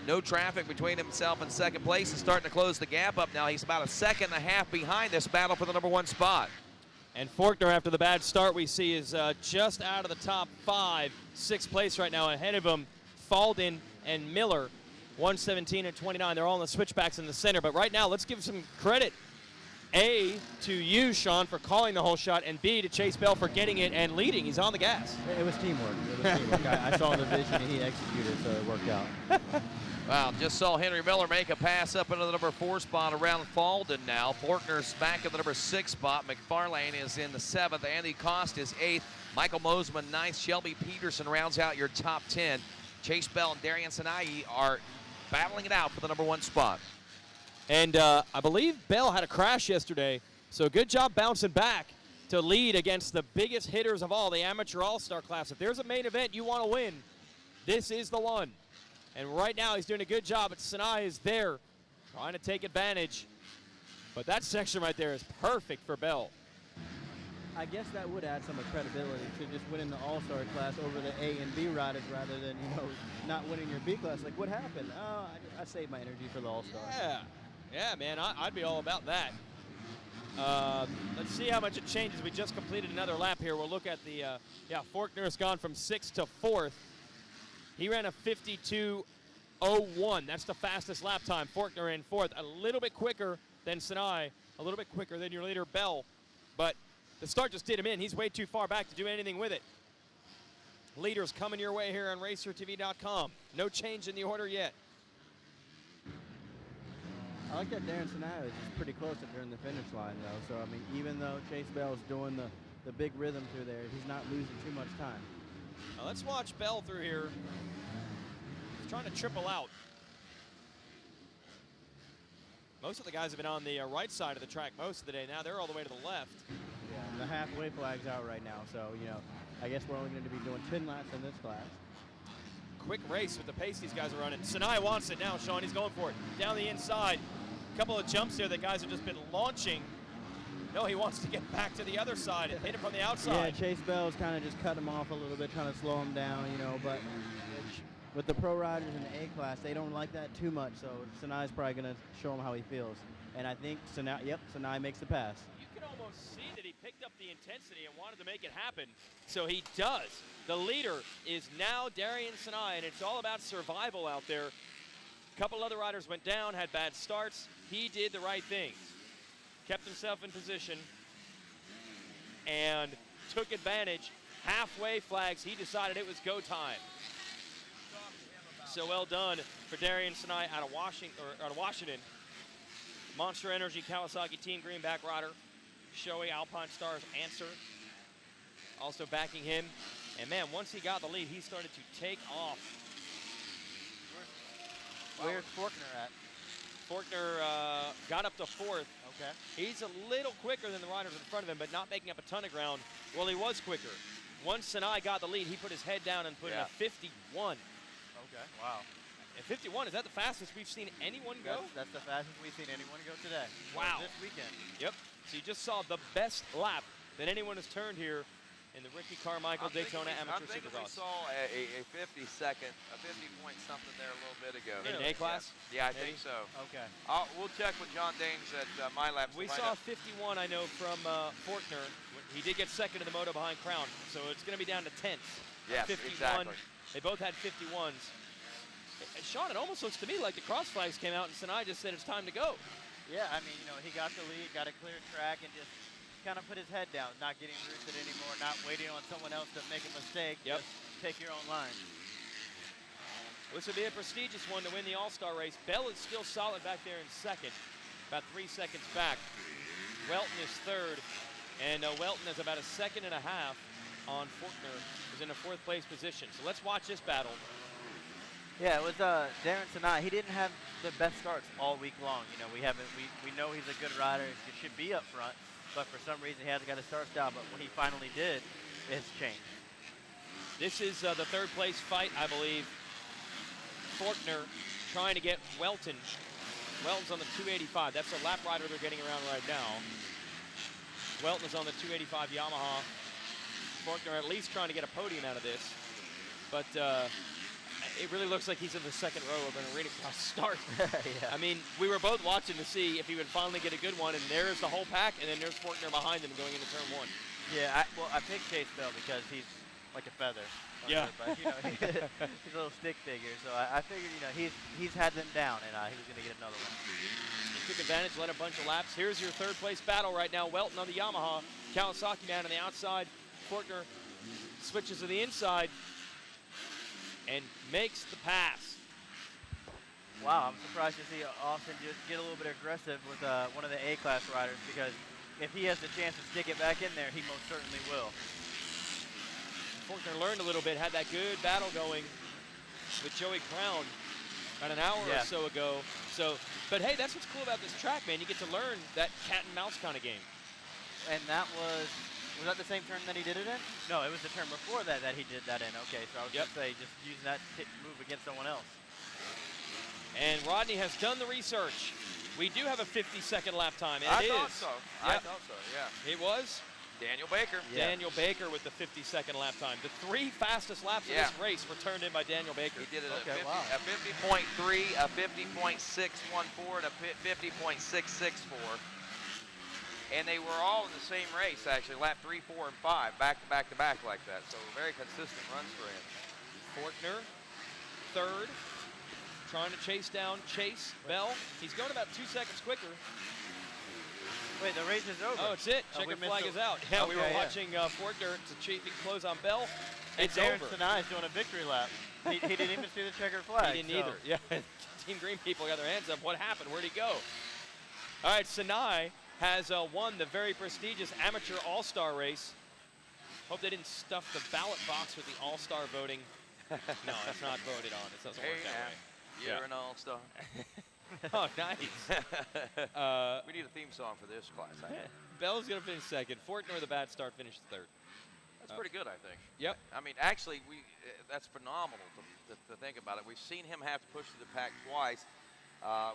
no traffic between himself and second place is starting to close the gap up now. He's about a second and a half behind this battle for the #1 spot. And Faulkner, after the bad start we see, is just out of the top 5, 6th place right now. Ahead of him, Falden and Miller, 117 and 29. They're all in the switchbacks in the center. But right now, let's give some credit, A, to you, Sean, for calling the whole shot, and B, to Chase Bell for getting it and leading. He's on the gas. It was teamwork. I saw the vision, and he executed, so it worked out. Wow, just saw Henry Miller make a pass up into the #4 spot around Falden now. Faulkner's back in the #6 spot. McFarlane is in the 7th. Andy Cost is 8th. Michael Mosman 9th. Shelby Peterson rounds out your top 10. Chase Bell and Darian Sinai are battling it out for the #1 spot. And I believe Bell had a crash yesterday, so good job bouncing back to lead against the biggest hitters of all, the amateur all-star class. If there's a main event you want to win, this is the one. And right now he's doing a good job, but Sinai is there trying to take advantage. But that section right there is perfect for Bell. I guess that would add some credibility to just winning the All-Star class over the A and B riders rather than, not winning your B class. Like, what happened? Oh, I saved my energy for the All-Star. Yeah, man, I'd be all about that. Let's see how much it changes. We just completed another lap here. We'll look at the, Forkner has gone from 6th to 4th. He ran a 52.01. That's the fastest lap time. Forkner in 4th, a little bit quicker than Sinai, a little bit quicker than your leader, Bell. But the start just did him in. He's way too far back to do anything with it. Leaders coming your way here on RacerTV.com. No change in the order yet. I like that Darren Sinai is just pretty close during the finish line, though. So, I mean, even though Chase Bell's doing the big rhythm through there, he's not losing too much time. Now let's watch Bell through here. He's trying to triple out. Most of the guys have been on the right side of the track most of the day. Now they're all the way to the left. Yeah, the halfway flag's out right now. So, I guess we're only going to be doing 10 laps in this class. Quick race with the pace these guys are running. Sinai wants it now, Sean. He's going for it. Down the inside. A couple of jumps there that guys have just been launching. No, he wants to get back to the other side and hit him from the outside. Yeah, Chase Bell's kind of just cut him off a little bit, trying to slow him down, but with the pro riders in the A class, they don't like that too much, so Sinai's probably going to show him how he feels. And I think Sinai makes the pass. You can almost see that he picked up the intensity and wanted to make it happen, so he does. The leader is now Darian Sinai, and it's all about survival out there. A couple other riders went down, had bad starts. He did the right things. Kept himself in position and took advantage. Halfway flags, he decided it was go time. So well done for Darian Sinai out of Washington. Monster Energy Kawasaki Team Greenback rider. Shoei Alpine Stars answer. Also backing him. And man, once he got the lead, he started to take off. Where's Forkner at? Forkner got up to 4th. Okay. He's a little quicker than the riders in front of him, but not making up a ton of ground. Well, he was quicker. Once Sinai got the lead, he put his head down and put in a 51. Okay, wow. And 51, is that the fastest we've seen anyone go? That's the fastest we've seen anyone go today. Wow. This weekend. Yep. So you just saw the best lap that anyone has turned here in the Ricky Carmichael Daytona Amateur Supercross. We saw a 50-second, a 50-point something there a little bit ago. In an A class? Yeah, I think so. Okay. We'll check with John Daines at my laps. We saw 51, I know, from Forkner. He did get second in the moto behind Crown, so it's going to be down to 10th. Yes, 51. exactly. They both had 51s. Sean, it almost looks to me like the cross flags came out and Sinai just said it's time to go. Yeah, I mean, he got the lead, got a clear track, and just kind of put his head down, not getting roosted anymore, not waiting on someone else to make a mistake. Yep. Just take your own line. This would be a prestigious one to win the All-Star race. Bell is still solid back there in second, about 3 seconds back. Welton is third, and Welton is about a second and a half on Forkner, who's in a 4th place position. So let's watch this battle. Yeah, it was Darren Sinai. He didn't have the best starts all week long. We know he's a good rider. He should be up front, but for some reason he hasn't got a start style. But when he finally did, it's changed. This is the 3rd place fight, I believe. Forkner trying to get Welton. Welton's on the 285. That's a lap rider they're getting around right now. Welton is on the 285 Yamaha. Forkner at least trying to get a podium out of this. But it really looks like he's in the 2nd row of an arena cross start. Yeah. I mean, we were both watching to see if he would finally get a good one, and there's the whole pack, and then there's Forkner behind him going into turn 1. Yeah, I picked Chase Bell because he's like a feather. Yeah. But, he's a little stick figure, so I figured, he's had them down, and he was going to get another one. He took advantage, led a bunch of laps. Here's your 3rd place battle right now. Welton on the Yamaha, Kawasaki man on the outside. Forkner switches to the inside and makes the pass. Wow, I'm surprised to see Austin just get a little bit aggressive with one of the A-class riders, because if he has the chance to stick it back in there, he most certainly will. Forkner learned a little bit, had that good battle going with Joey Crown about an hour or so ago. But hey, that's what's cool about this track, man. You get to learn that cat and mouse kind of game. And that was that the same turn that he did it in? No, it was the turn before that he did that in. Okay, so I was going to say, just using that move against someone else. And Rodney has done the research. We do have a 50-second lap time. And I thought so. I thought so, yeah. It was? Daniel Baker. Daniel Baker with the 52nd lap time. The 3 fastest laps of this race were turned in by Daniel Baker. He did it a 50.3, a 50.614, and a 50.664. And they were all in the same race, actually, lap 3, 4, and 5, back to back to back like that. So very consistent runs for him. Forkner, third, trying to chase down Chase Bell. He's going about 2 seconds quicker. Wait, the race is over. Oh, it's it. Checker flag is out. Yeah, we were watching Forkner to chafing close on Bell. It's Darren over. Sinai is doing a victory lap. He didn't even see the checkered flag. He didn't either. Yeah, Team Green people got their hands up. What happened? Where'd he go? All right, Sinai has won the very prestigious amateur all-star race. Hope they didn't stuff the ballot box with the all-star voting. No, it's not voted on. It doesn't work that way. You're an all-star. Oh, nice. We need a theme song for this class, I think. Bell's going to finish second. Fortner with a bad start finished third. That's pretty good, I think. Yep. I mean, actually, that's phenomenal to think about it. We've seen him have to push through the pack twice.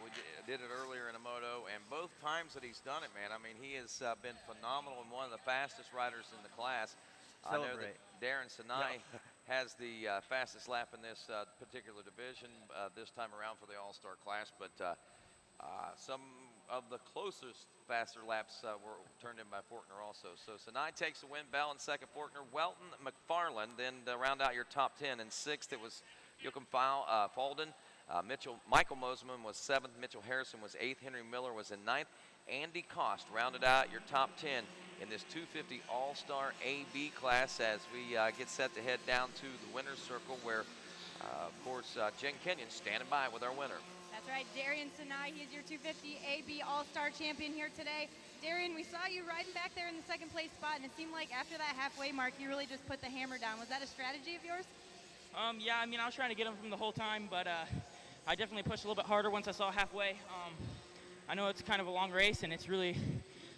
We did it earlier in a moto, and both times that he's done it, man, I mean, he has been phenomenal and one of the fastest riders in the class. I know that Darren Sinai has the fastest lap in this particular division this time around for the All-Star class, but some of the closest faster laps were turned in by Forkner also. So Sinai takes the win, Bell in second, Forkner, Welton, McFarland, then to round out your top 10. In sixth, it was Joachim Falden. Michael Mosman was seventh, Mitchell Harrison was eighth, Henry Miller was in ninth. Andy Cost rounded out your top 10 in this 250 All-Star AB class as we get set to head down to the winner's circle where, of course, Jen Kenyon standing by with our winner. That's right, Darian Sinai. He is your 250 AB All-Star champion here today. Darian, we saw you riding back there in the second place spot, and it seemed like after that halfway mark, you really just put the hammer down. Was that a strategy of yours? Yeah, I mean, I was trying to get him from the whole time, but I definitely pushed a little bit harder once I saw halfway. I know it's kind of a long race, and it's really,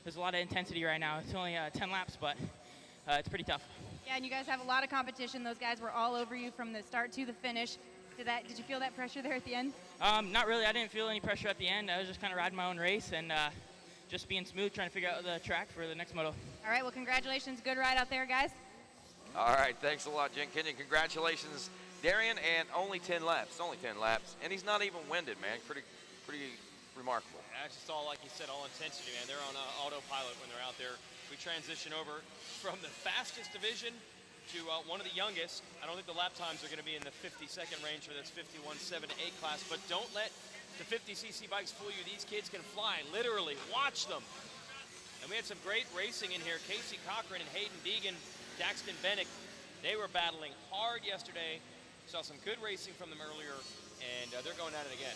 there's a lot of intensity right now. It's only 10 laps, but it's pretty tough. Yeah, and you guys have a lot of competition. Those guys were all over you from the start to the finish. Did you feel that pressure there at the end? Not really. I didn't feel any pressure at the end. I was just kind of riding my own race and just being smooth, trying to figure out the track for the next moto. All right, well, congratulations. Good ride out there, guys. All right, thanks a lot, Jen Kenyon. Congratulations, Darian, and only 10 laps. Only 10 laps, and he's not even winded, man. Pretty remarkable. That's just all, like you said, all intensity, man. They're on autopilot when they're out there. We transition over from the fastest division to one of the youngest. I don't think the lap times are going to be in the 50-second range for this 51.7-8 class, but don't let the 50cc bikes fool you. These kids can fly, literally. Watch them. And we had some great racing in here. Casey Cochran and Hayden Deegan, Daxton Bennick, they were battling hard yesterday. Saw some good racing from them earlier, and they're going at it again.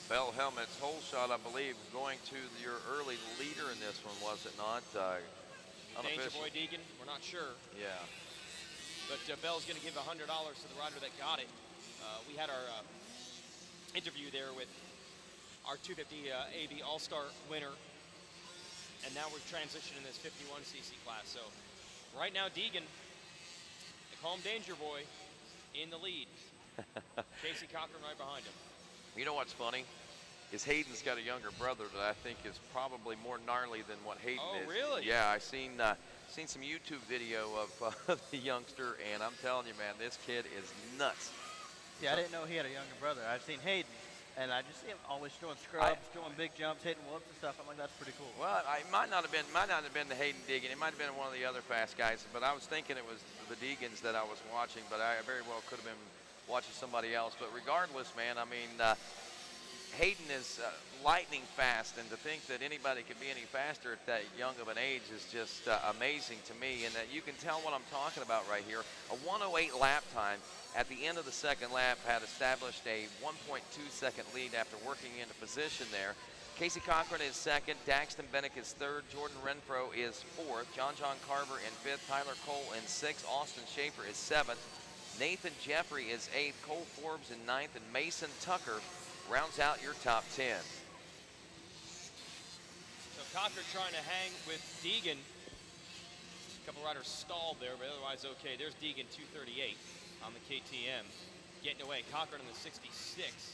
Bell Helmet's whole shot, I believe, going to your early leader in this one, was it not? Danger Boy Deegan, we're not sure. Yeah. But Bell's going to give $100 to the rider that got it. We had our interview there with our 250 AB All-Star winner, and now we're transitioning this 51cc class. So right now, Deegan, they call him Danger Boy, in the lead. Casey Cochran right behind him. You know what's funny? Is Hayden's got a younger brother that I think is probably more gnarly than what Hayden is. Oh, really? Yeah, I seen some YouTube video of the youngster, and I'm telling you, man, this kid is nuts. Yeah, I didn't know he had a younger brother. I've seen Hayden, and I just see him always throwing scrubs, doing big jumps, hitting whoops and stuff. I'm like, that's pretty cool. Well, it might not have been the Hayden Deegan. It might have been one of the other fast guys, but I was thinking it was the Deegans that I was watching, but I very well could have been watching somebody else. But regardless, man, I mean, Hayden is lightning fast, and to think that anybody could be any faster at that young of an age is just amazing to me, and that you can tell what I'm talking about right here. A 1:08 lap time at the end of the second lap had established a 1.2-second lead after working into position there. Casey Cochran is second, Daxton Bennick is third, Jordan Renfro is fourth, John Carver in fifth, Tyler Cole in sixth, Austin Schaefer is seventh, Nathan Jeffrey is eighth, Cole Forbes in ninth, and Mason Tucker rounds out your top 10. So Cochran trying to hang with Deegan. A couple riders stalled there, but otherwise okay. There's Deegan, 238 on the KTM. Getting away, Cochran on the 66,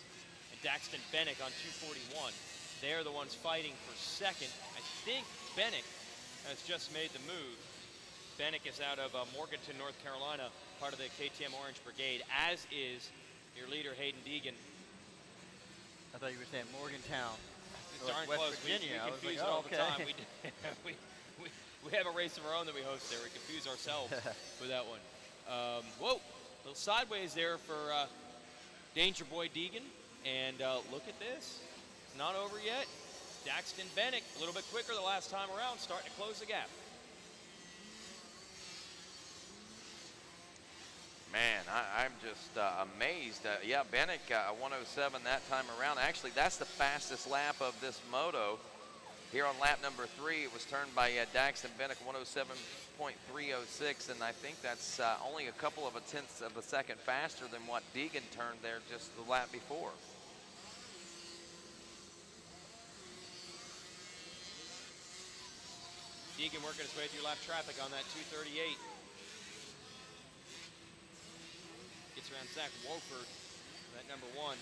and Daxton Bennick on 241. They're the ones fighting for second. I think Bennick has just made the move. Bennick is out of Morganton, North Carolina, part of the KTM Orange Brigade, as is your leader, Hayden Deegan. I thought you were saying Morgantown. It's darn West close. Virginia. We confuse it all the time. We have a race of our own that we host there. We confuse ourselves with that one. Whoa, a little sideways there for Danger Boy Deegan. And look at this. It's not over yet. Daxton Bennick, a little bit quicker the last time around, starting to close the gap. Man, I'm just amazed. Yeah, Bennick, 107 that time around. Actually, that's the fastest lap of this moto. Here on lap number 3, it was turned by Daxton Bennick, 107.306, and I think that's only a couple of tenths of a second faster than what Deegan turned there just the lap before. Deegan working his way through lap traffic on that 238. Gets around Zach Wolford, that number 1.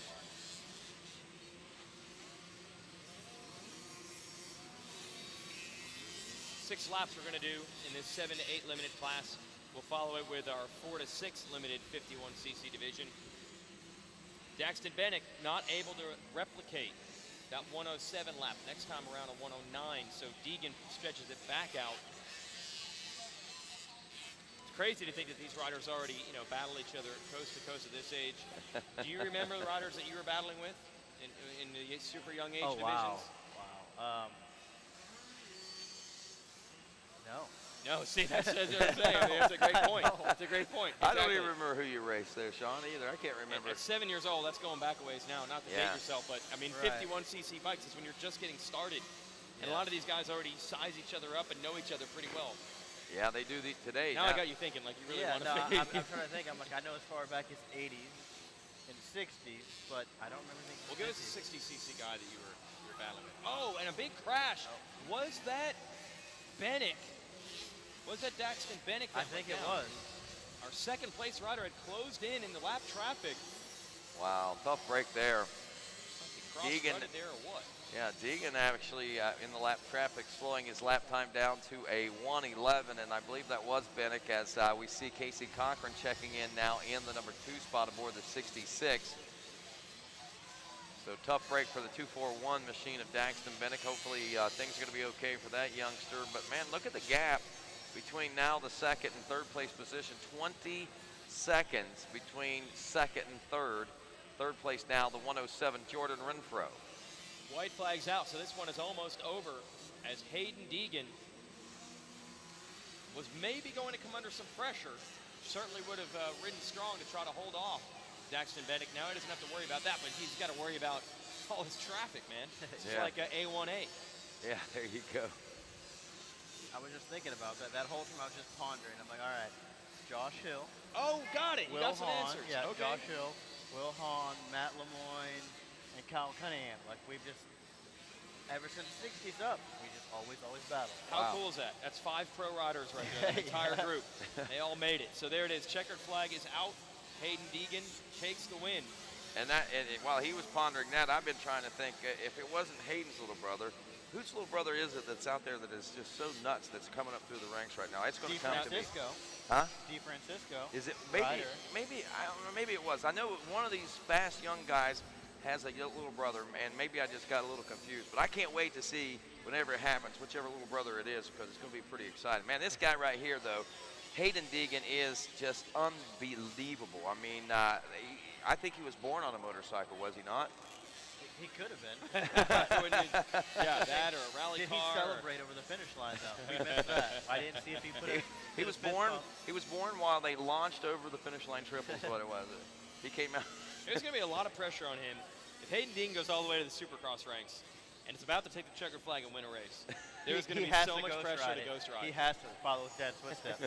Six laps we're going to do in this 7 to 8 limited class. We'll follow it with our 4 to 6 limited 51cc division. Daxton Bennick not able to replicate that 107 lap. Next time around a 109, so Deegan stretches it back out. It's crazy to think that these riders already, battle each other coast to coast at this age. Do you remember the riders that you were battling with in the super young age divisions? Wow. No, see, that's what I'm saying. I mean, that's a great point. That's a great point. I don't even remember who you raced there, Sean, either. I can't remember. At 7 years old, that's going back a ways now. Not to date yourself, but, I mean, Right. 51cc bikes is when you're just getting started. And a lot of these guys already size each other up and know each other pretty well. Yeah, they do today. Now I got you thinking, like you really want to I'm trying to think. I'm like, I know as far back as 80s and 60s, but I don't remember anything. Well, give us a 60cc guy that you were battling with. Oh, and a big crash. Was that Bennick? Was that Daxton Bennick? I think it was. Our second place rider had closed in the lap traffic. Wow, tough break there. Deegan there or what? Yeah, Deegan actually in the lap traffic slowing his lap time down to a 1:11, and I believe that was Bennick as we see Casey Cochran checking in now in the number 2 spot aboard the 66. So tough break for the 241 machine of Daxton Bennick. Hopefully things are going to be okay for that youngster. But man, look at the gap between now the second and third place position. 20 seconds between second and third. Third place now, the 107 Jordan Renfro. White flag's out, so this one is almost over as Hayden Deegan was maybe going to come under some pressure. Certainly would have ridden strong to try to hold off Daxton Bennick. Now he doesn't have to worry about that, but he's got to worry about all his traffic, man. It's like a A1A. Yeah, there you go. I was just thinking about that. That whole time I was just pondering. I'm like, all right, Josh Hill. Oh, got it. You got some Hahn, answers. Yeah, okay. Josh Hill, Will Hahn, Matt Lemoyne, and Kyle Cunningham. Like we've just, ever since the 60s up, we just always battle. How cool is that? That's 5 pro riders right there, the entire group. They all made it. So there it is. Checkered flag is out. Hayden Deegan takes the win. And while he was pondering that, I've been trying to think, if it wasn't Hayden's little brother, whose little brother is it that's out there that is just so nuts that's coming up through the ranks right now? It's going to come to me. Huh? DeFrancisco. Is it? Maybe, I don't know, maybe it was. I know one of these fast young guys has a little brother, and maybe I just got a little confused. But I can't wait to see whenever it happens, whichever little brother it is, because it's going to be pretty exciting. Man, this guy right here, though, Hayden Deegan is just unbelievable. I mean, I think he was born on a motorcycle, was he not? He could have been. Yeah, that or a rally car. Did he celebrate over the finish line, though? We missed that. I didn't see if he put it. He was born. He was born while they launched over the finish line triples. What it was. He came out. There's going to be a lot of pressure on him if Hayden Deegan goes all the way to the Supercross ranks, and it's about to take the checkered flag and win a race. There's going to be so much pressure to ghost ride. He has to follow Dad's footsteps.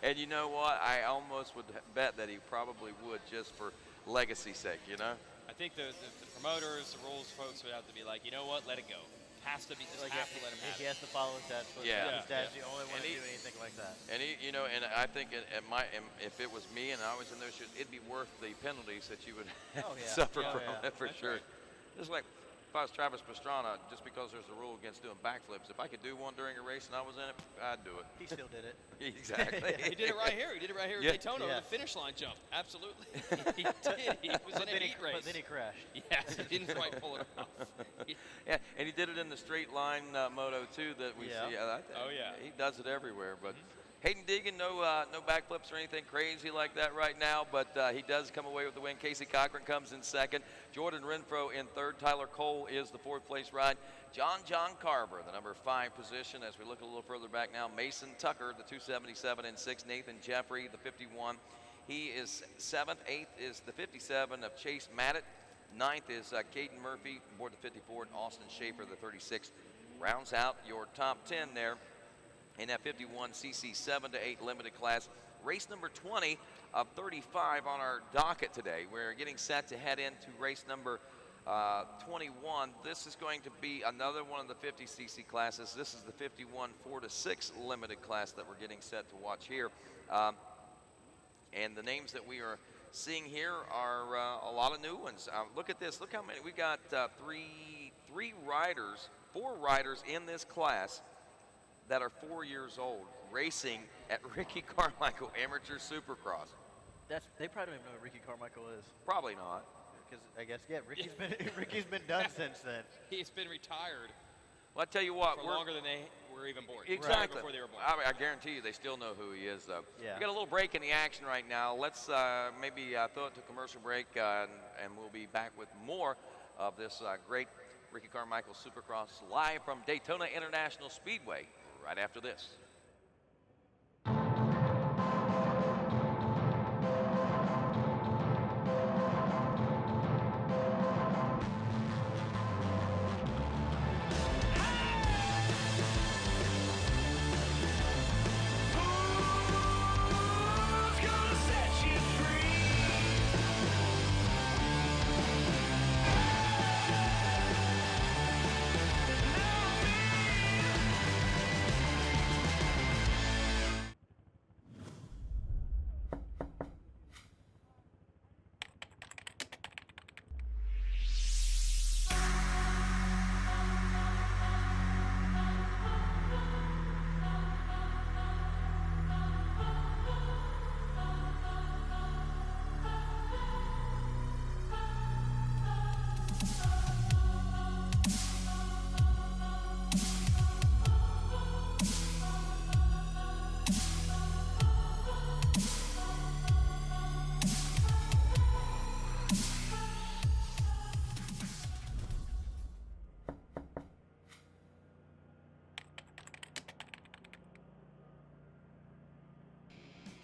And you know what? I almost would bet that he probably would, just for legacy's sake. You know. I think the promoters, the rules folks would have to be like, you know what, let it go. Has to be, just have to let him have it. He has to follow his dad's footsteps. His dad's the only one to do anything like that. And and I think if it was me and I was in those shoes, it'd be worth the penalties that you would suffer from it for sure. Right. Just like, if I was Travis Pastrana, just because there's a rule against doing backflips, if I could do one during a race and I was in it, I'd do it. He still did it. Exactly. He did it right here. He did it right here at Yeah. Daytona Yeah. with the finish line jump. Absolutely. He did. He was in a heat race. But then he crashed. Yeah, he didn't quite pull it off. Yeah, and he did it in the straight line moto too that we Yeah. see. Oh, yeah. He does it everywhere. But Hayden Deegan, no backflips or anything crazy like that right now, but he does come away with the win. Casey Cochran comes in second. Jordan Renfro in third. Tyler Cole is the fourth place ride. John Carver, the number 5 position. As we look a little further back now, Mason Tucker, the 277 in 6th. Nathan Jeffrey, the 51. He is 7th. 8th is the 57 of Chase Maddox. 9th is Caden Murphy aboard the 54, and Austin Schaefer, the 36. Rounds out your top 10 there in that 51 CC 7 to 8 limited class. Race number 20 of 35 on our docket today. We're getting set to head into race number 21. This is going to be another one of the 50 CC classes. This is the 51 4 to 6 limited class that we're getting set to watch here. And the names that we are seeing here are a lot of new ones. Look at this. Look how many. We got 4 riders in this class that are 4 years old racing at Ricky Carmichael Amateur Supercross. They probably don't even know what Ricky Carmichael is. Probably not. Because I guess Ricky's been done since then. He's been retired. Well, I tell you what, for longer than they were even born. Exactly. Right before they were born. I guarantee you they still know who he is, though. Yeah. We got a little break in the action right now. Let's maybe throw it to commercial break, and we'll be back with more of this great Ricky Carmichael Supercross live from Daytona International Speedway right after this.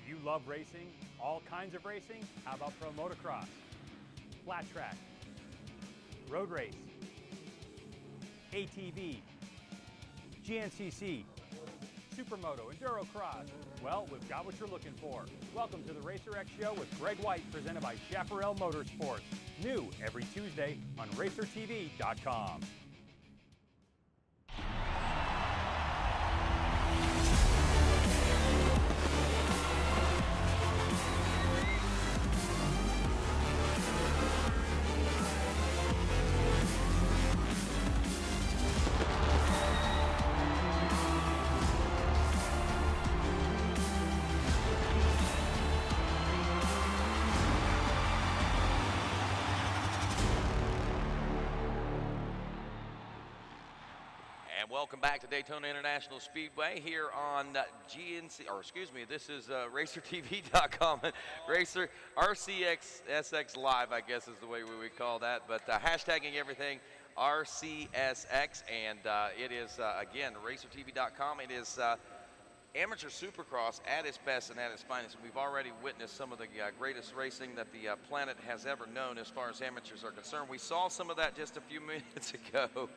You love racing? All kinds of racing? How about pro motocross? Flat track? Road race? ATV? GNCC? Supermoto? Enduro Cross? Well, we've got what you're looking for. Welcome to the Racer X Show with Greg White, presented by Chaparral Motorsports. New every Tuesday on RacerTV.com. Welcome back to Daytona International Speedway here on this is RacerTV.com. Racer RCSX Live, I guess is the way we would call that, but hashtagging everything RCSX, and it is, again, RacerTV.com. It is amateur supercross at its best and at its finest. We've already witnessed some of the greatest racing that the planet has ever known as far as amateurs are concerned. We saw some of that just a few minutes ago.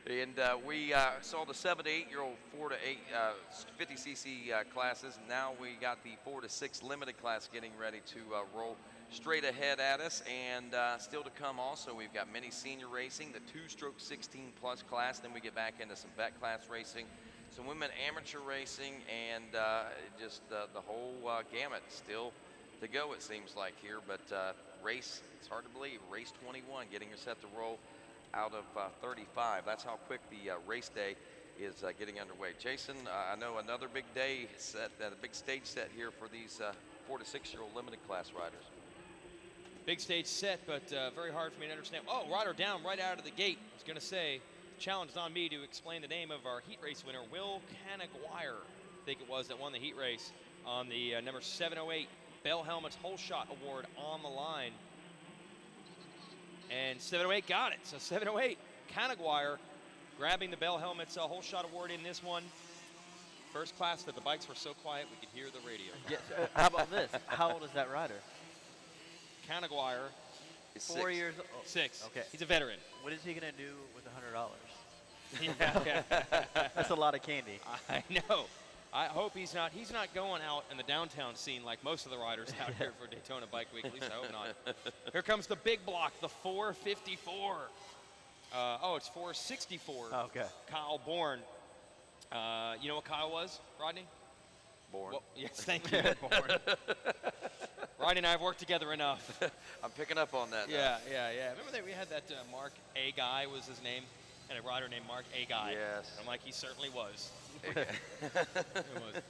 And we saw the 7 to 8-year-old 4 to 8 50cc classes. Now we got the 4 to 6 limited class getting ready to roll straight ahead at us. And still to come also, we've got mini senior racing, the 2-stroke 16-plus class. Then we get back into some vet class racing, some women amateur racing, and just the whole gamut still to go, it seems like here. But race, it's hard to believe, race 21 getting us set to roll out of 35. That's how quick the race day is getting underway. Jason, I know another big day set, a big stage set here for these 4 to 6-year-old limited class riders. Big stage set, but very hard for me to understand. Oh, rider down right out of the gate. I was going to say, challenge is on me to explain the name of our heat race winner, Will Canaguire, I think it was, that won the heat race on the number 708 Bell Helmets Hole Shot Award on the line. And 708 got it. So 708, Canaguire grabbing the Bell Helmets Hole Shot Award in this one. First class that the bikes were so quiet we could hear the radio. Yeah, how about this? How old is that rider? Canaguire is 4 years old. 6. Okay. He's a veteran. What is he going to do with $100? Yeah. That's a lot of candy. I know. I hope he's not going out in the downtown scene like most of the riders out here for Daytona Bike Week. At least I hope not. Here comes the big block, the 454. It's 464. Okay. Kyle Bourne. You know what Kyle was, Rodney? Bourne. Well, yes, thank you, Bourne. Rodney and I have worked together enough. I'm picking up on that. Yeah. Remember that we had that Mark A. Guy was his name, and a rider named Mark A. Guy. Yes. I'm like, he certainly was. It was.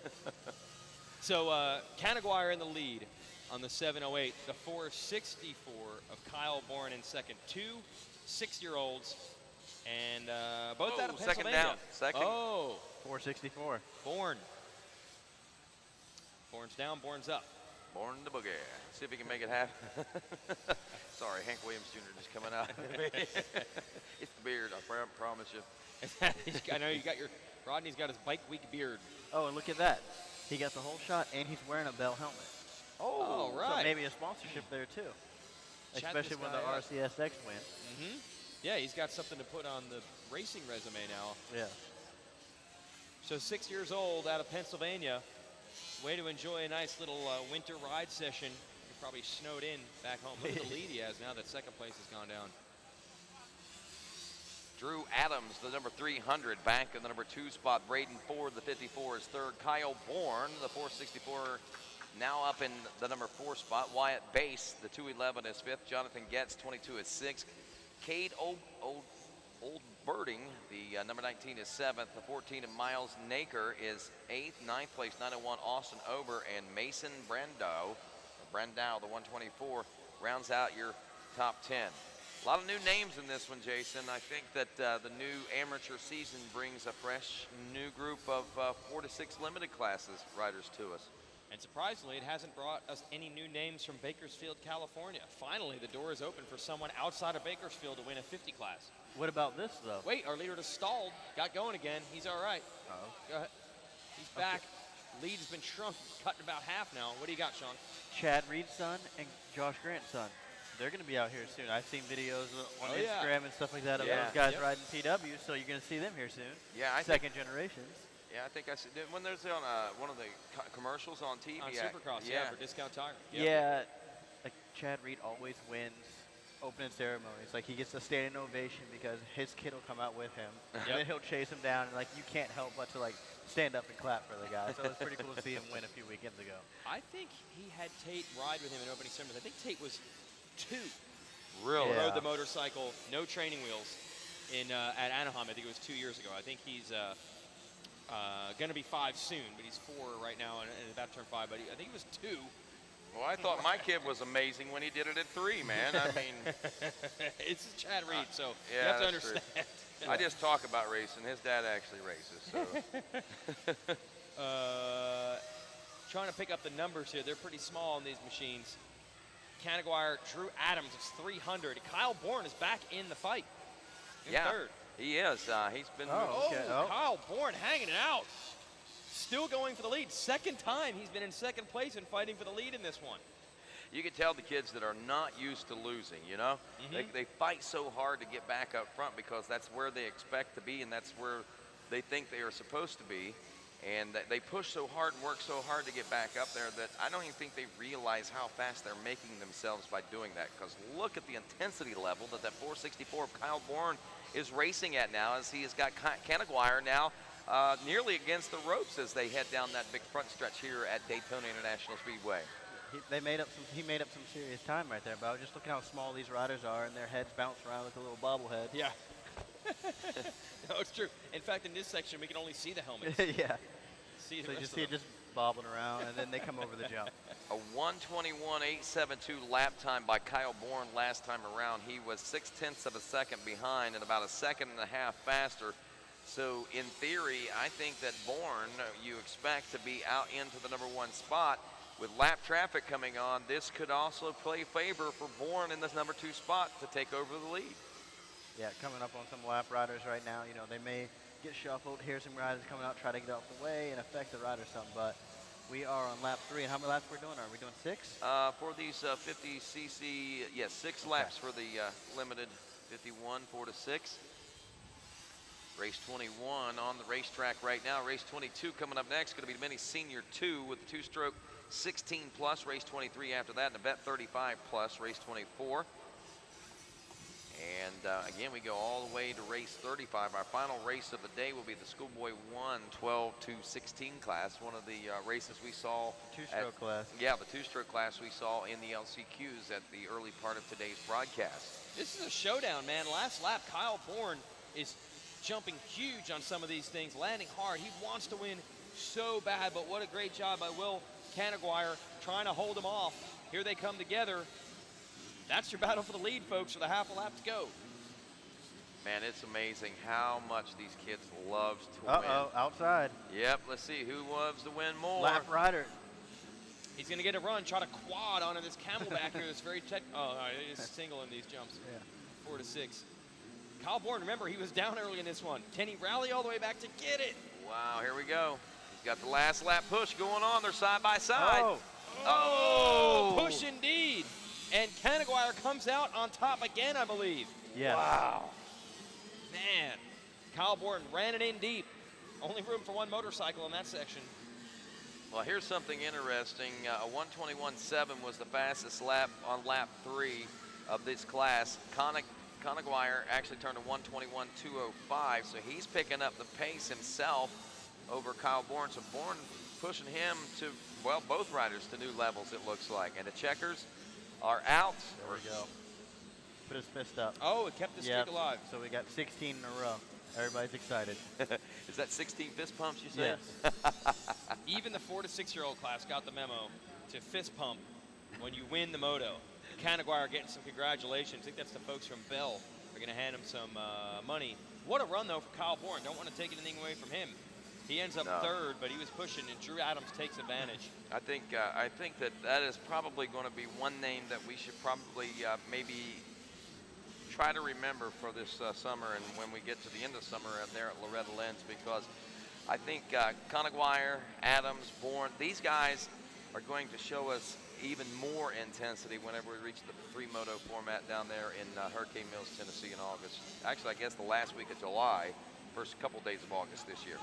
So Canaguire in the lead on the 708. The 464 of Kyle Bourne in second. 2 6-year-olds, and both out of second Pennsylvania. down. Second. 464. Bourne. Bourne's down, Bourne's up. Bourne the boogie. See if he can make it happen. Sorry, Hank Williams Jr. just coming out. It's the beard, I promise you. I know you got Rodney's got his bike week beard. Oh, and look at that. He got the whole shot, and he's wearing a Bell helmet. Oh, right. So maybe a sponsorship there, too. Especially when the RCSX wins. Mm-hmm. Yeah, he's got something to put on the racing resume now. Yeah. So 6 years old out of Pennsylvania. Way to enjoy a nice little winter ride session. You're probably snowed in back home. Look at the lead he has now that second place has gone down. Drew Adams, the number 300, back in the number 2 spot. Braden Ford, the 54, is third. Kyle Bourne, the 464, now up in the number 4 spot. Wyatt Bass, the 211, is 5th. Jonathan Getz, 22, is 6th. Cade Oldbirding, the number 19, is 7th. The 14 of Miles Naker is 8th. 9th place, 901, Austin Ober. And Mason Brandau, the 124, rounds out your top 10. A lot of new names in this one, Jason. I think that the new amateur season brings a fresh new group of 4 to 6 limited classes riders to us. And surprisingly, it hasn't brought us any new names from Bakersfield, California. Finally, the door is open for someone outside of Bakersfield to win a 50 class. What about this, though? Wait, our leader just stalled. Got going again. He's all right. Uh-oh. Go ahead. He's back. Lead has been shrunk, cut to about half now. What do you got, Sean? Chad Reed's son and Josh Grant's son. They're going to be out here soon. I've seen videos on Instagram and stuff like that of those guys riding PW, so you're going to see them here soon. Yeah, second generations. Yeah, I think I see. When there's on one of the commercials on TV. On Supercross, for Discount Tire. Yeah, like Chad Reed always wins opening ceremonies. Like he gets a standing ovation because his kid will come out with him, and then he'll chase him down, and like you can't help but to like stand up and clap for the guy. So it's pretty cool to see him win a few weekends ago. I think he had Tate ride with him in opening ceremonies. I think Tate was 2. Really? Rode the motorcycle, no training wheels, at Anaheim. I think it was 2 years ago. I think he's going to be 5 soon, but he's 4 right now and about to turn 5. But I think he was 2. Well, I thought my kid was amazing when he did it at 3, man. I mean, it's Chad Reed, so yeah, you have to understand. I just talk about racing. His dad actually races. So. Trying to pick up the numbers here. They're pretty small on these machines. Canaguire, Drew Adams is 300. Kyle Bourne is back in the fight. In third. He is. He's been. Kyle Bourne hanging it out. Still going for the lead. Second time he's been in second place and fighting for the lead in this one. You can tell the kids that are not used to losing, you know? They fight so hard to get back up front because that's where they expect to be and that's where they think they are supposed to be. And they push so hard and work so hard to get back up there that I don't even think they realize how fast they're making themselves by doing that. Because look at the intensity level that 464 of Kyle Bourne is racing at now as he has got Canaguire now nearly against the ropes as they head down that big front stretch here at Daytona International Speedway. He made up some serious time right there, but just looking how small these riders are, and their heads bounce around like a little bobblehead. Yeah. No, it's true. In fact, in this section, we can only see the helmets. Yeah. See the So you rest just of see it them. just bobbling around, and then they come over the jump. A 1:21.872 lap time by Kyle Bourne last time around. He was 0.6 of a second behind and about 1.5 seconds faster. So in theory, I think that Bourne, you expect to be out into the #1 spot. With lap traffic coming on, this could also play favor for Bourne in this #2 spot to take over the lead. Yeah, coming up on some lap riders right now. You know, they may get shuffled. Here's some riders coming out, try to get out the way and affect the rider some. But we are on lap 3. And how many laps we're doing? Are we doing 6? For these 50cc, yes, 6 laps for the limited 51, 4 to 6. Race 21 on the racetrack right now. Race 22 coming up next. Going to be Mini Senior 2 with the 2-stroke 16 plus. Race 23 after that, and a Bet 35 plus. Race 24. And again, we go all the way to race 35. Our final race of the day will be the Schoolboy 1 12 to 16 class. One of the races we saw. Two-stroke class. Yeah, the 2-stroke class we saw in the LCQs at the early part of today's broadcast. This is a showdown, man. Last lap, Kyle Bourne is jumping huge on some of these things, landing hard. He wants to win so bad, but what a great job by Will Canaguire trying to hold him off. Here they come together. That's your battle for the lead, folks, with a half a lap to go. Man, it's amazing how much these kids love to win. Outside. Yep, let's see who loves to win more. Lap rider. He's going to get a run, try to quad onto this camelback here. It's very all right, it is single in these jumps. Yeah. 4 to 6. Kyle Bourne, remember, he was down early in this one. Can he rally all the way back to get it? Wow, here we go. He's got the last lap push going on. They're side by side. Oh, push indeed. And Canaguire comes out on top again, I believe. Yes. Wow. Man, Kyle Bourne ran it in deep. Only room for one motorcycle in that section. Well, here's something interesting. A 1:21.7 was the fastest lap on lap 3 of this class. Canaguire actually turned a 1:21.205, so he's picking up the pace himself over Kyle Bourne. So Bourne pushing him to, well, both riders to new levels, it looks like. And the checkers are out. There we go. Put his fist up. Oh, it kept the streak alive. So we got 16 in a row. Everybody's excited. Is that 16 fist pumps you said? Yes. Even the 4 to 6-year-old class got the memo to fist pump when you win the moto. Canaguire getting some congratulations. I think that's the folks from Bell. They're going to hand him some money. What a run, though, for Kyle Bourne. Don't want to take anything away from him. He ends up third, but he was pushing, and Drew Adams takes advantage. I think that is probably going to be one name that we should probably maybe try to remember for this summer, and when we get to the end of summer there at Loretta Lynn's, because I think Canaguire, Adams, Bourne, these guys are going to show us even more intensity whenever we reach the 3-moto format down there in Hurricane Mills, Tennessee in August. Actually, I guess the last week of July, first couple days of August this year.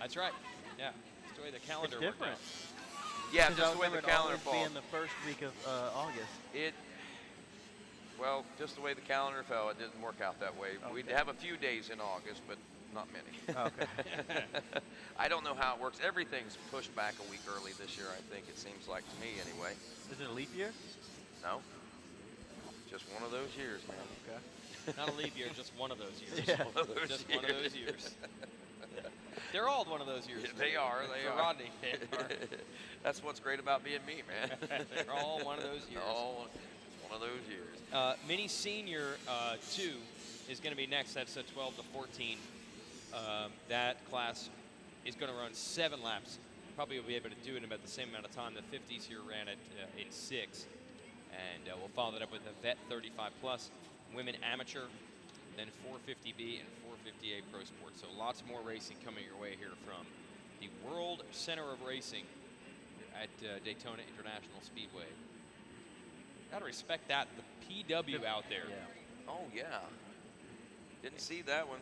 That's right. Yeah, it's the way the calendar It's different. worked out. Yeah, just the way the calendar falls. falls. In the first week of August. Well, just the way the calendar fell, it didn't work out that way. Okay. We'd have a few days in August, but not many. Okay. I don't know how it works. Everything's pushed back a week early this year, I think it seems like to me anyway. Is it a leap year? No. Just one of those years, man. Okay. Not a leap year, just one of those years. Yeah. One of those just years. one of those years. They're all one of those years. Yeah, they are. They for are. Rodney. They are. That's what's great about being me, man. They're all one of those years. All one of those years. Mini Senior 2 is going to be next. That's a 12 to 14. That class is going to run 7 laps. Probably will be able to do it in about the same amount of time. The 50s here ran it in 6. And we'll follow that up with a Vet 35 Plus, Women Amateur, then 450B and 450A Pro Sport. So lots more racing coming your way here from the World Center of Racing at Daytona International Speedway. Gotta respect that. The PW out there. Yeah. Oh, yeah. Didn't see that one.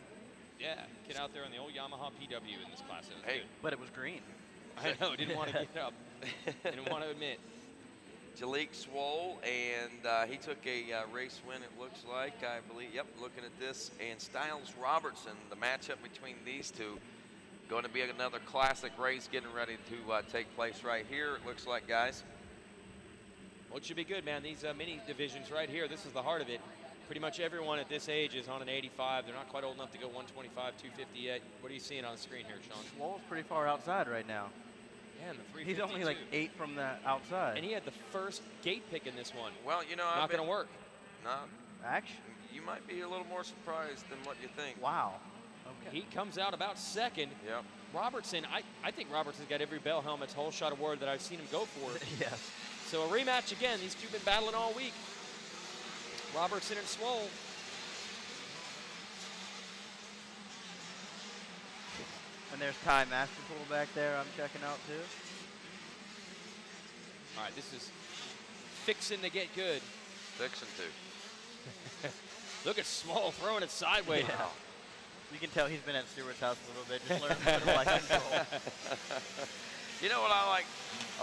Yeah, get out there on the old Yamaha PW in this class. It was good. But it was green. I know, didn't want to get up. Didn't want to admit. Jalik Swoll, and he took a race win, it looks like, I believe. Yep, looking at this. And Styles Robertson, the matchup between these two, going to be another classic race getting ready to take place right here, it looks like, guys. Well, it should be good, man. These mini divisions right here, this is the heart of it. Pretty much everyone at this age is on an 85. They're not quite old enough to go 125, 250 yet. What are you seeing on the screen here, Sean? Swall's pretty far outside right now. Yeah, and the 352. He's only like 8 from the outside. And he had the first gate pick in this one. Well, you know, not going to work. No. Actually, you might be a little more surprised than what you think. Wow. Okay. He comes out about second. Yep. Robertson, I think Robertson's got every Bell Helmets whole shot award that I've seen him go for. Yes. So a rematch again. These two been battling all week. Robertson and Swole. And there's Ty Masterpool back there I'm checking out too. All right, this is fixing to get good. Fixing to. Look at Small throwing it sideways. Yeah. You can tell he's been at Stewart's house a little bit, just learning how to like control. You know what I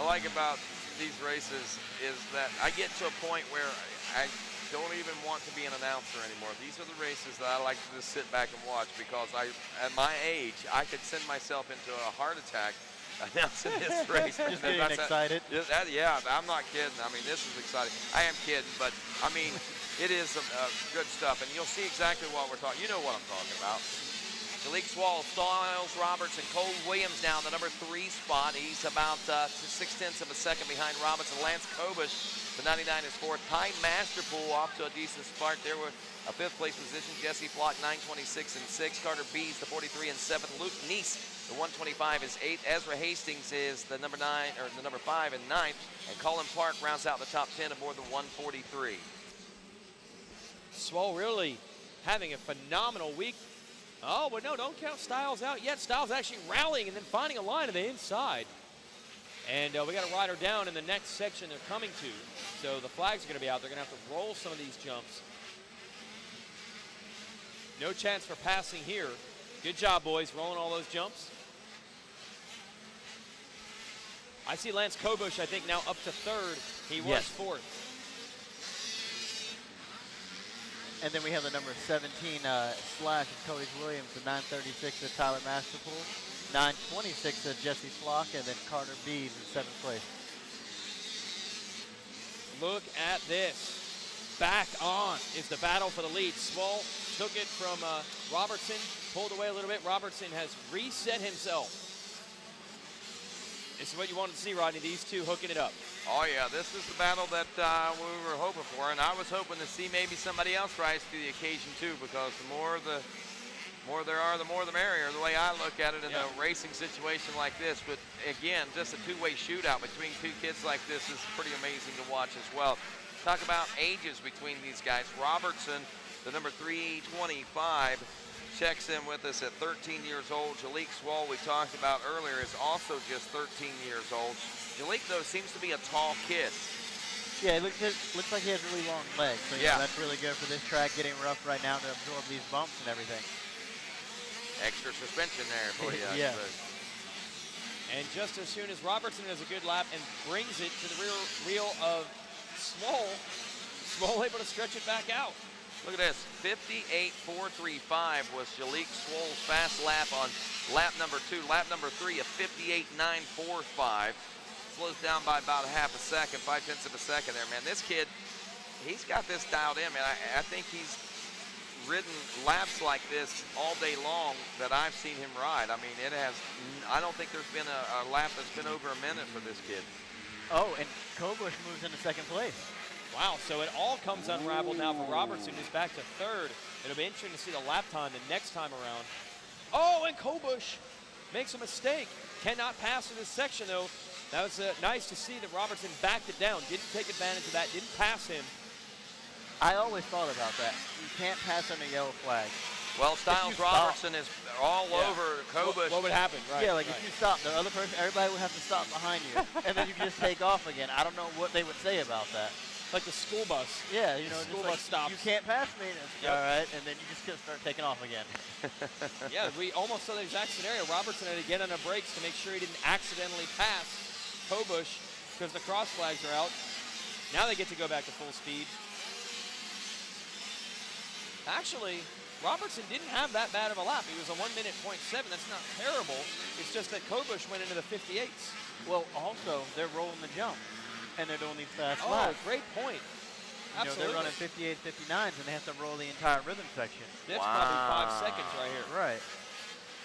like about these races is that I get to a point where I don't even want to be an announcer anymore. These are the races that I like to just sit back and watch because at my age, I could send myself into a heart attack announcing this race. Just getting excited. Yeah, I'm not kidding. I mean, this is exciting. I am kidding, but I mean, it is some good stuff, and you'll see exactly what we're talking. You know what I'm talking about. Jalik Swall, Styles Roberts, and Cole Williams now in the number 3 spot. He's about 0.6 of a second behind Robinson. Lance Kobush, the 99 is 4th. Ty Masterpool off to a decent start there with a 5th place position. Jesse Flock, 926 and 6. Carter Bees, the 43 and 7th. Luke Neese, the 125 is 8th. Ezra Hastings is the number 5 and 9th. And Colin Park rounds out the top 10 aboard the 143. Swole really having a phenomenal week. Oh, but no, don't count Styles out yet. Styles actually rallying and then finding a line to the inside. And we got a rider down in the next section they're coming to. So the flags are going to be out. They're going to have to roll some of these jumps. No chance for passing here. Good job, boys, rolling all those jumps. I see Lance Kobush, I think, now up to 3rd. He was 4th. And then we have the number 17 slash of Cody Williams, the 936 of Tyler Masterpool, 926 of Jesse Flock, and then Carter Bees in 7th place. Look at this. Back on is the battle for the lead. Swole took it from Robertson, pulled away a little bit. Robertson has reset himself. This is what you wanted to see, Rodney, these two hooking it up. Oh, yeah, this is the battle that we were hoping for, and I was hoping to see maybe somebody else rise to the occasion, too, because the more there are, the more the merrier, the way I look at it in a racing situation like this. But, again, just a two-way shootout between two kids like this is pretty amazing to watch as well. Talk about ages between these guys. Robertson, the number 325, checks in with us at 13 years old. Jalik Swall, we talked about earlier, is also just 13 years old. Jalik, though, seems to be a tall kid. Yeah, it looks like he has really long legs. So yeah, that's really good for this track, getting rough right now to absorb these bumps and everything. Extra suspension there for you. Yeah. And just as soon as Robertson has a good lap and brings it to the rear wheel of Swole able to stretch it back out. Look at this, 58.435 was Jalik Swole's fast lap on lap number 2. Lap number 3, a 58.945. Slows down by about a half a second, 0.5 of a second there, man. This kid, he's got this dialed in, man. I think he's ridden laps like this all day long that I've seen him ride. I mean, I don't think there's been a lap that's been over a minute for this kid. Oh, and Kobush moves into 2nd place. Wow, so it all comes unraveled now for Robertson, who's back to 3rd. It'll be interesting to see the lap time the next time around. Oh, and Kobush makes a mistake. Cannot pass in this section, though. That was nice to see that Robertson backed it down, didn't take advantage of that, didn't pass him. I always thought about that. You can't pass on a yellow flag. Well, Styles Robertson is all over Kobush. What would happen, right? Yeah, if you stop, the other person, everybody would have to stop behind you. And then you can just take off again. I don't know what they would say about that. Like the school bus. Yeah, you know, school just bus stops. You can't pass me. All right, and then you just gonna start taking off again. Yeah, we almost saw the exact scenario. Robertson had to get on the brakes to make sure he didn't accidentally pass Kobush because the cross flags are out. Now they get to go back to full speed. Actually, Robertson didn't have that bad of a lap. He was a 1:07. That's not terrible. It's just that Kobush went into the 58s. Well, also, they're rolling the jump. And they're doing these fast Oh, laps. great point. You know, they're running 58, 59s, and they have to roll the entire rhythm section. That's probably 5 seconds right here. Right.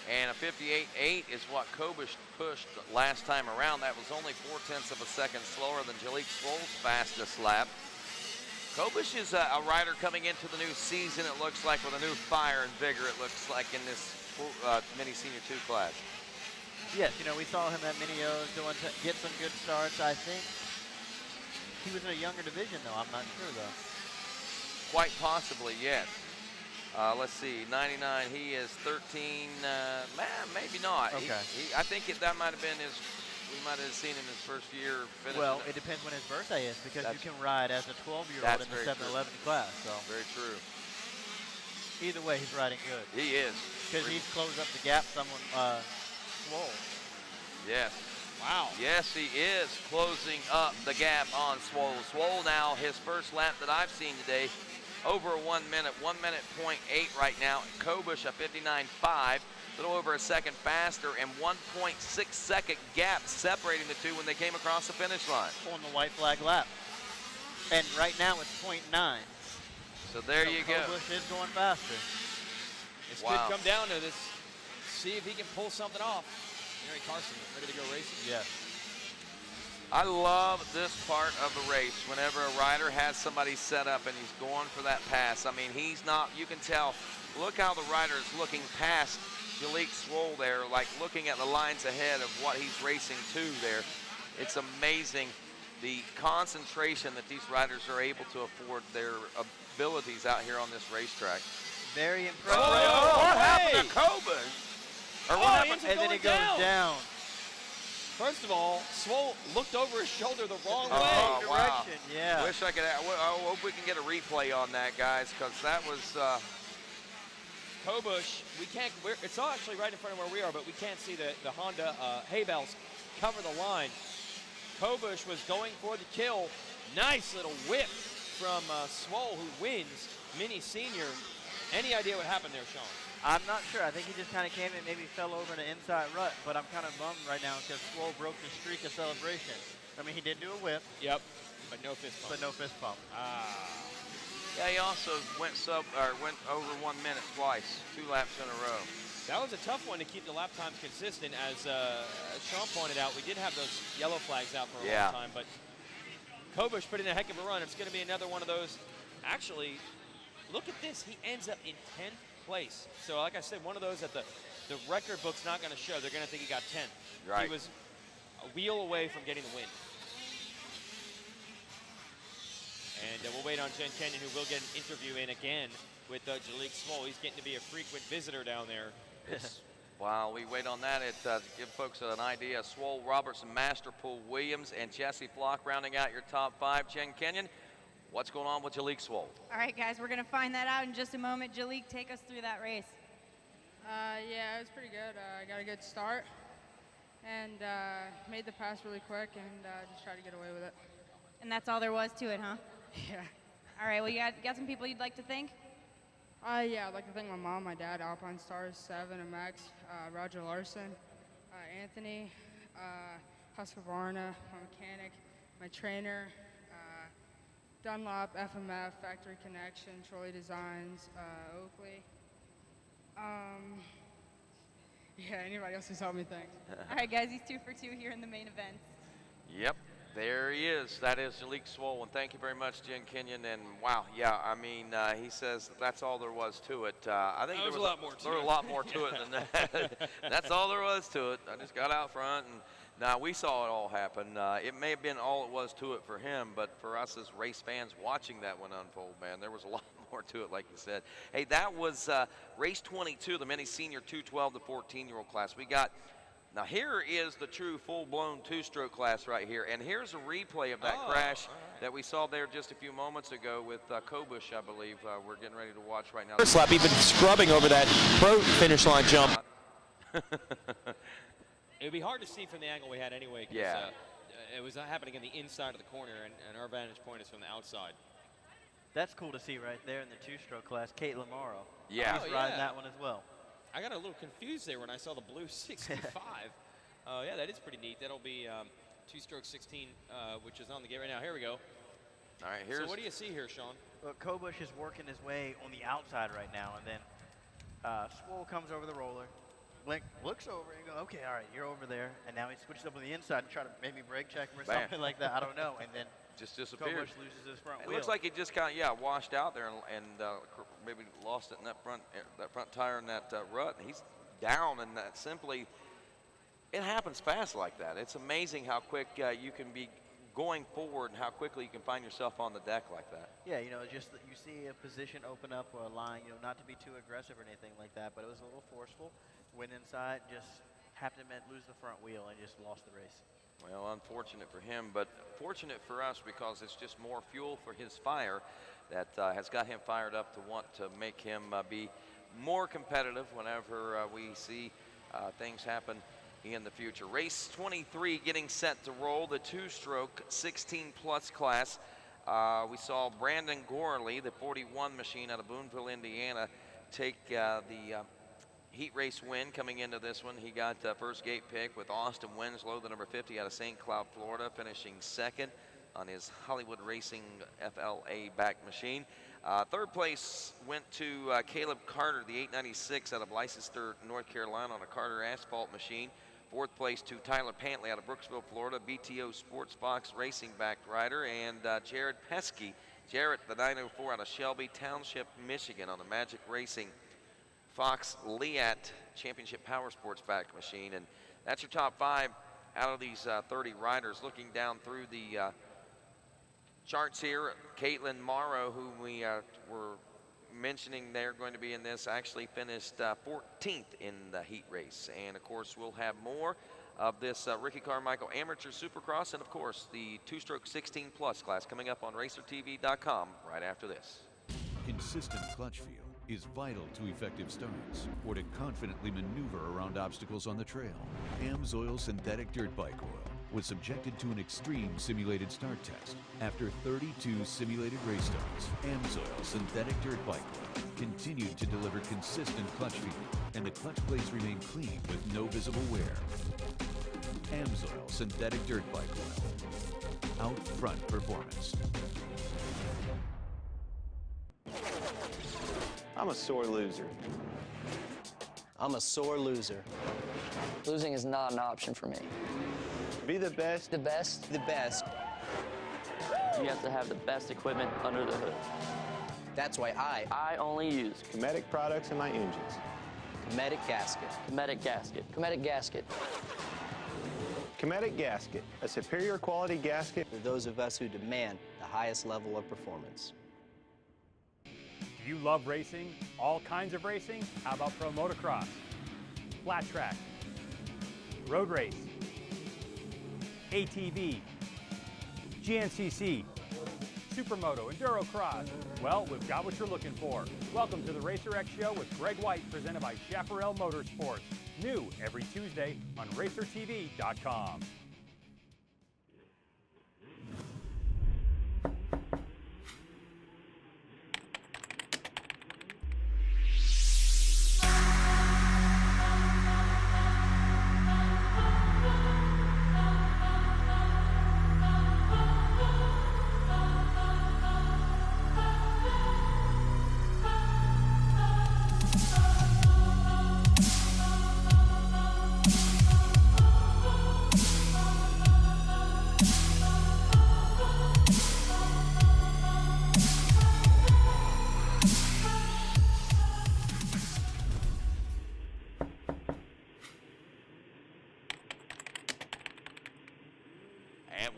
And a 58.8 is what Kobush pushed last time around. That was only 0.4 of a second slower than Jalek Swoll's fastest lap. Kobush is a rider coming into the new season, it looks like, with a new fire and vigor, it looks like, in this mini senior 2 class. Yes, you know, we saw him at Mini-O's get some good starts. I think he was in a younger division, though. I'm not sure, though. Quite possibly, yes. Let's see, 99, he is 13, maybe not. Okay. I think that might have been we might have seen him his first year finishing. Well, it depends when his birthday is, because you can ride as a 12-year-old in the 7-11 class. So very true. Either way, he's riding good. He is. Because he's closed up the gap someone Swoll. Yes. Wow. Yes, he is closing up the gap on Swoll. Swoll now, his first lap that I've seen today, over 1 minute, 1 minute 0.8 right now. Kobush a 59.5, a little over a second faster, and 1.6 second gap separating the two when they came across the finish line. On the white flag lap. And right now it's 0.9. So there you go. Kobush is going faster. This could come down to this. See if he can pull something off. Gary Carson, ready to go racing? Yes. I love this part of the race whenever a rider has somebody set up and he's going for that pass. I mean, he's not, you can tell, look how the rider is looking past Jalek Swoll there, like looking at the lines ahead of what he's racing to there. It's amazing the concentration that these riders are able to afford their abilities out here on this racetrack. Very impressive. What happened to Kobush? Or what happened? And then it goes down. First of all, Swoll looked over his shoulder the wrong way. Oh, wow. Yeah. Wish I could. I hope we can get a replay on that, guys, because that was. Kobush, we can't. It's all actually right in front of where we are, but we can't see the Honda hay bales cover the line. Kobush was going for the kill. Nice little whip from Swoll, who wins Mini Senior. Any idea what happened there, Sean? I'm not sure. I think he just kind of came in, maybe fell over in an inside rut, but I'm kind of bummed right now because Swoll broke the streak of celebration. I mean, he did do a whip. Yep, but no fist pump. But no fist pump. Yeah, he also went over 1 minute twice, 2 laps in a row. That was a tough one to keep the lap times consistent. As Sean pointed out, we did have those yellow flags out for a long time, but Kobush put in a heck of a run. It's going to be another one of those. Actually, look at this. He ends up in 10th place. So like I said, one of those that the record book's not going to show. They're going to think he got 10th. Right. He was a wheel away from getting the win. And we'll wait on Jen Kenyon, who will get an interview in again with Jalek Swoll. He's getting to be a frequent visitor down there. While we wait on that, it give folks an idea. Swoll, Robertson, Masterpool, Williams, and Jesse Flock rounding out your top 5. Jen Kenyon, what's going on with Jalek Swoll? All right, guys, we're going to find that out in just a moment. Jalek, take us through that race. Yeah, it was pretty good. I got a good start and made the pass really quick and just tried to get away with it. And that's all there was to it, huh? Yeah. All right, well, you got some people you'd like to thank? Yeah, I'd like to thank my mom, my dad, Alpine Stars, 7 and Max, Roger Larson, Anthony, Husqvarna, my mechanic, my trainer, Dunlop, FMF, Factory Connection, Trolley Designs, Oakley. Yeah, anybody else who's helped me, thanks. All right, guys, he's 2 for 2 here in the main event. Yep, there he is. That is Jalek Swoll, and thank you very much, Jen Kenyon. And wow, yeah, I mean, he says that's all there was to it. I think there was a lot more to it. There was a lot more to it than that. That's all there was to it. I just got out front, and now we saw it all happen. It may have been all it was to it for him, but for us as race fans watching that one unfold, man, there was a lot more to it, like you said. Hey, that was race 22, the mini senior 212 to 14-year-old class. We got. Now here is the true full-blown 2-stroke class right here, and here's a replay of that crash that we saw there just a few moments ago with Kobush, I believe. We're getting ready to watch right now. First lap, even scrubbing over that pro finish line jump. It would be hard to see from the angle we had anyway, because it was happening in the inside of the corner, and our vantage point is from the outside. That's cool to see right there in the 2-stroke class. Kate Lamaro. Yeah. She's riding that one as well. I got a little confused there when I saw the blue 65. Yeah, that is pretty neat. That'll be two-stroke 16, which is on the gate right now. Here we go. All right, So what do you see here, Sean? Well, Kobush is working his way on the outside right now, and then Swole comes over the roller. Blink looks over and goes, okay, all right, you're over there. And now he switches up on the inside and try to maybe brake check him or Bam. something like that. I don't know. And then just disappeared. Kobush loses his front It wheel. looks like he just kind of washed out there and maybe lost it in that front tire in that rut. And he's down, and that simply it happens fast like that. It's amazing how quick you can be going forward and how quickly you can find yourself on the deck like that. Yeah, you know, just that you see a position open up or a line, you know, not to be too aggressive or anything like that, but it was a little forceful. Went inside, just happened to lose the front wheel and just lost the race. Well, unfortunate for him, but fortunate for us because it's just more fuel for his fire that has got him fired up to want to make him be more competitive whenever we see things happen in the future. Race 23 getting set to roll, the two-stroke 16-plus class. We saw Brandon Gorley, the 41 machine out of Boonville, Indiana, take the heat race win coming into this one. He got first gate pick with Austin Winslow, the number 50 out of St. Cloud, Florida, finishing second on his Hollywood Racing FLA back machine. Third place went to Caleb Carter, the 896 out of Leicester, North Carolina, on a Carter asphalt machine. Fourth place to Tyler Pantley out of Brooksville, Florida, BTO Sports Fox Racing backed rider. And Jared Pesky, Jarrett, the 904 out of Shelby Township, Michigan, on the Magic Racing Fox Liat Championship Power Sports backed machine. And that's your top 5 out of these 30 riders. Looking down through the charts here, Caitlin Morrow, who we were mentioning they're going to be in this, actually finished 14th in the heat race. And of course we'll have more of this Ricky Carmichael Amateur Supercross and of course the two-stroke 16-plus class coming up on RacerTV.com right after this. Consistent clutch feel is vital to effective starts or to confidently maneuver around obstacles on the trail. AMSOIL synthetic dirt bike oil was subjected to an extreme simulated start test. After 32 simulated race starts, AMSOIL synthetic dirt bike oil continued to deliver consistent clutch feel, and the clutch plates remained clean with no visible wear. AMSOIL synthetic dirt bike oil. Out front performance. I'm a sore loser. I'm a sore loser. Losing is not an option for me. Be the best. The best? The best. You have to have the best equipment under the hood. That's why I only use Cometic products in my engines. Cometic gasket. Cometic gasket. Cometic gasket. Cometic gasket, a superior quality gasket For those of us who demand the highest level of performance. Do you love racing? All kinds of racing? How about pro motocross? Flat track? Road race? ATV? GNCC? Supermoto, Enduro Cross? Well, we've got what you're looking for. Welcome to the RacerX Show with Greg White, presented by Chaparral Motorsports. New every Tuesday on RacerTV.com.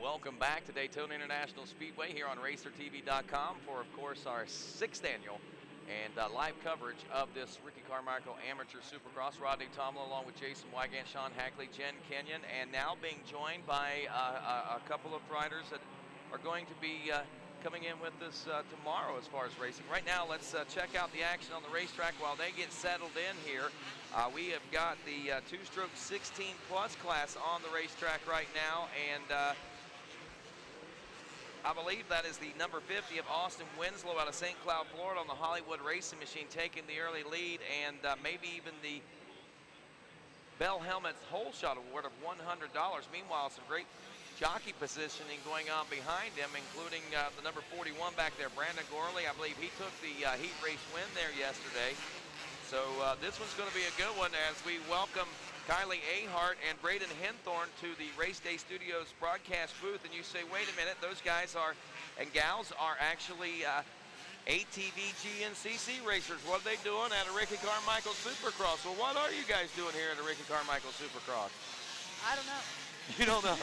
Welcome back to Daytona International Speedway here on RacerTV.com for, of course, our 6th annual and live coverage of this Ricky Carmichael Amateur Supercross. Rodney Tomlin along with Jason Wygant, Sean Hackley, Jen Kenyon, and now being joined by a couple of riders that are going to be coming in with us tomorrow as far as racing. Right now, let's check out the action on the racetrack while they get settled in here. We have got the two-stroke 16-plus class on the racetrack right now, and I believe that is the number 50 of Austin Winslow out of St. Cloud, Florida, on the Hollywood Racing Machine, taking the early lead, and maybe even the Bell Helmets Whole Shot Award of $100. Meanwhile, some great jockey positioning going on behind him, including the number 41 back there, Brandon Gorley. I believe he took the heat race win there yesterday. So this one's going to be a good one as we welcome Kylie Ahart and Braden Henthorn to the Race Day Studios broadcast booth. And you say, wait a minute, those guys are, and gals are actually ATV GNCC racers. What are they doing at a Ricky Carmichael Supercross? Well, what are you guys doing here at a Ricky Carmichael Supercross? I don't know. You don't know.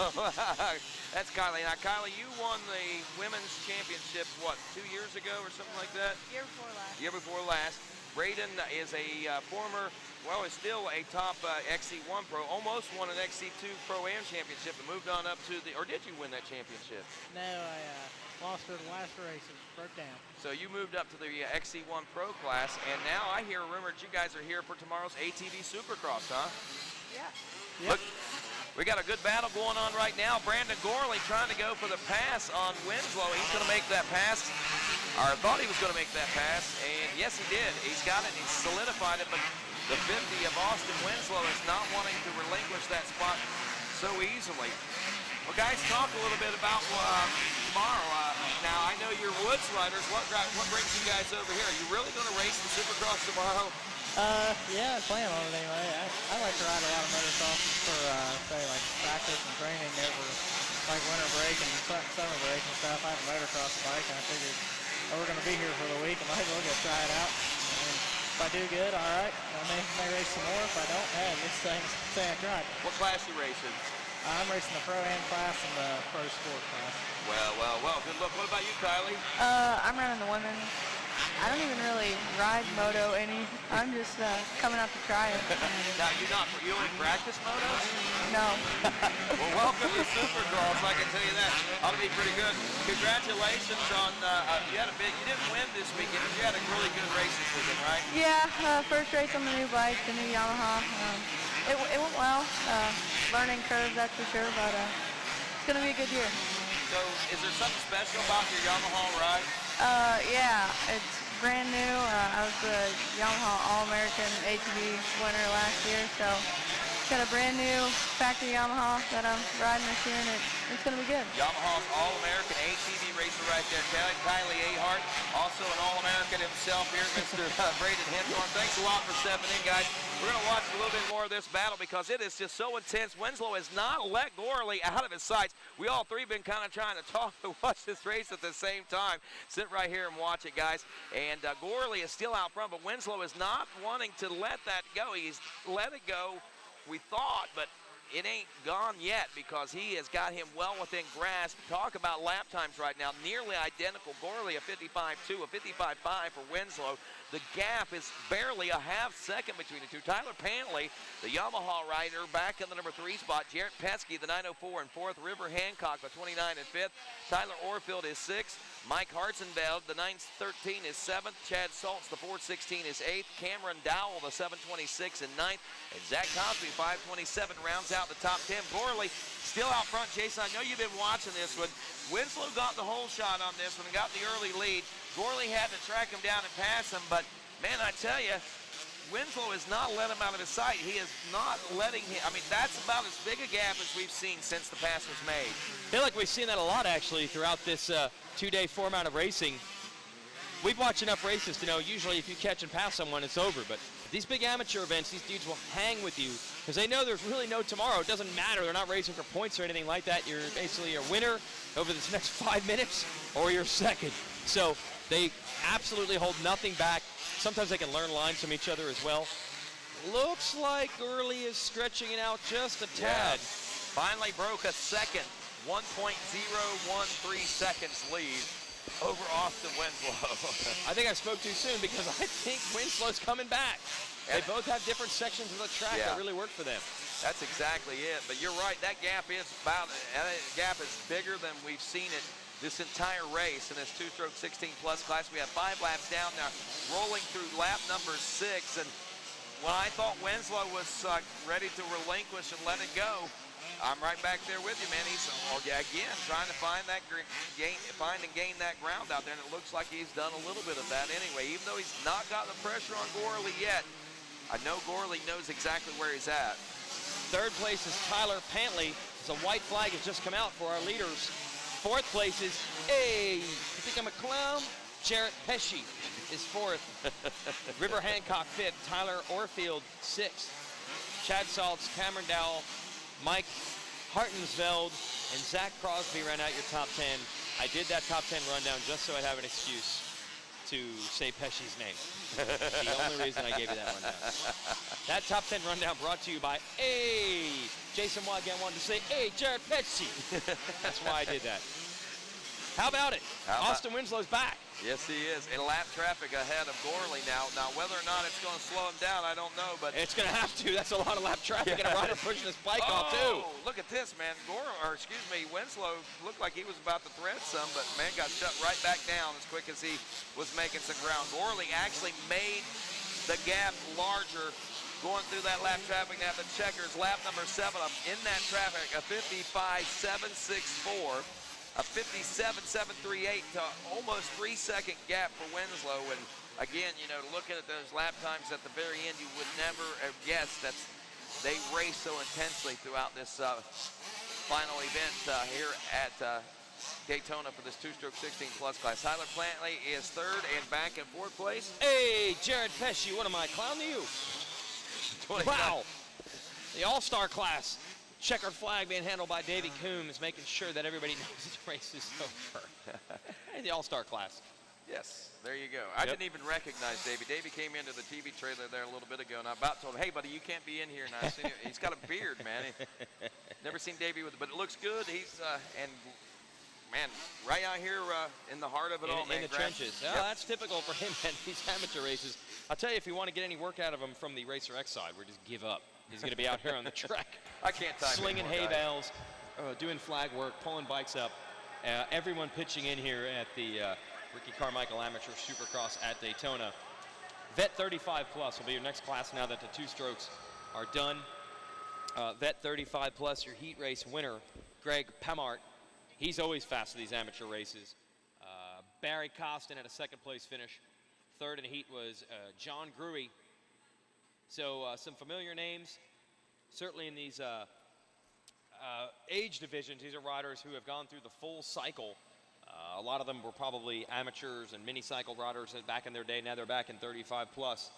That's Kylie. Now, Kylie, you won the women's championship, what, 2 years ago or something like that? Year before last. Year before last. Braden is a former, well, is still a top XC1 pro, almost won an XC2 Pro-Am championship and moved on up to the, or did you win that championship? No, I lost her the last race. It broke down. So you moved up to the XC1 Pro class, and now I hear a rumor that you guys are here for tomorrow's ATV Supercross, huh? Yeah. Look, we got a good battle going on right now. Brandon Gorley trying to go for the pass on Winslow. He's going to make that pass, or I thought he was going to make that pass, and yes, he did. He's got it. He's solidified it, but the 50 of Austin Winslow is not wanting to relinquish that spot so easily. Well, guys, talk a little bit about tomorrow. Now, I know you're Woods riders. What brings you guys over here? Are you really going to race the Supercross tomorrow? Yeah, I plan on it anyway. I like to ride a lot of motocross for, say, like practice and training over, like winter break and summer break and stuff. I have a motocross bike, and I figured we're going to be here for the week. I might as well go try it out. And if I do good, all right. I may race some more. If I don't, hey, just say I tried. What class you racing? I'm racing the Pro-Am class and the Pro Sport class. Well, good luck. What about you, Kylie? I'm running the women. I don't even really ride moto any. I'm just coming up to try it. Now, you in practice moto? No. Well, welcome to Supercross, I can tell you that. Ought to be pretty good. Congratulations on, you didn't win this weekend, but you had a really good race this weekend, right? Yeah, first race on the new bike, the new Yamaha. It went well. Learning curves, that's for sure, but it's going to be a good year. So, is there something special about your Yamaha ride? Yeah, it's brand new. I was the Yamaha All-American ATV winner last year, so got a brand new factory Yamaha that I'm riding this year, and it's going to be good. Yamaha's All-American ATV racer right there. Kylie Ahart, also an All-American himself here, Mr. Braden Henthorn. Thanks a lot for stepping in, guys. We're going to watch a little bit more of this battle because it is just so intense. Winslow has not let Gorley out of his sights. We all three have been kind of trying to talk to watch this race at the same time. Sit right here and watch it, guys. And Gorley is still out front, but Winslow is not wanting to let that go. He's let it go, we thought, but it ain't gone yet because he has got him well within grasp. Talk about lap times right now, nearly identical. Gorley a 55.2, a 55.5 for Winslow. The gap is barely a half second between the two. Tyler Pantley, the Yamaha rider, back in the number 3 spot. Jarrett Pesky, the 904 in 4th. River Hancock, the 29 in 5th. Tyler Orfield is 6th. Mike Hartzenfeld, the 913 is 7th. Chad Saltz, the 416 is 8th. Cameron Dowell, the 726 in 9th. And Zach Cosby, 527, rounds out the top 10. Gorley still out front. Jason, I know you've been watching this one. Winslow got the whole shot on this one and got the early lead. Gorley had to track him down and pass him, but man, I tell you, Winslow has not let him out of his sight. He is not letting him. I mean, that's about as big a gap as we've seen since the pass was made. I feel like we've seen that a lot, actually, throughout this two-day format of racing. We've watched enough races to know usually if you catch and pass someone, it's over. But these big amateur events, these dudes will hang with you because they know there's really no tomorrow. It doesn't matter. They're not racing for points or anything like that. You're basically a winner over this next 5 minutes or you're second. So they absolutely hold nothing back. Sometimes they can learn lines from each other as well. Looks like Gurley is stretching it out just a tad. Finally broke a second. 1.013 seconds lead over Austin Winslow. I think I spoke too soon because I think Winslow's coming back. They both have different sections of the track that really work for them. That's exactly it. But you're right, that gap is bigger than we've seen it this entire race in this two-stroke 16-plus class. We have 5 laps down now, rolling through lap number 6. And when I thought Winslow was ready to relinquish and let it go, I'm right back there with you, man. He's, again, trying to find and gain that ground out there, and it looks like he's done a little bit of that anyway. Even though he's not got the pressure on Gorley yet, I know Gorley knows exactly where he's at. Third place is Tyler Pantley. So white flag has just come out for our leaders. Fourth place is, hey, you think I'm a clown? Jarrett Pesci is fourth. River Hancock fifth. Tyler Orfield sixth. Chad Saltz, Cameron Dowell, Mike Hartensveld, and Zach Crosby ran out your top 10. I did that top 10 rundown just so I'd have an excuse to say Pesci's name. The only reason I gave you that rundown. That top 10 rundown brought to you by, Jason Wygant wanted to say, Jared Pesci. That's why I did that. How about it? Austin Winslow's back. Yes, he is. In lap traffic ahead of Gorley now. Now, whether or not it's going to slow him down, I don't know, but it's going to have to. That's a lot of lap traffic, and a rider pushing his bike off too. Look at this, man. Winslow looked like he was about to thread some, but man got shut right back down as quick as he was making some ground. Gorley actually made the gap larger going through that lap traffic. Now the checkers, lap number 7 in that traffic, a 55.764. A 57.738 to almost 3-second gap for Winslow. And again, you know, looking at those lap times at the very end, you would never have guessed that they race so intensely throughout this final event here at Daytona for this two-stroke 16 plus class. Tyler Plantley is third and back in fourth place. Hey, Jared Pesci, what am I, clown to you? Wow, the all-star class. Checkered flag being handled by Davey Coombs, making sure that everybody knows the race is over. The all-star class. Yes, there you go. I didn't even recognize Davey. Davey came into the TV trailer there a little bit ago, and I about told him, hey, buddy, you can't be in here. And I seen him. He's got a beard, man. Never seen Davey with it, but it looks good. He's, and man, right out here in the heart of it all, man. In the trenches. Well, that's typical for him at these amateur races. I'll tell you, if you want to get any work out of him from the Racer X side, we're just give up. He's going to be out here on the track. I can't time slinging hay bales, doing flag work, pulling bikes up. Everyone pitching in here at the Ricky Carmichael Amateur Supercross at Daytona. Vet 35 plus will be your next class now that the two strokes are done. Vet 35 plus, your heat race winner, Greg Pamart. He's always fast at these amateur races. Barry Costin at a second place finish. Third in the heat was John Gruey. So some familiar names, certainly in these age divisions. These are riders who have gone through the full cycle. A lot of them were probably amateurs and mini-cycle riders back in their day. Now they're back in 35 plus.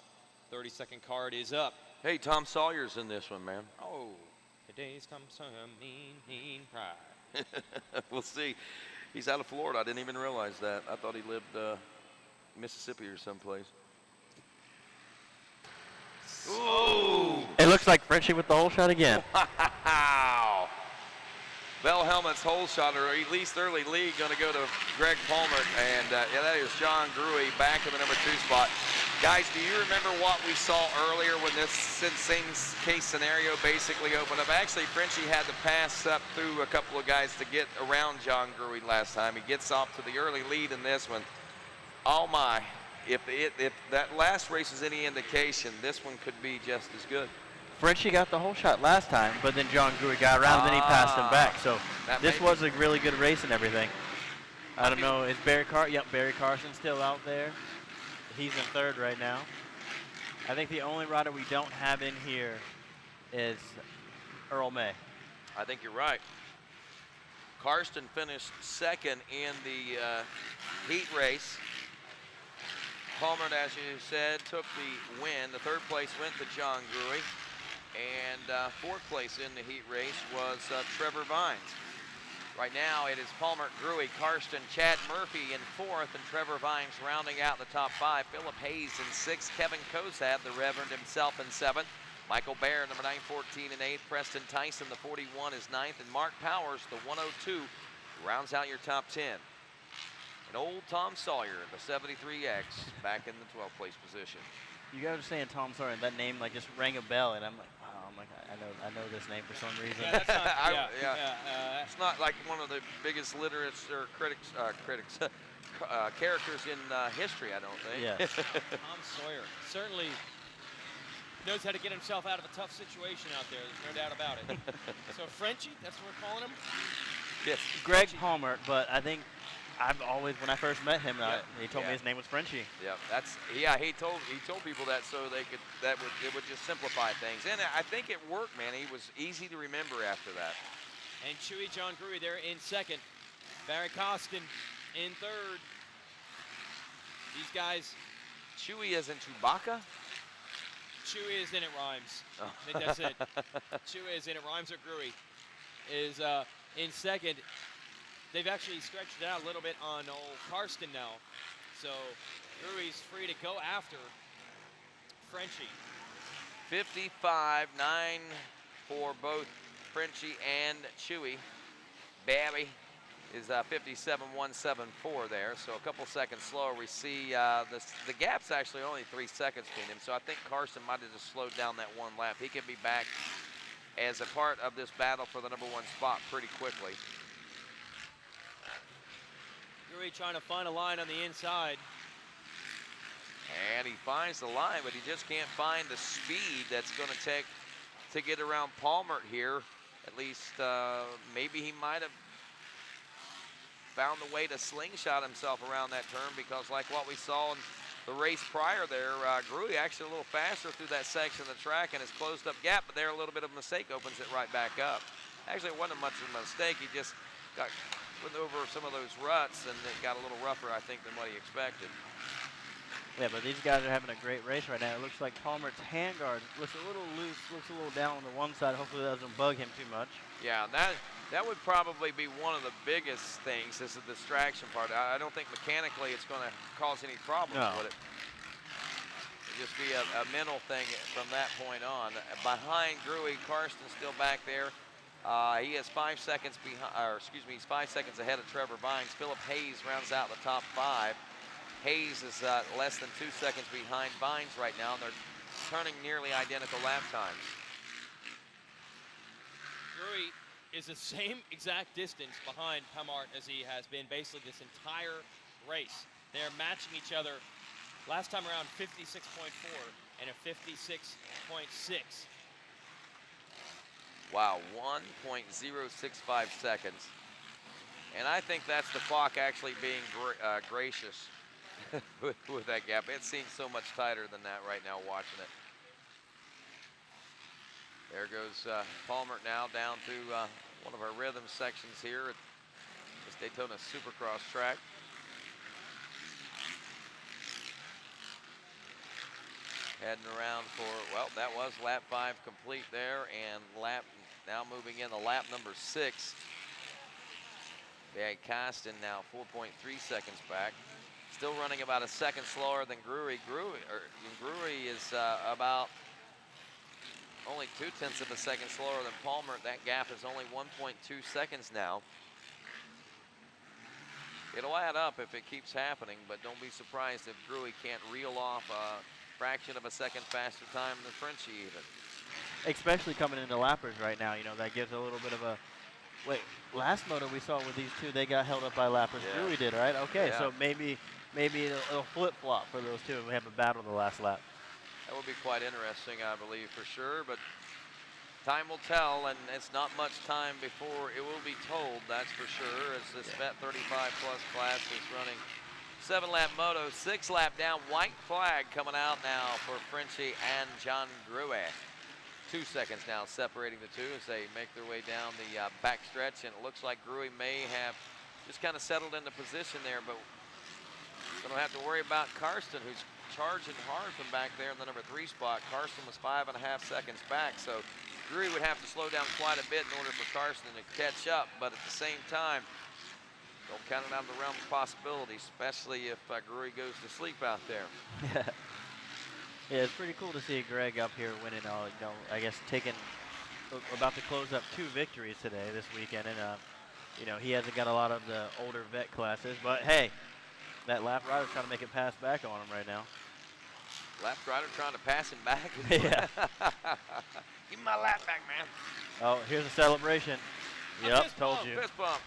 30-second card is up. Hey, Tom Sawyer's in this one, man. Oh, today's come some mean pride. We'll see. He's out of Florida. I didn't even realize that. I thought he lived Mississippi or someplace. Ooh! It looks like Frenchie with the hole shot again. Wow! Bell Helmet's hole shot, or at least early lead, going to go to Greg Palmer. And yeah, that is John Gruey back in the number 2 spot. Guys, do you remember what we saw earlier when this same case scenario basically opened up? Actually, Frenchie had to pass up through a couple of guys to get around John Gruey last time. He gets off to the early lead in this one. Oh my. If that last race is any indication, this one could be just as good. Frenchie got the whole shot last time, but then John Gruey got around and then he passed him back. So this was a really good race and everything. I don't know, is Barry Carson? Yep, Barry Carson still out there. He's in third right now. I think the only rider we don't have in here is Earl May. I think you're right. Karsten finished second in the heat race. Palmer, as you said, took the win. The third place went to John Gruey. And fourth place in the heat race was Trevor Vines. Right now it is Palmer, Gruey, Karsten, Chad Murphy in fourth, and Trevor Vines rounding out the top 5. Philip Hayes in 6th, Kevin Kozad, the Reverend himself, in 7th. Michael Baer, number 914 in 8th. Preston Tyson, the 41, is 9th. And Mark Powers, the 102, rounds out your top 10. And old Tom Sawyer, the 73X, back in the 12th place position. You guys were saying Tom Sawyer, and that name like just rang a bell, and I'm like, wow, I'm like, I know this name for some reason. Yeah, that's not, it's not like one of the biggest literature characters in history, I don't think. Yeah. Tom Sawyer certainly knows how to get himself out of a tough situation out there. There's no doubt about it. So Frenchie, that's what we're calling him? Yes. Greg Palmer, but I think I've always, when I first met him, he told me his name was Frenchie. Yeah, he told people that so they could it would just simplify things. And I think it worked, man. He was easy to remember after that. And Chewy John Gruey there in second. Barry Costin in third. These guys. Chewy is in Chewbacca? Chewy is in It Rhymes. Oh. I think that's it. Chewy is in It Rhymes or Gruey is in second. They've actually stretched it out a little bit on old Karsten now. So Gruey's free to go after Frenchie. 55-9 for both Frenchie and Chewy. Barry is 57-174 there, so a couple seconds slower. We see the gap's actually only 3 seconds between them, so I think Carson might have just slowed down that one lap. He could be back as a part of this battle for the #1 spot pretty quickly. Gruey trying to find a line on the inside. And he finds the line, but he just can't find the speed that's going to take to get around Palmer here. At least maybe he might have found a way to slingshot himself around that turn, because like what we saw in the race prior there, Gruey actually a little faster through that section of the track and has closed up gap, but there a little bit of a mistake opens it right back up. Actually, it wasn't much of a mistake. He just went over some of those ruts and it got a little rougher, I think, than what he expected. Yeah, but these guys are having a great race right now. It looks like Palmer's handguard looks a little loose, looks a little down on the one side. Hopefully that doesn't bug him too much. Yeah, that would probably be one of the biggest things, is the distraction part. I don't think mechanically it's going to cause any problems with it. It'll just be a mental thing from that point on. Behind Gruey, Karsten's still back there. He has 5 seconds behind, or excuse me, he's 5 seconds ahead of Trevor Vines. Philip Hayes rounds out the top 5. Hayes is less than 2 seconds behind Vines right now, and they're turning nearly identical lap times. Gruey is the same exact distance behind Pemart as he has been basically this entire race. They're matching each other. Last time around 56.4 and a 56.6. Wow, 1.065 seconds. And I think that's the clock actually being gracious with that gap. It seems so much tighter than that right now watching it. There goes Palmer now down to one of our rhythm sections here at this Daytona Supercross track. Heading around for, well, that was lap 5 complete there, and now moving into lap number 6. Costin now 4.3 seconds back. Still running about a second slower than Gruey. Gruey is about only 0.2 of a second slower than Palmer. That gap is only 1.2 seconds now. It'll add up if it keeps happening, but don't be surprised if Gruey can't reel off a fraction of a second faster time than Frenchie even. Especially coming into lappers right now, you know, that gives a little bit of a, wait, last moto we saw with these two, they got held up by lappers. Yeah. Gruey did, right? Okay, Yeah. so maybe it'll flip-flop for those two and we have a battle the last lap. That would be quite interesting, I believe, for sure, but time will tell, and it's not much time before it will be told, that's for sure, as this Vet 35 plus class is running 7-lap moto, 6-lap down, white flag coming out now for Frenchie and John Gruey. 2 seconds now separating the two as they make their way down the back stretch, and it looks like Gruey may have just kind of settled into position there, but we don't have to worry about Karsten, who's charging hard from back there in the number 3 spot. Karsten was 5.5 seconds back, so Gruey would have to slow down quite a bit in order for Karsten to catch up, but at the same time, don't count it out of the realm of possibility, especially if Gruey goes to sleep out there. Yeah, it's pretty cool to see Greg up here winning, you know, I guess about to close up 2 victories today, this weekend, and you know, he hasn't got a lot of the older vet classes, but hey, that lap rider's trying to make it pass back on him right now. Lap rider trying to pass him back? Yeah. Give me my lap back, man. Oh, here's a celebration. Yep, told you. Fist bump.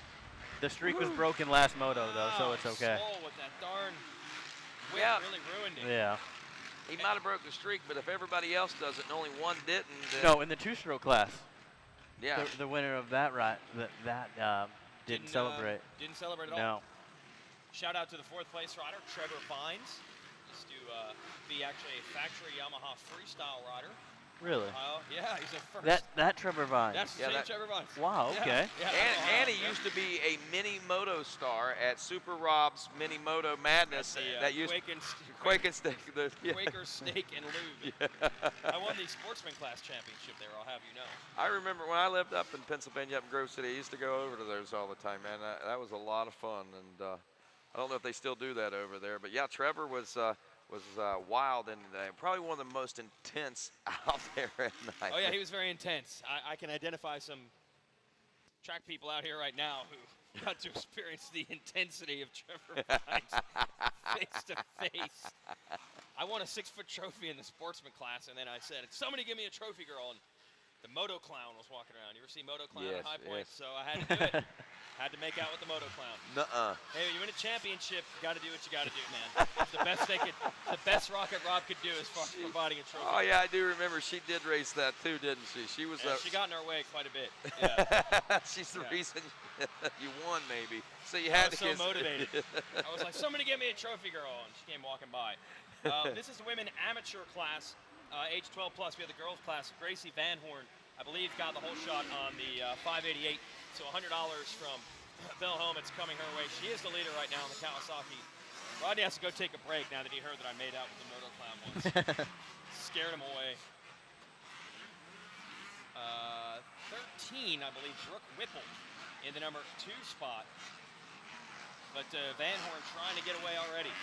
The streak was broken last moto, though, so it's okay. Oh, with that darn whip really ruined it. Yeah. He might have broke the streak, but if everybody else does it and only one didn't. No, in the 2-stroke class. Yeah. The winner of that didn't celebrate. Didn't celebrate at all. No. Shout out to the 4th place rider, Trevor Vines. Used to be actually a factory Yamaha freestyle rider. Really? Yeah, he's a first. That Trevor Vines. That's the same Trevor Vines. Wow. Okay. Yeah, And he used to be a mini moto star at Super Rob's Mini Moto Madness. That used Quake and Steak. Quaker Steak and Lube. Yeah. I won the sportsman class championship there, I'll have you know. I remember when I lived up in Pennsylvania, up in Grove City, I used to go over to those all the time, man. That was a lot of fun, and I don't know if they still do that over there. But yeah, Trevor was wild and probably one of the most intense out there at night. Oh yeah, he was very intense. I can identify some track people out here right now who got to experience the intensity of Trevor Vines face to face. I won a 6-foot trophy in the sportsman class, and then I said, "Somebody give me a trophy, girl." And the Moto Clown was walking around. You ever see Moto Clown at High Point? So I had to do it. Had to make out with the Moto Clown. Nuh-uh. Hey, you win a championship, you got to do what you got to do, man. It's the best Rocket Rob could do as far as providing a trophy. Oh yeah, I do remember she did race that too, didn't she? She was. She got in our way quite a bit. Yeah. She's the reason you won, maybe. So you had I was to so motivated. I was like, "Somebody give me a trophy, girl," and she came walking by. This is the women amateur class, age 12 plus. We have the girls class. Gracie Van Horn, I believe, got the whole shot on the 588. So $100 from Bill Helmets coming her way. She is the leader right now in the Kawasaki. Rodney has to go take a break now that he heard that I made out with the Moto Clown once. Scared him away. 13, I believe, Brooke Whipple in the number 2 spot. But Van Horn trying to get away already.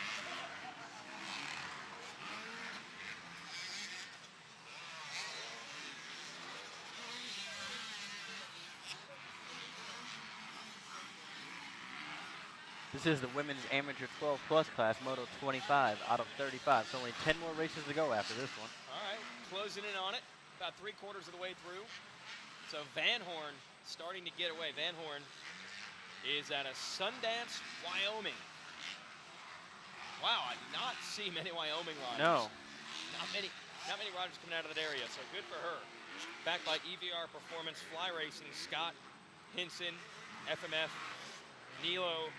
This is the women's amateur 12 plus class, Moto 25 out of 35. So only 10 more races to go after this one. All right, closing in on it, about 3/4 of the way through. So Van Horn starting to get away. Van Horn is at a Sundance, Wyoming. Wow, I did not see many Wyoming riders. No. Not many riders coming out of that area, so good for her. Backed by EVR Performance Fly Racing, Scott Hinson, FMF, Nilo,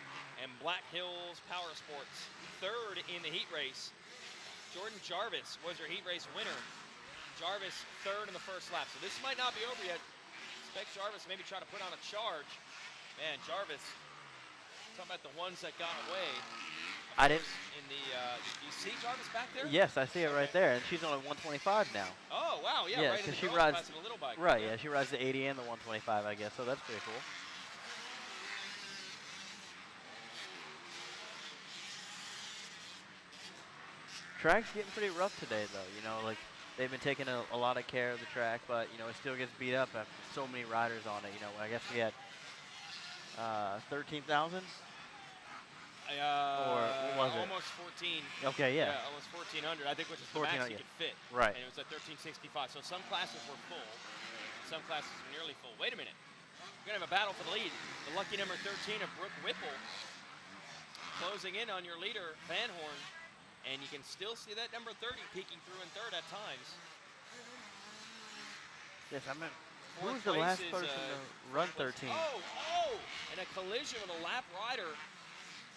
and Black Hills Power Sports. 3rd in the heat race. Jordan Jarvis was your heat race winner. Jarvis 3rd in the first lap. So this might not be over yet. Expect Jarvis maybe try to put on a charge. Man, Jarvis, talking about the ones that got away. I didn't. In the, do you see Jarvis back there? Yes, I see it right there, and she's only 125 now. Oh wow, yeah, right in the she girls rides class in a little bike. Right, yeah, she rides the 80 and the 125, I guess. So that's pretty cool. Track's getting pretty rough today, though. You know, like they've been taking a lot of care of the track, but you know it still gets beat up after so many riders on it. You know, I guess we had 13,000. Or what was it? Almost 14. Okay, yeah. Almost 1,400, I think, which is the max you could fit. Right. And it was at 1365. So some classes were full, some classes were nearly full. Wait a minute. We're going to have a battle for the lead. The lucky number 13 of Brooke Whipple closing in on your leader, Van Horn. And you can still see that number 30 peeking through in 3rd at times. Yes, I meant. Who was the last person to run 13? Oh! And a collision with a lap rider.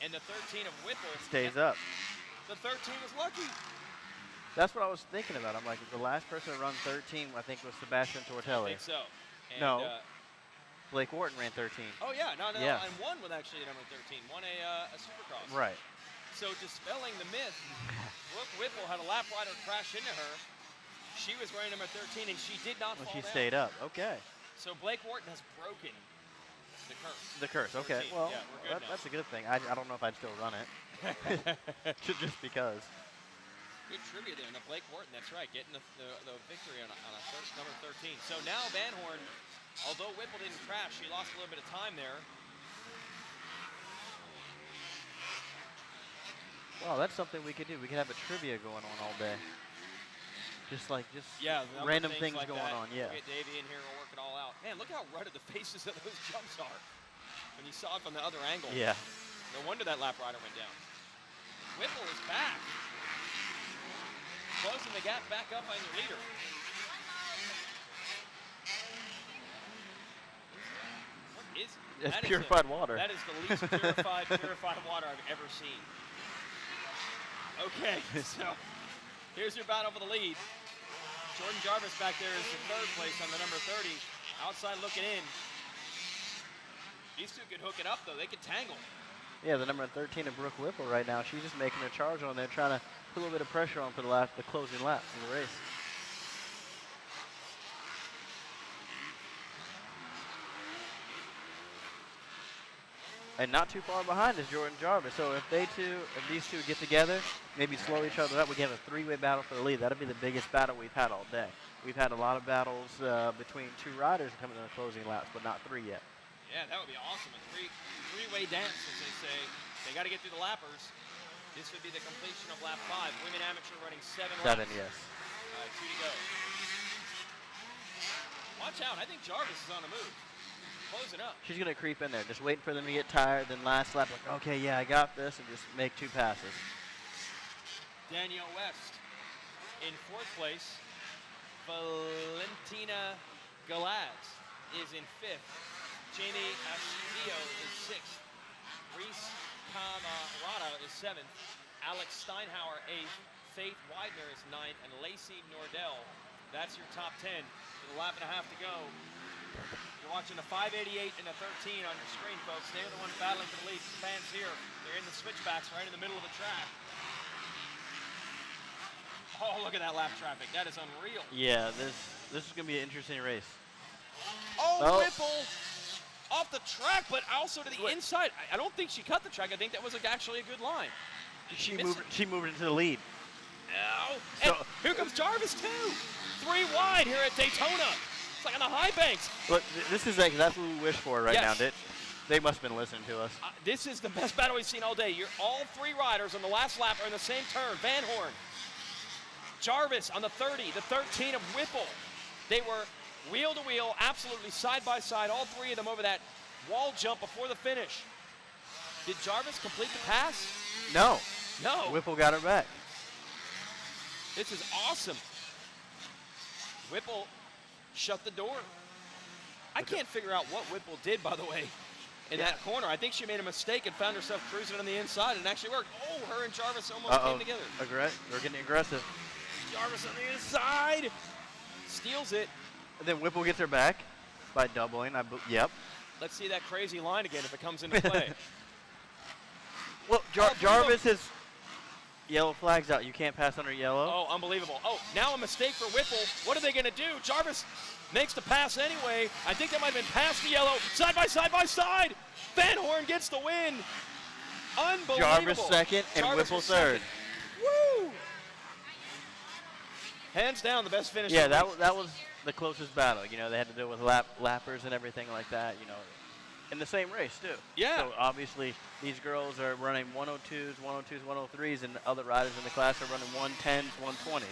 And the 13 of Whipple stays up. The 13 was lucky. That's what I was thinking about. I'm like, the last person to run 13, I think, was Sebastian Tortelli. I think so. And no. Blake Wharton ran 13. Oh, yeah. No. Yeah. And won with actually number 13. Won a Supercross. Right. So dispelling the myth, Brooke Whipple had a lap rider crash into her. She was wearing number 13, and she did not fall she down. Stayed up. Okay. So Blake Wharton has broken the curse. The curse. Okay. 13. Well, yeah, we're good now. That's a good thing. I don't know if I'd still run it. Just because. Good trivia there. And the Blake Wharton, that's right, getting the victory on a number 13. So now Van Horn, although Whipple didn't crash, she lost a little bit of time there. Wow, that's something we could do. We could have a trivia going on all day. Just random things like going on, yeah. We'll get Davey in here, we'll work it all out. Man, look how rutted the faces of those jumps are. When you saw it from the other angle. Yeah. No wonder that lap rider went down. Whipple is back. Closing the gap back up on your leader. What is it? It's purified water. That is the least purified water I've ever seen. Okay, so here's your battle for the lead. Jordan Jarvis back there is in third place on the number 30. Outside looking in. These two could hook it up, though. They could tangle. Yeah, the number 13 of Brooke Whipple right now. She's just making a charge on there, trying to put a little bit of pressure on for the closing laps in the race. And not too far behind is Jordan Jarvis. So if these two get together, maybe slow each other up, we can have a three-way battle for the lead. That'll be the biggest battle we've had all day. We've had a lot of battles between two riders coming in the closing laps, but not three yet. Yeah, that would be awesome. A three-way dance, as they say. They got to get through the lappers. This would be the completion of lap 5. Women amateur running 7 laps. 7, yes. 2 to go. Watch out. I think Jarvis is on the move. Closing up. She's going to creep in there, just waiting for them to get tired. Then last lap, like, okay, yeah, I got this, and just make 2 passes. Danielle West in 4th place. Valentina Galaz is in 5th. Jamie Astillo is 6th. Reese Camarada is 7th. Alex Steinhauer 8th. Faith Widener is 9th. And Lacey Nordell. That's your top 10. With a lap and a half to go. You're watching the 588 and the 13 on your screen, folks. They're the ones battling for the lead. Fans here. They're in the switchbacks right in the middle of the track. Oh, look at that lap traffic. That is unreal. Yeah, this is going to be an interesting race. Oh, Whipple off the track, but also to the inside. I don't think she cut the track. I think that was actually a good line. She moved into the lead. No. So, and here comes Jarvis, too. 3 wide here at Daytona. It's like on the high banks. Look, this is that's what we wish for right now. They must have been listening to us. This is the best battle we've seen all day. All 3 riders on the last lap are in the same turn. Van Horn, Jarvis on the 30, the 13 of Whipple. They were wheel to wheel, absolutely side by side, all 3 of them over that wall jump before the finish. Did Jarvis complete the pass? No. No. Whipple got her back. This is awesome. Whipple shut the door. I can't figure out what Whipple did, by the way, in that corner. I think she made a mistake and found herself cruising on the inside and actually worked. Oh, her and Jarvis almost came together. We're getting aggressive. Jarvis on the inside. Steals it. And then Whipple gets her back by doubling. Yep. Let's see that crazy line again if it comes into play. Well, Jarvis has yellow flags out. You can't pass under yellow. Oh, unbelievable. Oh, now a mistake for Whipple. What are they going to do? Jarvis makes the pass anyway. I think that might have been past the yellow. Side by side by side. Van Horn gets the win. Unbelievable. Jarvis second and Whipple third. Woo! Hands down the best finish. Yeah, that was the closest battle. You know, they had to deal with lappers and everything like that, you know, in the same race, too. Yeah. So, obviously, these girls are running 102s, 103s, and other riders in the class are running 110s, 120s.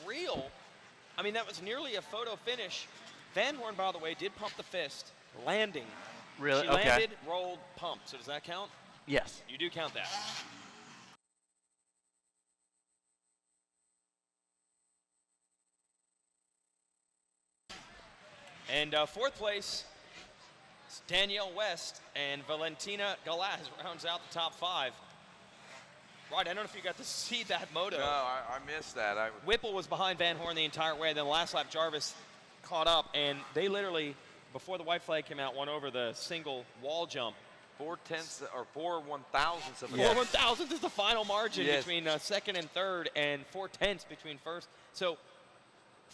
Unreal. I mean, that was nearly a photo finish. Van Horn, by the way, did pump the fist, landing. Really? She Okay. landed, rolled, pumped. So does that count? Yes. You do count that. And 4th place, Danielle West and Valentina Galaz rounds out the top 5. Right, I don't know if you got to see that moto. No, I missed that. Whipple was behind Van Horn the entire way. Then the last lap, Jarvis caught up, and they literally, before the white flag came out, won over the single wall jump. 4/10 or 4/1000 of a 4/1000 is the final margin between second and third, and 4/10 between first. So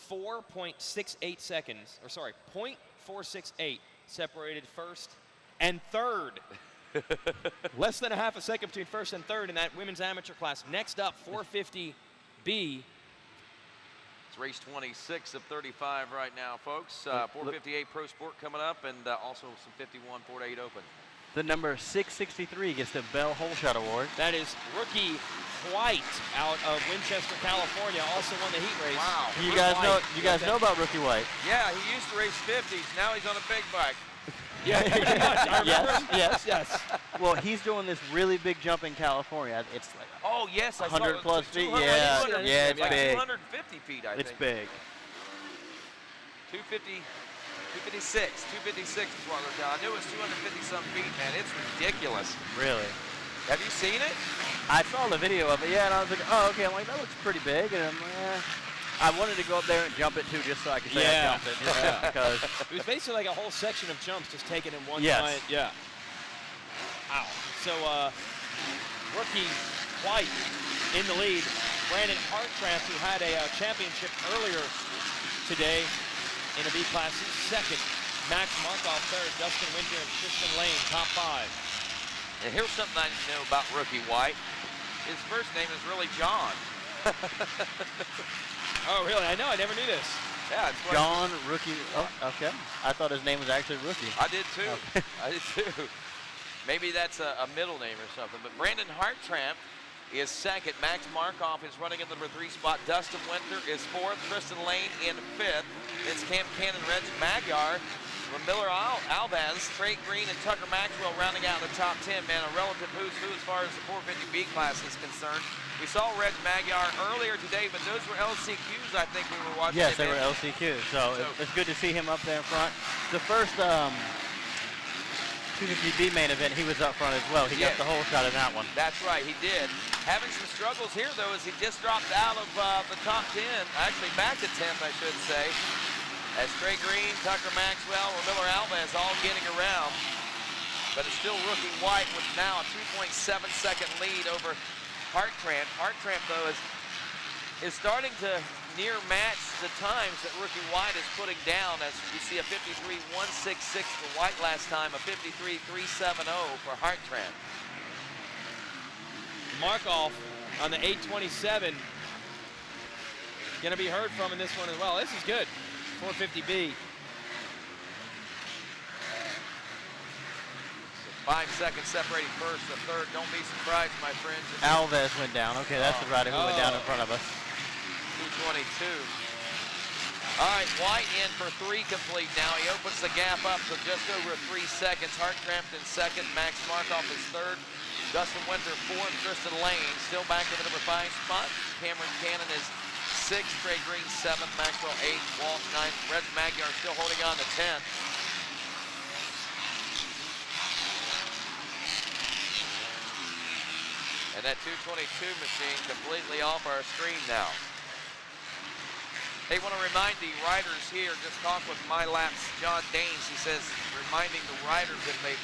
4.68 seconds, or sorry, 0.468 separated first and third. Less than a half a second between first and third in that women's amateur class. Next up, 450B. It's race 26 of 35 right now, folks. 458 Pro Sport coming up, and also some 51 4-8 Open. The number 663 gets the Bell Holeshot Award. That is rookie White out of Winchester, California. Also won the heat race. Wow. You guys know about Rookie White? Yeah, he used to race 50s. Now he's on a big bike. Yeah, pretty much. I remember. Yes. Well, he's doing this really big jump in California. It's like I saw 100 plus feet. 200, Yeah, it's like big. 250 feet, I think. It's big. 256 is what they're down. I knew it was 250-some feet, man. It's ridiculous. Really? Have you seen it? I saw the video of it, and I was like, oh, okay. I'm like, that looks pretty big. And I'm like, I wanted to go up there and jump it too, just so I could say I jumped it. Just because it was basically like a whole section of jumps just taken in one Yes. giant. Yeah. Wow. So rookie White in the lead. Brandon Hartranft, who had a championship earlier today in a B class, he's second. Max Markov third. Dustin Winter and Tristan Lane top 5. And here's something I didn't know about rookie White. His first name is really John. Oh, really? I know. I never knew this. Yeah, it's like John Rookie. Oh, okay. I thought his name was actually Rookie. I did too. I did too. Maybe that's a middle name or something. But Brandon Hartranft is second. Max Markov is running in the number 3 spot. Dustin Winter is 4th. Tristan Lane in 5th. It's Cam Cannon, Reg Magyar, Miller Alvaz, Trey Green, and Tucker Maxwell rounding out the top 10. Man, a relative who's who as far as the 450B class is concerned. We saw Reg Magyar earlier today, but those were LCQs, I think we were watching. Yes, they were LCQs. So it's good to see him up there in front. The first 250B main event, he was up front as well. He got the whole shot in that one. That's right, he did. Having some struggles here, though, as he just dropped out of the top 10, actually back to 10th, I should say. As Trey Green, Tucker Maxwell, or Miller Alvaz all getting around. But it's still rookie White with now a 2.7-second lead over Hartranft. Hartranft, though, is starting to near match the times that rookie White is putting down, as you see a 53.166 for White last time, a 53.370 for Hartranft. Markov on the 827. Going to be heard from in this one as well. This is good. 450B. 5 seconds separating first and third. Don't be surprised, my friends. Alvez went down. Okay, that's the rider who went down in front of us. 222. All right, White in for 3 complete now. He opens the gap up to just over 3 seconds. Hartranft in second. Max Markov is third. Dustin Winter 4th. Tristan Lane still back to the number 5 spot. Cameron Cannon is 6th. Trey Green 7th. Maxwell 8th. Walt 9th. Reg Magyar still holding on to 10th. And that 222 machine completely off our screen now. They want to remind the riders here, just talk with My Laps John Daines. He says, reminding the riders that they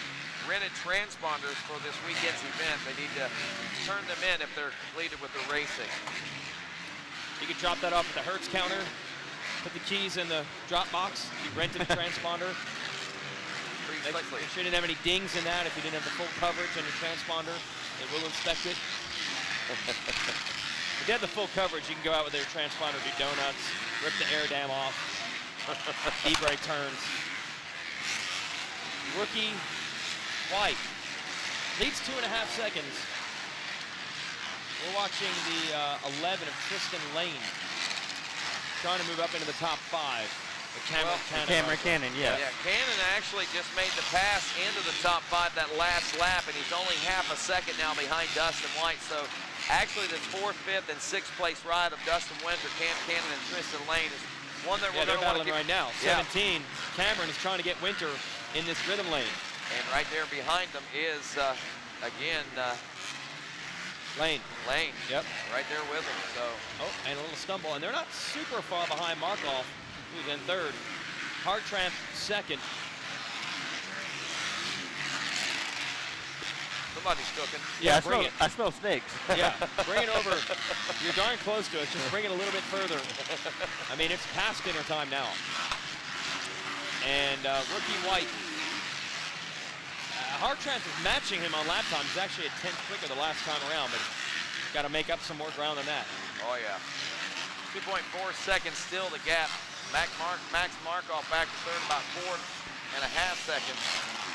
rented transponders for this weekend's event, they need to turn them in if they're completed with their racing. You can drop that off at the Hertz counter, put the keys in the drop box, you rented a transponder. They shouldn't have any dings in that if you didn't have the full coverage on your transponder. They will inspect it. If you have the full coverage, you can go out with your transponder, do donuts, rip the air dam off, e-brake turns. Rookie White leads 2.5 seconds. We're watching the 11 of Tristan Lane trying to move up into the top 5. Cameron Cannon, yeah. Yeah, Cannon actually just made the pass into the top 5 that last lap, and he's only half a second now behind Dustin White. So actually the 4th, 5th, and 6th place ride of Dustin Winter, Cam Cannon, and Tristan Lane is one that we're they're going to battling right now. 17, Cameron is trying to get Winter in this rhythm lane. And right there behind them is, again, Lane. Yep. Right there with him. So. Oh, and a little stumble. And they're not super far behind Markov, who's in 3rd. Hartranft 2nd. Somebody's cooking. Yeah, I smell snakes. Yeah, bring it over. You're darn close to it. Just bring it a little bit further. I mean, it's past dinner time now. And rookie White. Hartranft is matching him on lap time. He's actually a 10th quicker the last time around, but got to make up some more ground than that. Oh, yeah. 2.4 seconds still the gap. Max Markov back to 3rd, about 4.5 seconds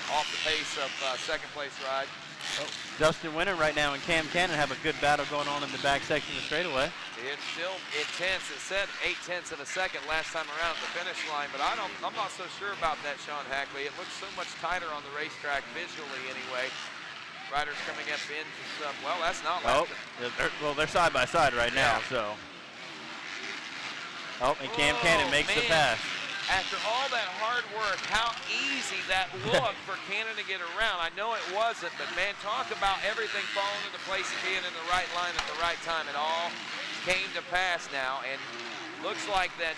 off the pace of 2nd place ride. Oh, Dustin Winter right now and Cam Cannon have a good battle going on in the back section of the straightaway. It's still intense. It said 0.8 of a second last time around at the finish line, but I'm not so sure about that, Sean Hackley. It looks so much tighter on the racetrack visually anyway. Riders coming up into stuff. Well, that's not like they're side by side right now, so. Oh, and Cam Cannon makes the pass. After all that hard work, how easy that looked for Cannon to get around. I know it wasn't, but man, talk about everything falling into place and being in the right line at the right time. It all came to pass now, and looks like that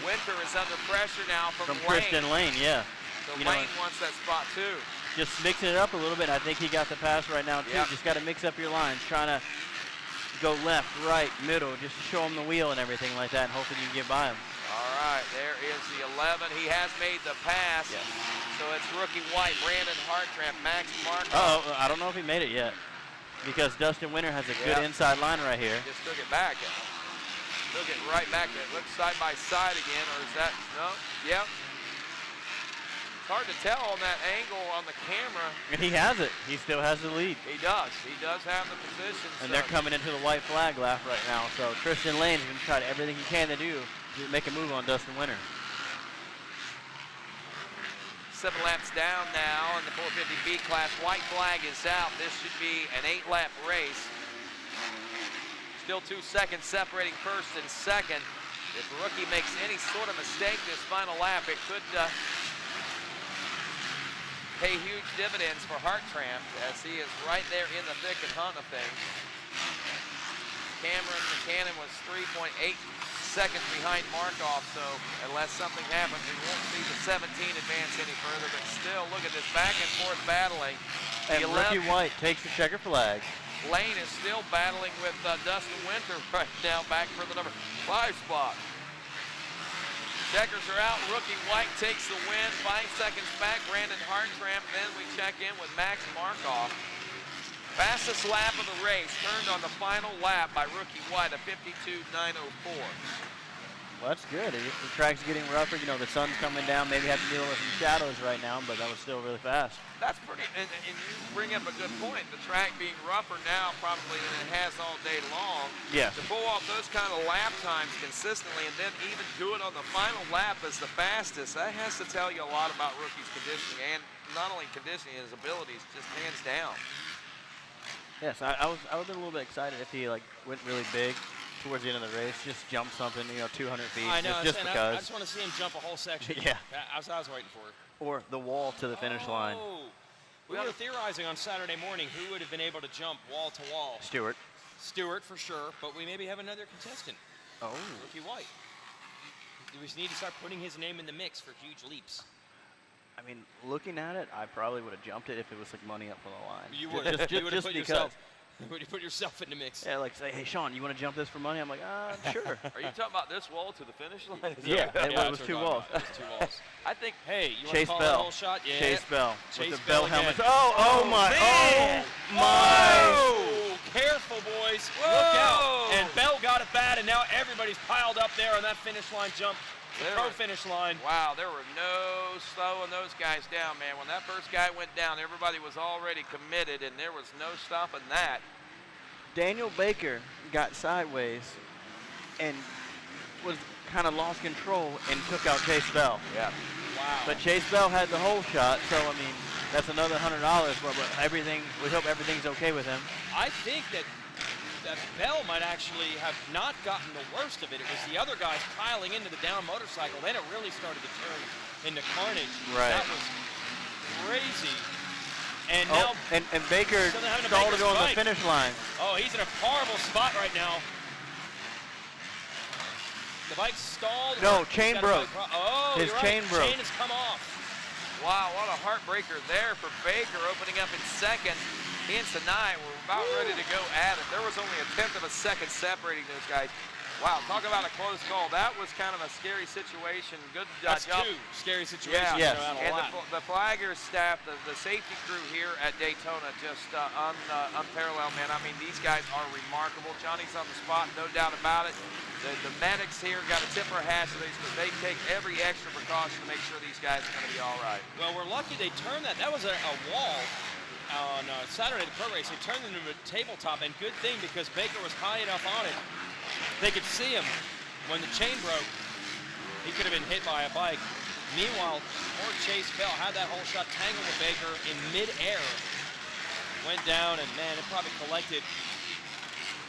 Winter is under pressure now from Lane. Christian Lane, yeah. So You Lane know, wants that spot too. just mixing it up a little bit. I think he got the pass right now too. Yep. Just got to mix up your lines, trying to go left, right, middle, just show him the wheel and everything like that, and hopefully you can get by him. All right, there is the 11. He has made the pass. Yes. So it's rookie White, Brandon Hartramp, Max Markov. Uh-oh, I don't know if he made it yet, because Dustin Winter has a good inside line right here. Just took it back. Took it right back. It looks side by side again, or is that, no? Yep. It's hard to tell on that angle on the camera. And he has it. He still has the lead. He does. He does have the position. And they're coming into the white flag lap right now. So Christian Lane is going to try everything he can to do to make a move on Dustin Winter. 7 laps down now in the 450B class. White flag is out. This should be an 8-lap race. Still 2 seconds separating first and second. If the rookie makes any sort of mistake this final lap, it could pay huge dividends for Hartramp, as he is right there in the thick and hunt of things. Cameron Buchanan was 3.8 seconds behind Markov, so unless something happens, we won't see the 17 advance any further, but still, look at this back and forth battling. And rookie White takes the checker flag. Lane is still battling with Dustin Winter right now, back for the number 5 spot. Checkers are out. Rookie White takes the win. 5 seconds back. Brandon Hartramp. Then we check in with Max Markov. Fastest lap of the race turned on the final lap by rookie White, a 52.904. Well, that's good. The track's getting rougher. You know, the sun's coming down. Maybe have to deal with some shadows right now, but that was still really fast. That's pretty, and you bring up a good point. The track being rougher now probably than it has all day long. Yeah. To pull off those kind of lap times consistently and then even do it on the final lap as the fastest, that has to tell you a lot about rookie's conditioning, and not only conditioning, his abilities, just hands down. Yes, I was a little bit excited if he went really big towards the end of the race, just jump something, 200 feet. I know, just because. I just want to see him jump a whole section. Yeah. That's what I was waiting for. Or the wall to the finish line. We were theorizing on Saturday morning who would have been able to jump wall to wall. Stewart. Stewart for sure, but we maybe have another contestant. Oh. Rookie White. We just need to start putting his name in the mix for huge leaps. I mean, looking at it, I probably would have jumped it if it was money up on the line. You would. Just because. Would you put yourself in the mix? Yeah, like say, hey, Sean, you want to jump this for money? I'm like, sure. Are you talking about this wall to the finish line? Yeah, it was 2 walls. It was 2 walls. I think. Hey, you want Chase to call Bell. that whole shot? Yeah. Chase Bell. Chase with the Bell helmet. again. Oh my! Man. Oh my! Whoa! Careful, boys. Whoa. Look out! And Bell got it bad, and now everybody's piled up there on that finish line jump. Pro finish line. Wow, there were no slowing those guys down, man. When that first guy went down, everybody was already committed, and there was no stopping that. Daniel Baker got sideways and was kind of lost control and took out Chase Bell. Yeah. Wow. But Chase Bell had the whole shot, so I mean, that's another $100. But everything, we hope everything's okay with him. I think that Bell might actually have not gotten the worst of it. It was the other guys piling into the down motorcycle. Then it really started to turn into carnage. Right. That was crazy. And now and Baker stalled it on the finish line. Oh, he's in a horrible spot right now. The bike stalled. No, chain broke. Oh, his you're chain right. broke. Chain has come off. Wow, what a heartbreaker there for Baker, opening up in second. He and Sinai were about ready to go at it. There was only a 1/10 of a second separating those guys. Wow, talk about a close call. That was kind of a scary situation. Good That's job. 2 scary situations. Yeah, yes. And the Flaggers staff, the safety crew here at Daytona, just unparalleled, man. I mean, these guys are remarkable. Johnny's on the spot, no doubt about it. The medics here got to tip our hats to these because they take every extra precaution to make sure these guys are going to be all right. Well, we're lucky they turned that. That was a wall on Saturday, the pro race. They turned it into a tabletop, and good thing because Baker was high enough on it. They could see him when the chain broke. He could have been hit by a bike. Meanwhile, poor Chase Bell had that whole shot tangled with Baker in mid-air. Went down, and man, it probably collected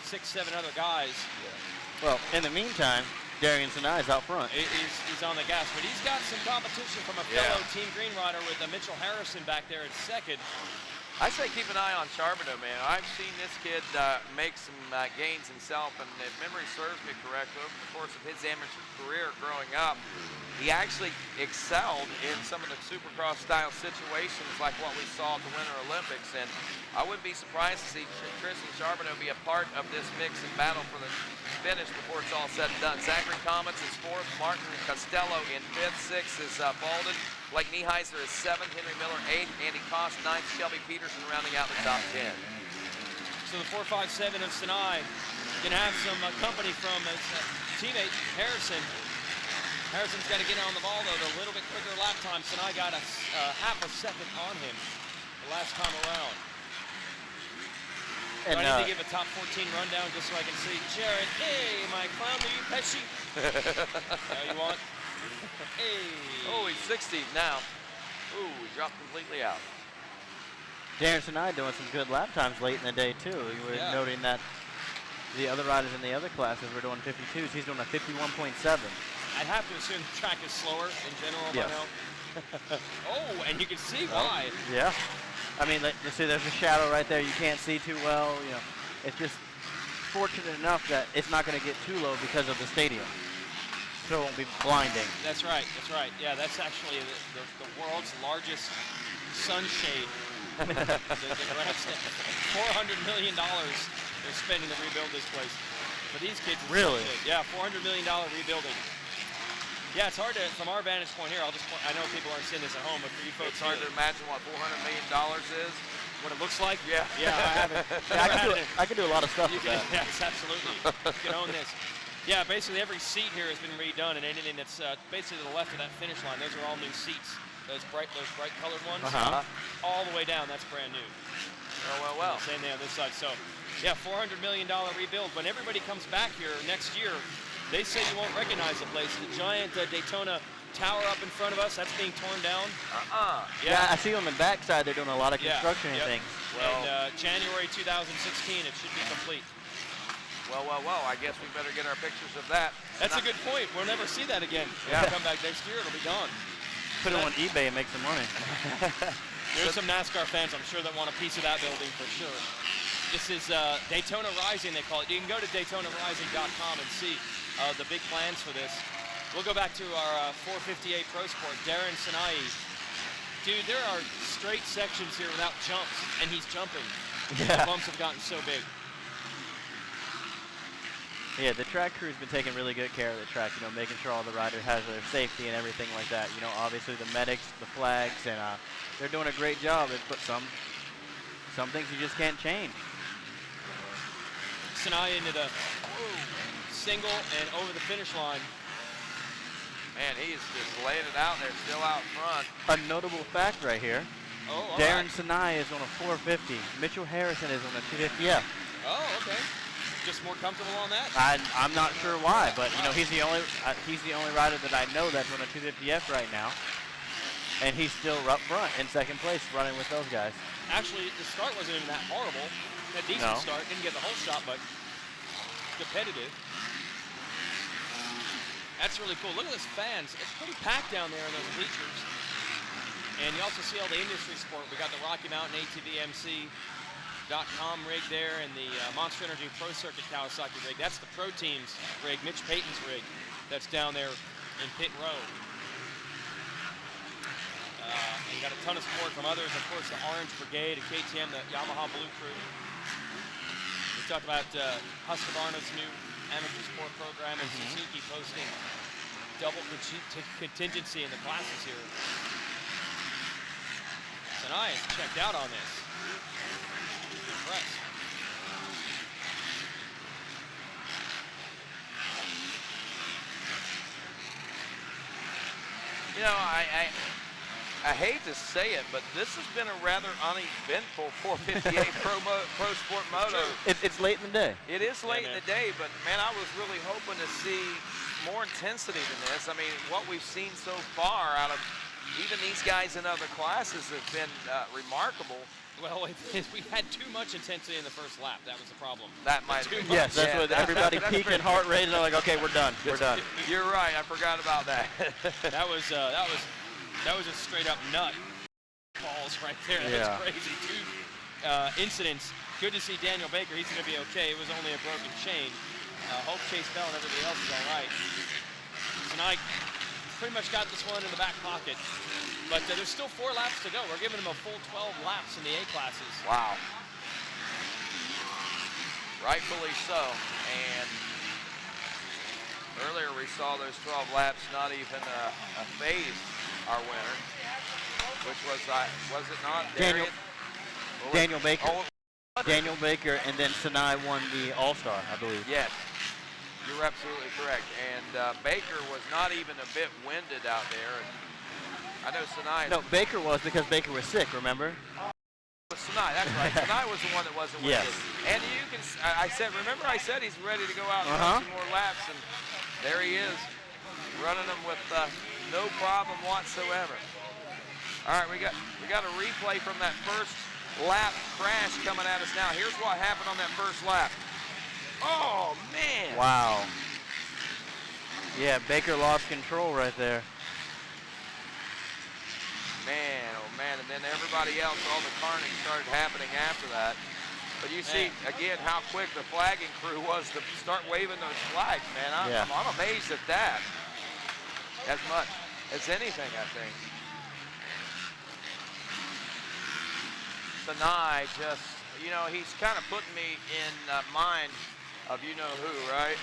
6, 7 other guys. Yeah. Well, in the meantime, Darian Sinai's out front. He's on the gas, but he's got some competition from a fellow Team Green rider with Mitchell Harrison back there in second. I say keep an eye on Charbonneau, man. I've seen this kid make some gains himself, and if memory serves me correct, over the course of his amateur career growing up, he actually excelled in some of the Supercross style situations like what we saw at the Winter Olympics, and I wouldn't be surprised to see Tristan Charbonneau be a part of this mix and battle for the finish before it's all said and done. Zachary Comets is 4th, Martin Costello in 5th, 6th is Baldwin. Blake Nieheiser is 7th, Henry Miller 8th, Andy Koss 9th, Shelby Peterson rounding out the top 10. So the 4.57 of Sinai can have some company from his teammate Harrison. Harrison's got to get on the ball though, a little bit quicker lap time. Sinai got a half a second on him the last time around. And, I need to give a top 14 rundown just so I can see Jared. Hey, my clown, are you Pesci? Now you want? Hey. Oh, he's 16th now. Ooh, he dropped completely out. Darren Sinai doing some good lap times late in the day, too. You were noting that the other riders in the other classes were doing 52s. He's doing a 51.7. I'd have to assume the track is slower in general by now. Oh, and you can see why. Yeah. I mean, let's see, there's a shadow right there. You can't see too well. You know, it's just fortunate enough that it's not going to get too low because of the stadium. So it won't be blinding. That's right. That's right. Yeah, that's actually the world's largest sunshade. $400 million they're spending to rebuild this place. For these kids, it's really? Yeah, $400 million rebuilding. Yeah, it's hard to, from our vantage point here, I'll just point, I know people aren't seeing this at home, but for you folks, it's hard to imagine what $400 million is. What it looks like? Yeah. Yeah, I haven't. Yeah, I can do a lot of stuff with that. Yes, absolutely. You can own this. Yeah, basically every seat here has been redone, and anything that's basically to the left of that finish line, those are all new seats. Those bright colored ones, all the way down, that's brand new. Oh, well. Same thing on this side. So, yeah, $400 million rebuild. When everybody comes back here next year, they say you won't recognize the place. The giant Daytona tower up in front of us, that's being torn down. Yeah, I see on the backside they're doing a lot of construction and things. Well, and January 2016, it should be complete. Well, I guess we better get our pictures of that. That's a good point. We'll never see that again. When we come back next year, it'll be gone. Put it on eBay and make some money. There's some NASCAR fans, I'm sure, that want a piece of that building for sure. This is Daytona Rising, they call it. You can go to DaytonaRising.com and see the big plans for this. We'll go back to our 458 Pro Sport, Darren Sinai. Dude, there are straight sections here without jumps, and he's jumping. Yeah. The bumps have gotten so big. Yeah, the track crew's been taking really good care of the track, you know, making sure all the riders has their safety and everything like that. You know, obviously the medics, the flags, and they're doing a great job. But some things you just can't change. Sinai into the single and over the finish line. Man, he's just laying it out there, still out front. A notable fact right here. Oh, Darren Sinai is on a 450. Mitchell Harrison is on a 250F. Oh, okay. Just more comfortable on that? I'm not sure why, but you know he's the only rider that I know that's on a 250F right now, and he's still up front in second place, running with those guys. Actually, the start wasn't even that horrible. A decent start, didn't get the whole shot, but competitive. That's really cool. Look at this fans. It's pretty packed down there in those bleachers. And you also see all the industry sport. We got the Rocky Mountain ATVMC.com rig there and the Monster Energy Pro Circuit Kawasaki rig. That's the Pro Team's rig, Mitch Payton's rig, that's down there in pit row. And you got a ton of support from others. Of course, the Orange Brigade, the KTM, the Yamaha Blue Crew. We talked about Husqvarna's new amateur sport program and Suzuki posting double contingency in the classes here. Sinai is checked out on this. Impressed. You know, I hate to say it, but this has been a rather uneventful 458 Pro Sport Moto. It's late in the day. It is late in the day, but man, I was really hoping to see more intensity than this. I mean, what we've seen so far out of even these guys in other classes have been remarkable. Well, we had too much intensity in the first lap. That was the problem. That might be. Yes, that's what everybody peaking heart rate, and they're like, okay, we're done. We're done. You're right. I forgot about that. That was a straight up nut balls right there. That's crazy. incidents. Good to see Daniel Baker. He's going to be okay. It was only a broken chain. Hope Chase Bell and everybody else is all right. Tonight, pretty much got this one in the back pocket. But there's still 4 laps to go. We're giving him a full 12 laps in the A classes. Wow. Rightfully so. And earlier we saw those 12 laps not even phase our winner, which was it not Daniel Baker. Daniel Baker, and then Sinai won the All-Star, I believe. Yes, you're absolutely correct. And Baker was not even a bit winded out there. And I know Sinai. No, Baker was because Baker was sick, remember? Sinai, that's right. Sinai was the one that wasn't winded. Yes. And you can, remember I said he's ready to go out and run some more laps, and there he is, running them with no problem whatsoever. All right, we got a replay from that first lap crash coming at us now. Here's what happened on that first lap. Oh, man. Wow. Yeah, Baker lost control right there. Man, oh man, and then everybody else, all the carnage started happening after that. But you see, again, how quick the flagging crew was to start waving those flags, man. I'm amazed at that. As much as anything, I think. Sinai just, he's kind of putting me in mind of you-know-who, right?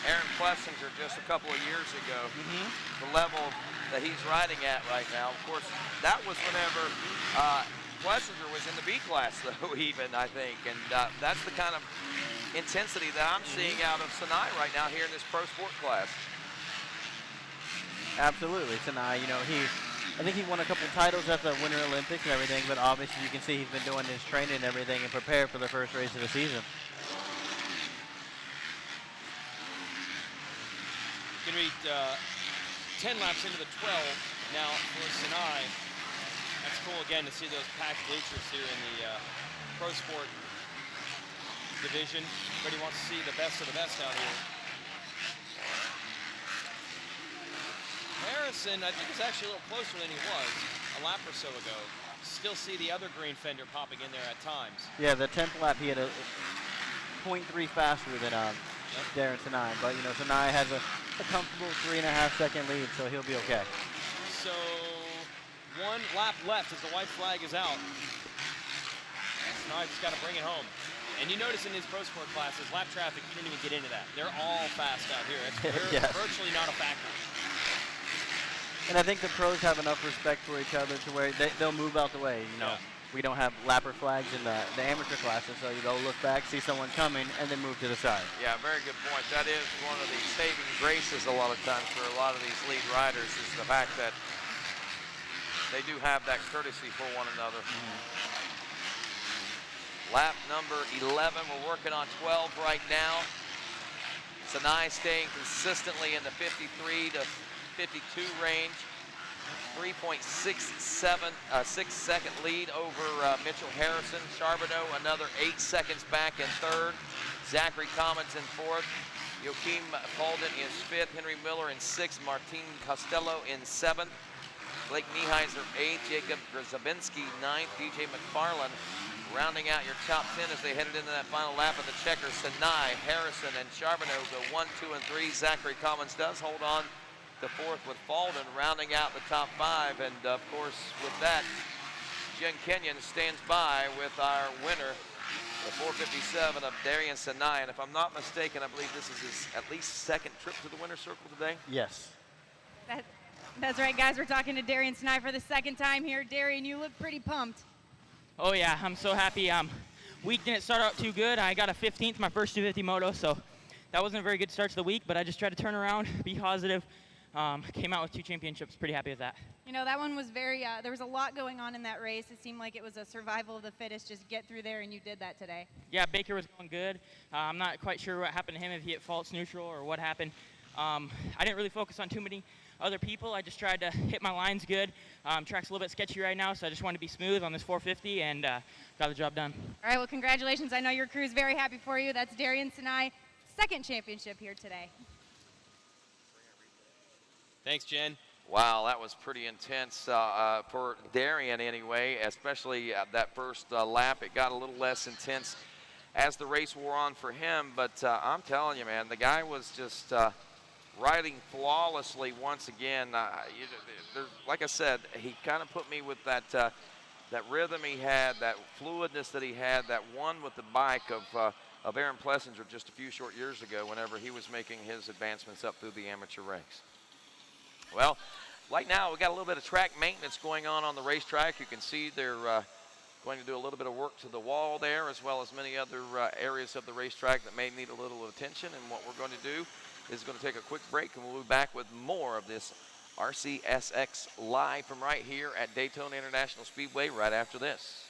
Aaron Plessinger just a couple of years ago. The level that he's riding at right now. Of course, that was whenever Plessinger was in the B class, though, even, I think. And that's the kind of intensity that I'm seeing out of Sinai right now here in this pro sport class. Absolutely, Sinai, I think he won a couple titles at the Winter Olympics and everything, but obviously you can see he's been doing his training and everything and prepared for the first race of the season. Going to be 10 laps into the 12 now for Sinai. That's cool again to see those packed bleachers here in the pro sport division. Everybody wants to see the best of the best out here. Harrison, I think, is actually a little closer than he was a lap or so ago. Still see the other green fender popping in there at times. Yeah, the 10th lap he had a 0.3 faster than Darren Sinai, but Sinai has a comfortable 3.5-second lead, so he'll be okay. So 1 lap left as the white flag is out. Sinai just got to bring it home. And you notice in these pro sport classes, lap traffic, you don't even get into that. They're all fast out here. It's virtually not a factor. And I think the pros have enough respect for each other to where they'll move out the way. We don't have lapper flags in the amateur classes, so they'll look back, see someone coming, and then move to the side. Yeah, very good point. That is one of the saving graces a lot of times for a lot of these lead riders is the fact that they do have that courtesy for one another. Lap number 11, we're working on 12 right now. Sinai staying consistently in the 53 to 52 range. 3.6 second lead over Mitchell Harrison. Charbonneau another 8 seconds back in third. Zachary Commons in fourth. Joachim Falden is fifth. Henry Miller in sixth. Martin Costello in seventh. Blake Nieheiser eighth. Jacob Grzabinsky ninth. DJ McFarland rounding out your top 10 as they headed into that final lap of the checkers. Sinai, Harrison, and Charbonneau go 1, 2, and 3. Zachary Commons does hold on to fourth with Falden rounding out the top 5. And of course, with that, Jen Kenyon stands by with our winner, the 457 of Darian Sinai. And if I'm not mistaken, I believe this is his at least second trip to the winner's circle today. Yes. That's right, guys. We're talking to Darian Sinai for the second time here. Darian, you look pretty pumped. Oh yeah, I'm so happy. Week didn't start out too good. I got a 15th my first 250 moto, so that wasn't a very good start to the week, but I just tried to turn around, be positive. Came out with 2 championships. Pretty happy with that. That one was very, there was a lot going on in that race. It seemed like it was a survival of the fittest, just get through there, and you did that today. Yeah, Baker was going good. I'm not quite sure what happened to him, if he hit false neutral or what happened. I didn't really focus on too many other people. I just tried to hit my lines good. Track's a little bit sketchy right now, so I just wanted to be smooth on this 450 and got the job done. All right, well, congratulations. I know your crew's very happy for you. That's Darian Sinai, second championship here today. Thanks, Jen. Wow, that was pretty intense for Darian anyway, especially that first lap. It got a little less intense as the race wore on for him, but I'm telling you, man, the guy was just riding flawlessly once again. Like I said, he kind of put me with that that rhythm he had, that fluidness that he had, that one with the bike of Aaron Plessinger just a few short years ago whenever he was making his advancements up through the amateur ranks. Well, right now we got a little bit of track maintenance going on the racetrack. You can see they're going to do a little bit of work to the wall there, as well as many other areas of the racetrack that may need a little attention. And what we're going to do is going to take a quick break, and we'll be back with more of this RCSX live from right here at Daytona International Speedway right after this.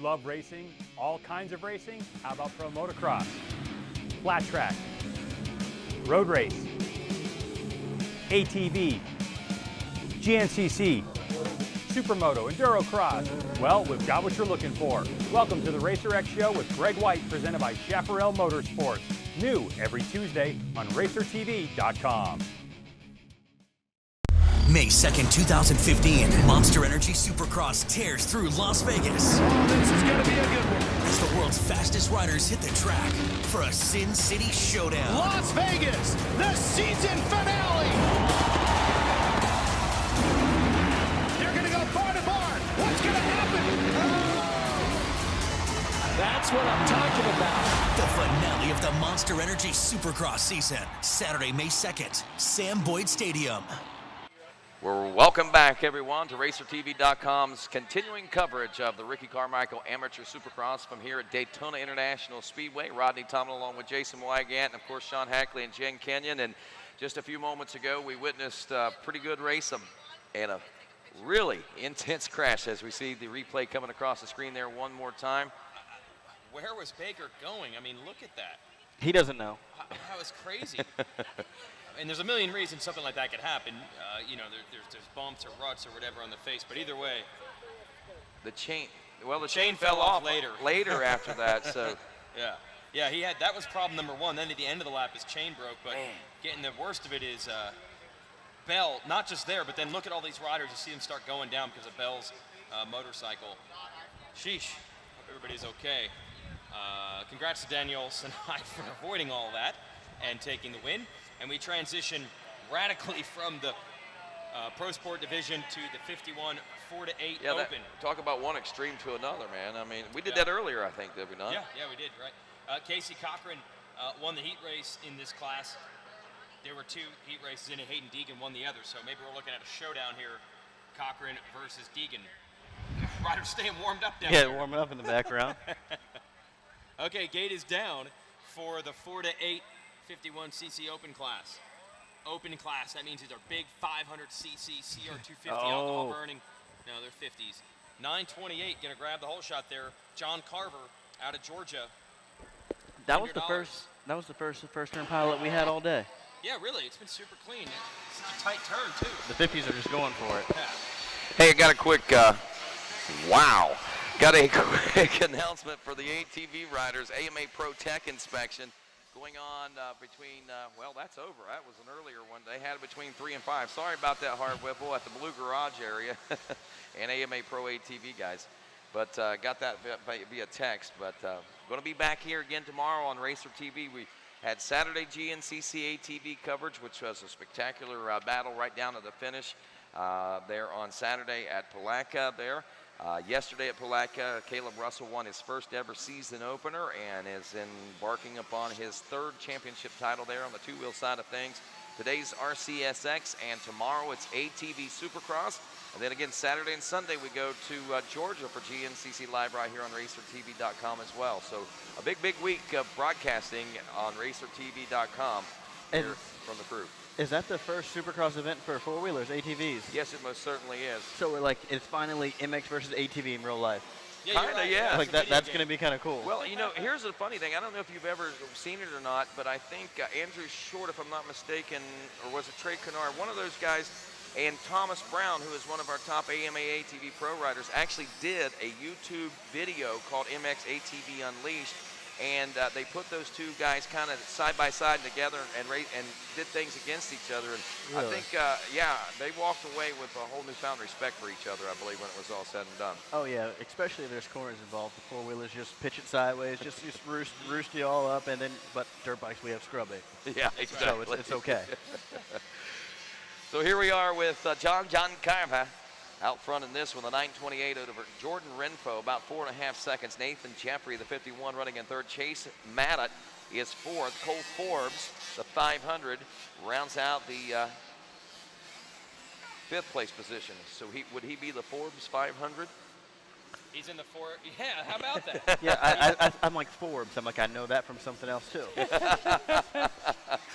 Love racing, all kinds of racing? How about pro motocross, flat track, road race, ATV, GNCC, Supermoto, Enduro Cross? Well, we've got what you're looking for. Welcome to the RacerX Show with Greg White, presented by Chaparral Motorsports. New every Tuesday on RacerTV.com. May 2nd, 2015, Monster Energy Supercross tears through Las Vegas. Oh, this is going to be a good one. As the world's fastest riders hit the track for a Sin City showdown. Las Vegas, the season finale. They're going to go bar to bar. What's going to happen? Oh. That's what I'm talking about. The finale of the Monster Energy Supercross season. Saturday, May 2nd, Sam Boyd Stadium. We're welcome back, everyone, to RacerTV.com's continuing coverage of the Ricky Carmichael Amateur Supercross from here at Daytona International Speedway. Rodney Tomlin along with Jason Wygant and, of course, Sean Hackley and Jen Kenyon. And just a few moments ago, we witnessed a pretty good race and a really intense crash as we see the replay coming across the screen there one more time. Where was Baker going? I mean, look at that. He doesn't know. That was crazy. And there's a million reasons something like that could happen. You know, there's bumps or ruts or whatever on the face, but either way. The chain fell off later after that. So yeah, he had, that was problem number one. Then at the end of the lap, his chain broke. But getting the worst of it is Bell, not just there, but then look at all these riders. You see them start going down because of Bell's motorcycle. Sheesh. Hope everybody's okay. Congrats to Daniels and I for avoiding all that and taking the win. And we transition radically from the Pro Sport division to the 51 4-8 Open. Talk about one extreme to another, man. I mean, we did that earlier, I think, did we not? Yeah, we did, right? Casey Cochran won the heat race in this class. There were two heat races in it. Hayden Deegan won the other, so maybe we're looking at a showdown here. Cochran versus Deegan. Riders staying warmed up down there. Yeah, warming up in the background. Okay, gate is down for the 4-8 51cc open class. Open class, that means these are big 500cc CR250 alcohol burning. No, they're 50s. 928 gonna grab the whole shot there. John Carver out of Georgia. That was the first turn pilot we had all day. Yeah, really, it's been super clean. It's such a tight turn too. The 50s are just going for it. Yeah. Hey, I got a quick got a quick announcement for the ATV riders. AMA Pro Tech inspection going on between, well, that's over. That was an earlier one. They had it between 3 and 5. Sorry about that, Hard Whipple, at the Blue Garage area and AMA Pro ATV guys. But got that via text. But going to be back here again tomorrow on Racer TV. We had Saturday GNCC ATV coverage, which was a spectacular battle right down to the finish there on Saturday at Palatka there. Yesterday at Palatka, Caleb Russell won his first ever season opener and is embarking upon his third championship title there on the two-wheel side of things. Today's RCSX, and tomorrow it's ATV Supercross. And then again, Saturday and Sunday, we go to Georgia for GNCC Live right here on RacerTV.com as well. So a big, big week of broadcasting on RacerTV.com here from the crew. Is that the first Supercross event for four-wheelers, ATVs? Yes, it most certainly is. So we're like, it's finally MX versus ATV in real life. Yeah, kinda, yeah. Like that's going to be kind of cool. Well, you know, here's the funny thing. I don't know if you've ever seen it or not, but I think Andrew Short, if I'm not mistaken, or was it Trey Kennard, one of those guys, and Thomas Brown, who is one of our top AMA ATV pro riders, actually did a YouTube video called MX ATV Unleashed. And they put those two guys kind of side by side together and did things against each other. And really? I think, yeah, they walked away with a whole newfound respect for each other, I believe, when it was all said and done. Oh, yeah, especially if there's corners involved. The four-wheelers just pitch it sideways, just roost you all up, and then, but dirt bikes, we have scrubbing. Yeah, exactly. So it's okay. So here we are with John Carver out front in this one, the 928 over Jordan Renfro, about 4.5 seconds. Nathan Jeffrey, the 51, running in third. Chase Maddox is fourth. Cole Forbes, the 500, rounds out the fifth place position. So would he be the Forbes 500? He's in the four. Yeah, how about that? Yeah, I'm like Forbes. I'm like, I know that from something else too. It's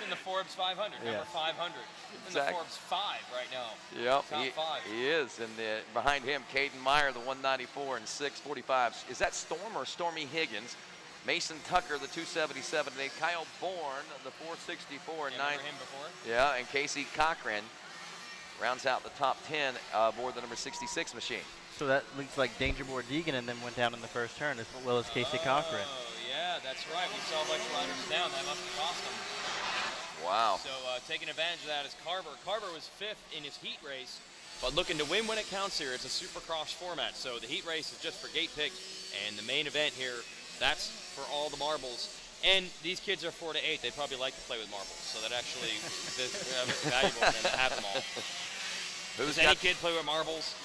in the Forbes 500, number 500. It's in the Forbes 5 right now. Yep, Top 5. He is. And behind him, Caden Meyer, the 194 and 645. Is that Storm or Stormy Higgins? Mason Tucker, the 277. And Kyle Bourne, the 464 and 9. Remember him before? Yeah, and Casey Cochran rounds out the top 10 aboard the number 66 machine. So that looks like Danger Boy Deegan and then went down in the first turn as well as Casey Cochran. Oh, yeah, that's right. We saw a bunch of riders down. That must have cost him. Wow. So taking advantage of that is Carver. Carver was fifth in his heat race, but looking to win when it counts here. It's a Supercross format, so the heat race is just for gate pick, and the main event here, that's for all the marbles. And these kids are 4 to 8. They probably like to play with marbles, so that actually is valuable for them to have them all. Does any kid play with marbles?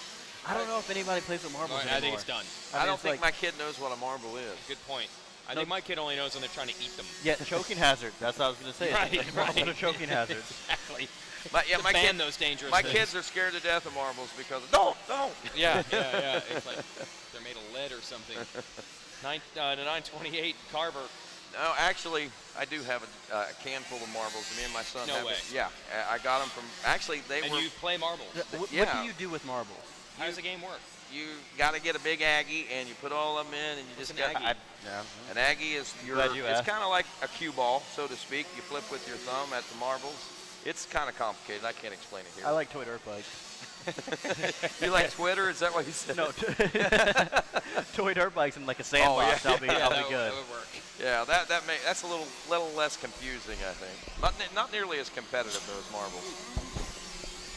I don't know if anybody plays with marbles anymore. I think it's done. I don't think my kid knows what a marble is. Good point. I think my kid only knows when they're trying to eat them. Yeah, choking hazard. That's what I was going to say. Right. What a choking hazard. Exactly. My ban those dangerous My things. kids are scared to death of marbles because don't. Yeah. It's like they're made of lead or something. The 928 Carver. No, actually, I do have a can full of marbles. Me and my son No have way. it. Yeah, I got them from. Actually, they And were. you play marbles. What do you do with marbles? How does the game work? You got to get a big Aggie, and you put all of them in, and you just What's an got. Aggie? An Aggie is it's kind of like a cue ball, so to speak. You flip with your thumb at the marbles. It's kind of complicated. I can't explain it here. I like toy dirt bikes. You like Twitter? Is that what you said? No, toy dirt bikes in like a sandbox. I'll be good. That would work. Yeah, that's a little less confusing, I think. Not nearly as competitive those marbles.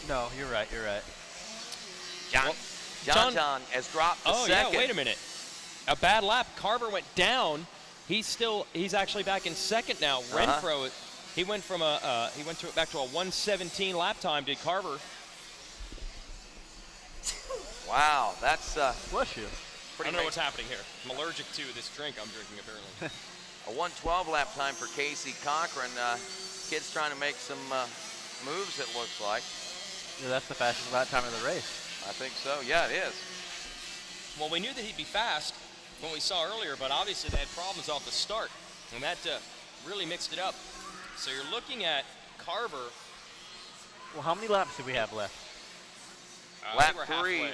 No, you're right. John has dropped the second. Yeah, wait a minute. A bad lap. Carver went down. He's actually back in second now. Renfro, he went from back to a 117 lap time. Did Carver? Wow, that's bless you. I don't know what's happening here. I'm allergic to this drink I'm drinking apparently. A 112 lap time for Casey Cochran. Kid's trying to make some moves, it looks like. Yeah, that's the fastest lap time of the race. I think so. Yeah, it is. Well, we knew that he'd be fast when we saw earlier, but obviously they had problems off the start, and that really mixed it up. So you're looking at Carver. Well, how many laps do we have left? Lap we're 3 halfway.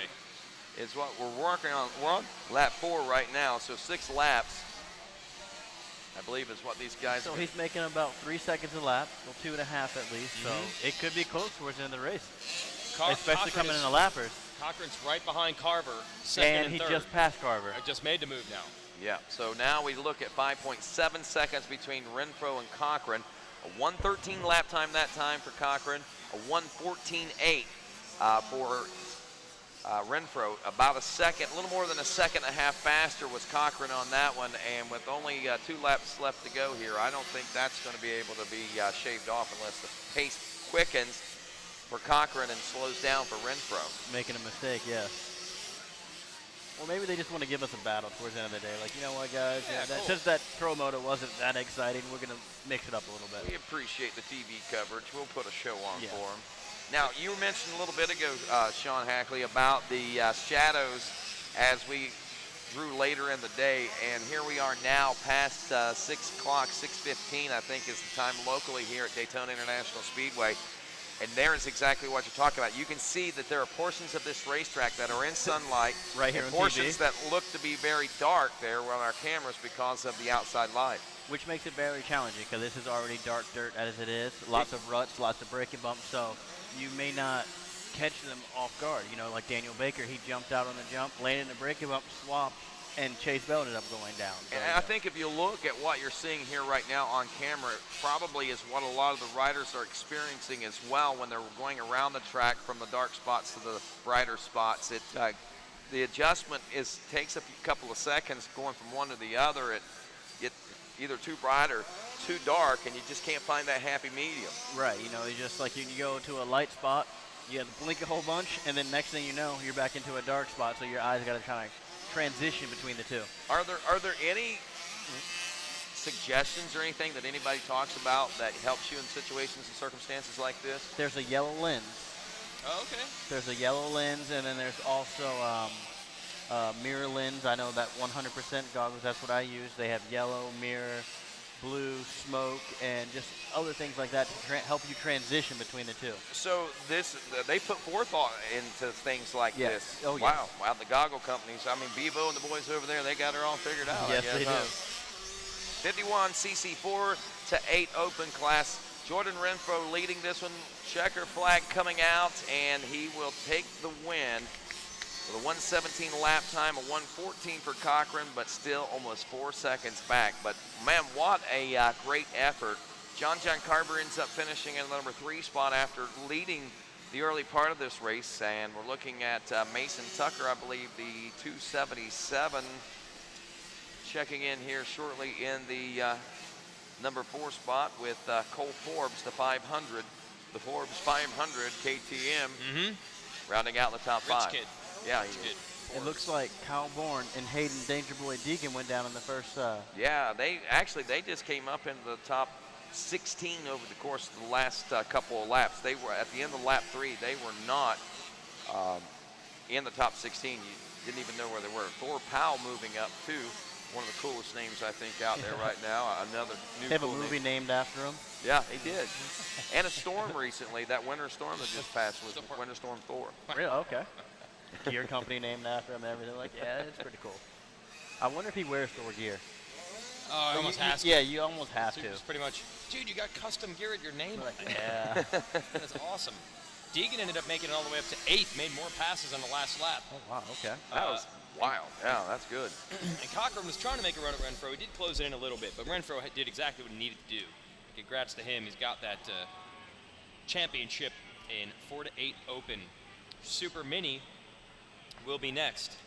is what we're working on. We're on lap 4 right now, so 6 laps, I believe, is what these guys So are. he's making about 3 seconds a lap, well, 2.5 at least. So it could be close towards the end of the race, especially coming in the lappers. Cochran's right behind Carver, second and he third. just passed Carver. I just made the move now. Yeah, so now we look at 5.7 seconds between Renfro and Cochran. A 1:13 lap time that time for Cochran, a 1:14.8 for Renfro. About a second, a little more than a second and a half faster was Cochran on that one, and with only 2 laps left to go here, I don't think that's going to be able to be shaved off unless the pace quickens for Cochran and slows down for Renfro. Making a mistake, yeah. Or maybe they just want to give us a battle towards the end of the day. Like, you know what, guys? Yeah, cool. Since that Pro Moto wasn't that exciting, we're going to mix it up a little bit. We appreciate the TV coverage. We'll put a show on for them. Now, you mentioned a little bit ago, Sean Hackley, about the shadows as we drew later in the day, and here we are now past 6 o'clock, 6:15, I think is the time locally here at Daytona International Speedway. And there's exactly what you're talking about. You can see that there are portions of this racetrack that are in sunlight, right here and on portions TV. that look to be very dark there on our cameras because of the outside light. Which makes it very challenging because this is already dark dirt as it is. Lots of ruts, lots of braking bumps, so you may not catch them off guard. You know, like Daniel Baker, he jumped out on the jump, landed in a braking bump, swapped, and Chase Bell ended up going down. So, And I think if you look at what you're seeing here right now on camera, it probably is what a lot of the riders are experiencing as well when they're going around the track from the dark spots to the brighter spots. The adjustment takes a couple of seconds going from one to the other. It either too bright or too dark, and you just can't find that happy medium. Right, you know, it's just like you go to a light spot, you have to blink a whole bunch, and then next thing you know, you're back into a dark spot, so your eyes got to try to transition between the two. Are there any suggestions or anything that anybody talks about that helps you in situations and circumstances like this? There's a yellow lens. Oh, okay. There's a yellow lens, and then there's also mirror lens. I know that 100% goggles, that's what I use. They have yellow, mirror, blue, smoke, and just other things like that to help you transition between the two. So they put forethought into things like this. Oh, yeah. Wow, the goggle companies. I mean, Bevo and the boys over there, they got it all figured out. Yes, I guess, they do. 51 CC4 to 8 open class. Jordan Renfro leading this one. Checker flag coming out, and he will take the win with a 1:17 lap time, a 1:14 for Cochran, but still almost 4 seconds back. But man, what a great effort. John Carver ends up finishing in the number 3 spot after leading the early part of this race, and we're looking at Mason Tucker, I believe, the 277, checking in here shortly in the number 4 spot with Cole Forbes, the 500, the Forbes 500 KTM, rounding out the top 5. Kid. Yeah, Rich kid. It looks like Kyle Bourne and Hayden Danger Boy Deegan went down in the first. Yeah, they just came up into the top 16 over the course of the last couple of laps. They were at the end of lap 3. They were not in the top 16. You didn't even know where they were. Thor Powell moving up too. One of the coolest names I think out there right now. Another new. They have cool a movie name. named after him. Yeah, they did. And a storm recently. That winter storm that just passed was Winter Storm Thor. Really? Okay. Gear company named after him and everything. Like, yeah, it's pretty cool. I wonder if he wears Thor gear. Oh, almost has to. Yeah, you almost have to. It's pretty much, dude, you got custom gear at your name. Yeah. That's awesome. Deegan ended up making it all the way up to 8th, made more passes on the last lap. Oh, wow, okay. That was wild. Yeah, that's good. And Cochran was trying to make a run at Renfro. He did close it in a little bit, but Renfro did exactly what he needed to do. Congrats to him. He's got that championship in 4 to 8 open. Super Mini will be next.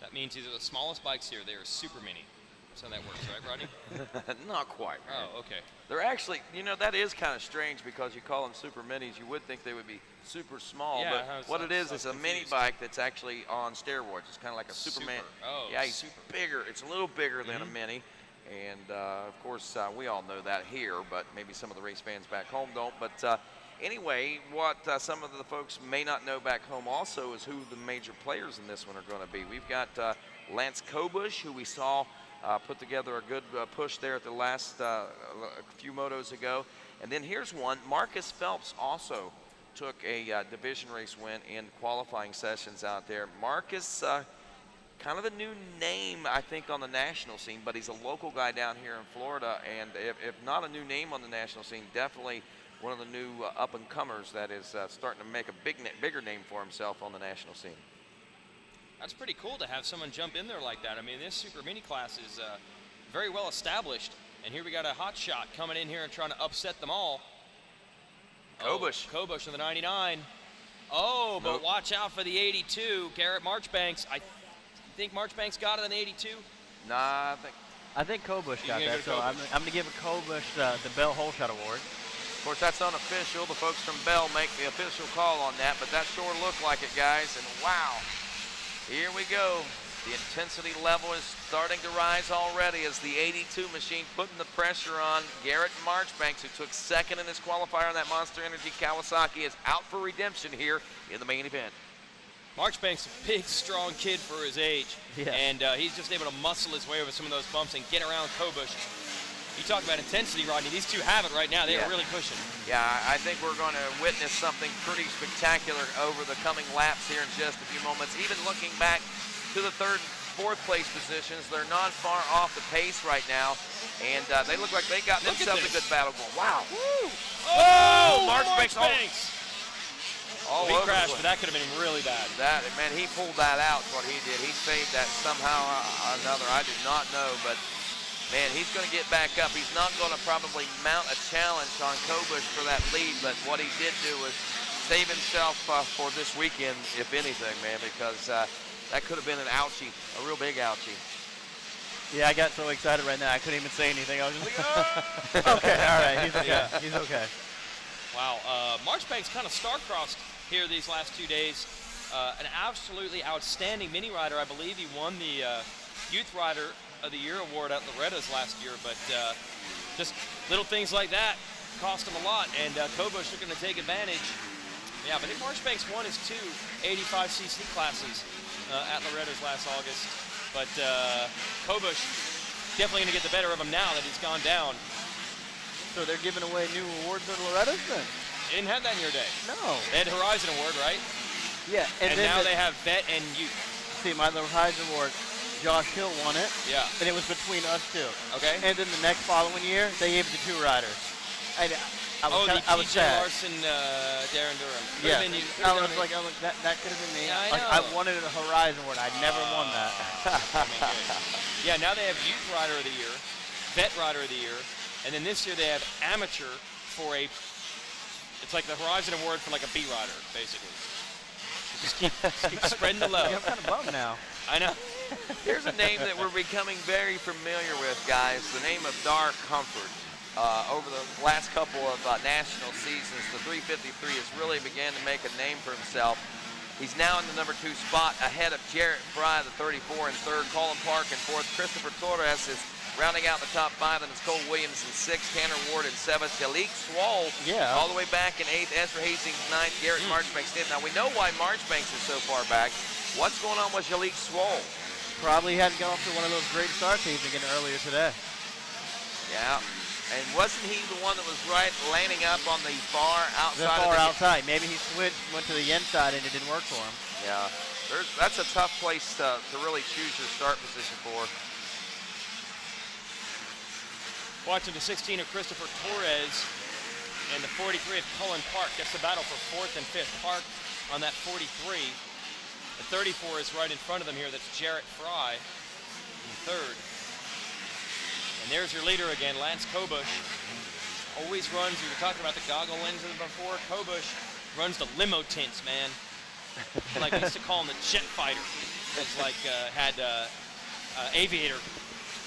That means these are the smallest bikes here. They are Super Mini. That's how that works, right, Rodney? Not quite. Oh, okay. They're actually, you know, that is kind of strange because you call them super minis. You would think they would be super small, Yeah, but what it is a mini bike that's actually on steroids. It's kind of like a Superman. Oh, yeah, he's bigger. It's a little bigger than a mini. And, of course, we all know that here, but maybe some of the race fans back home don't. But anyway, what some of the folks may not know back home also is who the major players in this one are going to be. We've got Lance Kobush, who we saw put together a good push there at the last few motos ago. And then here's one. Marcus Phelps also took a division race win in qualifying sessions out there. Marcus, kind of a new name, I think, on the national scene, but he's a local guy down here in Florida. And if not a new name on the national scene, definitely one of the new up-and-comers that is starting to make a bigger name for himself on the national scene. That's pretty cool to have someone jump in there like that. I mean, this Super Mini class is very well established. And here we got a hot shot coming in here and trying to upset them all. Kobush. Oh, Kobush in the 99. Oh, but watch out for the 82. Garrett Marchbanks. I think Marchbanks got it in the 82. Nah, I think Kobush got that, so I'm going to give a Kobush the Bell Hole Shot Award. Of course, that's unofficial. The folks from Bell make the official call on that, but that sure looked like it, guys. And wow, here we go. The intensity level is starting to rise already as the 82 machine putting the pressure on Garrett Marchbanks, who took second in his qualifier on that Monster Energy Kawasaki, is out for redemption here in the main event. Marchbanks, a big, strong kid for his age, and he's just able to muscle his way over some of those bumps and get around Kobush. You talk about intensity, Rodney. These two have it right now. They are really pushing. Yeah, I think we're going to witness something pretty spectacular over the coming laps here in just a few moments. Even looking back to the third and fourth place positions, they're not far off the pace right now, and they look like they got themselves a good battle going. Wow. Woo. Oh, Marchbanks. He crashed, but that could have been really bad. That, man, he pulled that out, what he did. He saved that somehow or another. I did not know, but man, he's going to get back up. He's not going to probably mount a challenge on Kobush for that lead, but what he did do was save himself for this weekend, if anything, man, because that could have been an ouchie, a real big ouchie. Yeah, I got so excited right now, I couldn't even say anything. I was just like, oh! Okay, all right, he's okay. Yeah. He's okay. Wow, Marchbanks kind of star-crossed here these last 2 days. An absolutely outstanding mini rider. I believe he won the Youth Rider of the Year award at Loretta's last year, but just little things like that cost him a lot, and Kobush looking to take advantage. Yeah, but Marchbanks won his 2 85cc classes at Loretta's last August, but Kobush definitely going to get the better of him now that he's gone down. So they're giving away new awards at Loretta's then? You didn't have that in your day. No. They had Horizon Award, right? Yeah. And now they have Vet and Youth. See, my Horizon Award, Josh Hill won it. Yeah. And it was between us two. Okay. And then the next following year, they gave it to 2 riders. I was PJ sad. Larson, Darren Durham. Yeah. I was like, that could have been me. Yeah, I like, know. I wanted a Horizon Award. I never won that. Yeah, now they have Youth Rider of the Year, Vet Rider of the Year, and then this year they have Amateur for it's like the Horizon Award for like a B rider, basically. Just keep spreading the love. I'm kind of bummed now. I know. Here's a name that we're becoming very familiar with, guys. The name of Dar Comfort. Over the last couple of national seasons, the 353 has really began to make a name for himself. He's now in the number 2 spot ahead of Jarrett Fry, the 34 in 3rd, Colin Park in 4th, Christopher Torres is rounding out the top 5, and it's Cole Williams in 6th, Tanner Ward in 7th, Jalik Swall all the way back in 8th, Ezra Hastings 9th, Garrett Marchbanks 10th. Now we know why Marchbanks is so far back. What's going on with Jalik Swall? Probably hadn't got off to one of those great starts he's been getting earlier today. Yeah. And wasn't he the one that was landing up on the far outside? The far outside. Maybe he switched, went to the inside, and it didn't work for him. Yeah, that's a tough place to really choose your start position for. Watching the 16 of Christopher Torres and the 43 of Cullen Park. That's the battle for 4th and 5th. Park on that 43. The 34 is right in front of them here. That's Jarrett Fry in 3rd. And there's your leader again, Lance Kobush. Always runs, we were talking about the goggle lenses before. Kobush runs the limo tints, man. Like we used to call him the jet fighter. It's like had aviator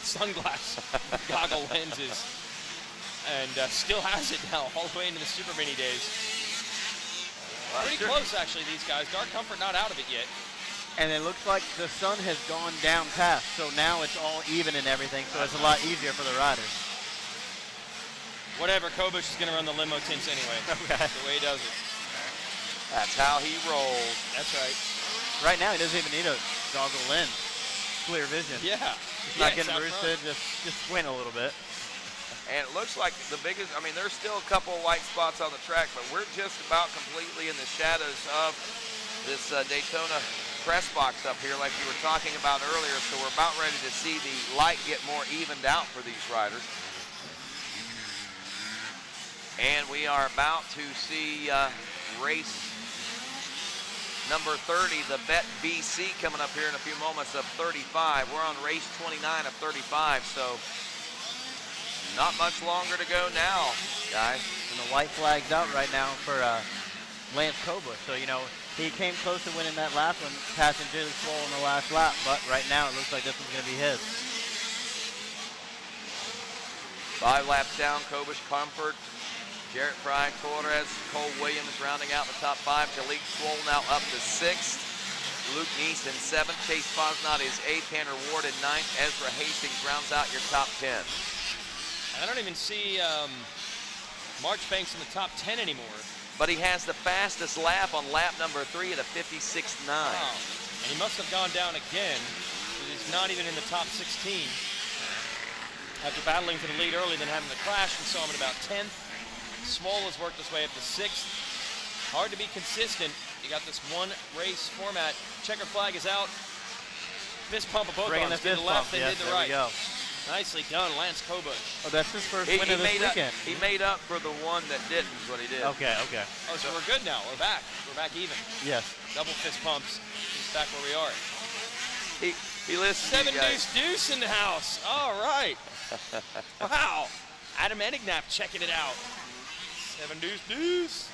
sunglass goggle lenses. And still has it now, all the way into the Super Mini days. Pretty close, actually, these guys. Dark Comfort not out of it yet. And it looks like the sun has gone down past, so now it's all even and everything, so it's a lot easier for the riders. Whatever, Kobush is going to run the limo tints anyway. Okay. That's the way he does it. That's how he rolls. That's right. Right now, he doesn't even need a goggle lens. Clear vision. Yeah. He's not getting roosted, just squint a little bit. And it looks like the biggest, I mean, there's still a couple of white spots on the track, but we're just about completely in the shadows of this Daytona press box up here like you were talking about earlier, so we're about ready to see the light get more evened out for these riders. And we are about to see race number 30, the Bet BC, coming up here in a few moments of 35. We're on race 29 of 35, so not much longer to go now, guys. And the white flag's out right now for Lance Kobush. So, you know, he came close to winning that last one, passing Jilly Swole in the last lap, but right now it looks like this one's going to be his. 5 laps down, Kobush, Comfort, Jarrett Fry, Torres, Cole Williams rounding out the top 5. Jalik Swole now up to 6th. Luke Neese in 7th. Chase Fosnot is 8th. Tanner Ward in 9th. Ezra Hastings rounds out your top 10. I don't even see Marchbanks in the top 10 anymore. But he has the fastest lap on lap number 3 at a 56.9. Wow. And he must have gone down again, because he's not even in the top 16. After battling for the lead early, then having the crash, we saw him at about 10th. Small has worked his way up to 6th. Hard to be consistent. You got this one race format. Checker flag is out. Fist pump of both arms. Did the left, they did the right. There we go. Nicely done, Lance Kobush. Oh, that's his first win of this weekend. He made up for the one that didn't, is what he did. Okay, okay. Oh, so we're good now. We're back. We're back even. Yes. Double fist pumps. He's back where we are. He listens. 7 deuce deuce in the house. All right. Wow. Adam Enignap checking it out. 7 deuce deuce.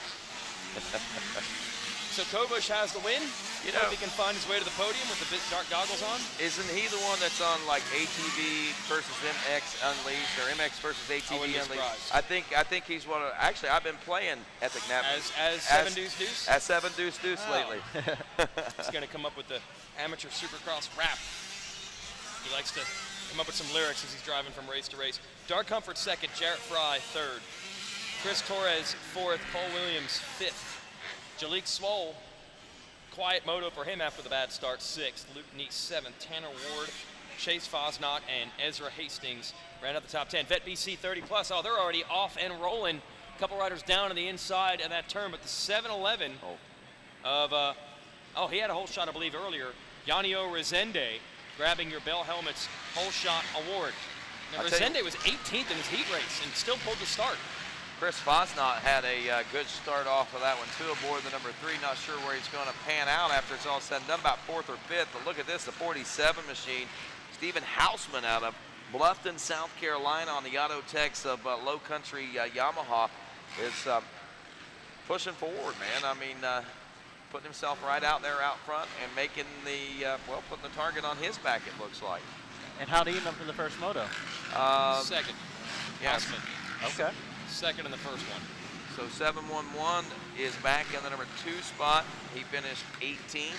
So Kobush has the win. You Hope know, he can find his way to the podium with the big dark goggles on. Isn't he the one that's on like ATV versus MX Unleashed or MX versus ATV Unleashed? I think he's one of. Actually, I've been playing Epic Nap as 7 deuce deuce. As 7 deuce deuce lately. He's going to come up with the amateur supercross rap. He likes to come up with some lyrics as he's driving from race to race. Dark Comfort 2nd, Jarrett Fry 3rd, Chris Torres 4th, Cole Williams 5th, Jalik Swole. Quiet moto for him after the bad start, 6th. Luke Neese 7th. Tanner Ward, Chase Fosnot, and Ezra Hastings ran up the top 10. Vet BC 30 plus. Oh, they're already off and rolling. A couple riders down on the inside of that turn, but the 7-11 of he had a whole shot, I believe, earlier. Yanio Resende grabbing your Bell Helmets whole shot award. Now, Resende was 18th in his heat race and still pulled the start. Chris Fosnot had a good start off of that one too, aboard the number 3. Not sure where he's going to pan out after it's all said and done, about 4th or 5th. But look at this, the 47 machine. Stephen Hausman out of Bluffton, South Carolina on the Auto Techs of Low Country Yamaha is pushing forward, man. I mean, putting himself right out there out front and making the, putting the target on his back, it looks like. And how did he end up for the first moto? Second. Yes. Hausman. Okay. Second in the first one. So 711 is back in the number 2 spot. He finished 18th.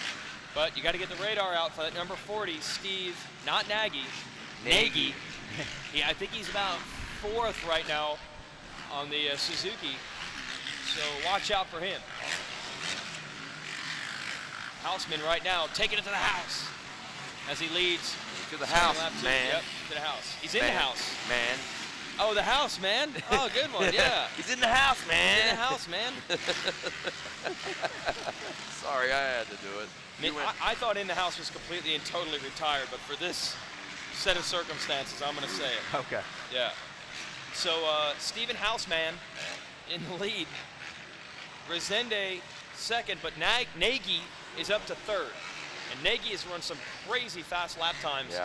But you got to get the radar out for that number 40, Steve, not Nagy. Nagy. I think he's about 4th right now on the Suzuki. So watch out for him. Hausman right now taking it to the house as he leads. To the house, man. Yep, to the house. He's in the house. Man. Oh, the house, man. Oh, good one, yeah. He's in the house, man. He's in the house, man. Sorry, I had to do it. I mean, I thought in the house was completely and totally retired, but for this set of circumstances, I'm going to say it. Okay. Yeah. So, Stephen Hausman in the lead. Resende 2nd, but Nagy is up to 3rd. And Nagy has run some crazy fast lap times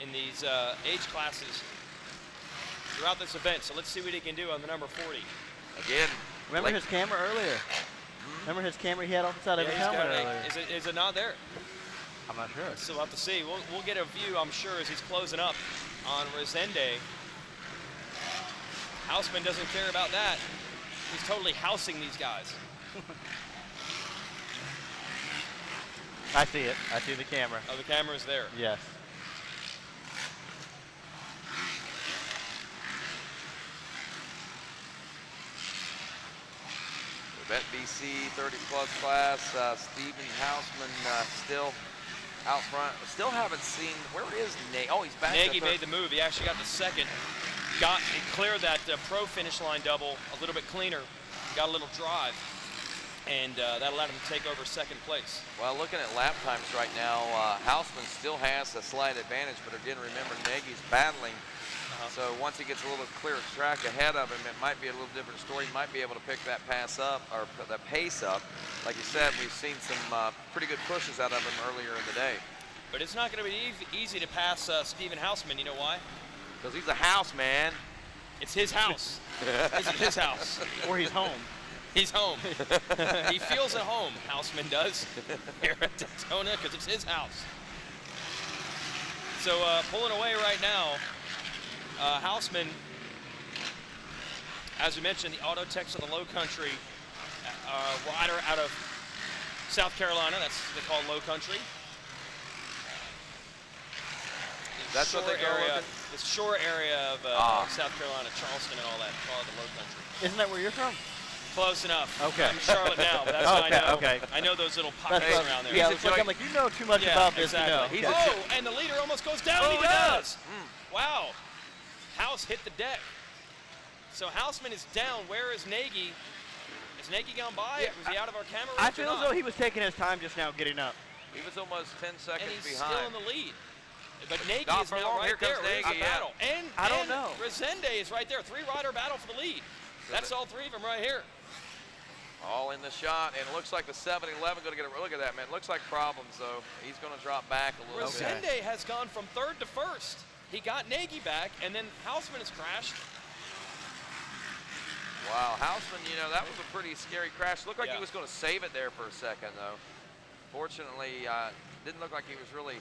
in these age classes throughout this event. So let's see what he can do on the number 40. Again. Remember his camera earlier? Remember his camera he had off the side of his helmet earlier? Is it not there? I'm not sure. So we'll have to see. We'll get a view, I'm sure, as he's closing up on Resende. Hausman doesn't care about that. He's totally housing these guys. I see it. I see the camera. Oh, the camera's there. Yes. The Bet BC 30 plus class, Stephen Hausman still out front. Still haven't seen, where is Nagy? Oh, he's back. Nagy made the move. He actually got the 2nd. He cleared that pro finish line double a little bit cleaner. Got a little drive. And that allowed him to take over 2nd place. Well, looking at lap times right now, Hausman still has a slight advantage, but again, remember, Nagy's battling So once he gets a little clearer track ahead of him, it might be a little different story. He might be able to pick that pass up, or the pace up. Like you said, we've seen some pretty good pushes out of him earlier in the day. But it's not going to be easy to pass Steven Hausman. You know why? Because he's a house man. It's his house. It's his house. Or he's home. He's home. He feels at home, Hausman does, here at Daytona, because it's his house. So pulling away right now, Hausman, as we mentioned, the Auto Techs of the Low Country rider out of South Carolina. That's they call Low Country. That's what they call it? The shore area of South Carolina, Charleston and all that, call it the Low Country. Isn't that where you're from? Close enough. Okay. I'm Charlotte now, but that's what I know. Okay. I know those little pockets around there. Yeah, I'm like, you know too much about this. Exactly. You know. And the leader almost goes down. Oh, He does. Wow. House hit the deck. So Hausman is down. Where is Nagy? Is Nagy gone by? Was he out of our camera? I feel as though he was taking his time just now getting up. He was almost 10 seconds and he's behind. still in the lead. But Nagy Not is for now long. right Here comes there. Nagy, It's a battle. And I don't know. Resende is right there. Three-rider battle for the lead. That's all three of them right here. All in the shot, and it looks like the 7-11 going to get a look at that, man. Looks like problems, though. He's going to drop back a little bit. Resende has gone from third to first. He got Nagy back, and then Hausman has crashed. Wow, Hausman, you know, that was a pretty scary crash. Looked like Yeah. he was going to save it there for a second, though. Fortunately, didn't look like he was really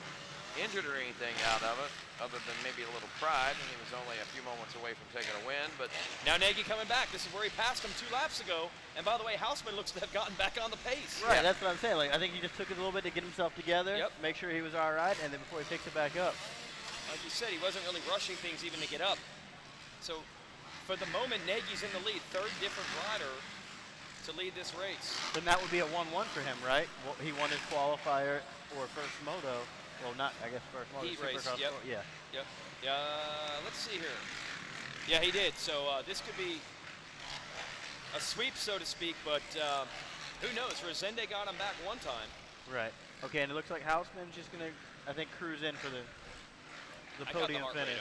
injured or anything out of it, other than maybe a little pride, and he was only a few moments away from taking a win. But now Nagy coming back. This is where he passed him 2 laps ago. And by the way, Hausman looks to have gotten back on the pace. Right, that's what I'm saying. Like, I think he just took it a little bit to get himself together, make sure he was all right, and then before he picks it back up. Like you said, he wasn't really rushing things even to get up. So for the moment, Nagy's in the lead. Third different rider to lead this race. Then that would be a 1-1 for him, right? Well, he won his qualifier or first moto. Well, not, I guess, first moto. Heat race, Supercross. yep. Yeah. Yep. Let's see here. Yeah, he did. So this could be a sweep, so to speak, but who knows? Resende got him back one time. Right. Okay, and it looks like Hausman's just going to, I think, cruise in for the podium finish.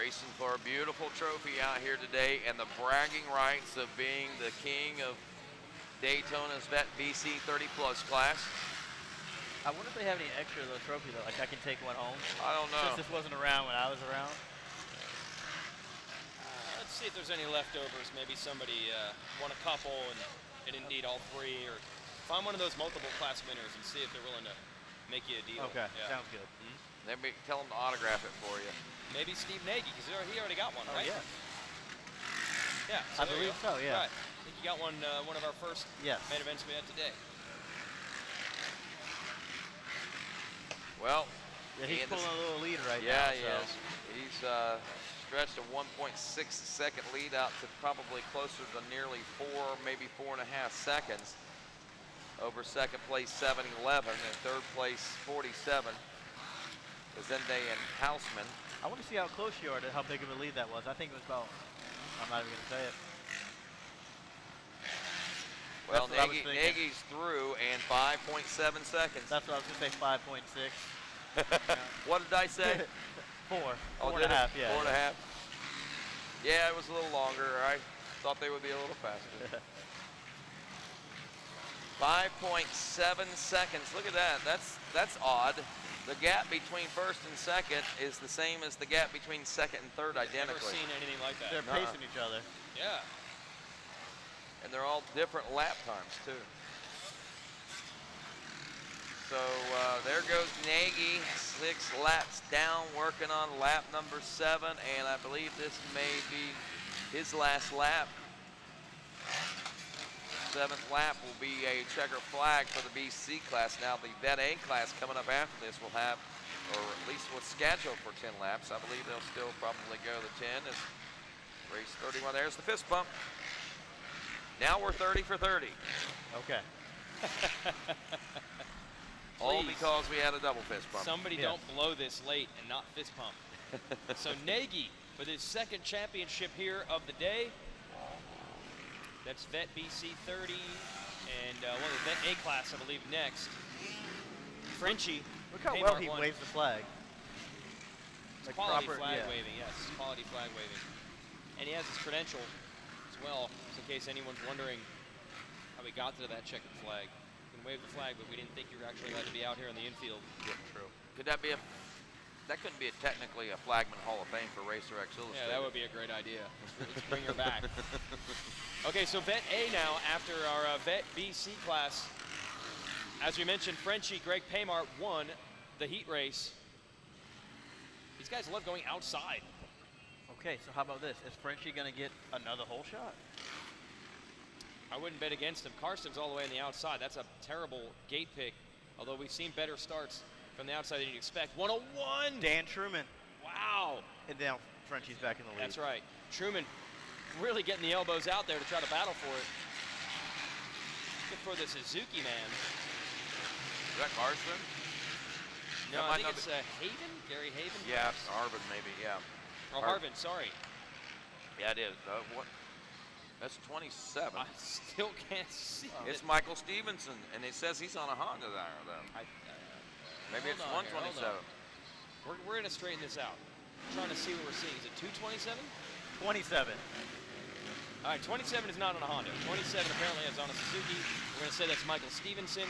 racing for a beautiful trophy out here today, and the bragging rights of being the king of Daytona's Vet BC 30+ class. I wonder if they have any extra of those trophies, though. Like I can take one home. I don't know. Since this wasn't around when I was around. Let's see if there's any leftovers. Maybe somebody won a couple and indeed all three, or find one of those multiple class winners and see if they're willing to make you a deal. Okay, sounds good. Maybe tell them to autograph it for you. Maybe Steve Nagy, because he already got one, right? Yeah. Yeah. I believe so, yeah. Right. I think you got one of our first main events we had today. Well, yeah, he's pulling a little lead right now. Yeah, he is. He's stretched a 1.6-second lead out to probably closer to nearly 4, maybe 4.5 seconds over second place 7-11 and third place 47. Resende and Hausman. I want to see how close you are to how big of a lead that was. I think it was about, I'm not even going to say it. Well, Nagy's through and 5.7 seconds. That's what I was going to say, 5.6. What did I say? 4. Oh, 4.5, yeah. 4.5. Yeah, it was a little longer. I thought they would be a little faster. 5.7 seconds. Look at that. That's odd. The gap between first and second is the same as the gap between second and third, identically. Never seen anything like that. They're pacing each other. Yeah. And they're all different lap times, too. So there goes Nagy, 6 laps down, working on lap number 7, and I believe this may be his last lap. 7th lap will be a checker flag for the BC class. Now the Vet A class coming up after this will have, or at least what's scheduled for 10 laps. I believe they'll still probably go the 10 as race 31. There's the fist bump. Now we're 30 for 30. Okay. All because we had a double fist bump. Somebody don't blow this late and not fist pump. So Nagy with his 2nd championship here of the day. That's Vet BC 30 And one of the Vet A class, I believe, next. Frenchie. Look how Kmart well he won. waves the flag. It's Like quality proper- flag yeah. waving, yes. Quality flag waving. And he has his credential as well, just in case anyone's wondering how he got to that checkered flag. You can wave the flag, but we didn't think you were actually allowed to be out here in the infield. Yeah, true. Could that be that couldn't be technically a Flagman Hall of Fame for Racer X Illustrated? Yeah, that would be a great idea. Let's bring her back. Okay, so Vet A now, after our Vet BC class. As we mentioned, Frenchie, Greg Paymart won the heat race. These guys love going outside. Okay, so how about this? Is Frenchie going to get another hole shot? I wouldn't bet against him. Carson's all the way on the outside. That's a terrible gate pick, although we've seen better starts from the outside than you'd expect. 101! Dan Truman. Wow! And now Frenchie's back in the lead. That's right. Truman really getting the elbows out there to try to battle for it. Good for the Suzuki man. Is that Carson? No, That I might think not it's Haven? Gary Haven? Yeah, perhaps? Harvin maybe, yeah. Or Harvin, sorry. Yeah, it is. What? That's 27. I still can't see It's it. Michael Stevenson, and it says he's on a Honda there, though. Maybe it's Hold on here, hold 127. on. We're going to straighten this out. I'm trying to see what we're seeing. Is it 227? 27. All right, 27 is not on a Honda. 27 apparently is on a Suzuki. We're going to say that's Michael Stevenson.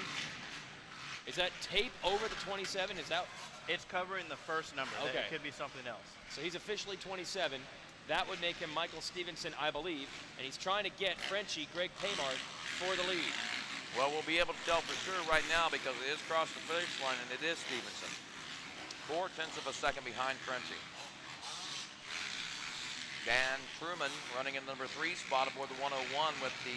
Is that tape over the 27? Is that? It's covering the first number. Okay. It could be something else. So he's officially 27. That would make him Michael Stevenson, I believe. And he's trying to get Frenchie, Greg Paymart, for the lead. Well, we'll be able to tell for sure right now because it is across the finish line, and it is Stevenson. 0.4 of a second behind Frenchie. Dan Truman running in the number 3 spot aboard the 101 with the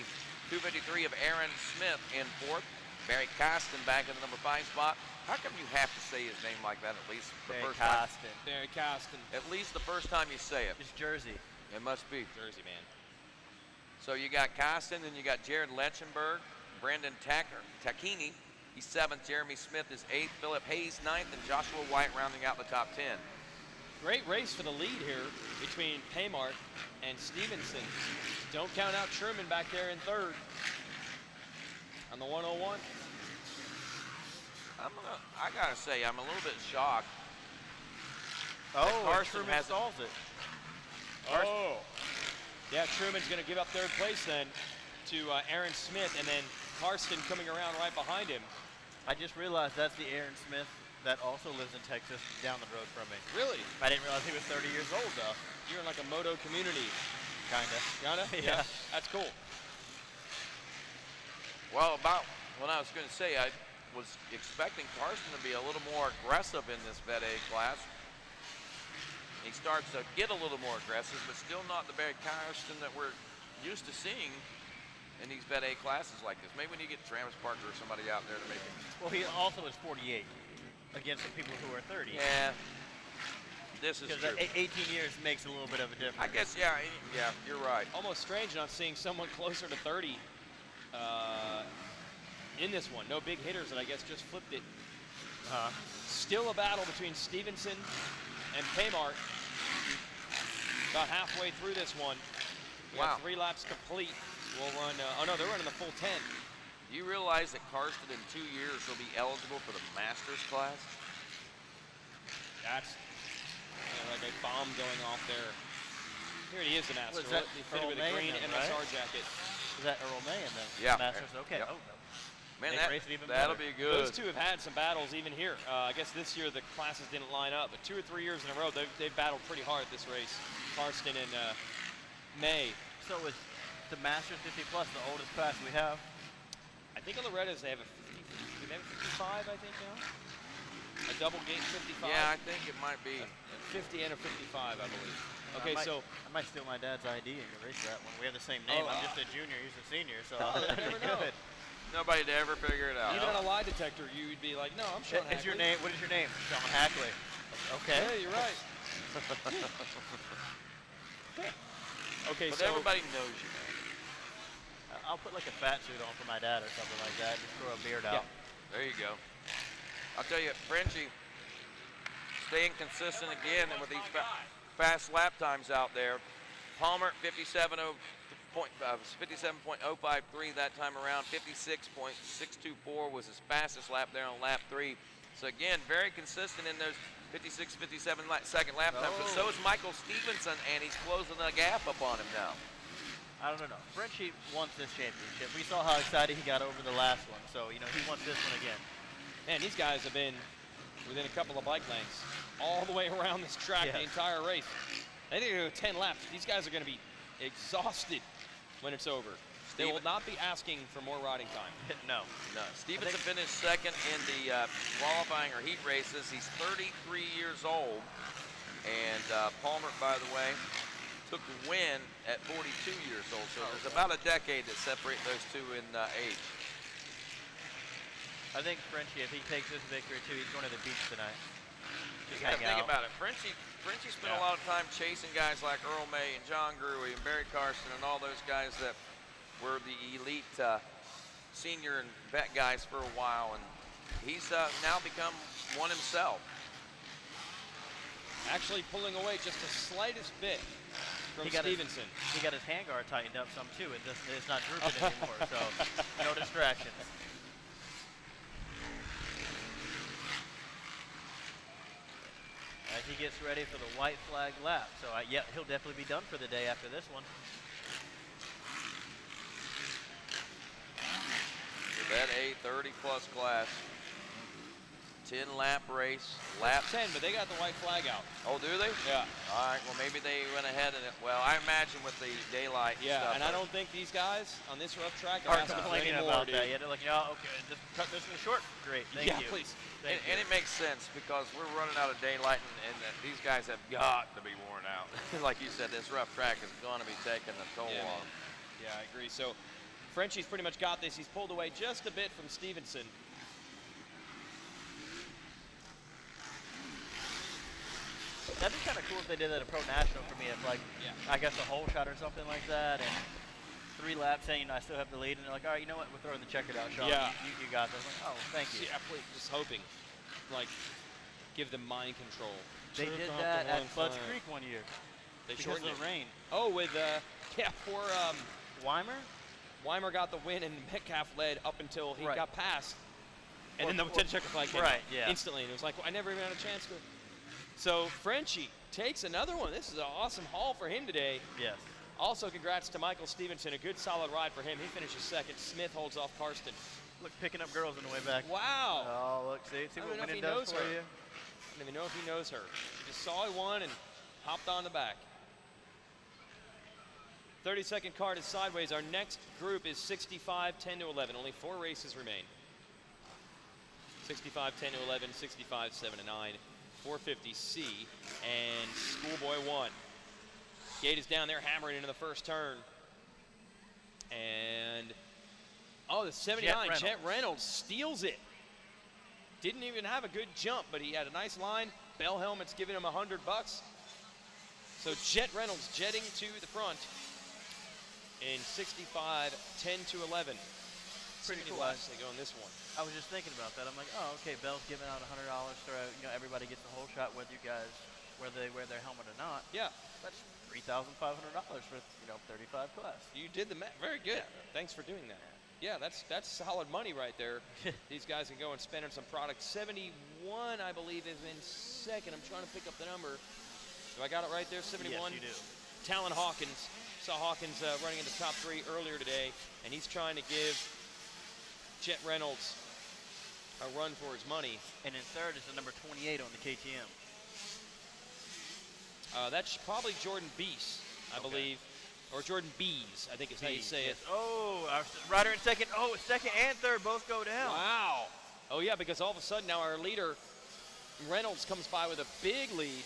253 of Aaron Smith in 4th. Barry Costin back in the number 5 spot. How come you have to say his name like that at least the Barry first time? Costin. Barry Costin. At least the first time you say it. It's Jersey. It must be. Jersey, man. So you got Costin, and you got Jared Lechenberg, Brendan Tacchini. He's 7th. Jeremy Smith is 8th. Philip Hayes 9th, and Joshua White rounding out the top 10. Great race for the lead here between Paymart and Stevenson. Don't count out Truman back there in 3rd on the 101. I gotta say, I'm a little bit shocked. Oh, Carson Truman stalls it. Oh. Yeah, Truman's going to give up 3rd place then to Aaron Smith, and then Karsten coming around right behind him. I just realized that's the Aaron Smith that also lives in Texas down the road from me. Really? I didn't realize he was 30 years old, though. You're in like a moto community. Kinda. Kinda? Yeah. That's cool. Well, about what I was going to say, I was expecting Carson to be a little more aggressive in this Vet A class. He starts to get a little more aggressive, but still not the Barry Carson that we're used to seeing in these Vet A classes like this. Maybe we need to get Travis Parker or somebody out there to make him. Well, he also is 48 against the people who are 30. Yeah, this is true. Because 18 years makes a little bit of a difference. I guess, yeah, you're right. Almost strange not seeing someone closer to 30 in this one. No big hitters that I guess just flipped it. Still a battle between Stevenson and Paymart. About halfway through this one. We got 3 laps complete. We'll run, oh no, they're running the full 10. Do you realize that Karsten in 2 years will be eligible for the Masters class? That's like a bomb going off there. Here he is, the Master. Was that He fitted with a Earl May green then, MSR right? jacket. Is that Earl May in the Yeah. Masters? Okay. Yep. Oh, no. Man, Make racing even that'll better. be good. Those two have had some battles even here. I guess this year the classes didn't line up, but 2 or 3 years in a row they've battled pretty hard this race. Karsten and May. So is the Masters 50 plus the oldest class we have? I think on the Loretta's they have a 50, do they have a 55, I think now? A double gate 55? Yeah, I think it might be. A 50 and a 55, I believe. Okay, I might steal my dad's ID and go race that one. We have the same name. I'm just a junior, he's a senior, so you never know. good. Nobody to ever figure it out. Even on a lie detector, you'd be like, no, I'm Sean Hackley. Is your name? What is your name? Sean Hackley. Okay. Yeah, you're right. Okay, but so everybody knows you, man. I'll put like a fat suit on for my dad or something like that. Just grow a beard out. There you go. I'll tell you, Frenchie staying consistent again and with these fast lap times out there. Palmer 57.05 57.053 that time around. 56.624 was his fastest lap there on lap 3. So again, very consistent in those 56, 57 second lap times. But so is Michael Stevenson, and he's closing the gap up on him now. I don't know. Frenchie wants this championship. We saw how excited he got over the last one, so he wants this one again. Man, these guys have been within a couple of bike lengths all the way around this track the entire race. I think they go 10 laps. These guys are going to be exhausted when it's over. They will not be asking for more riding time. No. Stevenson finished second in the qualifying or heat races. He's 33 years old. And Palmer, by the way, took the win at 42 years old. So there's about a decade that separate those two in age. I think Frenchie, if he takes this victory too, he's going to the beach tonight. You gotta think about it. Frenchie spent a lot of time chasing guys like Earl May and John Gruey and Barry Carson and all those guys that were the elite senior and vet guys for a while, and he's now become one himself. Actually pulling away just the slightest bit from Stevenson. He got his handguard tightened up some too. It's not drooping anymore, so no distractions. As he gets ready for the white flag lap. So he'll definitely be done for the day after this one. That a 30-plus class, 10-lap race. Lap 10, but they got the white flag out. Oh, do they? Yeah. All right. Well, maybe they went ahead and well, I imagine with the daylight. Yeah, stuff, and I don't think these guys on this rough track are asking for any more. About that. Yeah, they're like, okay, just cut this one short. Great, thank you. Please. And it makes sense because we're running out of daylight, and these guys have got to be worn out. Like you said, this rough track is going to be taking a toll on them. Yeah, I agree. So Frenchie's pretty much got this. He's pulled away just a bit from Stevenson. That'd be kind of cool if they did that at Pro National for me. If I guess a hole shot or something like that, and 3 laps saying I still have the lead, and they're like, all right, you know what, we're throwing the checkered out, Sean. Yeah. You got this. Like, oh, thank you. Yeah, please, just hoping, give them mind control. They did that at Bud's Creek one year. They because shortened of the rain. Oh, with poor Weimer. Weimer got the win, and Metcalf led up until he got past, and then the checker flag came instantly, and it was like, well, I never even had a chance to. So Frenchie takes another one. This is an awesome haul for him today. Yes. Also, congrats to Michael Stevenson. A good, solid ride for him. He finishes second. Smith holds off Karsten. Look, picking up girls on the way back. Wow. Oh, look, see what winning does for you. I don't even know if he knows her. He just saw he won and hopped on the back. 30-second card is sideways. Our next group is 65, 10 to 11. Only 4 races remain. 65, 10 to 11, 65, 7 to 9. 450C and Schoolboy 1. Gate is down there hammering into the first turn. And, the 79, Jet Reynolds steals it. Didn't even have a good jump, but he had a nice line. Bell helmet's giving him $100. So Jet Reynolds jetting to the front in 65, 10 to 11. Pretty cool. They go in this one. I was just thinking about that. I'm like, oh, okay, Bell's giving out $100 for everybody gets a whole shot, whether they wear their helmet or not. Yeah, that's $3,500 for 35 class. You did the math. Very good. Yeah. Thanks for doing that. Yeah, that's solid money right there. These guys can go and spend on some product. 71, I believe, is in second. I'm trying to pick up the number. Do I got it right there? 71. Yes, you do. Talon Hawkins. Saw Hawkins running in the top 3 earlier today, and he's trying to give Jet Reynolds a run for his money. And in third is the number 28 on the KTM. That's probably Jordan Beese, I believe. Or Jordan Bees, I think is how you say it. Oh, our rider in second. Oh, second and third both go down. Wow. Oh, yeah, because all of a sudden now our leader, Reynolds, comes by with a big lead.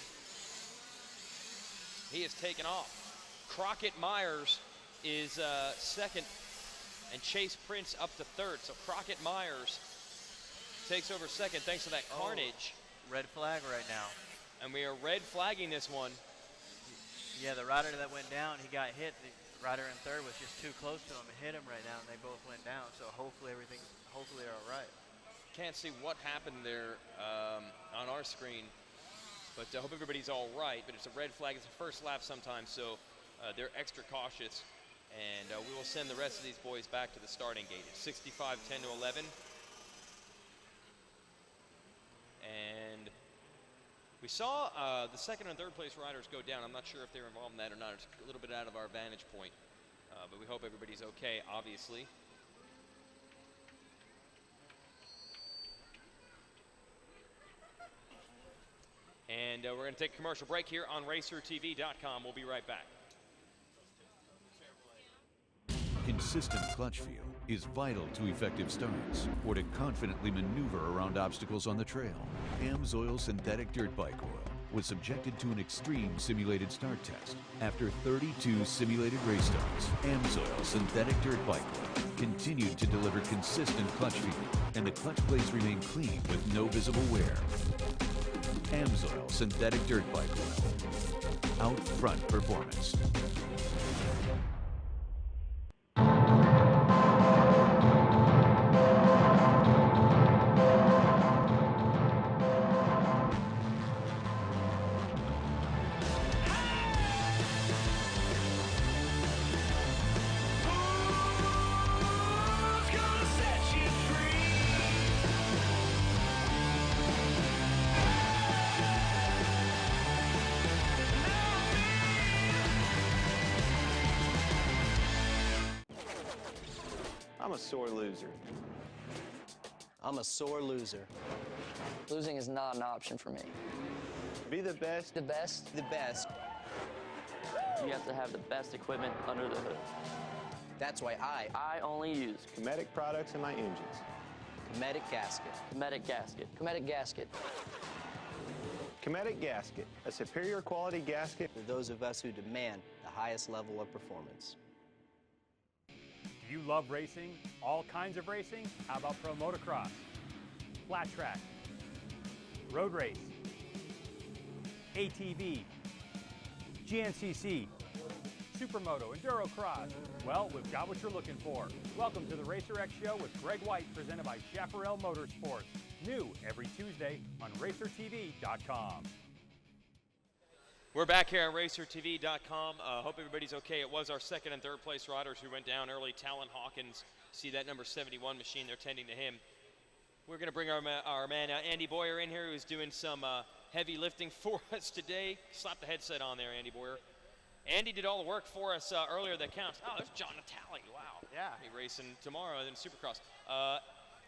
He is taken off. Crockett Myers is second, and Chase Prince up to third. So Crockett Myers takes over second thanks to that carnage. Red flag right now. And we are red flagging this one. Yeah, the rider that went down, he got hit. The rider in third was just too close to him. It hit him right now, and they both went down. So hopefully they're all right. Can't see what happened there on our screen, but I hope everybody's all right. But it's a red flag. It's the first lap sometimes, so they're extra cautious. And we will send the rest of these boys back to the starting gate. It's 65, 10 to 11. And we saw the second and third place riders go down. I'm not sure if they were involved in that or not. It's a little bit out of our vantage point. But we hope everybody's okay, obviously. And we're going to take a commercial break here on RacerTV.com. We'll be right back. Consistent clutch feel is vital to effective starts or to confidently maneuver around obstacles on the trail. AMSOIL synthetic dirt bike oil was subjected to an extreme simulated start test. After 32 simulated race starts, AMSOIL synthetic dirt bike oil continued to deliver consistent clutch feel, and the clutch plates remain clean with no visible wear. AMSOIL synthetic dirt bike oil. Out front performance. I'm a sore loser. I'm a sore loser. Losing is not an option for me. To be the best. The best? The best. You have to have the best equipment under the hood. That's why I only use Cometic products in my engines. Cometic gasket. Cometic gasket. Cometic gasket. Cometic gasket, a superior quality gasket for those of us who demand the highest level of performance. Do you love racing? All kinds of racing? How about pro motocross? Flat track, road race, ATV, GNCC, Supermoto, Enduro Cross. Well, we've got what you're looking for. Welcome to the RacerX Show with Greg White, presented by Chaparral Motorsports. New every Tuesday on RacerTV.com. We're back here on RacerTV.com. Hope everybody's okay. It was our second and third place riders who went down early. Talon Hawkins, see that number 71 machine, they're tending to him. We're going to bring our man Andy Boyer in here, who's doing some heavy lifting for us today. Slap the headset on there, Andy Boyer. Andy did all the work for us earlier that counts. Oh, there's John Natale. Wow. Yeah. He'll be racing tomorrow in Supercross.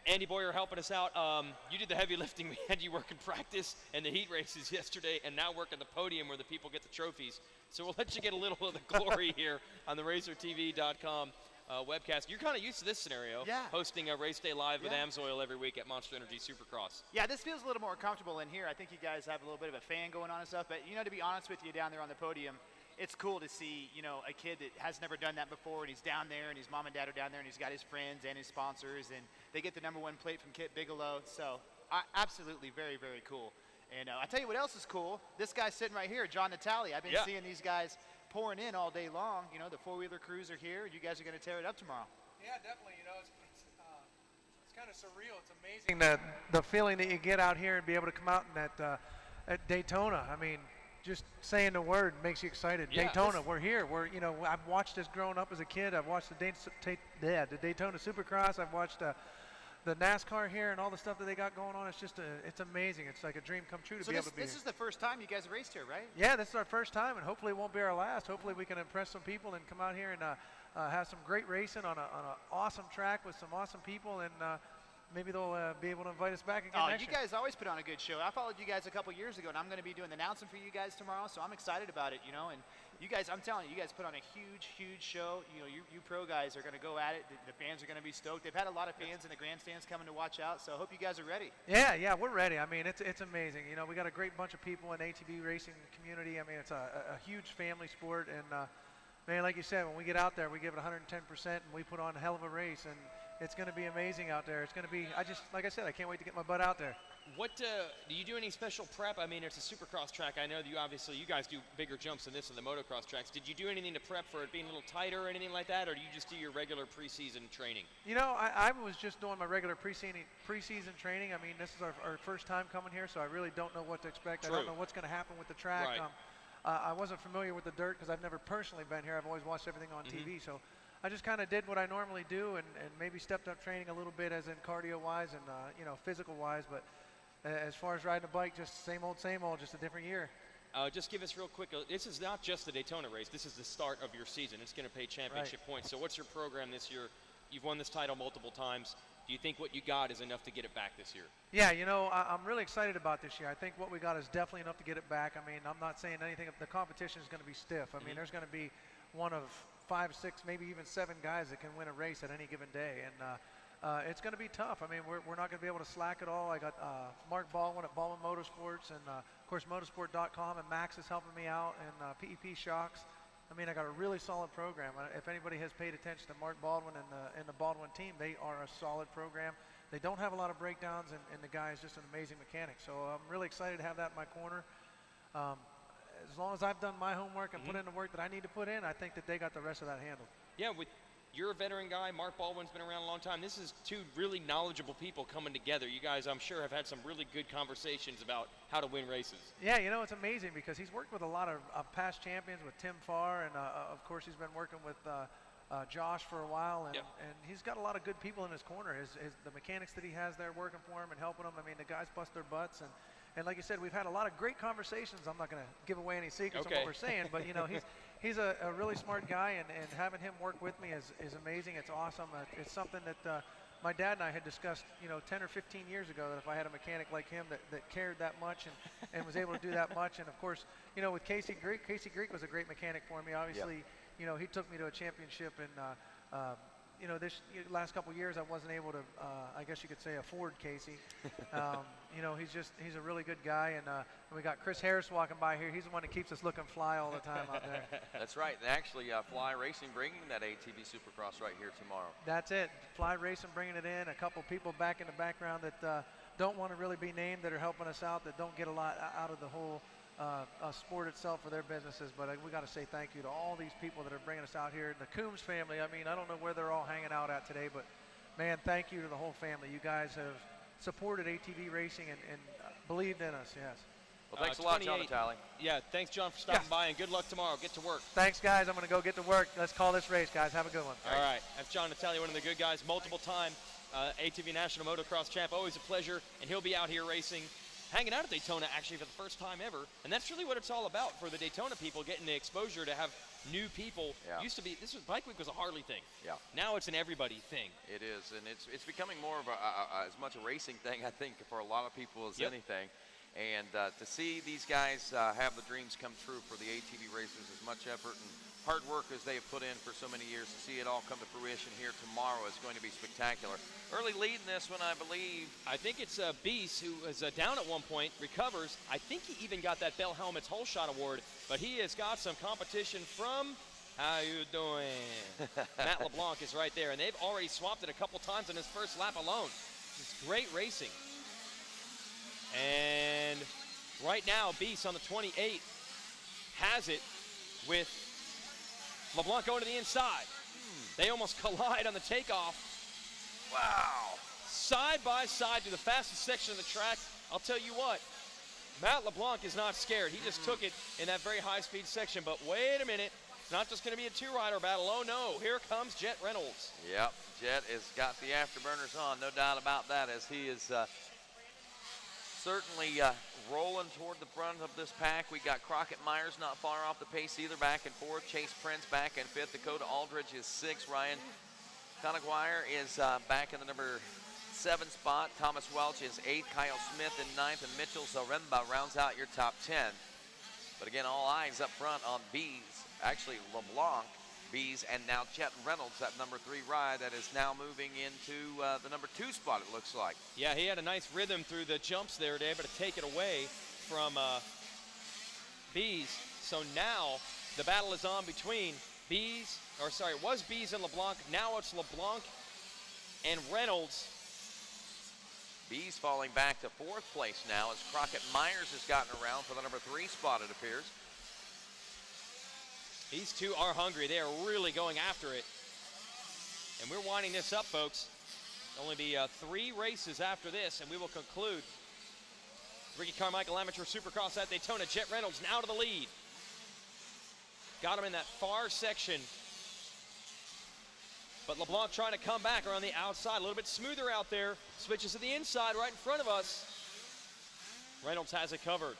Andy Boyer helping us out. You did the heavy lifting. We had you work in practice and the heat races yesterday, and now work at the podium where the people get the trophies. So we'll let you get a little of the glory here on the RacerTV.com webcast. You're kind of used to this scenario, hosting a race day live with AMSOIL every week at Monster Energy Supercross. Yeah, this feels a little more comfortable in here. I think you guys have a little bit of a fan going on and stuff, but to be honest with you, down there on the podium, it's cool to see, a kid that has never done that before, and he's down there, and his mom and dad are down there, and he's got his friends and his sponsors, and they get the #1 plate from Kit Bigelow. So, absolutely very, very cool. And I tell you what else is cool. This guy's sitting right here, John Natale. I've been seeing these guys pouring in all day long. The four-wheeler crews are here. You guys are going to tear it up tomorrow. Yeah, definitely. It's kind of surreal. It's amazing that the feeling that you get out here and be able to come out and at Daytona. I mean, just saying the word makes you excited. Yeah, Daytona, we're here. I've watched this growing up as a kid. I've watched the Daytona Supercross. I've watched the NASCAR here and all the stuff that they got going on. It's just it's amazing. It's like a dream come true to be able to be this here. is the first time you guys raced here, right? Yeah, this is our first time, and hopefully it won't be our last. Hopefully we can impress some people and come out here and have some great racing on an awesome track with some awesome people, and maybe they'll be able to invite us back again next year. You guys always put on a good show. I followed you guys a couple years ago, and I'm going to be doing the announcing for you guys tomorrow, so I'm excited about it, and you guys, I'm telling you, you guys put on a huge, huge show. You pro guys are going to go at it. The fans are going to be stoked. They've had a lot of fans in the grandstands coming to watch out, so I hope you guys are ready. Yeah, we're ready. I mean, it's amazing. We got a great bunch of people in the ATV racing community. I mean, it's a huge family sport, and man, like you said, when we get out there, we give it 110%, and we put on a hell of a race, and it's going to be amazing out there. It's going to be, like I said, I can't wait to get my butt out there. What do you do any special prep? I mean, it's a Supercross track. I know that you guys do bigger jumps than this in the motocross tracks. Did you do anything to prep for it being a little tighter or anything like that, or do you just do your regular preseason training? I was just doing my regular preseason training. I mean, this is our first time coming here, so I really don't know what to expect. True. I don't know what's going to happen with the track. Right. I wasn't familiar with the dirt because I've never personally been here. I've always watched everything on TV. So I just kind of did what I normally do and maybe stepped up training a little bit as in cardio-wise and, physical-wise. But as far as riding a bike, just same old, just a different year. Just give us real quick, this is not just the Daytona race. This is the start of your season. It's going to pay championship points. So what's your program this year? You've won this title multiple times. Do you think what you got is enough to get it back this year? Yeah, I'm really excited about this year. I think what we got is definitely enough to get it back. I mean, I'm not saying anything. The competition is going to be stiff. I mean, there's going to be one of 5, 6, maybe even 7 guys that can win a race at any given day. And it's going to be tough. I mean, we're not going to be able to slack at all. I got Mark Baldwin at Baldwin Motorsports and, of course, motorsport.com, and Max is helping me out, and PEP Shocks. I mean, I got a really solid program. If anybody has paid attention to Mark Baldwin and the Baldwin team, they are a solid program. They don't have a lot of breakdowns, and the guy is just an amazing mechanic. So I'm really excited to have that in my corner. As long as I've done my homework and put in the work that I need to put in, I think that they got the rest of that handled. Yeah, you're a veteran guy. Mark Baldwin's been around a long time. This is 2 really knowledgeable people coming together. You guys, I'm sure, have had some really good conversations about how to win races. Yeah, it's amazing because he's worked with a lot of past champions, with Tim Farr, and of course he's been working with Josh for a while, and he's got a lot of good people in his corner. The mechanics that he has there working for him and helping him. I mean, the guys bust their butts, and like you said, we've had a lot of great conversations. I'm not going to give away any secrets on what we're saying, but he's a really smart guy, and having him work with me is amazing. It's awesome. It's something that my dad and I had discussed, 10 or 15 years ago, that if I had a mechanic like him that cared that much and was able to do that much. And of course, with Casey Greek was a great mechanic for me. Obviously, he took me to a championship, and this last couple of years I wasn't able to, I guess you could say, afford Casey. He's a really good guy, and we got Chris Harris walking by here. He's the one that keeps us looking fly all the time out there. That's right. And actually, Fly Racing bringing that ATV Supercross right here tomorrow. That's it. Fly Racing bringing it in. A couple people back in the background that don't want to really be named, that are helping us out, that don't get a lot out of the whole sport itself for their businesses. But we got to say thank you to all these people that are bringing us out here. The Coombs family, I mean, I don't know where they're all hanging out at today, but man, thank you to the whole family. You guys have supported ATV racing and believed in us. Yes. Well, thanks a lot, John Vitale. Yeah, thanks, John, for stopping by, and good luck tomorrow. Get to work. Thanks, guys. I'm going to go get to work. Let's call this race, guys. Have a good one. All right. That's John Vitale, one of the good guys, multiple-time ATV National Motocross champ. Always a pleasure, and he'll be out here racing, hanging out at Daytona, actually, for the first time ever. And that's really what it's all about for the Daytona people, getting the exposure to have new people. Used to be, Bike Week was a Harley thing. Yeah. Now it's an everybody thing. It is, and it's becoming more of as much a racing thing, I think, for a lot of people as anything. And to see these guys have the dreams come true for the ATV racers, as much effort and hard work as they have put in for so many years, to see it all come to fruition here tomorrow is going to be spectacular. Early lead in this one, I believe. I think it's Beast, who was down at one point, recovers. I think he even got that Bell Helmets Whole Shot Award, but he has got some competition from, how you doing? Matt LeBlanc is right there, and they've already swapped it a couple times on his first lap alone. It's great racing. And right now, Beast on the 28 has it with LeBlanc going to the inside. They almost collide on the takeoff. Wow. Side by side to the fastest section of the track. I'll tell you what, Matt LeBlanc is not scared. He just took it in that very high-speed section. But wait a minute. It's not just going to be a two-rider battle. Oh, no. Here comes Jet Reynolds. Yep. Jet has got the afterburners on. No doubt about that, as he is certainly rolling toward the front of this pack. We got Crockett Myers not far off the pace either, back and forth. Chase Prince back in 5th. Dakota Aldridge is 6th. Ryan Conaguire is back in the number 7 spot. Thomas Welch is 8th. Kyle Smith in 9th. And Mitchell Zaremba rounds out your top 10. But again, all eyes up front on Bees. Actually, LeBlanc, Bees, and now Jet Reynolds, that number 3 ride that is now moving into the number 2 spot, it looks like. Yeah, he had a nice rhythm through the jumps there to be able to take it away from Bees. So now the battle is on between Bees, or sorry, it was Bees and LeBlanc. Now it's LeBlanc and Reynolds. Bees falling back to 4th place now as Crockett Myers has gotten around for the number 3 spot, it appears. These two are hungry. They are really going after it. And we're winding this up, folks. There'll only be 3 races after this, and we will conclude Ricky Carmichael Amateur Supercross at Daytona. Jet Reynolds now to the lead. got him in that far section. But LeBlanc trying to come back around the outside, a little bit smoother out there. Switches to the inside right in front of us. Reynolds has it covered.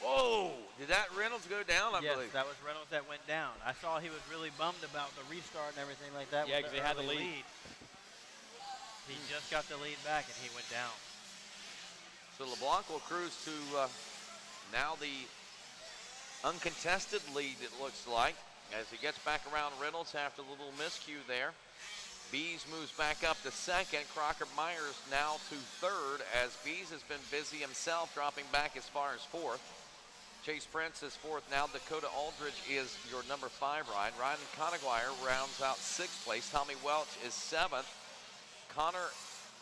Whoa, did that Reynolds go down, I yes, believe? that was Reynolds that went down. I saw he was really bummed about the restart and everything like that. Yeah, with because they had the early lead. He just got the lead back and he went down. So LeBlanc will cruise to now the uncontested lead, it looks like, as he gets back around Reynolds after a little miscue there. Bees moves back up to second. Crocker Myers now to third, as Bees has been busy himself, dropping back as far as fourth. Chase Prince is fourth now. Dakota Aldridge is your number 5 ride. Ryan Conaguire rounds out 6th place. Tommy Welch is 7th. Connor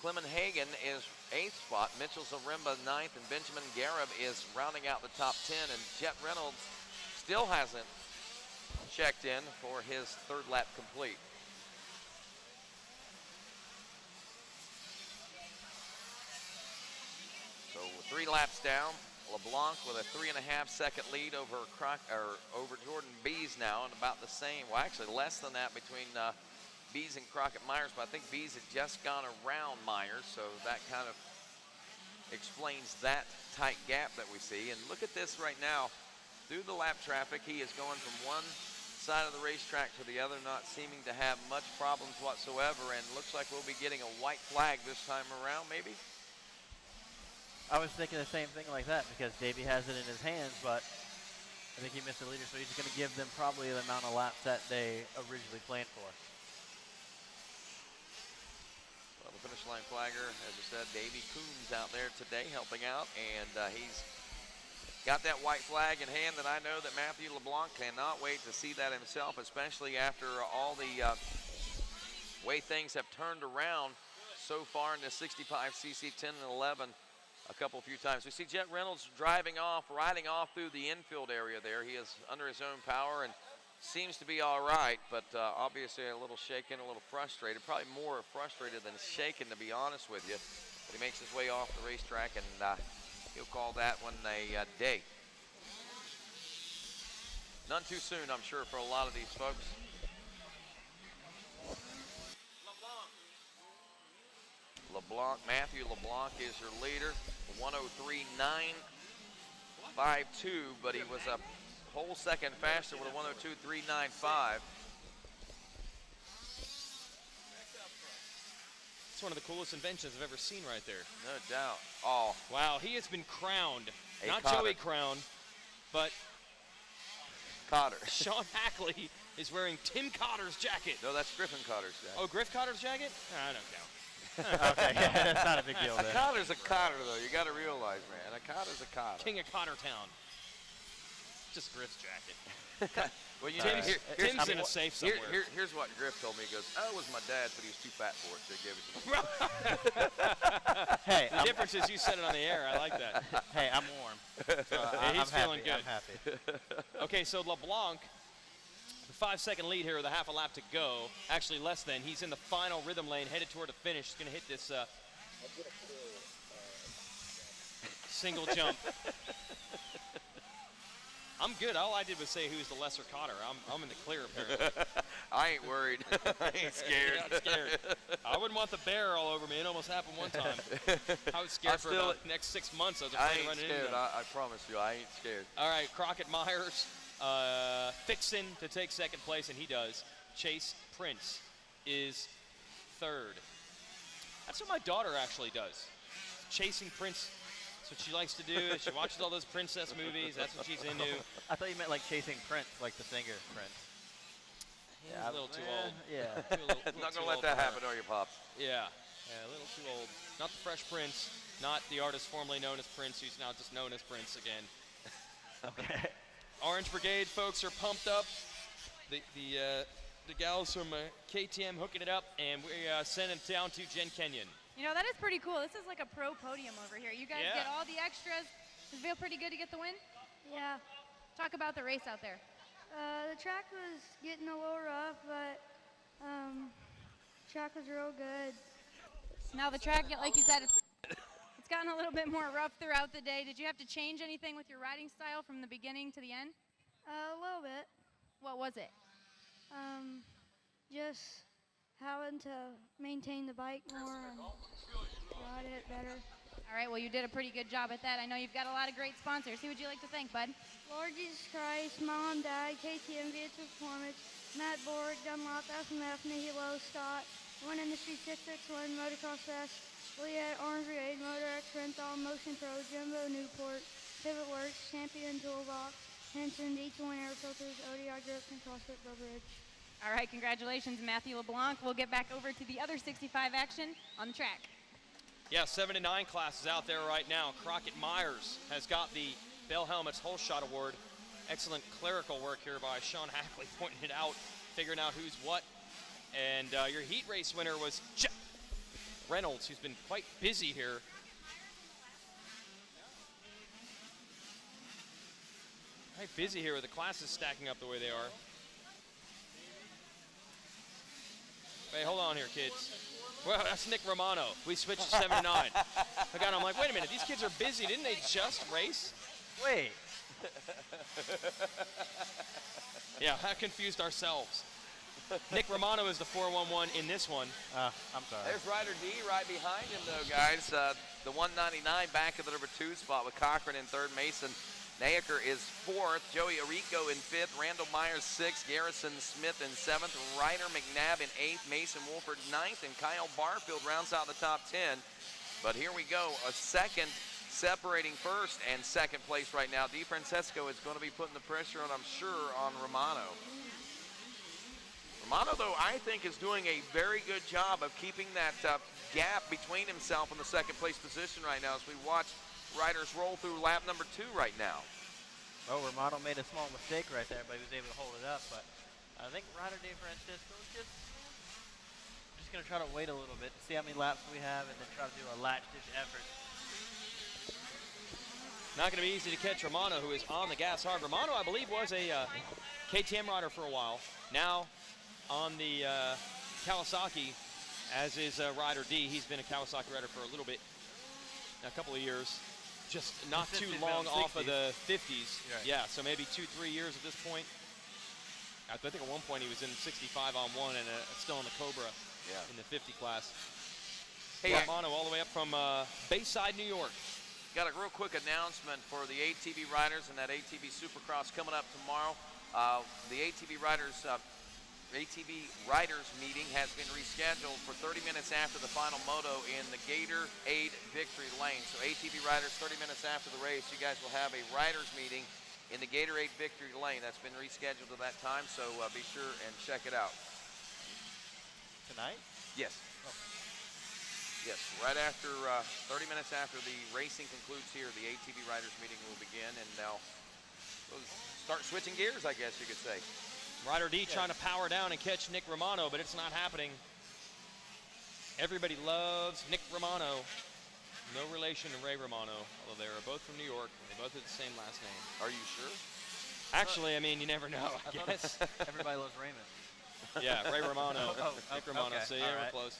Clemenhagen is 8th spot. Mitchell Zaremba 9th, and Benjamin Garib is rounding out the top 10. And Jet Reynolds still hasn't checked in for his 3rd lap complete. So 3 laps down. LeBlanc with a 3.5-second lead over Jordan Bees now, and about the same, well, actually less than that between Bees and Crockett Myers, but I think Bees had just gone around Myers, so that kind of explains that tight gap that we see. And look at this right now. Through the lap traffic, he is going from one side of the racetrack to the other, not seeming to have much problems whatsoever, and looks like we'll be getting a white flag this time around, maybe? I was thinking the same thing like that because Davey has it in his hands, but I think he missed the leader, so he's going to give them probably the amount of laps that they originally planned for. Well, the finish line flagger, as I said, Davey Coombs out there today helping out, and he's got that white flag in hand that I know that Matthew LeBlanc cannot wait to see that himself, especially after all the way things have turned around so far in the 65cc 10 and 11. A few times. We see Jet Reynolds riding off through the infield area there. He is under his own power and seems to be all right, but obviously a little shaken, a little frustrated, probably more frustrated than shaken, to be honest with you. But he makes his way off the racetrack, and he'll call that one a day. None too soon, I'm sure, for a lot of these folks. Matthew LeBlanc is your leader, 1:03.952, but he was a whole second faster with a 1:02.395. It's one of the coolest inventions I've ever seen right there. No doubt. Oh. Wow, he has been crowned. Not Cotter. Joey Crown, but Cotter. Sean Hackley is wearing Tim Cotter's jacket. No, that's Griffin Cotter's jacket. Oh, Griff Cotter's jacket? I don't count. Okay, yeah, that's not a big deal A then. Cotter's a Cotter, though. You got to realize, man. A Cotter's a Cotter. King of Cottertown. Just Griff's jacket. Well, you Tim's, know, Tim's in a safe somewhere. Here's what Griff told me. He goes, "Oh, it was my dad, but he was too fat for it, so he gave it to me." Hey, the difference is you said it on the air. I like that. Hey, I'm warm. So He's feeling happy. good. I'm happy. Okay, so LeBlanc, the 5-second lead here with a half a lap to go. Actually, less than. He's in the final rhythm lane, headed toward the finish. He's going to hit this single jump. I'm good. All I did was say who's the lesser Cotter. I'm in the clear, apparently. I ain't worried. I ain't scared. Yeah, I'm scared. I wouldn't want the bear all over me. It almost happened one time. I was scared for about the next 6 months. I was afraid of running into them. I promise you, I ain't scared. All right, Crockett Myers fixing to take second place, and he does. Chase Prince is third. That's what my daughter actually does. Chasing Prince. That's what she likes to do. She watches all those princess movies. That's what she's into. I thought you meant like chasing Prince, like the singer Prince. He's a little too old. Yeah. Not going to let that happen, are you, Pops? Yeah. Yeah, a little too old. Not the Fresh Prince, not the artist formerly known as Prince, who's now just known as Prince again. Okay. Orange Brigade folks are pumped up. The gals from KTM hooking it up, and we send it down to Jen Kenyon. You know, that is pretty cool. This is like a pro podium over here. You guys get all the extras. Does it feel pretty good to get the win? Yeah. Talk about the race out there. The track was getting a little rough, but track was real good. Now the track, like you said, it's gotten a little bit more rough throughout the day. Did you have to change anything with your riding style from the beginning to the end? A little bit. What was it? Just having to maintain the bike more and ride it better. All right, well, you did a pretty good job at that. I know you've got a lot of great sponsors. Who would you like to thank, bud? Lord Jesus Christ, Mom, Dad, KTM, Vehicle Performance, Matt Borg, Dunlop, FMF, Nihilo, Scott, One Industry 661, Motocross Fest, Leah, Orange Raid, Motorex, Renthal, Motion Pro, Jumbo, Newport, Pivot Works, Champion Toolbox, Henson, D2 Air Filters, ODI Grips, and CrossFit Bridge. All right, congratulations, Matthew LeBlanc. We'll get back over to the other 65 action on the track. Yeah, 7 to 9 classes out there right now. Crockett Myers has got the Bell Helmets Whole Shot Award. Excellent clerical work here by Sean Hackley, pointing it out, figuring out who's what. And your heat race winner was Jeff Reynolds, who's been quite busy here. Quite busy here with the classes stacking up the way they are. Wait, hold on here, kids. Well, that's Nick Romano. We switched to 7 to 9. I got him. I'm like, wait a minute. These kids are busy. Didn't they just race? Wait. Yeah, that confused ourselves. Nick Romano is the 411 in this one. I'm sorry. There's Ryder D right behind him, though, guys. The 199 back of the number 2 spot with Cochran in 3rd. Mason Nayaker is 4th. Joey Arico in 5th. Randall Myers 6th. Garrison Smith in 7th. Ryder McNabb in 8th. Mason Wolford 9th. And Kyle Barfield rounds out the top 10. But here we go. A second separating 1st and 2nd place right now. DiFrancesco is going to be putting the pressure on, I'm sure, on Romano. Romano, though, I think is doing a very good job of keeping that gap between himself and the 2nd place position right now as we watch riders roll through lap number 2 right now. Oh, Romano made a small mistake right there, but he was able to hold it up. But I think Ryder DeFrancisco is just going to try to wait a little bit to see how many laps we have and then try to do a latch-ditch effort. Not going to be easy to catch Romano, who is on the gas hard. Romano, I believe, was a KTM rider for a while. Now on the Kawasaki, as is Ryder D. He's been a Kawasaki rider for a little bit, a couple of years. Just not too long off of the 50s. Right. Yeah, so maybe 2-3 years at this point. I think at one point he was in 65 on 1 and still in the Cobra in the 50 class. Hey, Romano all the way up from Bayside, New York. Got a real quick announcement for the ATV riders and that ATV Supercross coming up tomorrow. The ATV riders meeting has been rescheduled for 30 minutes after the final moto in the Gatorade Victory Lane. So ATV riders, 30 minutes after the race, you guys will have a riders meeting in the Gatorade Victory Lane. That's been rescheduled to that time, so be sure and check it out. Tonight? Yes. Oh. Yes, right after, 30 minutes after the racing concludes here, the ATV riders meeting will begin, and they'll start switching gears, I guess you could say. Ryder D trying to power down and catch Nick Romano, but it's not happening. Everybody loves Nick Romano. No relation to Ray Romano, although they are both from New York. They both have the same last name. Are you sure? Actually, I mean, you never know, I guess. Everybody loves Raymond. Yeah, Ray Romano, Nick Romano, okay. so yeah, we're close.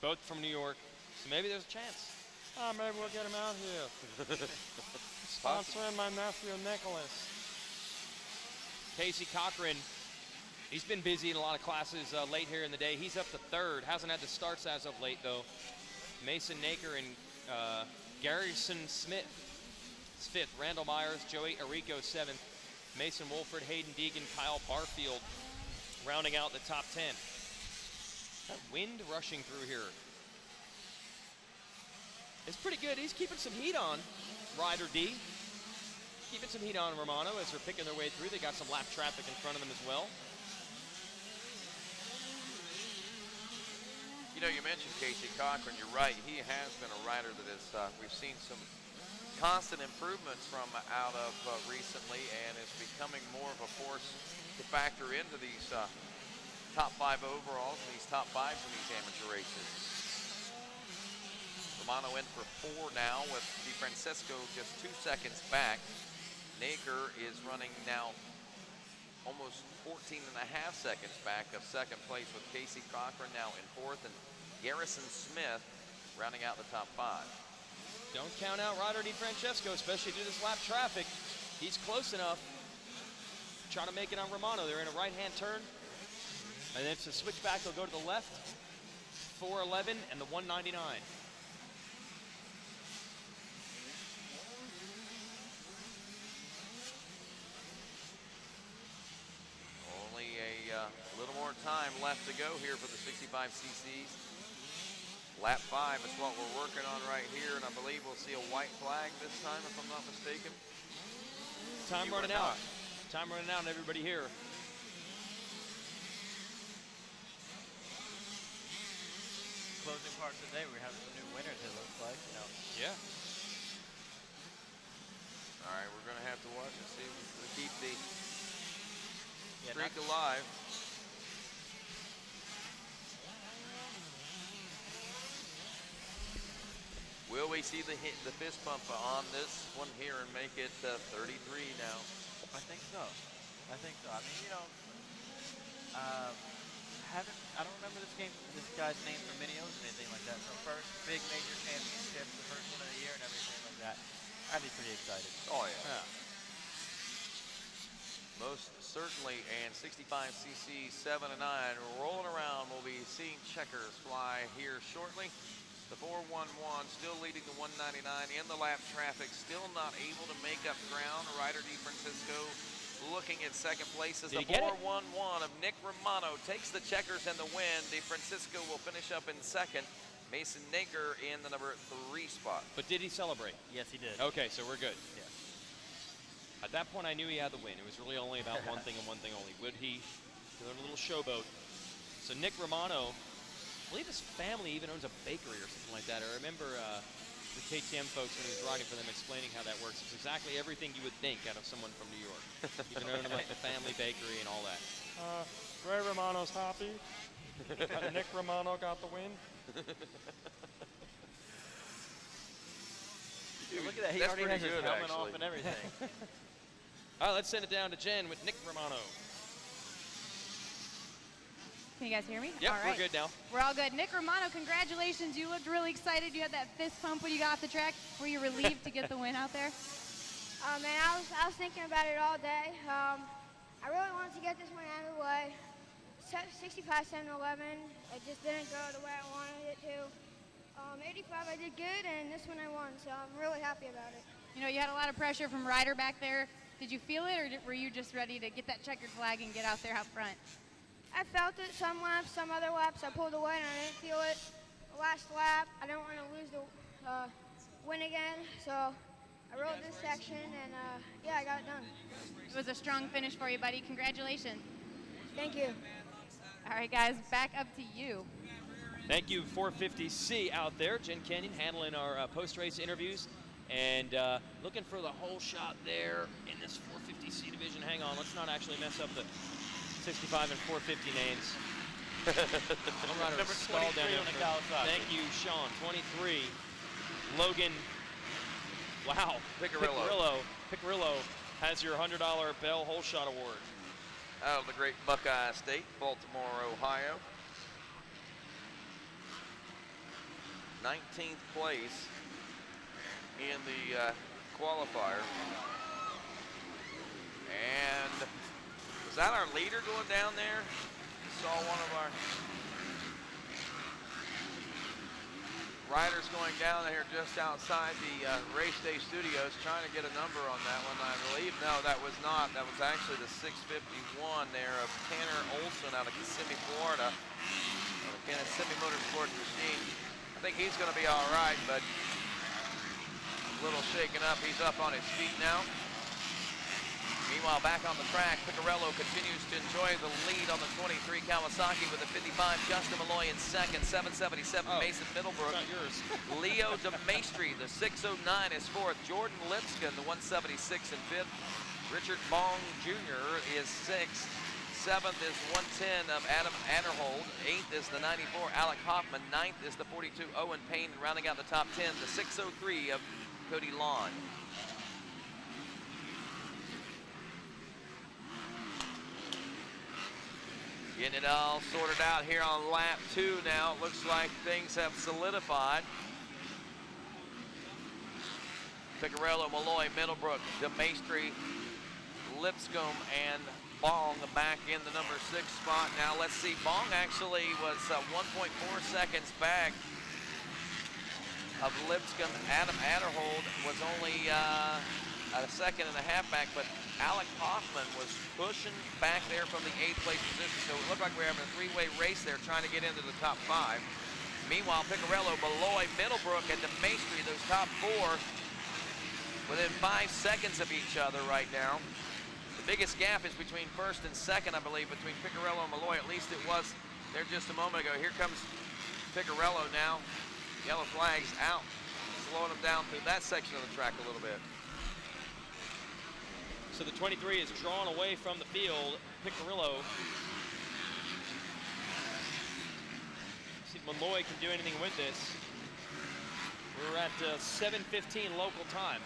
Both from New York, so maybe there's a chance. Oh, maybe we'll get him out here. Sponsoring my nephew, Nicholas. Casey Cochran, he's been busy in a lot of classes late here in the day. He's up to 3rd. Hasn't had the starts as of late, though. Mason Naker and Garrison Smith is 5th. Randall Myers, Joey Arico 7th. Mason Wolford, Hayden Deegan, Kyle Barfield rounding out the top 10. That wind rushing through here. It's pretty good. He's keeping some heat on, Ryder D. Keeping some heat on Romano as they're picking their way through. They got some lap traffic in front of them as well. You know, you mentioned Casey Cochran. You're right. He has been a rider that is, we've seen some constant improvements from out of recently and is becoming more of a force to factor into these top 5 overalls and these top 5s in these amateur races. Romano in for 4 now with DiFrancesco just 2 seconds back. Naker is running now almost 14.5 seconds back of 2nd place with Casey Cochran now in 4th and Garrison Smith rounding out the top 5. Don't count out Ryder DiFrancesco, especially through this lap traffic. He's close enough. Trying to make it on Romano. They're in a right-hand turn. And if it's a switchback, they'll go to the left. 411 and the 199. Only a little more time left to go here for the 65 cc's. Lap 5 is what we're working on right here, and I believe we'll see a white flag this time, if I'm not mistaken. Time running out. Time running out, and everybody here. Closing parts of the day, we're having some new winners, it looks like, you know. Yeah. All right, we're going to have to watch and see if we can keep the streak alive. Will we see the fist pump on this one here and make it 33 now? I think so. I think so. I mean, you know, I don't remember this guy's name from Minios or anything like that. So first big major championship, the first one of the year and everything like that. I'd be pretty excited. Oh yeah. Most certainly, and 65cc 7 and 9 rolling around. We'll be seeing checkers fly here shortly. The 411 still leading the 199 in the lap traffic, still not able to make up ground. Ryder DiFrancesco looking at second place as the 411 of Nick Romano takes the checkers and the win. DiFrancesco will finish up in second. Mason Nager in the number 3 spot. But did he celebrate? Yes, he did. Okay, so we're good. Yeah. At that point, I knew he had the win. It was really only about one thing and one thing only. Would he do a little showboat? So Nick Romano, I believe his family even owns a bakery or something like that. I remember the KTM folks when he was riding for them explaining how that works. It's exactly everything you would think out of someone from New York. Even owning like the family bakery and all that. Ray Romano's happy. Nick Romano got the win. Dude, look at that. He already has his helmet off and everything. All right, let's send it down to Jen with Nick Romano. Can you guys hear me? Yep, all right. we're good now. We're all good. Nick Romano, congratulations. You looked really excited. You had that fist pump when you got off the track. Were you relieved to get the win out there? Man, I was thinking about it all day. I really wanted to get this one out of the way. 65, 7, 11, it just didn't go the way I wanted it to. 85, I did good, and this one I won, so I'm really happy about it. You know, you had a lot of pressure from Ryder back there. Did you feel it, or were you just ready to get that checkered flag and get out there out front? I felt it some laps, some other laps I pulled away and I didn't feel it. The last lap, I didn't want to lose the win again, so I rode this section and yeah, I got it done. It was a strong finish for you, buddy. Congratulations. Thank you. All right, guys, back up to you. Thank you, 450C out there. Jen Kenyon handling our post-race interviews and looking for the whole shot there in this 450C division. Hang on, let's not actually mess up the 65 and 450 names. Number 23 on the Kawasaki. Thank you, Sean. 23. Logan. Wow. Picarillo has your $100 Bell Hole Shot Award. Out of the great Buckeye State, Baltimore, Ohio. 19th place in the qualifier. And is that our leader going down there? Saw one of our riders going down there just outside the race day studios trying to get a number on that one, I believe. No, that was not. That was actually the 651 there of Tanner Olson out of Kissimmee, Florida. Kissimmee Motorsports Machine. I think he's going to be all right, but a little shaken up. He's up on his feet now. Meanwhile, back on the track, Picarello continues to enjoy the lead on the 23 Kawasaki with the 55. Justin Malloy in second, 777 Mason Middlebrook. Not yours. Leo DeMaestri, the 609 is fourth. Jordan Lipscomb, the 176 in fifth. Richard Bong Jr. is sixth. Seventh is 110 of Adam Adderhold. Eighth is the 94 Alec Hoffman. Ninth is the 42 Owen Payne. And rounding out the top 10, the 603 of Cody Lawn. Getting it all sorted out here on lap 2 now. It looks like things have solidified. Picarello, Malloy, Middlebrook, DeMaestri, Lipscomb, and Bong back in the number 6 spot. Now let's see, Bong actually was 1.4 seconds back of Lipscomb. Adam Adderhold was only a second and a half back, but Alec Hoffman was pushing back there from the 8th place position. So it looked like we were having a 3-way race there trying to get into the top 5. Meanwhile, Picarello, Malloy, Middlebrook, and DeMaestri, those top 4, within 5 seconds of each other right now. The biggest gap is between 1st and 2nd, I believe, between Picarello and Malloy. At least it was there just a moment ago. Here comes Picarello now. Yellow flag's out, slowing him down through that section of the track a little bit. So the 23 is drawn away from the field. Picarello. See if Malloy can do anything with this. We're at 7:15 local time.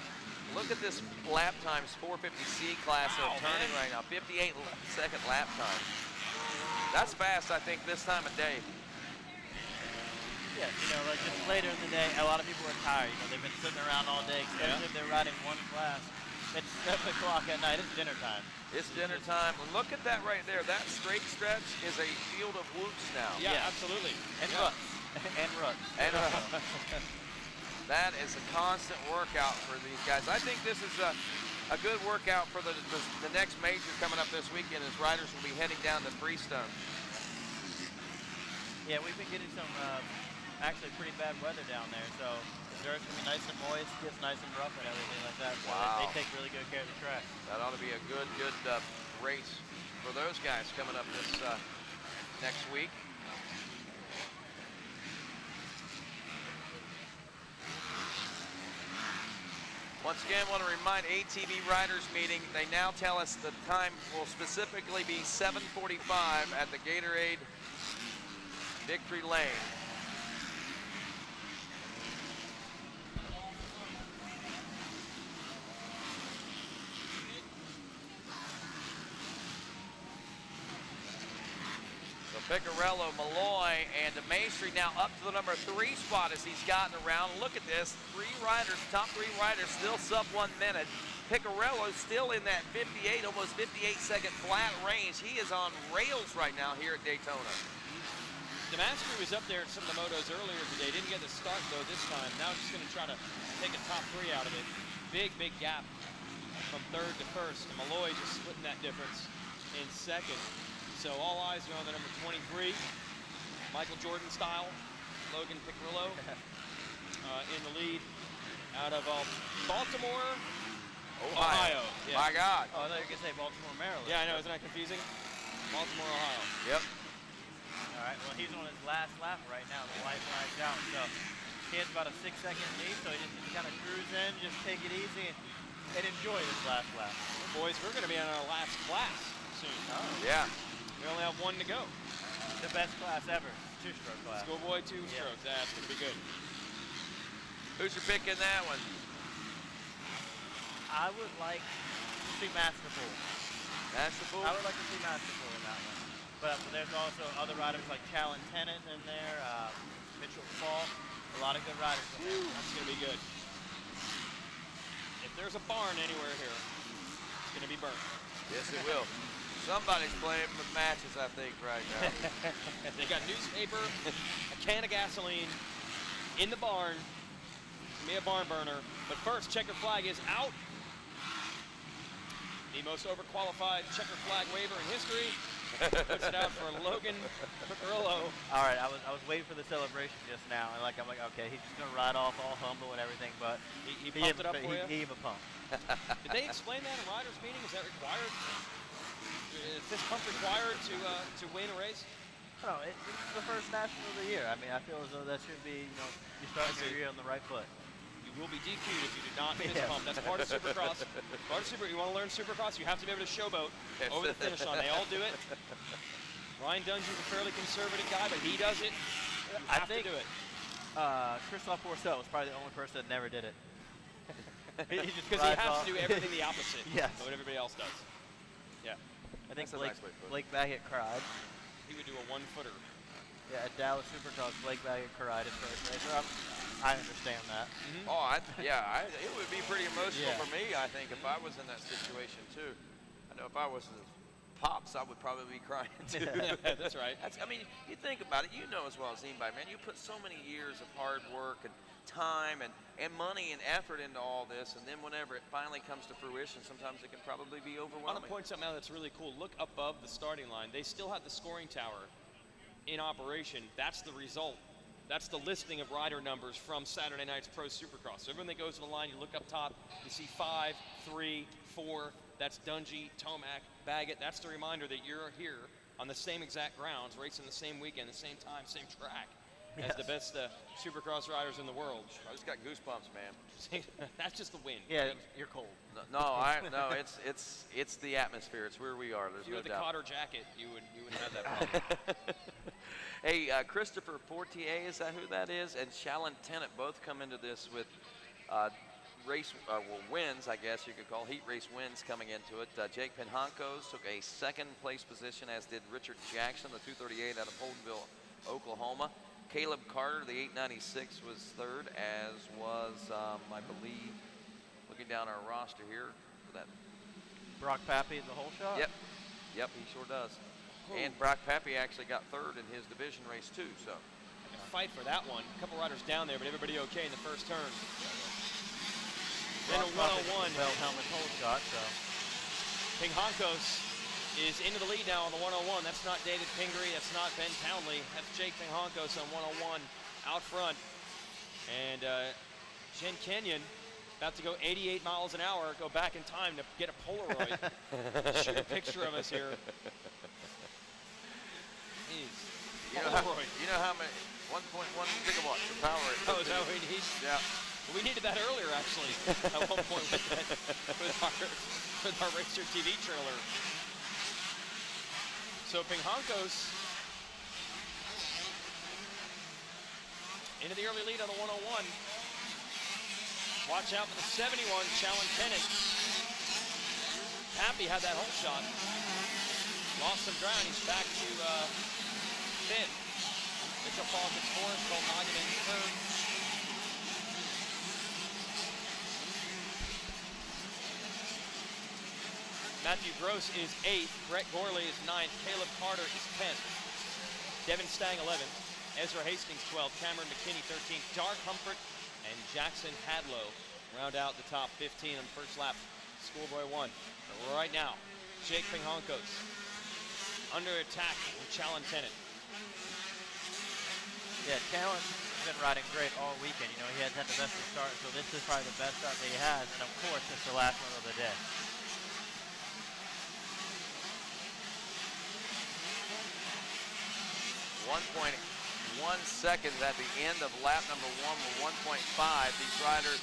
Look at this lap times, 450C class of turning right now, 58-second lap time. That's fast, I think, this time of day. Yeah, you know, like just later in the day, a lot of people are tired. You know, they've been sitting around all day, especially if they're riding one class. It's 7 o'clock at night. It's dinner time. It's dinner time. Look at that right there. That straight stretch is a field of whoops now. Yeah, absolutely. And ruts. And ruts. And that is a constant workout for these guys. I think this is a good workout for the next major coming up this weekend, as riders will be heading down to Freestone. Yeah, we've been getting some actually pretty bad weather down there, so the dirt's gonna be nice and moist, gets nice and rough and everything like that. So Wow. they take really good care of the track. That ought to be a good race for those guys coming up this next week. Once again, want to remind ATV Riders meeting, they now tell us the time will specifically be 7:45 at the Gatorade Victory Lane. Picarello, Malloy, and DeMaestri now up to the number 3 spot as he's gotten around. Look at this, 3 riders, top 3 riders, still sub 1 minute. Picarello still in that 58, almost 58-second flat range. He is on rails right now here at Daytona. DeMaestri was up there at some of the motos earlier today. Didn't get the start, though, this time. Now just going to try to take a top 3 out of it. Big gap from 3rd to 1st. And Malloy just splitting that difference in 2nd. So all eyes are on the number 23, Michael Jordan style, Logan Picarello in the lead out of Baltimore, Ohio. Yeah. My God. Oh, I thought you were going to say Baltimore, Maryland. Yeah, I know. Isn't that confusing? Baltimore, Ohio. Yep. All right, well, he's on his last lap right now. The light flags out. So he has about a 6-second lead, so he just kind of cruise in, just take it easy and enjoy this last lap. Well, boys, we're going to be on our last class soon. Oh. Yeah. We only have 1 to go. The best class ever, 2-stroke class. Schoolboy 2 strokes. That's going to be good. Who's your pick in that one? I would like to see Masterful. Masterful? I would like to see Masterful in that one. But there's also other riders like Challen Tennant in there, Mitchell Falk, a lot of good riders in there. That's going to be good. If there's a barn anywhere here, it's going to be burnt. Yes, it will. Somebody's playing with matches, I think, right now. They got newspaper, a can of gasoline in the barn. It's gonna be a barn burner. But first, checker flag is out. The most overqualified checker flag waiver in history. Puts it out for Logan Picarello. All right, I was waiting for the celebration just now, and I'm like, okay, he's just gonna ride off all humble and everything, but he pumped it up for you. He gave a pump. Did they explain that in riders' meeting? Is that required? Is fist pump required to win a race? No, it's the first national of the year. I mean, I feel as though that should be, you know, you start your year on the right foot. You will be DQ'd if you do not fist pump. That's part of Supercross. Part of you want to learn Supercross, you have to be able to showboat over the finish line. They all do it. Ryan Dungy's a fairly conservative guy, but he does it. I think to do it. Christophe Pourcel was probably the only person that never did it. Because he has to do everything the opposite of what everybody else does. Yeah. I think Blake Baggett cried. He would do a 1-footer. Yeah, at Dallas Supercross, Blake Baggett cried at first racer. I understand that. Oh, it would be pretty emotional Yeah. for me, I think, if I was in that situation too. I know if I was his pops, I would probably be crying too. That's right. I mean, you think about it, you know as well as anybody, man, you put so many years of hard work and time and money and effort into all this, and then whenever it finally comes to fruition, sometimes it can probably be I want overwhelming. to point something out that's really cool. Look above the starting line. They still have the scoring tower in operation. That's the result. That's the listing of rider numbers from Saturday night's Pro Supercross. So everyone that goes to the line, you look up top, you see 5, 3, 4. That's Dungey, Tomac, Baggett. That's the reminder that you're here on the same exact grounds, racing the same weekend, the same time, same track as the best Supercross riders in the world. I just got goosebumps, man. That's just the wind. Yeah, you're cold. No, it's the atmosphere. It's where we are. There's If you no had the doubt. Cotter jacket, you would have that problem. Hey, Christopher Fortier, is that who that is? And Shalyn Tennant both come into this with wins, I guess you could call, heat race wins coming into it. Jake Penhankos took a second place position, as did Richard Jackson, the 238 out of Holdenville, Oklahoma. Caleb Carter, the 896, was third, as was, I believe, looking down our roster here, for that. Brock Pappy, the whole shot? Yep, he sure does. And Brock Pappy actually got third in his division race too, so. Fight for that one. A couple riders down there, but everybody okay in the first turn. Then a 101. Bell helmet whole shot, so. Penhankos is into the lead now on the 101. That's not David Pingree. That's not Ben Townley. That's Jake Penhankos on 101 out front. And Jen Kenyon about to go 88 miles an hour, go back in time to get a Polaroid. Shoot a picture of us here. You know how many? 1.1 gigawatts of power. Oh, is that what we need? Yeah. We needed that earlier, actually, at one point with our Racer TV trailer. So Penhankos into the early lead on the 101. Watch out for the 71, Shalyn Tennant. Pappy had that whole shot. Lost some ground. He's back to fifth. Mitchell Falk is fourth. Colton Hageman third. Matthew Gross is 8th. Brett Gorley is 9th. Caleb Carter is 10th. Devin Stang 11th. Ezra Hastings 12th. Cameron McKinney 13th. Dark Humphrey and Jackson Hadlow round out the top 15 on the first lap. Schoolboy 1. But right now, Jake Penhankos under attack with Shalyn Tennant. Yeah, Shalyn's been riding great all weekend. You know, he has had the best of start, so this is probably the best start that he has. And of course, it's the last one of the day. 1.1 seconds at the end of lap number 1 with 1.5. These riders,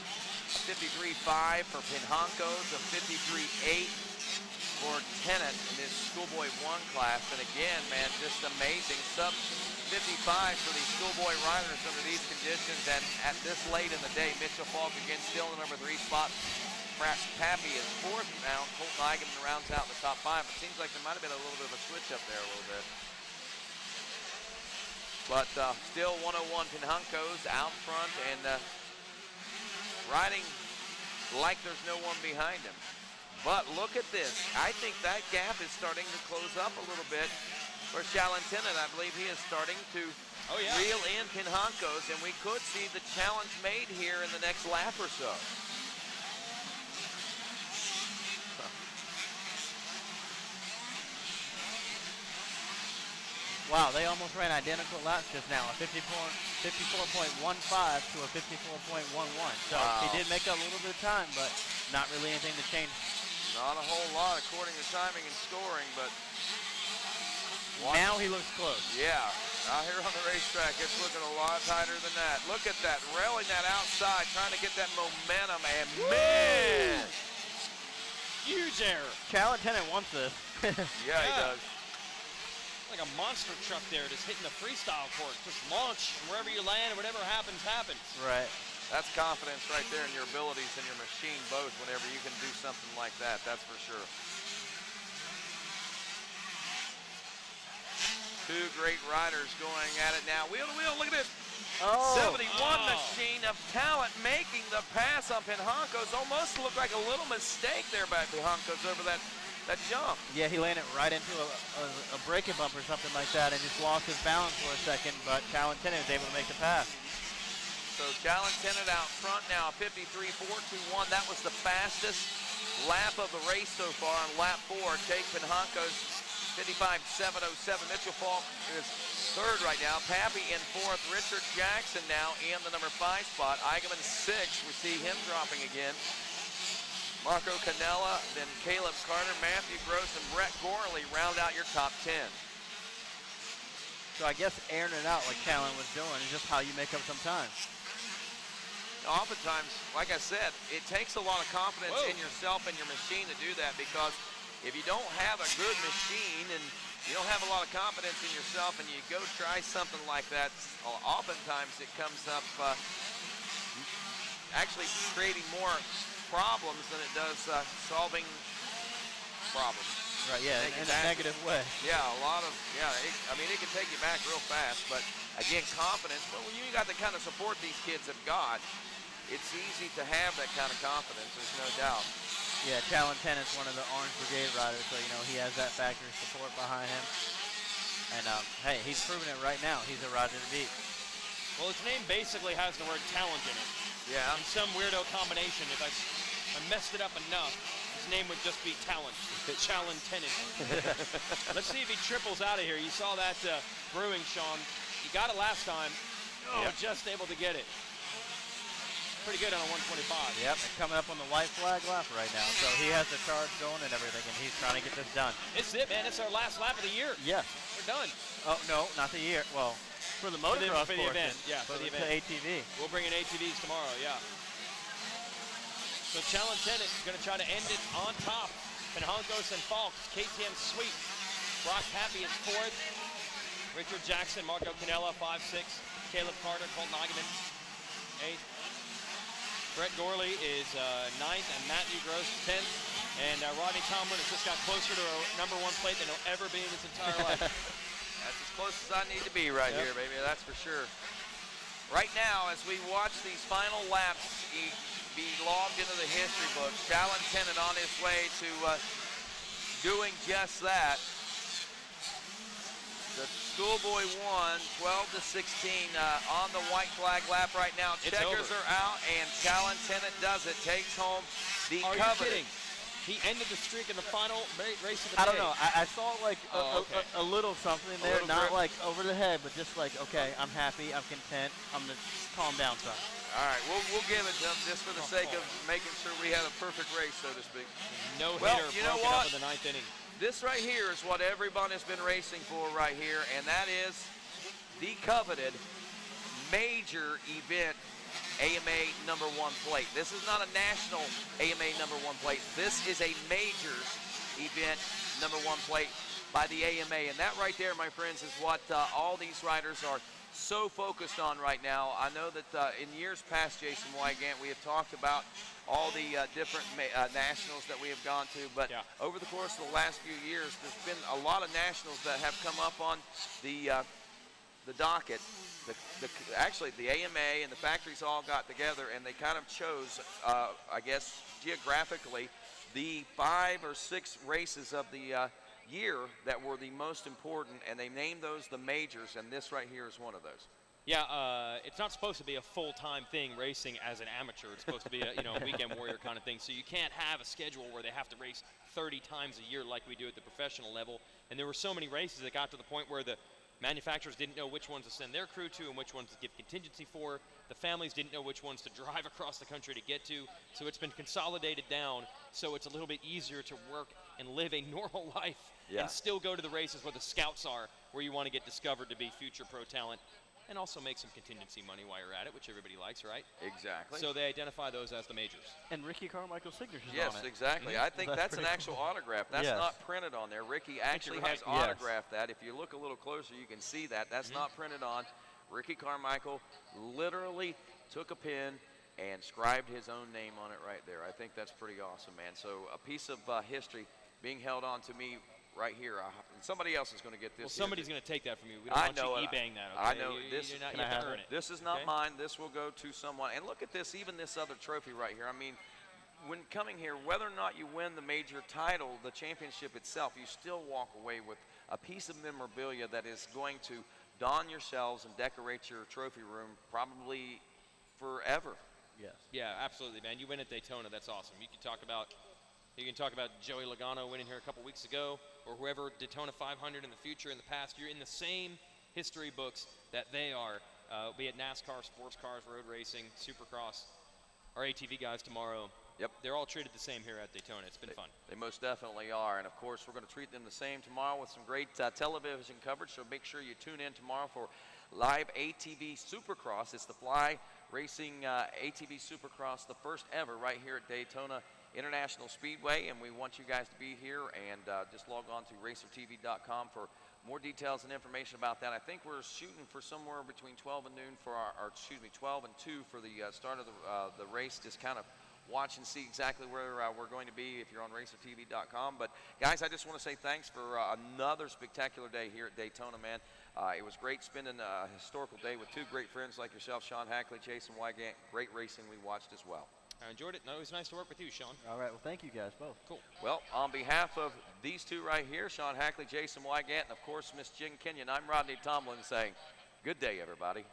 53.5 for Penhankos, a 53.8 for Tennant in this Schoolboy 1 class. And again, man, just amazing. Sub 55 for these Schoolboy riders under these conditions. And at this late in the day, Mitchell Falk again still in the number 3 spot. Pappy is 4th now. Colton Hageman rounds out the top 5. It seems like there might have been a little bit of a switch up there a little bit. But still 101 Penhankos out front and riding like there's no one behind him. But look at this. I think that gap is starting to close up a little bit for Shalyn Tennant. I believe he is starting to reel in Penhankos, and we could see the challenge made here in the next lap or so. Wow, they almost ran identical laps just now, a 54.15 to a 54.11. So he did make up a little bit of time, but not really anything to change. Not a whole lot according to timing and scoring, but now he looks close. Yeah, out here on the racetrack, it's looking a lot tighter than that. Look at that, railing that outside, trying to get that momentum, and man! Huge error. Shalyn Tennant wants this. Yeah, he does. Like a monster truck there, just hitting the freestyle course. Just launch, and wherever you land, whatever happens, happens. Right. That's confidence right there in your abilities and your machine both whenever you can do something like that, that's for sure. Two great riders going at it now. Wheel to wheel, look at this. Oh. 71 machine of talent making the pass on Penhancos. Almost looked like a little mistake there by Penhancos over that jump. Yeah, he landed right into a braking bump or something like that and just lost his balance for a second, but Talon Tennant was able to make the pass. So Talon Tennant out front now, 53.421. That was the fastest lap of the race so far on lap 4. Jake Penhancos, 55.707. Mitchell Falk is third right now. Pappy in fourth. Richard Jackson now in the number 5 spot. Eigenman 6. We see him dropping again. Marco Canella, then Caleb Carter, Matthew Gross, and Brett Gorley round out your top 10. So I guess airing it out like Talon was doing is just how you make up some time. Oftentimes, like I said, it takes a lot of confidence in yourself and your machine to do that, because if you don't have a good machine and you don't have a lot of confidence in yourself and you go try something like that, oftentimes it comes up actually creating more problems than it does solving problems. Right, yeah, in a negative way. Yeah, I mean, it can take you back real fast, but again, confidence, well, when you got the kind of support these kids have got, it's easy to have that kind of confidence, there's no doubt. Yeah, Talon Tennant's one of the Orange Brigade riders, so, he has that factory support behind him. And, hey, he's proven it right now. He's a rider to beat. Well, his name basically has the word talent in it. Yeah. In some weirdo combination, if I messed it up enough, his name would just be Talon. Talon Tennant. Let's see if he triples out of here. You saw that brewing, Sean. He got it last time. Just able to get it. Pretty good on a 125. Yep, and coming up on the white flag lap right now. So he has the charge going and everything, and he's trying to get this done. This is it, man. It's our last lap of the year. Yes. We're done. Oh, no, not the year. Well, for the motocross for the event. Yeah, for the event. To ATV. We'll bring in ATVs tomorrow, yeah. So Talon Tennant is going to try to end it on top. Penhancos and Falk, KTM sweep. Brock Pappy is fourth. Richard Jackson, Marco Canella, 5-6. Caleb Carter, Colton Eigenman, 8th. Brett Gorley is 9th, and Matthew Gross 10th. And Rodney Tomlin has just got closer to a number 1 plate than he'll ever be in his entire life. That's as close as I need to be right here, baby. That's for sure. Right now, as we watch these final laps be logged into the history books, Talon Tennant on his way to doing just that. The schoolboy won 12-16 on the white flag lap right now. Checkers are out, and Talon Tennant does it. Takes home the coveted. Are you kidding? He ended the streak in the final race of the day. I don't know. I saw like a little something there, not like over the head, but just like, okay, I'm happy, I'm content, I'm gonna calm down some. All right, we'll give it to him just for the sake of making sure we had a perfect race, so to speak. No well, hitter you know broken what? up in the 9th inning. This right here is what everyone has been racing for right here, and that is the coveted major event AMA number 1 plate. This is not a national AMA number 1 plate. This is a major event number 1 plate by the AMA, and that right there, my friends, is what all these riders are so focused on right now. I know that in years past, Jason Wygant, we have talked about all the different nationals that we have gone to, but over the course of the last few years, there's been a lot of nationals that have come up on the docket. Actually, the AMA and the factories all got together, and they kind of chose, I guess, geographically, the 5 or 6 races of the year that were the most important, and they named those the majors, and this right here is one of those. Yeah, it's not supposed to be a full-time thing, racing as an amateur. It's supposed to be a weekend warrior kind of thing. So you can't have a schedule where they have to race 30 times a year like we do at the professional level. And there were so many races that got to the point where the manufacturers didn't know which ones to send their crew to and which ones to give contingency for. The families didn't know which ones to drive across the country to get to. So it's been consolidated down, so it's a little bit easier to work and live a normal life and still go to the races where the scouts are, where you want to get discovered to be future pro talent. And also make some contingency money while you're at it, which everybody likes, right? Exactly. So they identify those as the majors. And Ricky Carmichael's signature is on it. Yes, exactly. I think that's an actual autograph. That's not printed on there. Ricky actually has autographed that. If you look a little closer, you can see that. That's not printed on. Ricky Carmichael literally took a pen and scribed his own name on it right there. I think that's pretty awesome, man. So a piece of history being held on to me right here. Somebody else is going to get this. Well, here. somebody's going to take that from you. We don't I want know you it. eBaying that. I Okay? know You this. have to earn it. This is not okay? mine. This will go to someone. And look at this. Even this other trophy right here. I mean, when coming here, whether or not you win the major title, the championship itself, you still walk away with a piece of memorabilia that is going to don your shelves and decorate your trophy room probably forever. Yes. Yeah, absolutely, man. You win at Daytona. That's awesome. You can talk about Joey Logano winning here a couple weeks ago, or whoever Daytona 500 in the future, in the past. You're in the same history books that they are, be it NASCAR, sports cars, road racing, Supercross, our ATV guys tomorrow. Yep. They're all treated the same here at Daytona. It's been fun. They most definitely are. And, of course, we're going to treat them the same tomorrow with some great television coverage. So make sure you tune in tomorrow for live ATV Supercross. It's the Fly Racing ATV Supercross, the first ever right here at Daytona International Speedway. And we want you guys to be here. And just log on to racertv.com for more details and information about that. I think we're shooting for somewhere between 12 and noon for 12 and 2 for the start of the race. Just kind of watch and see exactly where we're going to be if you're on racertv.com. But, guys, I just want to say thanks for another spectacular day here at Daytona, man. It was great spending a historical day with two great friends like yourself, Sean Hackley, Jason Wygant. Great racing we watched as well. I enjoyed it. No, it was nice to work with you, Sean. All right. Well, thank you guys both. Cool. Well, on behalf of these two right here, Sean Hackley, Jason Wygant, and, of course, Miss Jen Kenyon, I'm Rodney Tomlin saying good day, everybody.